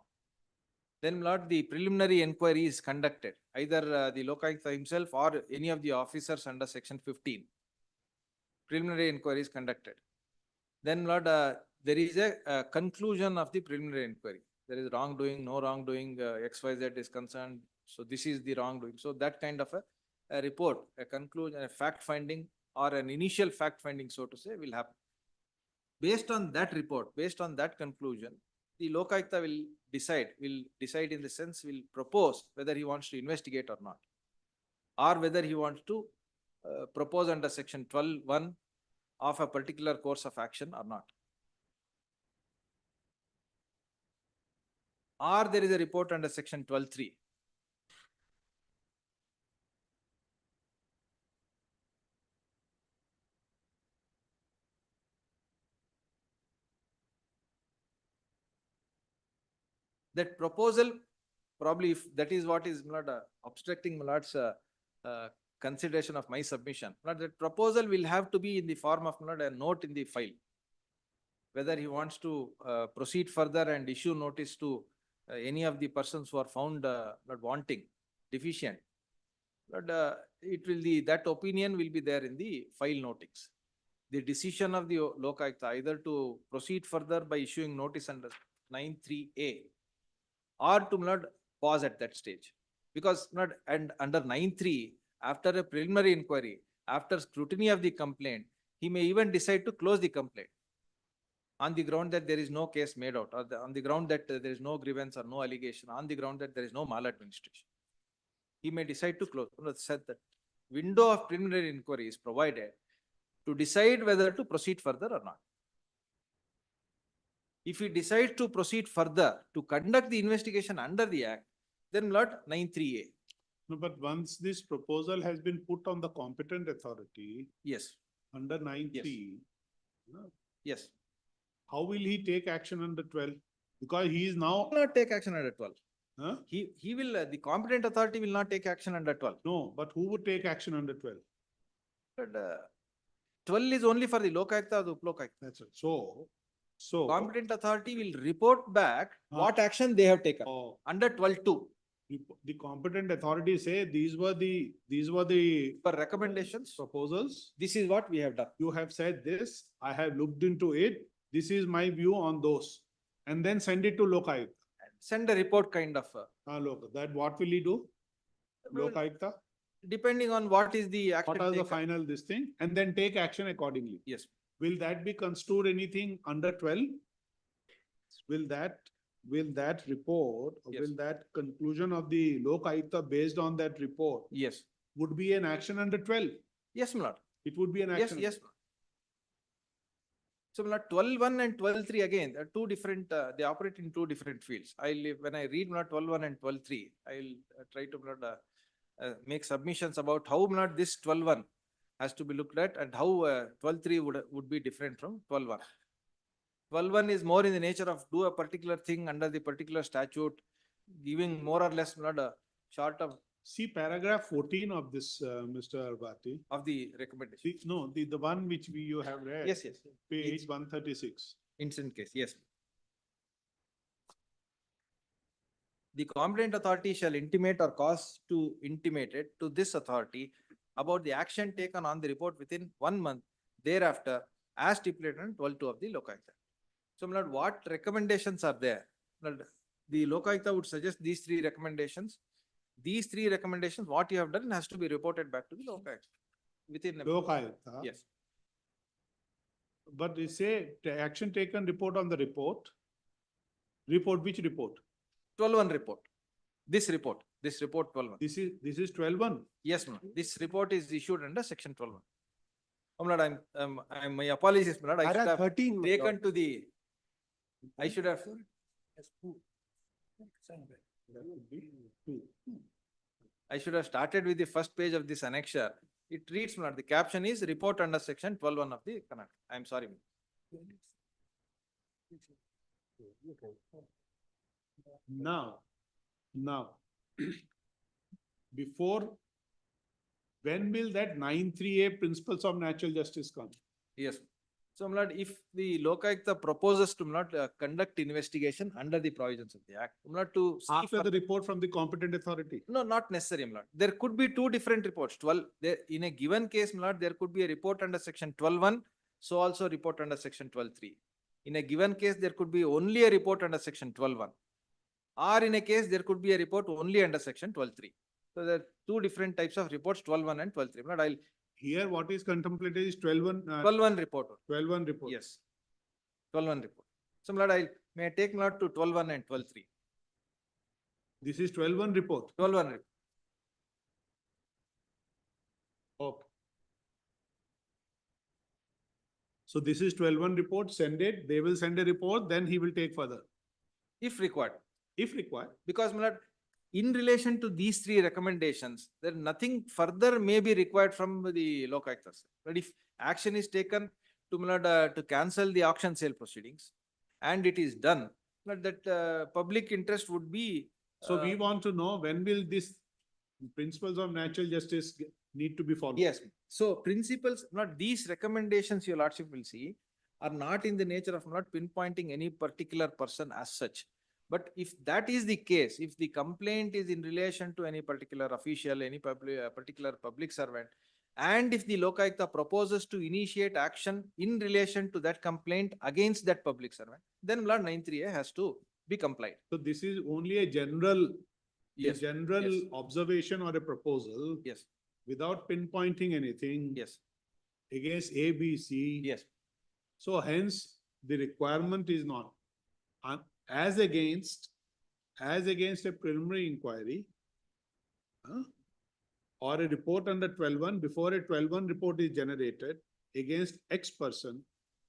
Then the preliminary inquiry is conducted, either the Lokayukta himself or any of the officers under section 15. Preliminary inquiry is conducted. Then there is a conclusion of the preliminary inquiry. There is wrongdoing, no wrongdoing, XYZ is concerned. So this is the wrongdoing. So that kind of a report, a conclusion, a fact finding or an initial fact finding, so to say, will happen. Based on that report, based on that conclusion, the Lokayukta will decide in the sense, will propose whether he wants to investigate or not, or whether he wants to propose under section 12(1) of a particular course of action or not. Or there is a report under section 12(3). That proposal, probably if that is what is obstructing my lord's consideration of my submission, not that proposal will have to be in the form of not a note in the file. Whether he wants to proceed further and issue notice to any of the persons who are found not wanting, deficient. But it will that opinion will be there in the file notings. The decision of the Lokayukta either to proceed further by issuing notice under 9(3)A or to not pause at that stage. Because not and under 9(3), after a preliminary inquiry, after scrutiny of the complaint, he may even decide to close the complaint on the ground that there is no case made out, or on the ground that there is no grievance or no allegation, on the ground that there is no maladministration. He may decide to close. Said that window of preliminary inquiry is provided to decide whether to proceed further or not. If he decides to proceed further to conduct the investigation under the Act, then not 9(3)A. No, but once this proposal has been put on the competent authority. Yes. Under 9(3). Yes. How will he take action under 12? Because he is now. Will not take action under 12. Huh? He will, the competent authority will not take action under 12. No, but who would take action under 12? But 12 is only for the Lokayukta or the Lokayukta. That's it. So. Competent authority will report back what action they have taken under 12(2). The competent authority say these were the For recommendations, proposals. this is what we have done. You have said this, I have looked into it. This is my view on those. And then send it to Lokayukta. Send a report kind of. That what will he do? Lokayukta? Depending on what is the action What are the taken. final this thing? And then take action accordingly. Yes. Will that be construed anything under 12? Will that report, or Yes. will that conclusion of the Lokayukta based on that report Yes. would be an action under 12? Yes, my lord. It would be an Yes, action. yes. So, my lord, 12(1) and 12(3) again, they're two different, they operate in two different fields. When I read my lord 12(1) and 12(3), I'll try to my lord, make submissions about how my lord this 12(1) has to be looked at and how 12(3) would be different from 12(1). 12(1) is more in the nature of do a particular thing under the particular statute, giving more or less not a short of. See paragraph 14 of this, Mr. Bharti. Of the recommendation. No, the one which you have read. Yes, yes. Page 136. Instant case, yes. The competent authority shall intimate or cause to intimate it to this authority about the action taken on the report within 1 month thereafter as stipulated in 12(2) of the Lokayukta. So, my lord, what recommendations are there? The Lokayukta would suggest these 3 recommendations. These 3 recommendations, what you have done has to be reported back to the Lokayukta. Within Lokayukta. Yes. But they say action taken report on the report. Report, which report? 12(1) report. This report 12(1). This is 12(1). Yes, ma'am. This report is issued under section 12(1). Oh, my lord, I'm my apologies, my lord. I should have 13, my taken lord. to the. I should have. I should have started with the first page of this annexure. It reads, my lord, the caption is report under section 12(1) of the Karnataka. I'm sorry. Now, before, when will that 9(3)A principles of natural justice come? Yes. So, my lord, if the Lokayukta proposes to not conduct investigation under the provisions of the Act, my lord, to see After the report from the competent authority? No, not necessary, my lord. There could be 2 different reports. In a given case, my lord, there could be a report under section 12(1), so also report under section 12(3). In a given case, there could be only a report under section 12(1). Or in a case, there could be a report only under section 12(3). So there are 2 different types of reports, 12(1) and 12(3). My lord, Here, what is contemplated is 12(1). 12(1) report. 12(1) report. Yes. 12(1) report. So, my lord, may I take my lord to 12(1) and 12(3). This is 12(1) report. 12(1) report. Okay. So this is 12(1) report, send it, they will send a report, then he will take further. If required. If required. Because, my lord, in relation to these 3 recommendations, there nothing further may be required from the Lokayukta. But if action is taken to, my lord, to cancel the auction sale proceedings, and it is done, that public interest would be. So we want to know when will this principles of natural justice need to be followed. Yes, so principles, not these recommendations, your lordship will see, are not in the nature of not pinpointing any particular person as such. But if that is the case, if the complaint is in relation to any particular official, any particular public servant, and if the Lokayukta proposes to initiate action in relation to that complaint against that public servant, then Lord 93A has to be complied. So this is only a general, Yes, yes. observation or a proposal. Yes. Without pinpointing anything. Yes. Against A, B, C. Yes. So hence, the requirement is not as against a preliminary inquiry, or a report under 12.1, before a 12.1 report is generated against X person,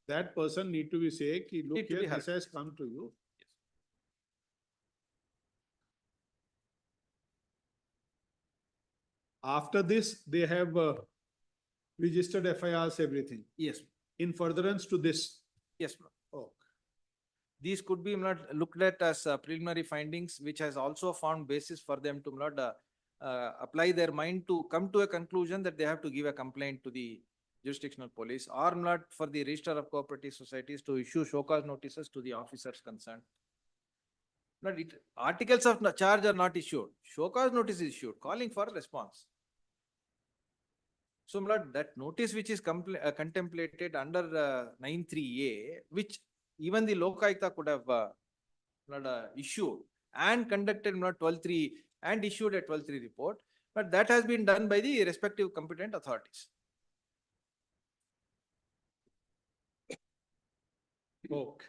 that person need to be saying, look Need to be here, heard. this has come to you. After this, they have registered FIRs, everything. Yes. In furtherance to this. Yes. Oh. These could be not looked at as preliminary findings, which has also found basis for them to not apply their mind to come to a conclusion that they have to give a complaint to the jurisdictional police, or not for the Registrar of Cooperative Societies to issue show cause notices to the officers concerned. Not articles of charge are not issued. Show cause notice is issued, calling for response. So, Lord, that notice which is contemplated under 93A, which even the Lokayukta could have issued and conducted 12.3 and issued a 12.3 report, but that has been done by the respective competent authorities. Okay.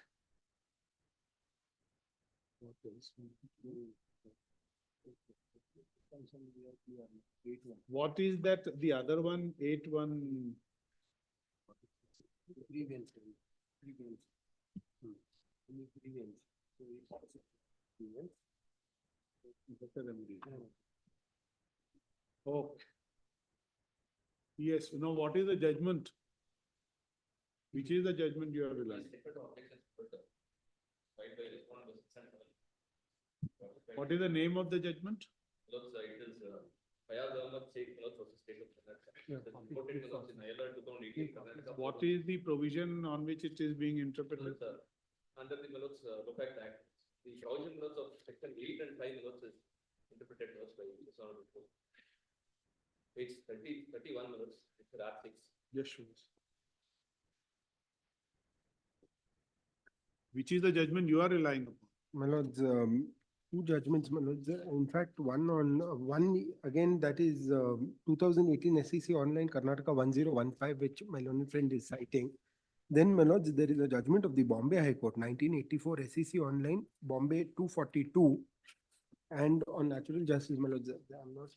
What is that, the other one, 8.1? Okay. Yes, now what is the judgment? Which is the judgment you are relying? What is the name of the judgment? It is Fayaz Ahmad Sheikh versus State of Karnataka. The reported results in ILR 2018 Karnataka. What is the provision on which it is being interpreted? Under the Lokayukta Act, the provision of section 8 and 5 is interpreted by this honorable court. Page 31 it's R6. Yes, sure. Which is the judgment you are relying upon? My lords, two judgments, my lords. In fact, one again, that is 2018 SEC Online Karnataka 1015, which my learned friend is citing. Then, my lords, there is a judgment of the Bombay High Court, 1984 SEC Online, Bombay 242. And on natural justice, my lords, I'm not.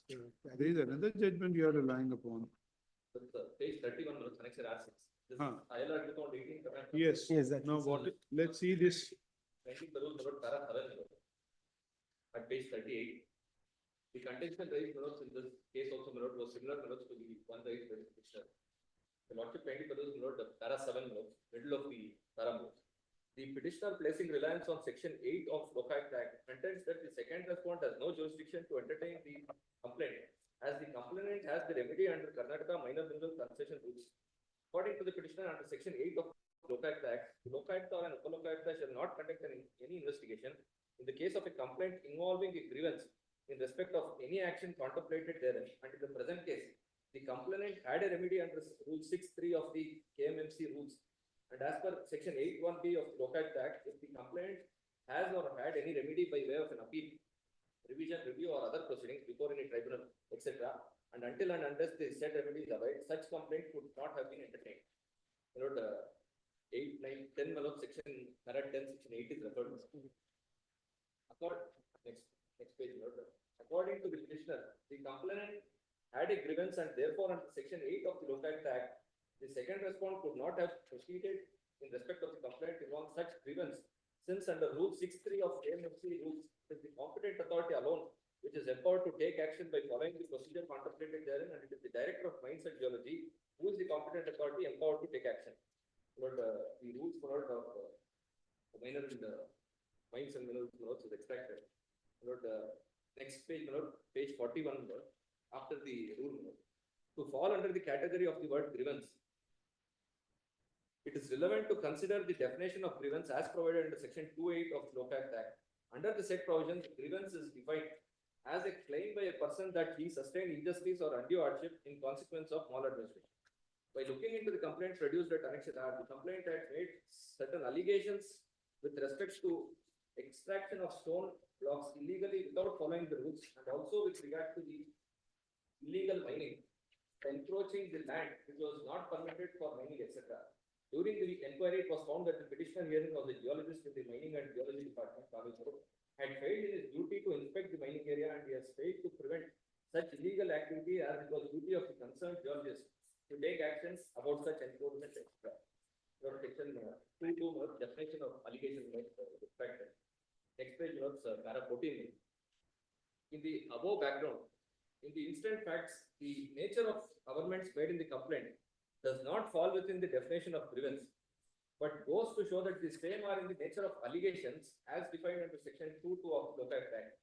There is another judgment you are relying upon. Page 31 connects R6. This ILR 2018 Karnataka. Yes. Yes, that now, let's see this. At page 38, the contention raised in this case also was similar to the one raised by the petitioner. The lordship kindly the para 7 middle of the para. The petitioner placing reliance on section 8 of Lokayukta Act contends that the second respondent has no jurisdiction to entertain the complaint, as the complainant has the remedy under Karnataka minor mineral concession rules. According to the petitioner under section 8 of Lokayukta Act, the Lokayukta or an Upalokayukta shall not conduct any investigation in the case of a complaint involving a grievance in respect of any action contemplated therein. And in the present case, the complainant had a remedy under Rule 6.3 of the KMMC rules. And as per section 8.1b of the Lokayukta Act, if the complainant has or had any remedy by way of an appeal, revision, review, or other proceedings before any tribunal, etc., and until and unless the said remedy is avoided, such complaint could not have been entertained. 8, 9, 10 section, para 10, section 8 is referred to. Next page. According to the petitioner, the complainant had a grievance and therefore under section 8 of the Lokayukta Act, the second respondent could not have proceeded in respect of the complaint involving such grievance, since under Rule 6.3 of KMFC rules, it is the competent authority alone which is empowered to take action by following the procedure contemplated therein, and it is the Director of Mines and Geology who is the competent authority empowered to take action. But the rules for minor and mines and minerals is extracted. But next page, page 41, after the rule, to fall under the category of the word grievance, it is relevant to consider the definition of grievance as provided under section 2(8) of the Lokayukta Act. Under the said provision, grievance is defined as a claim by a person that he sustained injustice or undue hardship in consequence of maladministration. By looking into the complaint produced at Annexure R, the complaint had made certain allegations with respect to extraction of stone blocks illegally without following the rules, and also with regard to the illegal mining, encroaching the land which was not permitted for mining, etc. During the inquiry, it was found that the petitioner hearing was a geologist in the Mining and Geology Department, had failed in his duty to inspect the mining area, and he has failed to prevent such illegal activity as it was duty of the concerned geologist to take actions about such encroachment, etc. Your section 2 definition of allegation respected. Next page notes para 14. In the above background, in the instant facts, the nature of averments made in the complaint does not fall within the definition of grievance, but goes to show that the same are in the nature of allegations as defined under section 2(2) of the Lokayukta Act.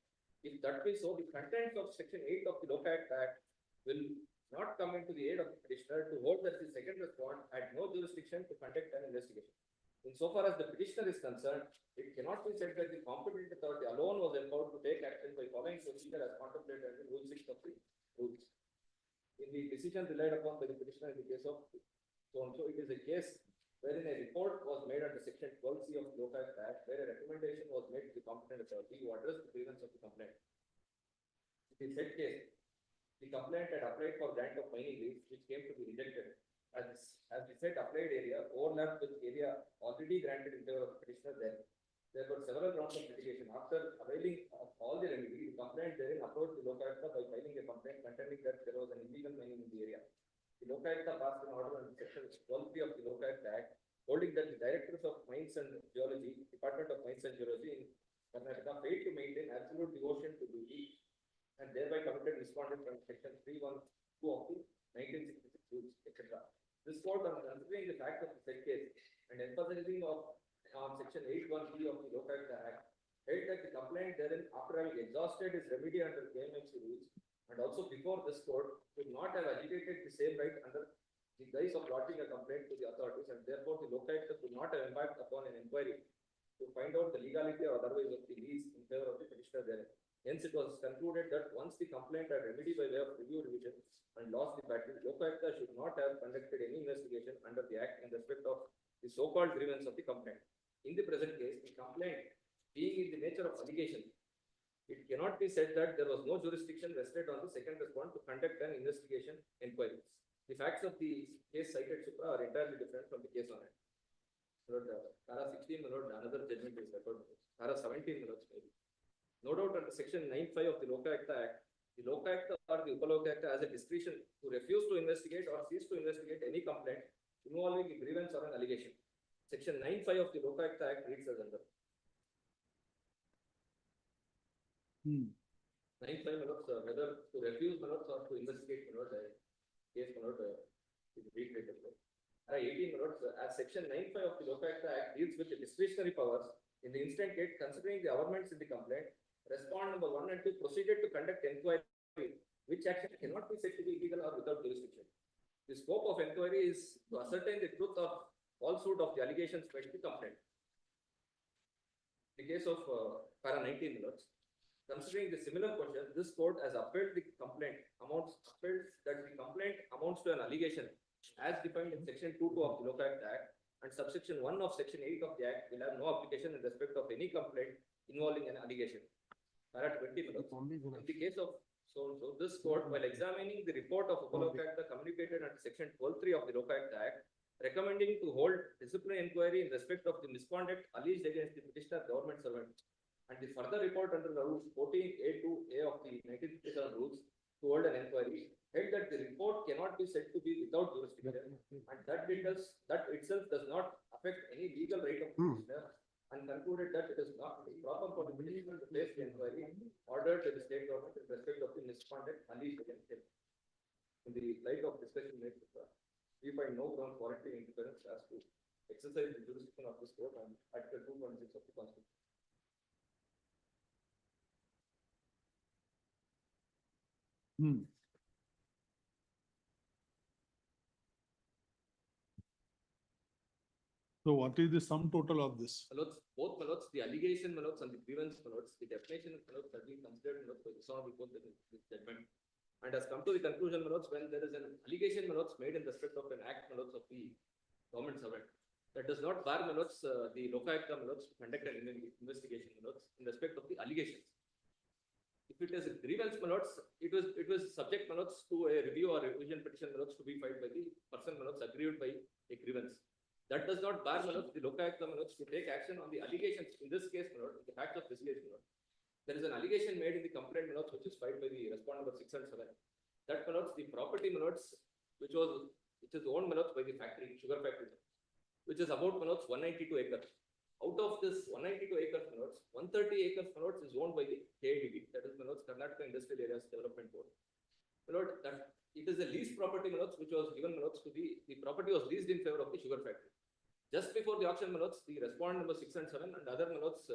If that be so, the contents of section 8 of the Lokayukta Act will not come into the aid of the petitioner to hold that the second respondent had no jurisdiction to conduct an investigation. Insofar as the petitioner is concerned, it cannot be said that the competent authority alone was empowered to take action by following procedure as contemplated in Rule 6 of the rules. In the decision relied upon by the petitioner in the case of so it is a case wherein a report was made under section 12C of the Lokayukta Act, where a recommendation was made to the competent authority to address the grievance of the complaint. In the said case, the complaint had applied for grant of mining lease, which came to be rejected, as the said applied area overlapped with area already granted in favor of the petitioner there. There were several rounds of litigation. After availing of all the remedy, the complaint therein approached the Lokayukta by filing a complaint contending that there was an illegal mining in the area. The Lokayukta passed an order under section 12(3) of the Lokayukta Act, holding that the directors of Mines and Geology, Department of Mines and Geology in Karnataka, failed to maintain absolute devotion to duty and thereby committed misconduct under section 3(1)(2) of the 1966 rules, etc. This court, on considering the fact of the said case and emphasizing on section 8(1)(b) of the Lokayukta Act, held that the complaint therein, after having exhausted its remedy under KMFC rules, and also before this court, could not have agitated the same right under the guise of lodging a complaint to the authorities, and therefore the Lokayukta could not have embarked upon an inquiry to find out the legality or otherwise of the lease in favor of the petitioner therein. Hence, it was concluded that once the complaint had remedy by way of review revision and lost the battle, Lokayukta should not have conducted any investigation under the Act in respect of the so-called grievance of the complaint. In the present case, the complaint being in the nature of allegation, it cannot be said that there was no jurisdiction vested on the second respondent to conduct an investigation inquiry. The facts of the case cited supra are entirely different from the case on it. Para 16 another judgment is referred to. Para 17 maybe. No doubt under section 9(5) of the Lokayukta Act, the Lokayukta or the Upalokayukta has a discretion to refuse to investigate or cease to investigate any complaint involving a grievance or an allegation. Section 9(5) of the Lokayukta Act reads as under. 9(5) whether to refuse or to investigate case is reiterated. 18 as section 9(5) of the Lokayukta Act deals with the discretionary powers. In the instant case, considering the averments in the complaint, respond number 1 and 2 proceeded to conduct inquiry, which action cannot be said to be illegal or without jurisdiction. The scope of inquiry is to ascertain the truth or falsehood of the allegations made in the complaint. In the case of para 19 considering the similar question, this court has upheld the complaint amounts to an allegation as defined in section 2(2) of the Lokayukta Act, and subsection 1 of section 8 of the Act will have no application in respect of any complaint involving an allegation. Para 20 in the case of this court, while examining the report of Lokayukta communicated under section 12(3) of the Lokayukta Act, recommending to hold disciplinary inquiry in respect of the misconduct alleged against the petitioner government servant, and the further report under the rules 14(a)(2)(a) of the 1957 rules to hold an inquiry, held that the report cannot be said to be without jurisdiction, and that itself does not affect any legal right of the petitioner, and concluded that it is not proper for the petitioner to place the inquiry ordered by the state government in respect of the misconduct alleged against him. In the light of discussion made, we find no ground warranting interference as to exercise the jurisdiction of this court on Article 2.6 of the Constitution. So what is the sum total of this? Both Malots, the allegation Malots and the grievance Malots, the definition of Malots have been considered Malots by the Honorable Court in this judgment. And has come to the conclusion Malots when there is an allegation Malots made in respect of an act Malots of the government servant. That does not bar Malots, the Lokayukta Malots to conduct an investigation Malots in respect of the allegations. If it is a grievance Malots, it was subject Malots to a review or revision petition Malots to be filed by the person Malots aggrieved by a grievance. That does not bar Malots, the Lokayukta Malots to take action on the allegations. In this case Malots, the facts of this case Malots, there is an allegation made in the complaint Malots which is filed by the respondent number 6 and 7. That Malots, the property Malots, which is owned Malots by the factory, sugar factory, which is about Malots 192 acres. Out of this 192 acres Malots, 130 acres Malots is owned by the KIDB, that is Malots Karnataka Industrial Areas Development Board. Malots, that it is a lease property Malots which was given Malots to the property was leased in favor of the sugar factory. Just before the auction Malots, the respondent number 6 and 7 and other Malots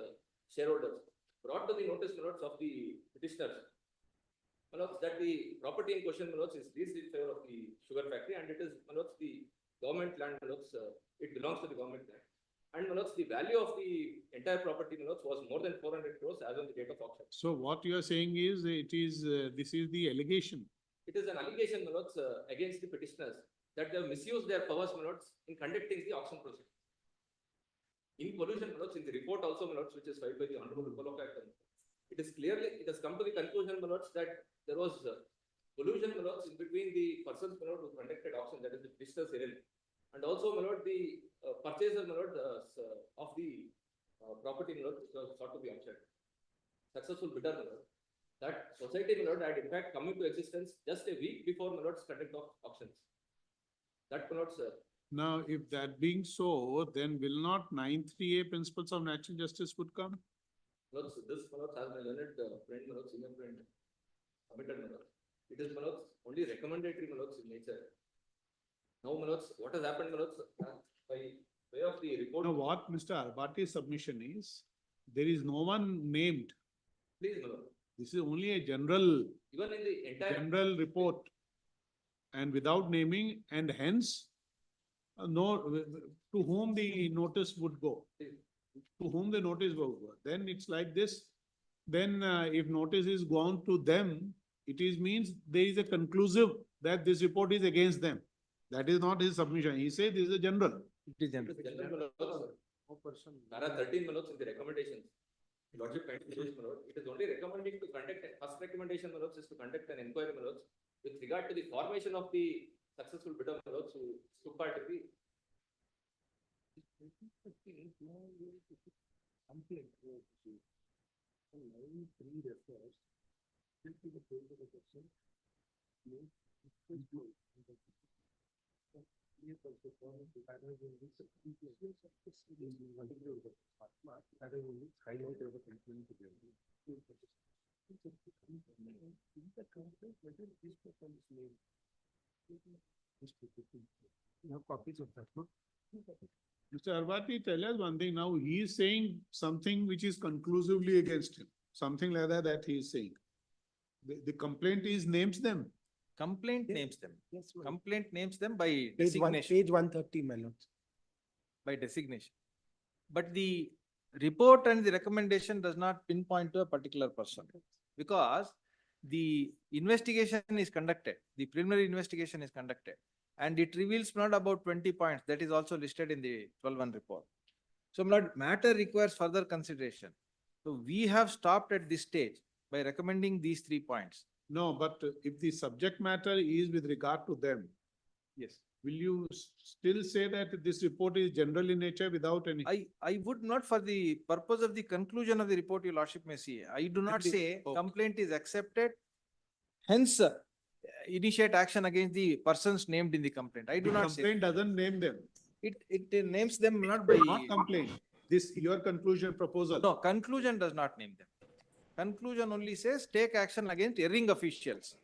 shareholders brought to the notice Malots of the petitioners Malots that the property in question Malots is leased in favor of the sugar factory and it is Malots the government land Malots, it belongs to the government land. And Malots, the value of the entire property Malots was more than 400 crores as on the date of auction. So what you are saying is it is this is the allegation. It is an allegation Malots against the petitioners that they have misused their powers Malots in conducting the auction procedure. In collusion Malots, in the report also Malots, which is filed by the Honorable Lokayukta, it has come to the conclusion Malots that there was collusion Malots in between the persons Malots who conducted auction, that is the petitioners herein, and also Malots the purchaser Malots of the property Malots which was sought to be auctioned. Successful bidder Malots. That society Malots had in fact come into existence just a week before Malots conduct of auctions. That Malots. Now, if that being so, then will not 9(3)(a) principles of natural justice would come? Malots, this Malots has my learned friend Malots, senior friend, submitted Malots. It is Malots only recommendatory Malots in nature. Now Malots, what has happened Malots by way of the report? Now, what Mr. Arbati's submission is, there is no one named. Please Malots. This is only a general, Even in the entire general report and without naming, and hence to whom the notice would go. To whom the notice will go. Then it's like this. Then if notice is gone to them, it is means there is a conclusive that this report is against them. That is not his submission. He says this is a general. It is general. There are 13 Malots in the recommendations. Lordship kindly says Malots, it is only recommending to conduct, first recommendation Malots is to conduct an inquiry Malots with regard to the formation of the successful bidder Malots who took part in the You have copies of that, no? Mr. Arbati, tell us one thing now. He is saying something which is conclusively against him. Something like that he is saying. The complaint is names them. Complaint names them. Yes, ma'am. Complaint names them by Page designation. Page 130, my lords. By designation. But the report and the recommendation does not pinpoint to a particular person. Because the investigation is conducted, the preliminary investigation is conducted, and it reveals not about 20 points. That is also listed in the 12-1 report. So matter requires further consideration. So we have stopped at this stage by recommending these 3 points. No, but if the subject matter is with regard to them, Yes. will you still say that this report is general in nature without any? I would not, for the purpose of the conclusion of the report, your lordship may see. I do not say Okay. complaint is accepted. Hence, initiate action against the persons named in the complaint. I do The not say. complaint doesn't name them, It names them not by. not complaint. This, your conclusion proposal. No, conclusion does not name them. Conclusion only says take action against erring officials.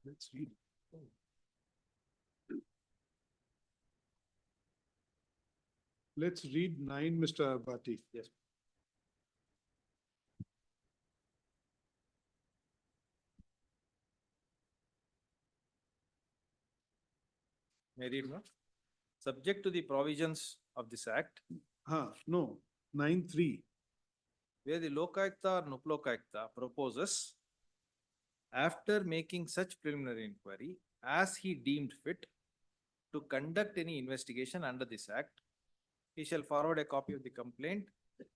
Let's read. Let's read 9, Mr. Bhatti. Yes. May I read now? Subject to the provisions of this act, No, 9(3). where the Lokayukta or Nuplokayukta proposes, after making such preliminary inquiry as he deemed fit to conduct any investigation under this act, he shall forward a copy of the complaint,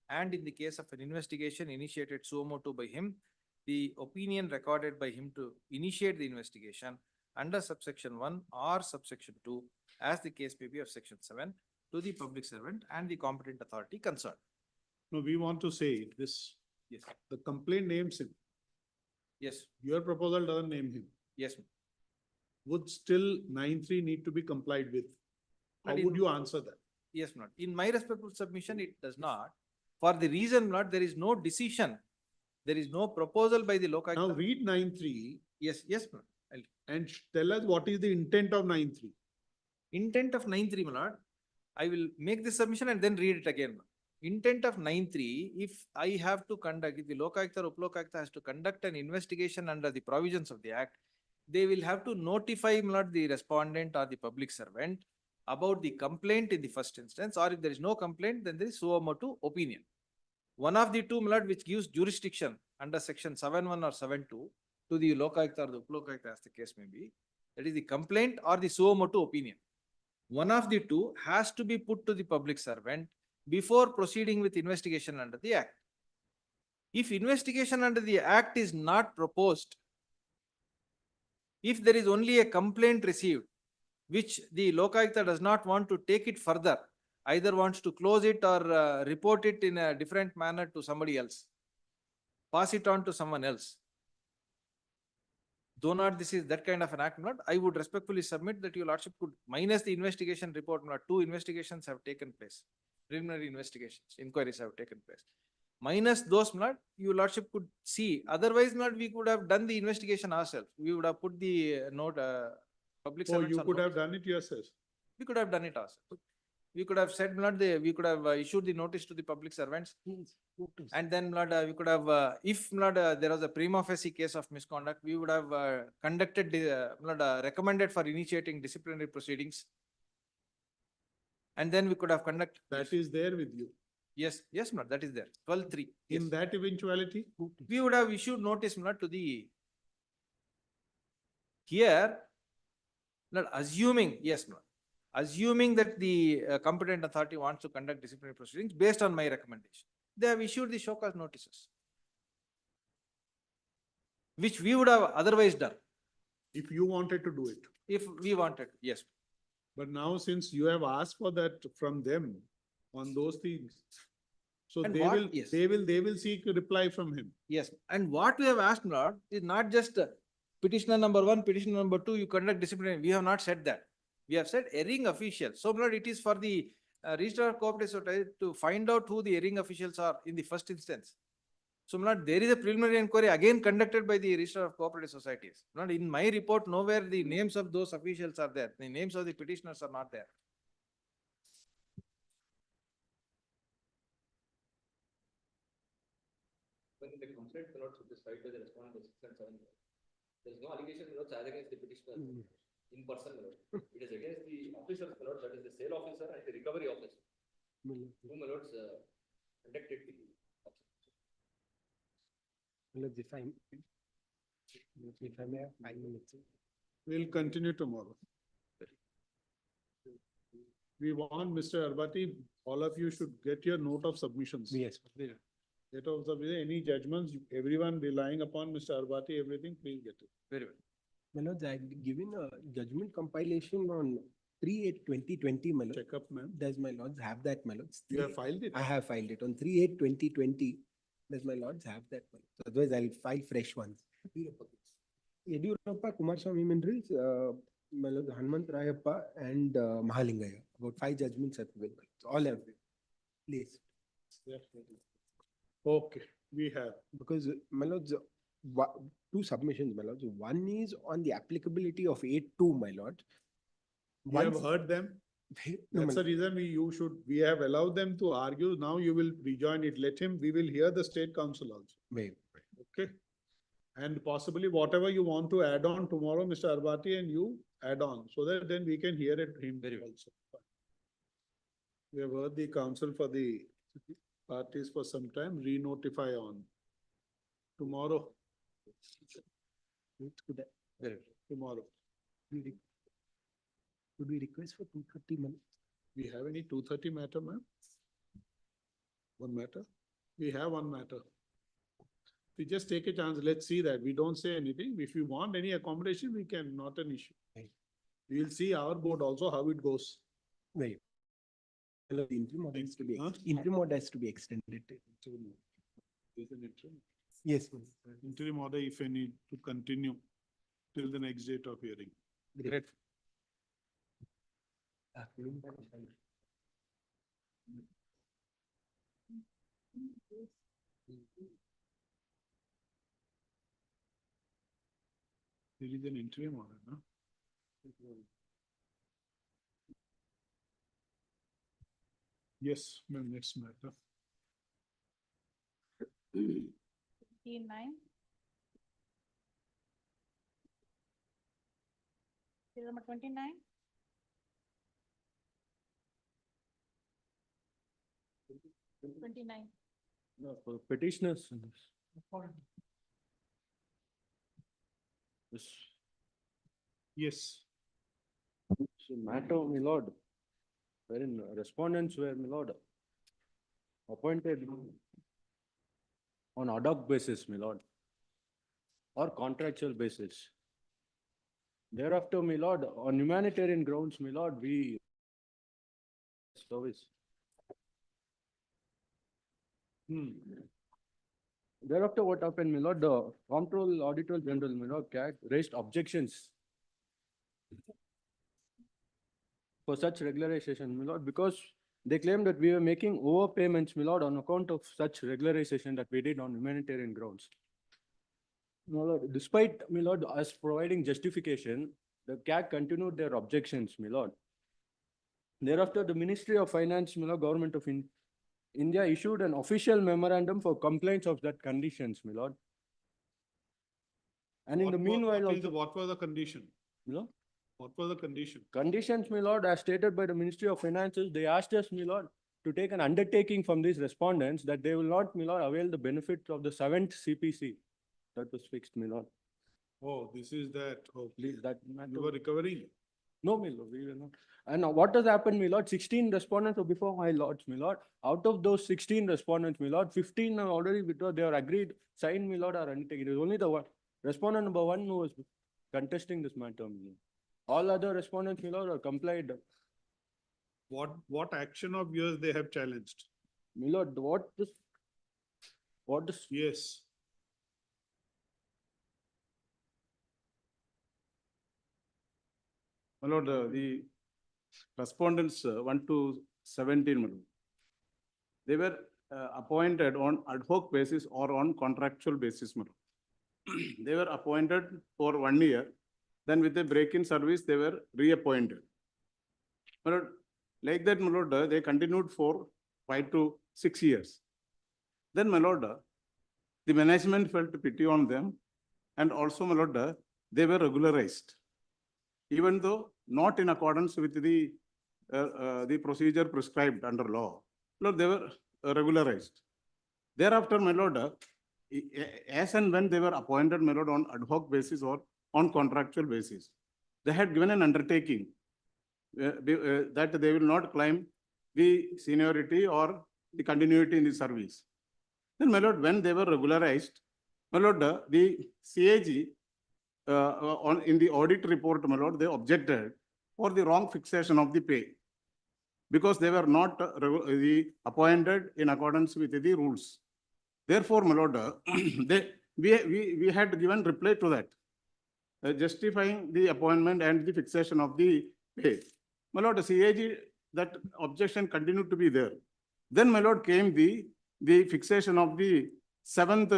and in the case of an investigation initiated suo motu by him, the opinion recorded by him to initiate the investigation under subsection 1 or subsection 2, as the case may be of section 7, to the public servant and the competent authority concerned. No, we want to say this. Yes. The complaint names him. Yes. Your proposal doesn't name him. Yes. Would still 9(3) need to be complied with? How And would in- you answer that? Yes, not. In my respectful submission, it does not. For the reason not, there is no decision. There is no proposal by the Now Lokayukta. read 9(3) Yes, yes, ma'am. and tell us what is the intent of 9(3). Intent of 9(3), my lord. I will make this submission and then read it again. Ma'am. Intent of 9(3), if I have to conduct, if the Lokayukta or Uplokayukta has to conduct an investigation under the provisions of the act, they will have to notify, my lord, the respondent or the public servant about the complaint in the first instance, or if there is no complaint, then there is suo motu opinion. One of the two, my lord, which gives jurisdiction under section 7(1) or 7(2) to the Lokayukta or the Uplokayukta, as the case may be, that is the complaint or the suo motu opinion. One of the two has to be put to the public servant before proceeding with investigation under the act. If investigation under the act is not proposed, if there is only a complaint received, which the Lokayukta does not want to take it further, either wants to close it or report it in a different manner to somebody else, pass it on to someone else. Though not this is that kind of an act, not, I would respectfully submit that your lordship could minus the investigation report. Not, 2 investigations have taken place, preliminary investigations, inquiries have taken place. Minus those, not, your lordship could see. Otherwise, not, we could have done the investigation ourselves. We would have put the note. Public Oh, servants you on could have notice. done it yourself. We could have done it ourselves. We could have said, not the, we could have issued the notice to the public servants. And then, not, we could have, if not, there was a prima facie case of misconduct, we would have conducted, recommended for initiating disciplinary proceedings. And then we could have conducted. That is there with you. Yes, yes, not, that is there. 12(3). In that eventuality, We would have issued notice, not to the. Here, not assuming, yes, no. Assuming that the competent authority wants to conduct disciplinary proceedings based on my recommendation, they have issued the show cause notices, which we would have otherwise done. If you wanted to do it. If we wanted, yes. But now since you have asked for that from them on those things, so And they what- will, yes. they will seek a reply from him. Yes, and what we have asked, Lord, is not just petitioner number 1, petitioner number 2, you conduct disciplinary. We have not said that. We have said erring officials. So, Lord, it is for the Registrar of Cooperative Society to find out who the erring officials are in the first instance. So, Lord, there is a preliminary inquiry again conducted by the Registrar of Cooperative Societies. Lord, in my report, nowhere the names of those officials are there. The names of the petitioners are not there. When the complaint cannot satisfy by the respondent, 6 and 7, There is no allegation, my lords, as against the petitioner in person, my lord. It is against the officers, my lord, that is the sale officer and the recovery officer, who, my lords, conducted the auction. If I may have 5 minutes. We'll continue tomorrow. We want Mr. Arbati, all of you should get your note of submissions. Yes. Get of any judgments, everyone relying upon Mr. Arbati, everything, please get it. Very well. My lords, I've given a judgment compilation on 3/8/2020, my lord. Check up, ma'am. Does my lords have that, my lords? You have filed it? I have filed it on 3/8/2020. Does my lords have that, my lords? Otherwise, I'll file fresh ones. Yediyurappa, Kumaraswamy minerals, my lord, Hanmant Rayappa and Mahalingaya. About 5 judgments are available. All have been placed. Okay, we have. Because, my lords, 2 submissions, my lords. One is on the applicability of 8(2), my lord. We have heard them. That's the reason we have allowed them to argue. Now you will rejoin it. Let him, we will hear the state council also. Okay. And possibly whatever you want to add on tomorrow, Mr. Arbati, and you add on, so that then we can hear it him very also. We have heard the counsel for the parties for some time, re-notify on tomorrow. Tomorrow. Could we request for 2:30 minutes? We have any 2:30 matter, ma'am? One matter? We have one matter. We just take a chance, let's see that. We don't say anything. If you want any accommodation, we can, not an issue. We will see our board also how it goes. Right. The interim order has to be, interim order has to be extended. There's an interim. Yes. Interim order, if any, to continue till the next date of hearing. Great. There is an interim order, no? Yes, ma'am, next matter. 9. Number 29. No, for petitioners. Yes. Yes. So matter, my lord, wherein respondents were, my lord, appointed on ad hoc basis, my lord, or contractual basis. Thereafter, my lord, on humanitarian grounds, my lord, we service. Thereafter, what happened, my lord, the Comptroller Auditor General, my lord, raised objections for such regularization, my lord, because they claimed that we were making overpayments, my lord, on account of such regularization that we did on humanitarian grounds. My lord, despite, my lord, us providing justification, the CAG continued their objections, my lord. Thereafter, the Ministry of Finance, my lord, Government of India issued an official memorandum for complaints of that conditions, my lord. And in the meanwhile also. What was the condition? My lord? What was the condition? Conditions, my lord, as stated by the Ministry of Finances, they asked us, my lord, to take an undertaking from these respondents that they will not, my lord, avail the benefits of the 7th CPC. That was fixed, my lord. Oh, this is that. Oh, Please, that. you were recovering? No, my lord, we were not. And what has happened, my lord? 16 respondents were before my lords, my lord. Out of those 16 respondents, my lord, 15 are already withdrawn. They are agreed, signed, my lord, are undertaken. It is only the one respondent number 1 who was contesting this matter, my lord. All other respondents, my lord, are complied. What action of yours they have challenged? My lord, what this? Yes. My lord, the respondents 1 to 17, my lord, they were appointed on ad hoc basis or on contractual basis, my lord. They were appointed for 1 year. Then with a break in service, they were reappointed. My lord, like that, my lord, they continued for 5 to 6 years. Then, my lord, the management felt pity on them. And also, my lord, they were regularized, even though not in accordance with the procedure prescribed under law. Lord, they were regularized. Thereafter, my lord, as and when they were appointed, my lord, on ad hoc basis or on contractual basis, they had given an undertaking that they will not climb the seniority or the continuity in the service. Then, my lord, when they were regularized, my lord, the CAG in the audit report, my lord, they objected for the wrong fixation of the pay because they were not appointed in accordance with the rules. Therefore, my lord, we had given reply to that, justifying the appointment and the fixation of the pay. My lord, CAG, that objection continued to be there. Then, my lord, came the fixation of the 7th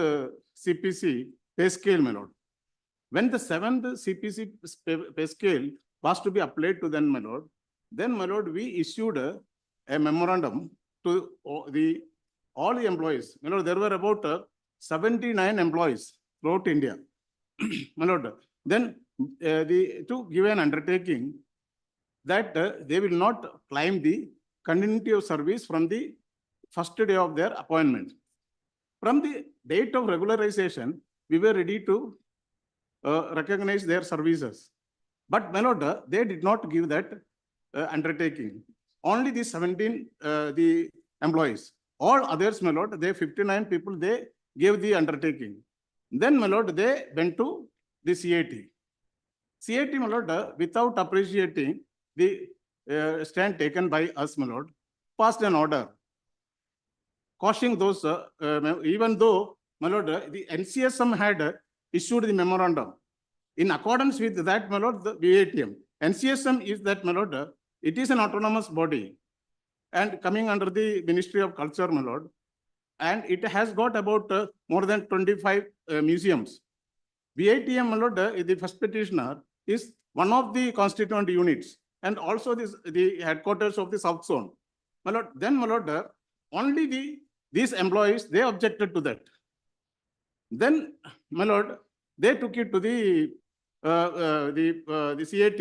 CPC pay scale, my lord. When the 7th CPC pay scale was to be applied to them, my lord, then, my lord, we issued a memorandum to all the employees. My lord, there were about 79 employees throughout India. My lord, then to give an undertaking that they will not climb the continuity of service from the first day of their appointment. From the date of regularization, we were ready to recognize their services. But, my lord, they did not give that undertaking. Only the 17 the employees. All others, my lord, they 59 people, they gave the undertaking. Then, my lord, they went to the CAT. CAT, my lord, without appreciating the stand taken by us, my lord, passed an order cautioning those, even though, my lord, the NCSM had issued the memorandum. In accordance with that, my lord, the VATM, NCSM is that, my lord, it is an autonomous body and coming under the Ministry of Culture, my lord, and it has got about more than 25 museums. VATM, my lord, the first petitioner, is one of the constituent units and also the headquarters of the South Zone. My lord, then, my lord, only these employees, they objected to that. Then, my lord, they took it to the CAT.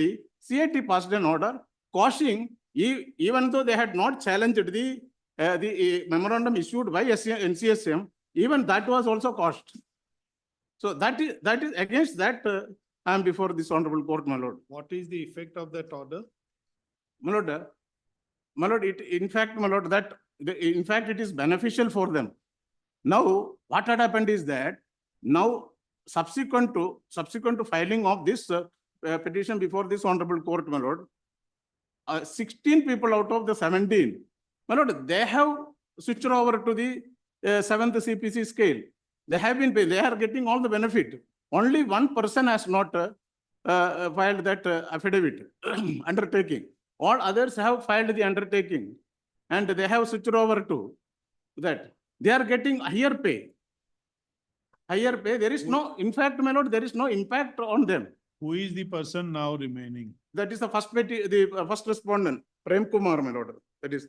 CAT passed an order cautioning, even though they had not challenged the memorandum issued by NCSM, even that was also quashed. So that is against that I am before this honorable court, my lord. What is the effect of that order? My lord, in fact, my lord, in fact, it is beneficial for them. Now, what had happened is that now, subsequent to filing of this petition before this honorable court, my lord, 16 people out of the 17, my lord, they have switched over to the 7th CPC scale. They have been paid. They are getting all the benefit. Only one person has not filed that affidavit undertaking. All others have filed the undertaking and they have switched over to that. They are getting higher pay. Higher pay. There is no, in fact, my lord, there is no impact on them. Who is the person now remaining? That is the first respondent, Prem Kumar, my lord. That is.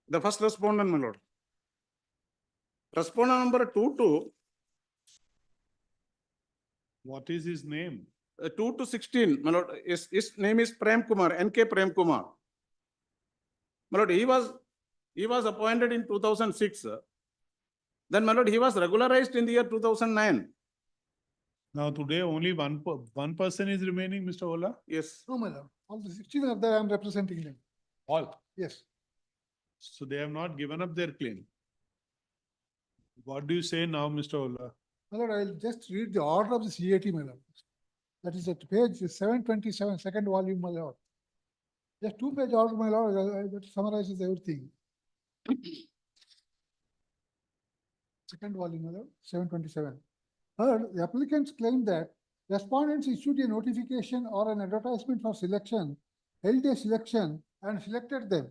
The first respondent, my lord. Respondent number 22. What is his name? 2 to 16, my lord. His name is Prem Kumar, NK Prem Kumar. My lord, he was appointed in 2006. Then, my lord, he was regularized in the year 2009. Now, today only one person is remaining, Mr. Ola? Yes. No, my lord. All the 16 are there, I am representing them. All? Yes. So they have not given up their claim. What do you say now, Mr. Ola? My lord, I'll just read the order of the CAT, my lord. That is at page 727, second volume, my lord. Just 2-page order, my lord, that summarizes everything. Second volume, my lord, 727. Third, the applicants claim that respondents issued a notification or an advertisement for selection, held a selection, and selected them.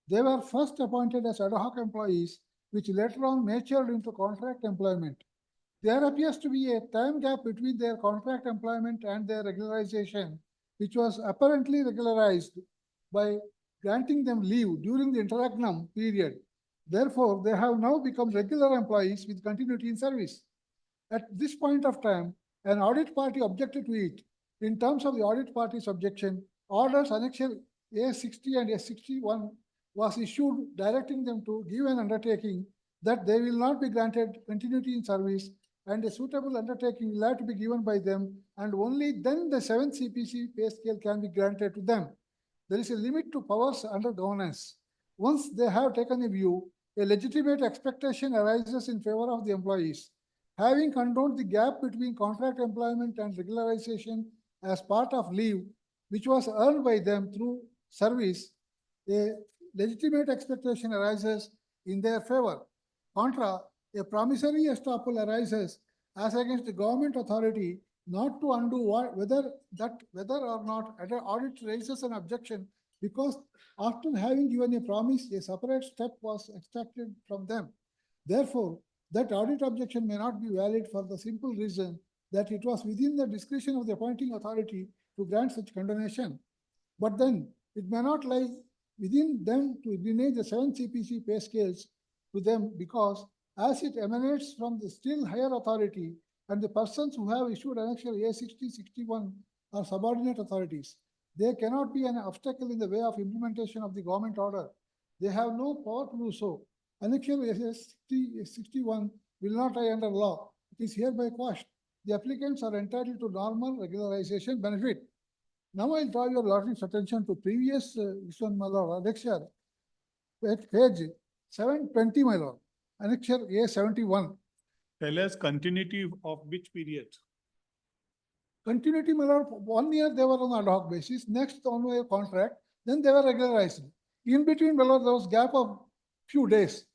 They were first appointed as ad hoc employees, which later on matured into contract employment. There appears to be a time gap between their contract employment and their regularization, which was apparently regularized by granting them leave during the interregnum period. Therefore, they have now become regular employees with continuity in service. At this point of time, an audit party objected to it. In terms of the audit party's objection, orders annexure A60 and A61 was issued directing them to give an undertaking that they will not be granted continuity in service and a suitable undertaking will have to be given by them, and only then the 7th CPC pay scale can be granted to them. There is a limit to powers under governance. Once they have taken a view, a legitimate expectation arises in favor of the employees. Having condoned the gap between contract employment and regularization as part of leave, which was earned by them through service, a legitimate expectation arises in their favor. Contra, a promissory estoppel arises as against the government authority not to undo whether or not an audit raises an objection, because after having given a promise, a separate step was extracted from them. Therefore, that audit objection may not be valid for the simple reason that it was within the discretion of the appointing authority to grant such condonation. But then it may not lie within them to deny the 7 CPC pay scales to them, because as it emanates from the still higher authority and the persons who have issued annexure A60, 61 are subordinate authorities. They cannot be an obstacle in the way of implementation of the government order. They have no power to do so. Annexure A60, 61 will not lie under law. It is hereby quashed. The applicants are entitled to normal regularization benefit. Now I'll draw your lordship's attention to previous annexure at page 720, my lord. Annexure A71. Tell us continuity of which period? Continuity, my lord, 1 year they were on ad hoc basis, next on a contract, then they were regularized. In between, my lord, there was gap of few days.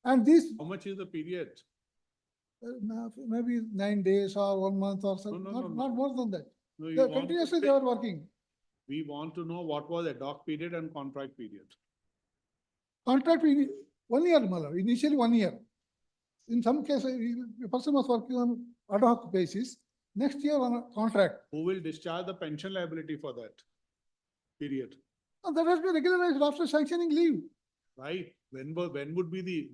And this. How much is the period? Maybe 9 days or 1 month or something, not more than that. No, Continuously they were working. We want to know what was ad hoc period and contract period. Contract 1 year, my lord, initially 1 year. In some cases, a person was working on ad hoc basis. Next year on a contract. Who will discharge the pension liability for that period? And that has been regularized after sanctioning leave. Right. When would be the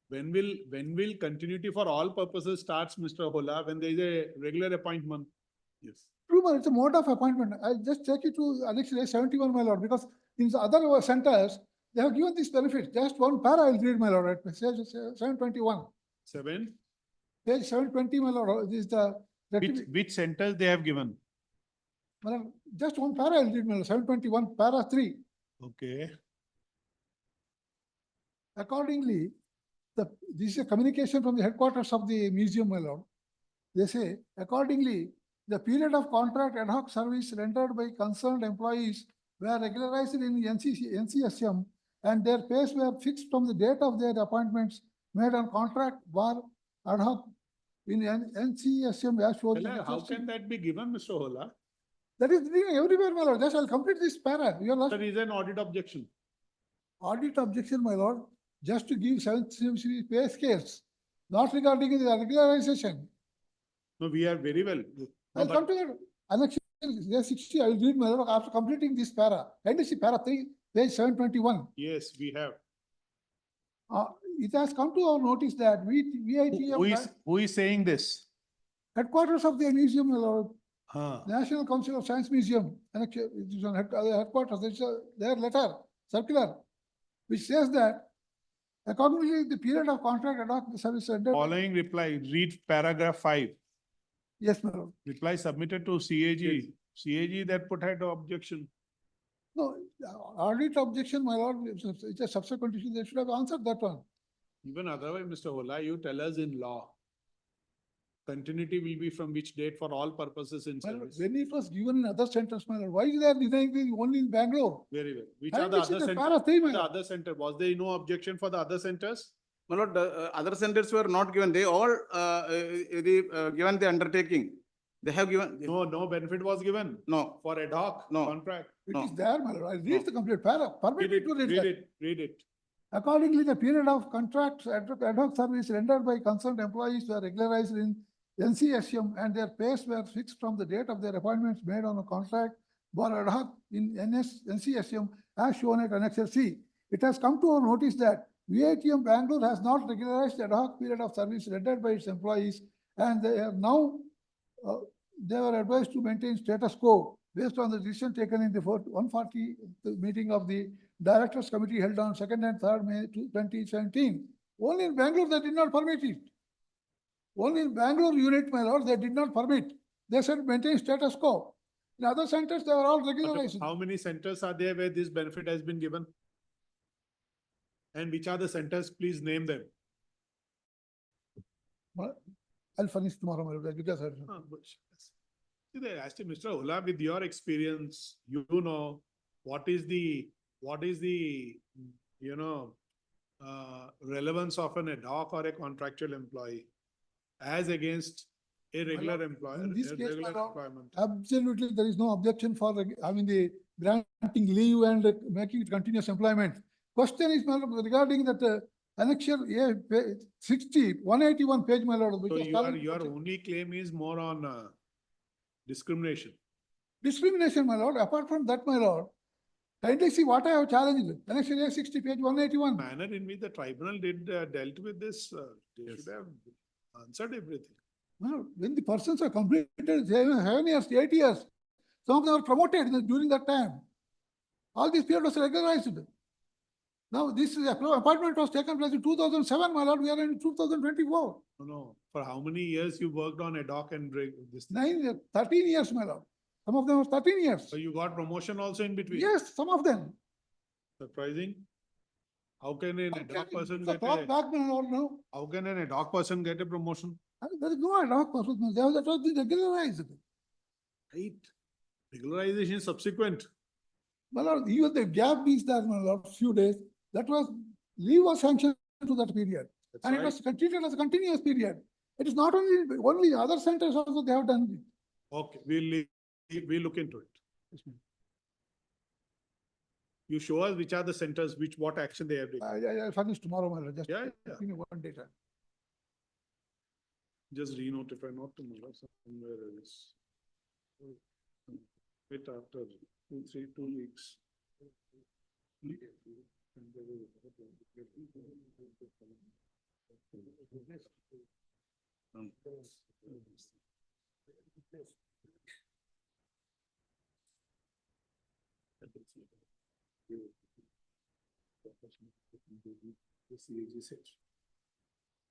when will continuity for all purposes starts, Mr. Hola, when there is a regular appointment? Yes. True, but it's a mode of appointment. I'll just take you to annexure 71, my lord, because in the other centers, they have given this benefit. Just one para I'll read, my lord, at page 721. Page 720, my lord, this is the. Which centers they have given? Well, just one para I'll read, my lord, 721, para 3. Okay. Accordingly, this is a communication from the headquarters of the museum, my lord. They say, accordingly, the period of contract ad hoc service rendered by concerned employees were regularized in NCSM and their pays were fixed from the date of their appointments made on contract bar ad hoc in NCSM as shown. How can that be given, Mr. Hola? That is everywhere, my lord. Just I'll complete this para. There is an audit objection. Audit objection, my lord, just to give 7th CPC pay scales, not regarding the regularization. No, we are very well. I'll come to that. Annexure A60, I will read, my lord, after completing this para. And you see para 3, page 721. Yes, we have. It has come to our notice that Who is saying this? Headquarters of the museum, my lord. National Council of Science Museum, headquarters, their letter, circular, which says that accordingly the period of contract ad hoc service rendered. Following reply, read paragraph 5. Yes, my lord. Reply submitted to CAG. Yes. CAG that put ahead objection. No, audit objection, my lord, it's a subsequent issue. They should have answered that one. Even otherwise, Mr. Hola, you tell us in law. Continuity will be from which date for all purposes in service. When it was given in other centers, my lord, why is there denying it only in Bangalore? Very well. Which are the other centers? The other center. Was there no objection for the other centers? My lord, other centers were not given. They all given the undertaking. They have given. No benefit was given. No. For ad hoc contract. It is there, my lord. I read the complete para. Read it. Accordingly, the period of contract ad hoc service rendered by concerned employees were regularized in NCSM and their pays were fixed from the date of their appointments made on a contract for ad hoc in NCSM as shown at Annexure C. It has come to our notice that VITM Bangalore has not regularized the ad hoc period of service rendered by its employees, and they are now they were advised to maintain status quo based on the decision taken in the 140 meeting of the Directors Committee held on 2nd and 3rd May 2017. Only in Bangalore they did not permit it. Only in Bangalore unit, my lord, they did not permit. They said maintain status quo. In other centers, they were all regularized. How many centers are there where this benefit has been given? And which are the centers? Please name them. Well, I'll finish tomorrow, my lord, because See, they asked him, Mr. Ola, with your experience, you know, what is the, relevance of an ad hoc or a contractual employee as against a regular employer, in this a case, regular my lord, employment. absolutely, there is no objection for having the granting leave and making it continuous employment. Question is, my lord, regarding that annexure 181 page, my lord. So your only claim is more on discrimination. Discrimination, my lord. Apart from that, my lord, kindly see what I have challenged. Annexure A60 page 181. Manner in which the tribunal dealt with this, they should have answered everything. Well, when the persons are completed 7 years, 8 years, some of them were promoted during that time. All this period was regularized. Now, this appointment was taken place in 2007, my lord. We are in 2024. No. For how many years you worked on ad hoc and this? 13 years, my lord. Some of them were 13 years. So you got promotion also in between? Yes, some of them. Surprising. How can an ad hoc person How can an ad hoc person get a promotion? There is no ad hoc person. That was regularized. Right. Regularization is subsequent. My lord, even the gap means that, my lord, few days, that was, leave was sanctioned to that period. That's and right. it was treated as a continuous period. It is not only other centers also they have done it. Okay, we'll look into it. Yes, ma'am. You show us which are the centers, what action they have taken. I'll finish tomorrow, my lord. Just Yeah. give me one data. Just re-notify, not tomorrow, somewhere else. Wait after 2 weeks.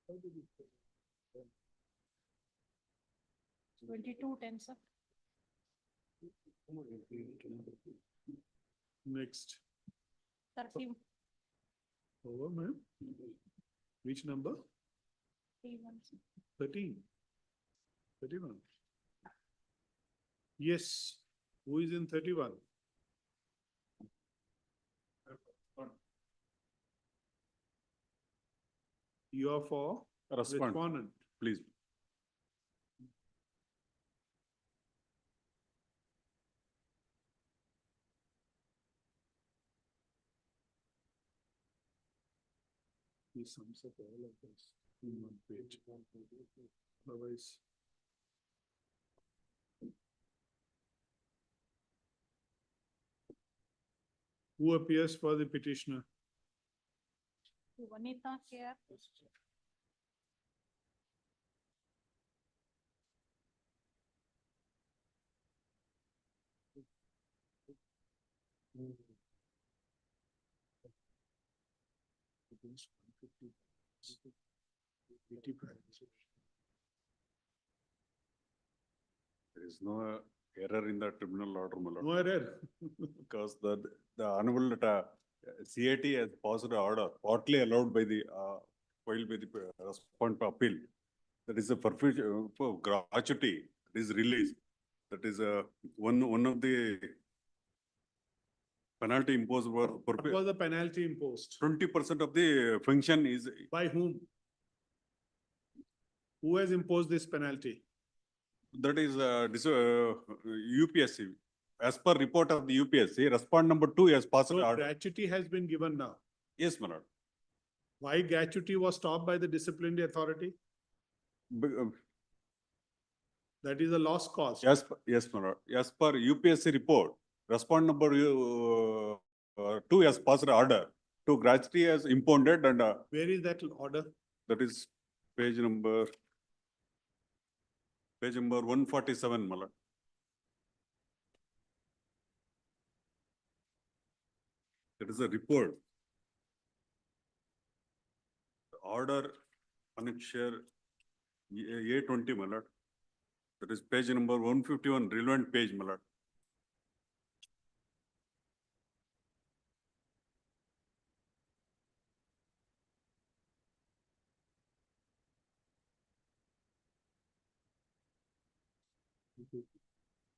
How did you? 2210, sir. Next. 30. Over, ma'am. Which number? 31, sir. 13. 31. Yes. Who is in 31? You are for respondent. Please. He sums up all of this in one page. Otherwise. Who appears for the petitioner? Vanita here. There is no error in the tribunal order, my lord. No error. Because the honorable CAT has passed an order partly allowed by the filed by the respondent to appeal. That is a forfeiture for gratuity is released. That is one of the penalty imposed for What was the penalty imposed? 20% of the function is By whom? Who has imposed this penalty? that is UPSC. As per report of the UPSC, respondent number 2 has passed an So order. gratuity has been given now. Yes, my lord. Why gratuity was stopped by the disciplinary authority? That is a lost cause. Yes, my lord. As per UPSC report, respond number 2 has passed order to gratuity as impounded and Where is that order? that is page number 147, my lord. That is a report. Order annexure A20, my lord. That is page number 151, relevant page, my lord.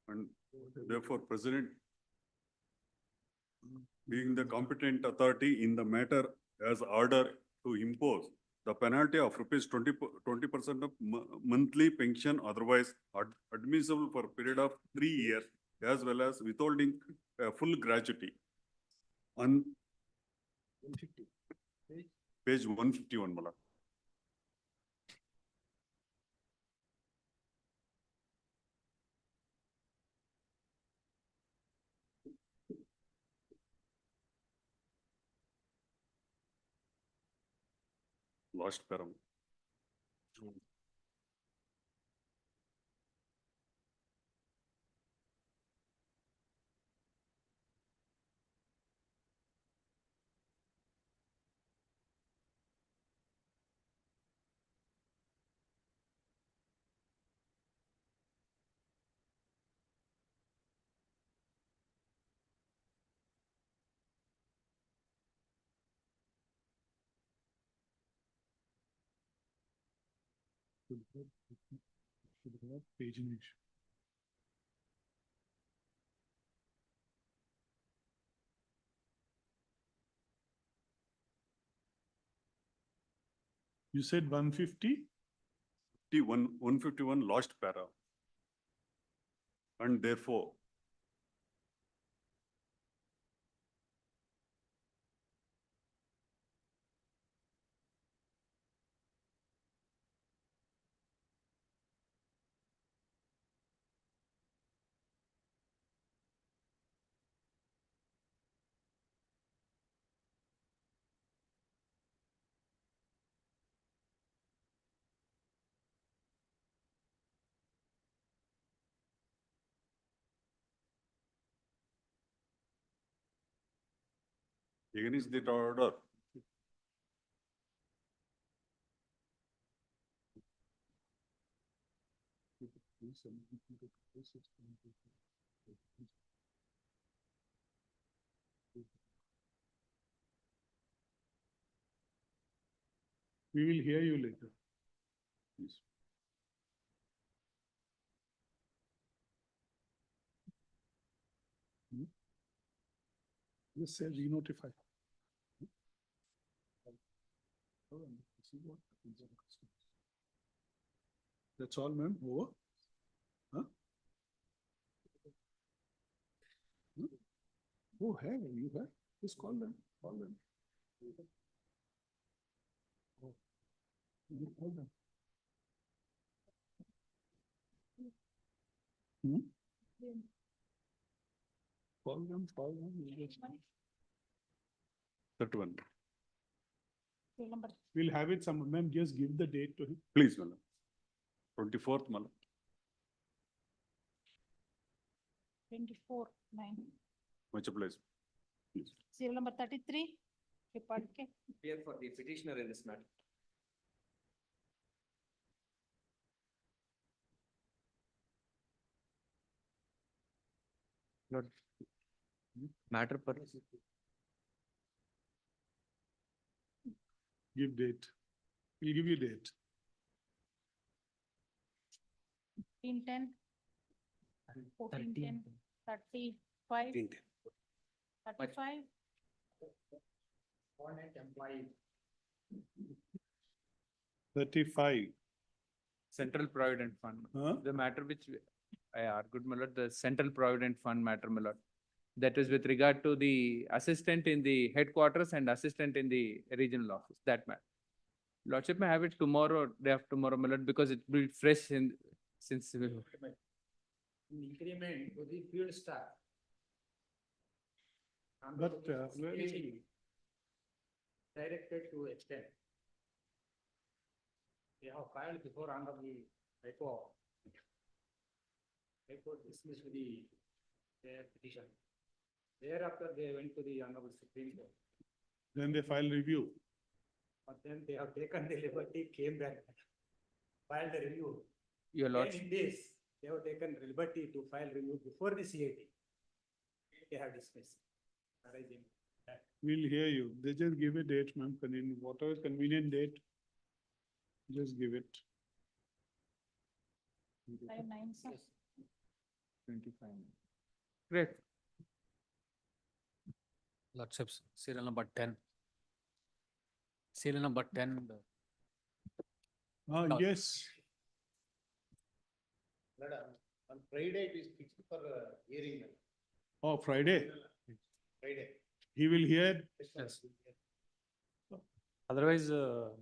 And therefore, President, being the competent authority in the matter, has order to impose the penalty of rupees 20% of monthly pension, otherwise admissible for a period of 3 years, as well as withholding full gratuity on page 151, my lord. Lost param. Pagination. You said 150? 151 lost para. And therefore, against the order. We will hear you later. Yes. Just say re-notify. That's all, ma'am. Over. Huh? Oh, hey, you have? Just call them. Call them. Oh, you call them. Call them, call them. 31. We'll have it some, ma'am, just give the date to him. Please, madam. 24th, madam. 24/9. Much obliged. Please. Serial number 33. Report के. Here for the petitioner in this matter. Lord, matter per. Give date. We'll give you date. 15/10. 14/10. 35. 35. Employee. 35. Central Provident Fund. Huh? The matter which I argued, my lord, the Central Provident Fund matter, my lord. That is with regard to the assistant in the headquarters and assistant in the regional office, that matter. Lordship may have it tomorrow, day after tomorrow, my lord, because it will be fresh in, since. Increment to the field staff. But, where is he? Directed to extend. They have filed before Honorable High Court. High Court dismissed their petition. Thereafter, they went to the Honorable Supreme Court. Then they file review. But then they have taken the liberty, came back, filed the review. Your Then lordship, in this, they have taken liberty to file review before the CAT. They have dismissed. Arising that. We'll hear you. They just give a date, ma'am, whatever convenient date. Just give it. 5/9, sir. 25. Great. Lordship, serial number 10. Serial number 10. No. Yes. Madam, on Friday it is fixed for hearing. madam. Oh, Friday. Friday. He will hear. Yes. Otherwise,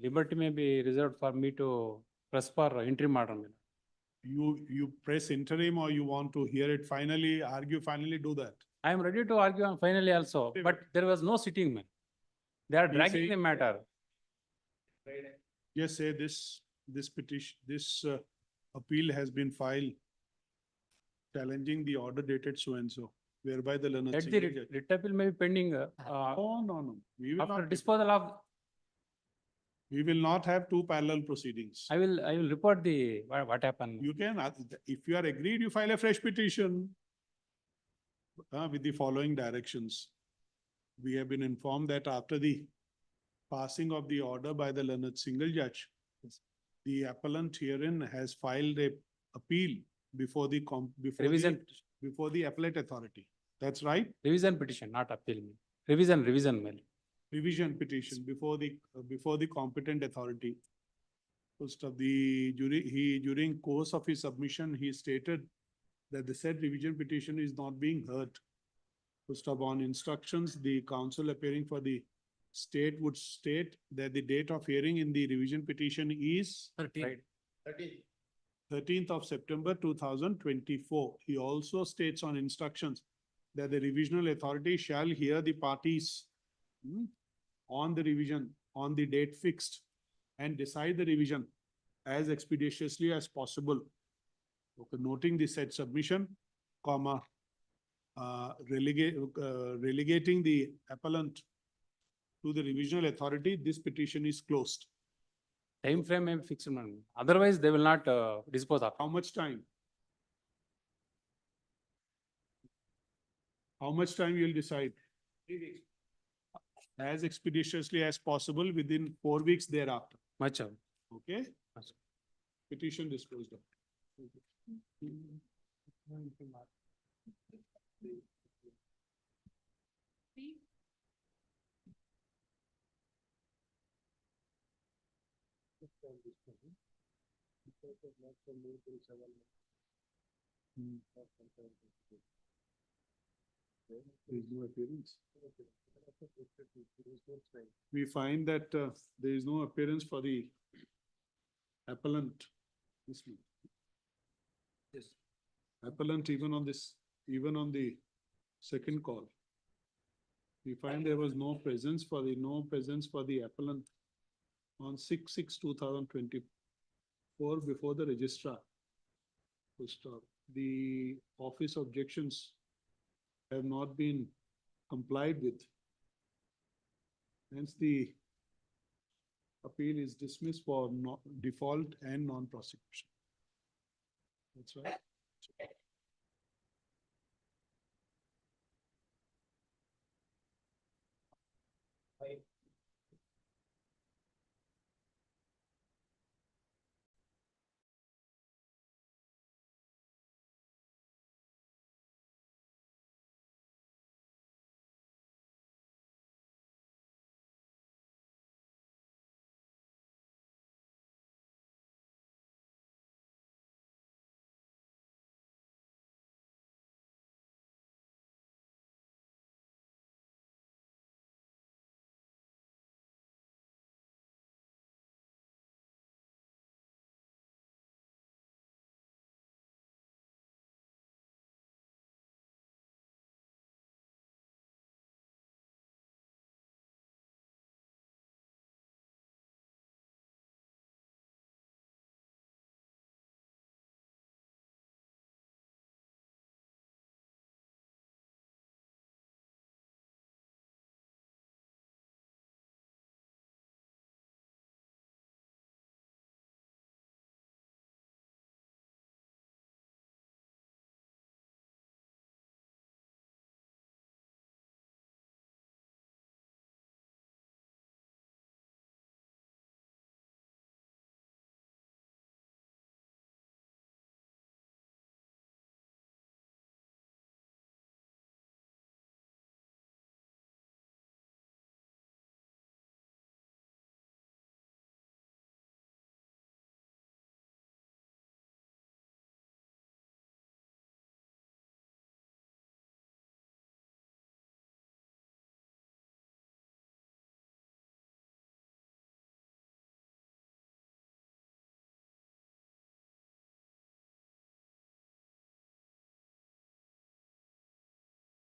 liberty may be reserved for me to press for interim order. You press interim or you want to hear it finally, argue finally, do that. I am ready to argue on finally also, but there was no sitting, man. They are You dragging say- the matter. Friday. Just say this petition, this appeal has been filed challenging the order dated so and so, whereby the learned. Let the single judge- writ appeal may be pending, Oh, no. We will after not, disposal of, we will not have two parallel proceedings. I will report the, what happened. You can, if you are agreed, you file a fresh petition with the following directions. We have been informed that after the passing of the order by the learned single judge, the appellant herein has filed a appeal before the Revision. before the appellate authority. That's right? Revision petition, not appeal. Revision mail. Revision petition before the competent authority. First of the during course of his submission, he stated that the said revision petition is not being heard. First of on instructions, the counsel appearing for the state would state that the date of hearing in the revision petition is 13. 13th of September 2024. He also states on instructions that the revisional authority shall hear the parties on the revision on the date fixed and decide the revision as expeditiously as possible. Okay, noting the said submission, comma, relegating the appellant to the revisional authority, this petition is closed. Time frame may be fixed, man. Otherwise, they will not dispose of. How much time? How much time you will decide? 3 weeks. As expeditiously as possible within 4 weeks thereafter. Much of. Okay? Petition disposed of. There is no appearance. We find that there is no appearance for the appellant. This one. Yes. Appellant even on the second call. We find there was no presence for the appellant on 6/6/2024 before the registrar. The office objections have not been complied with. Hence, the appeal is dismissed for default and non-prosecution. That's right.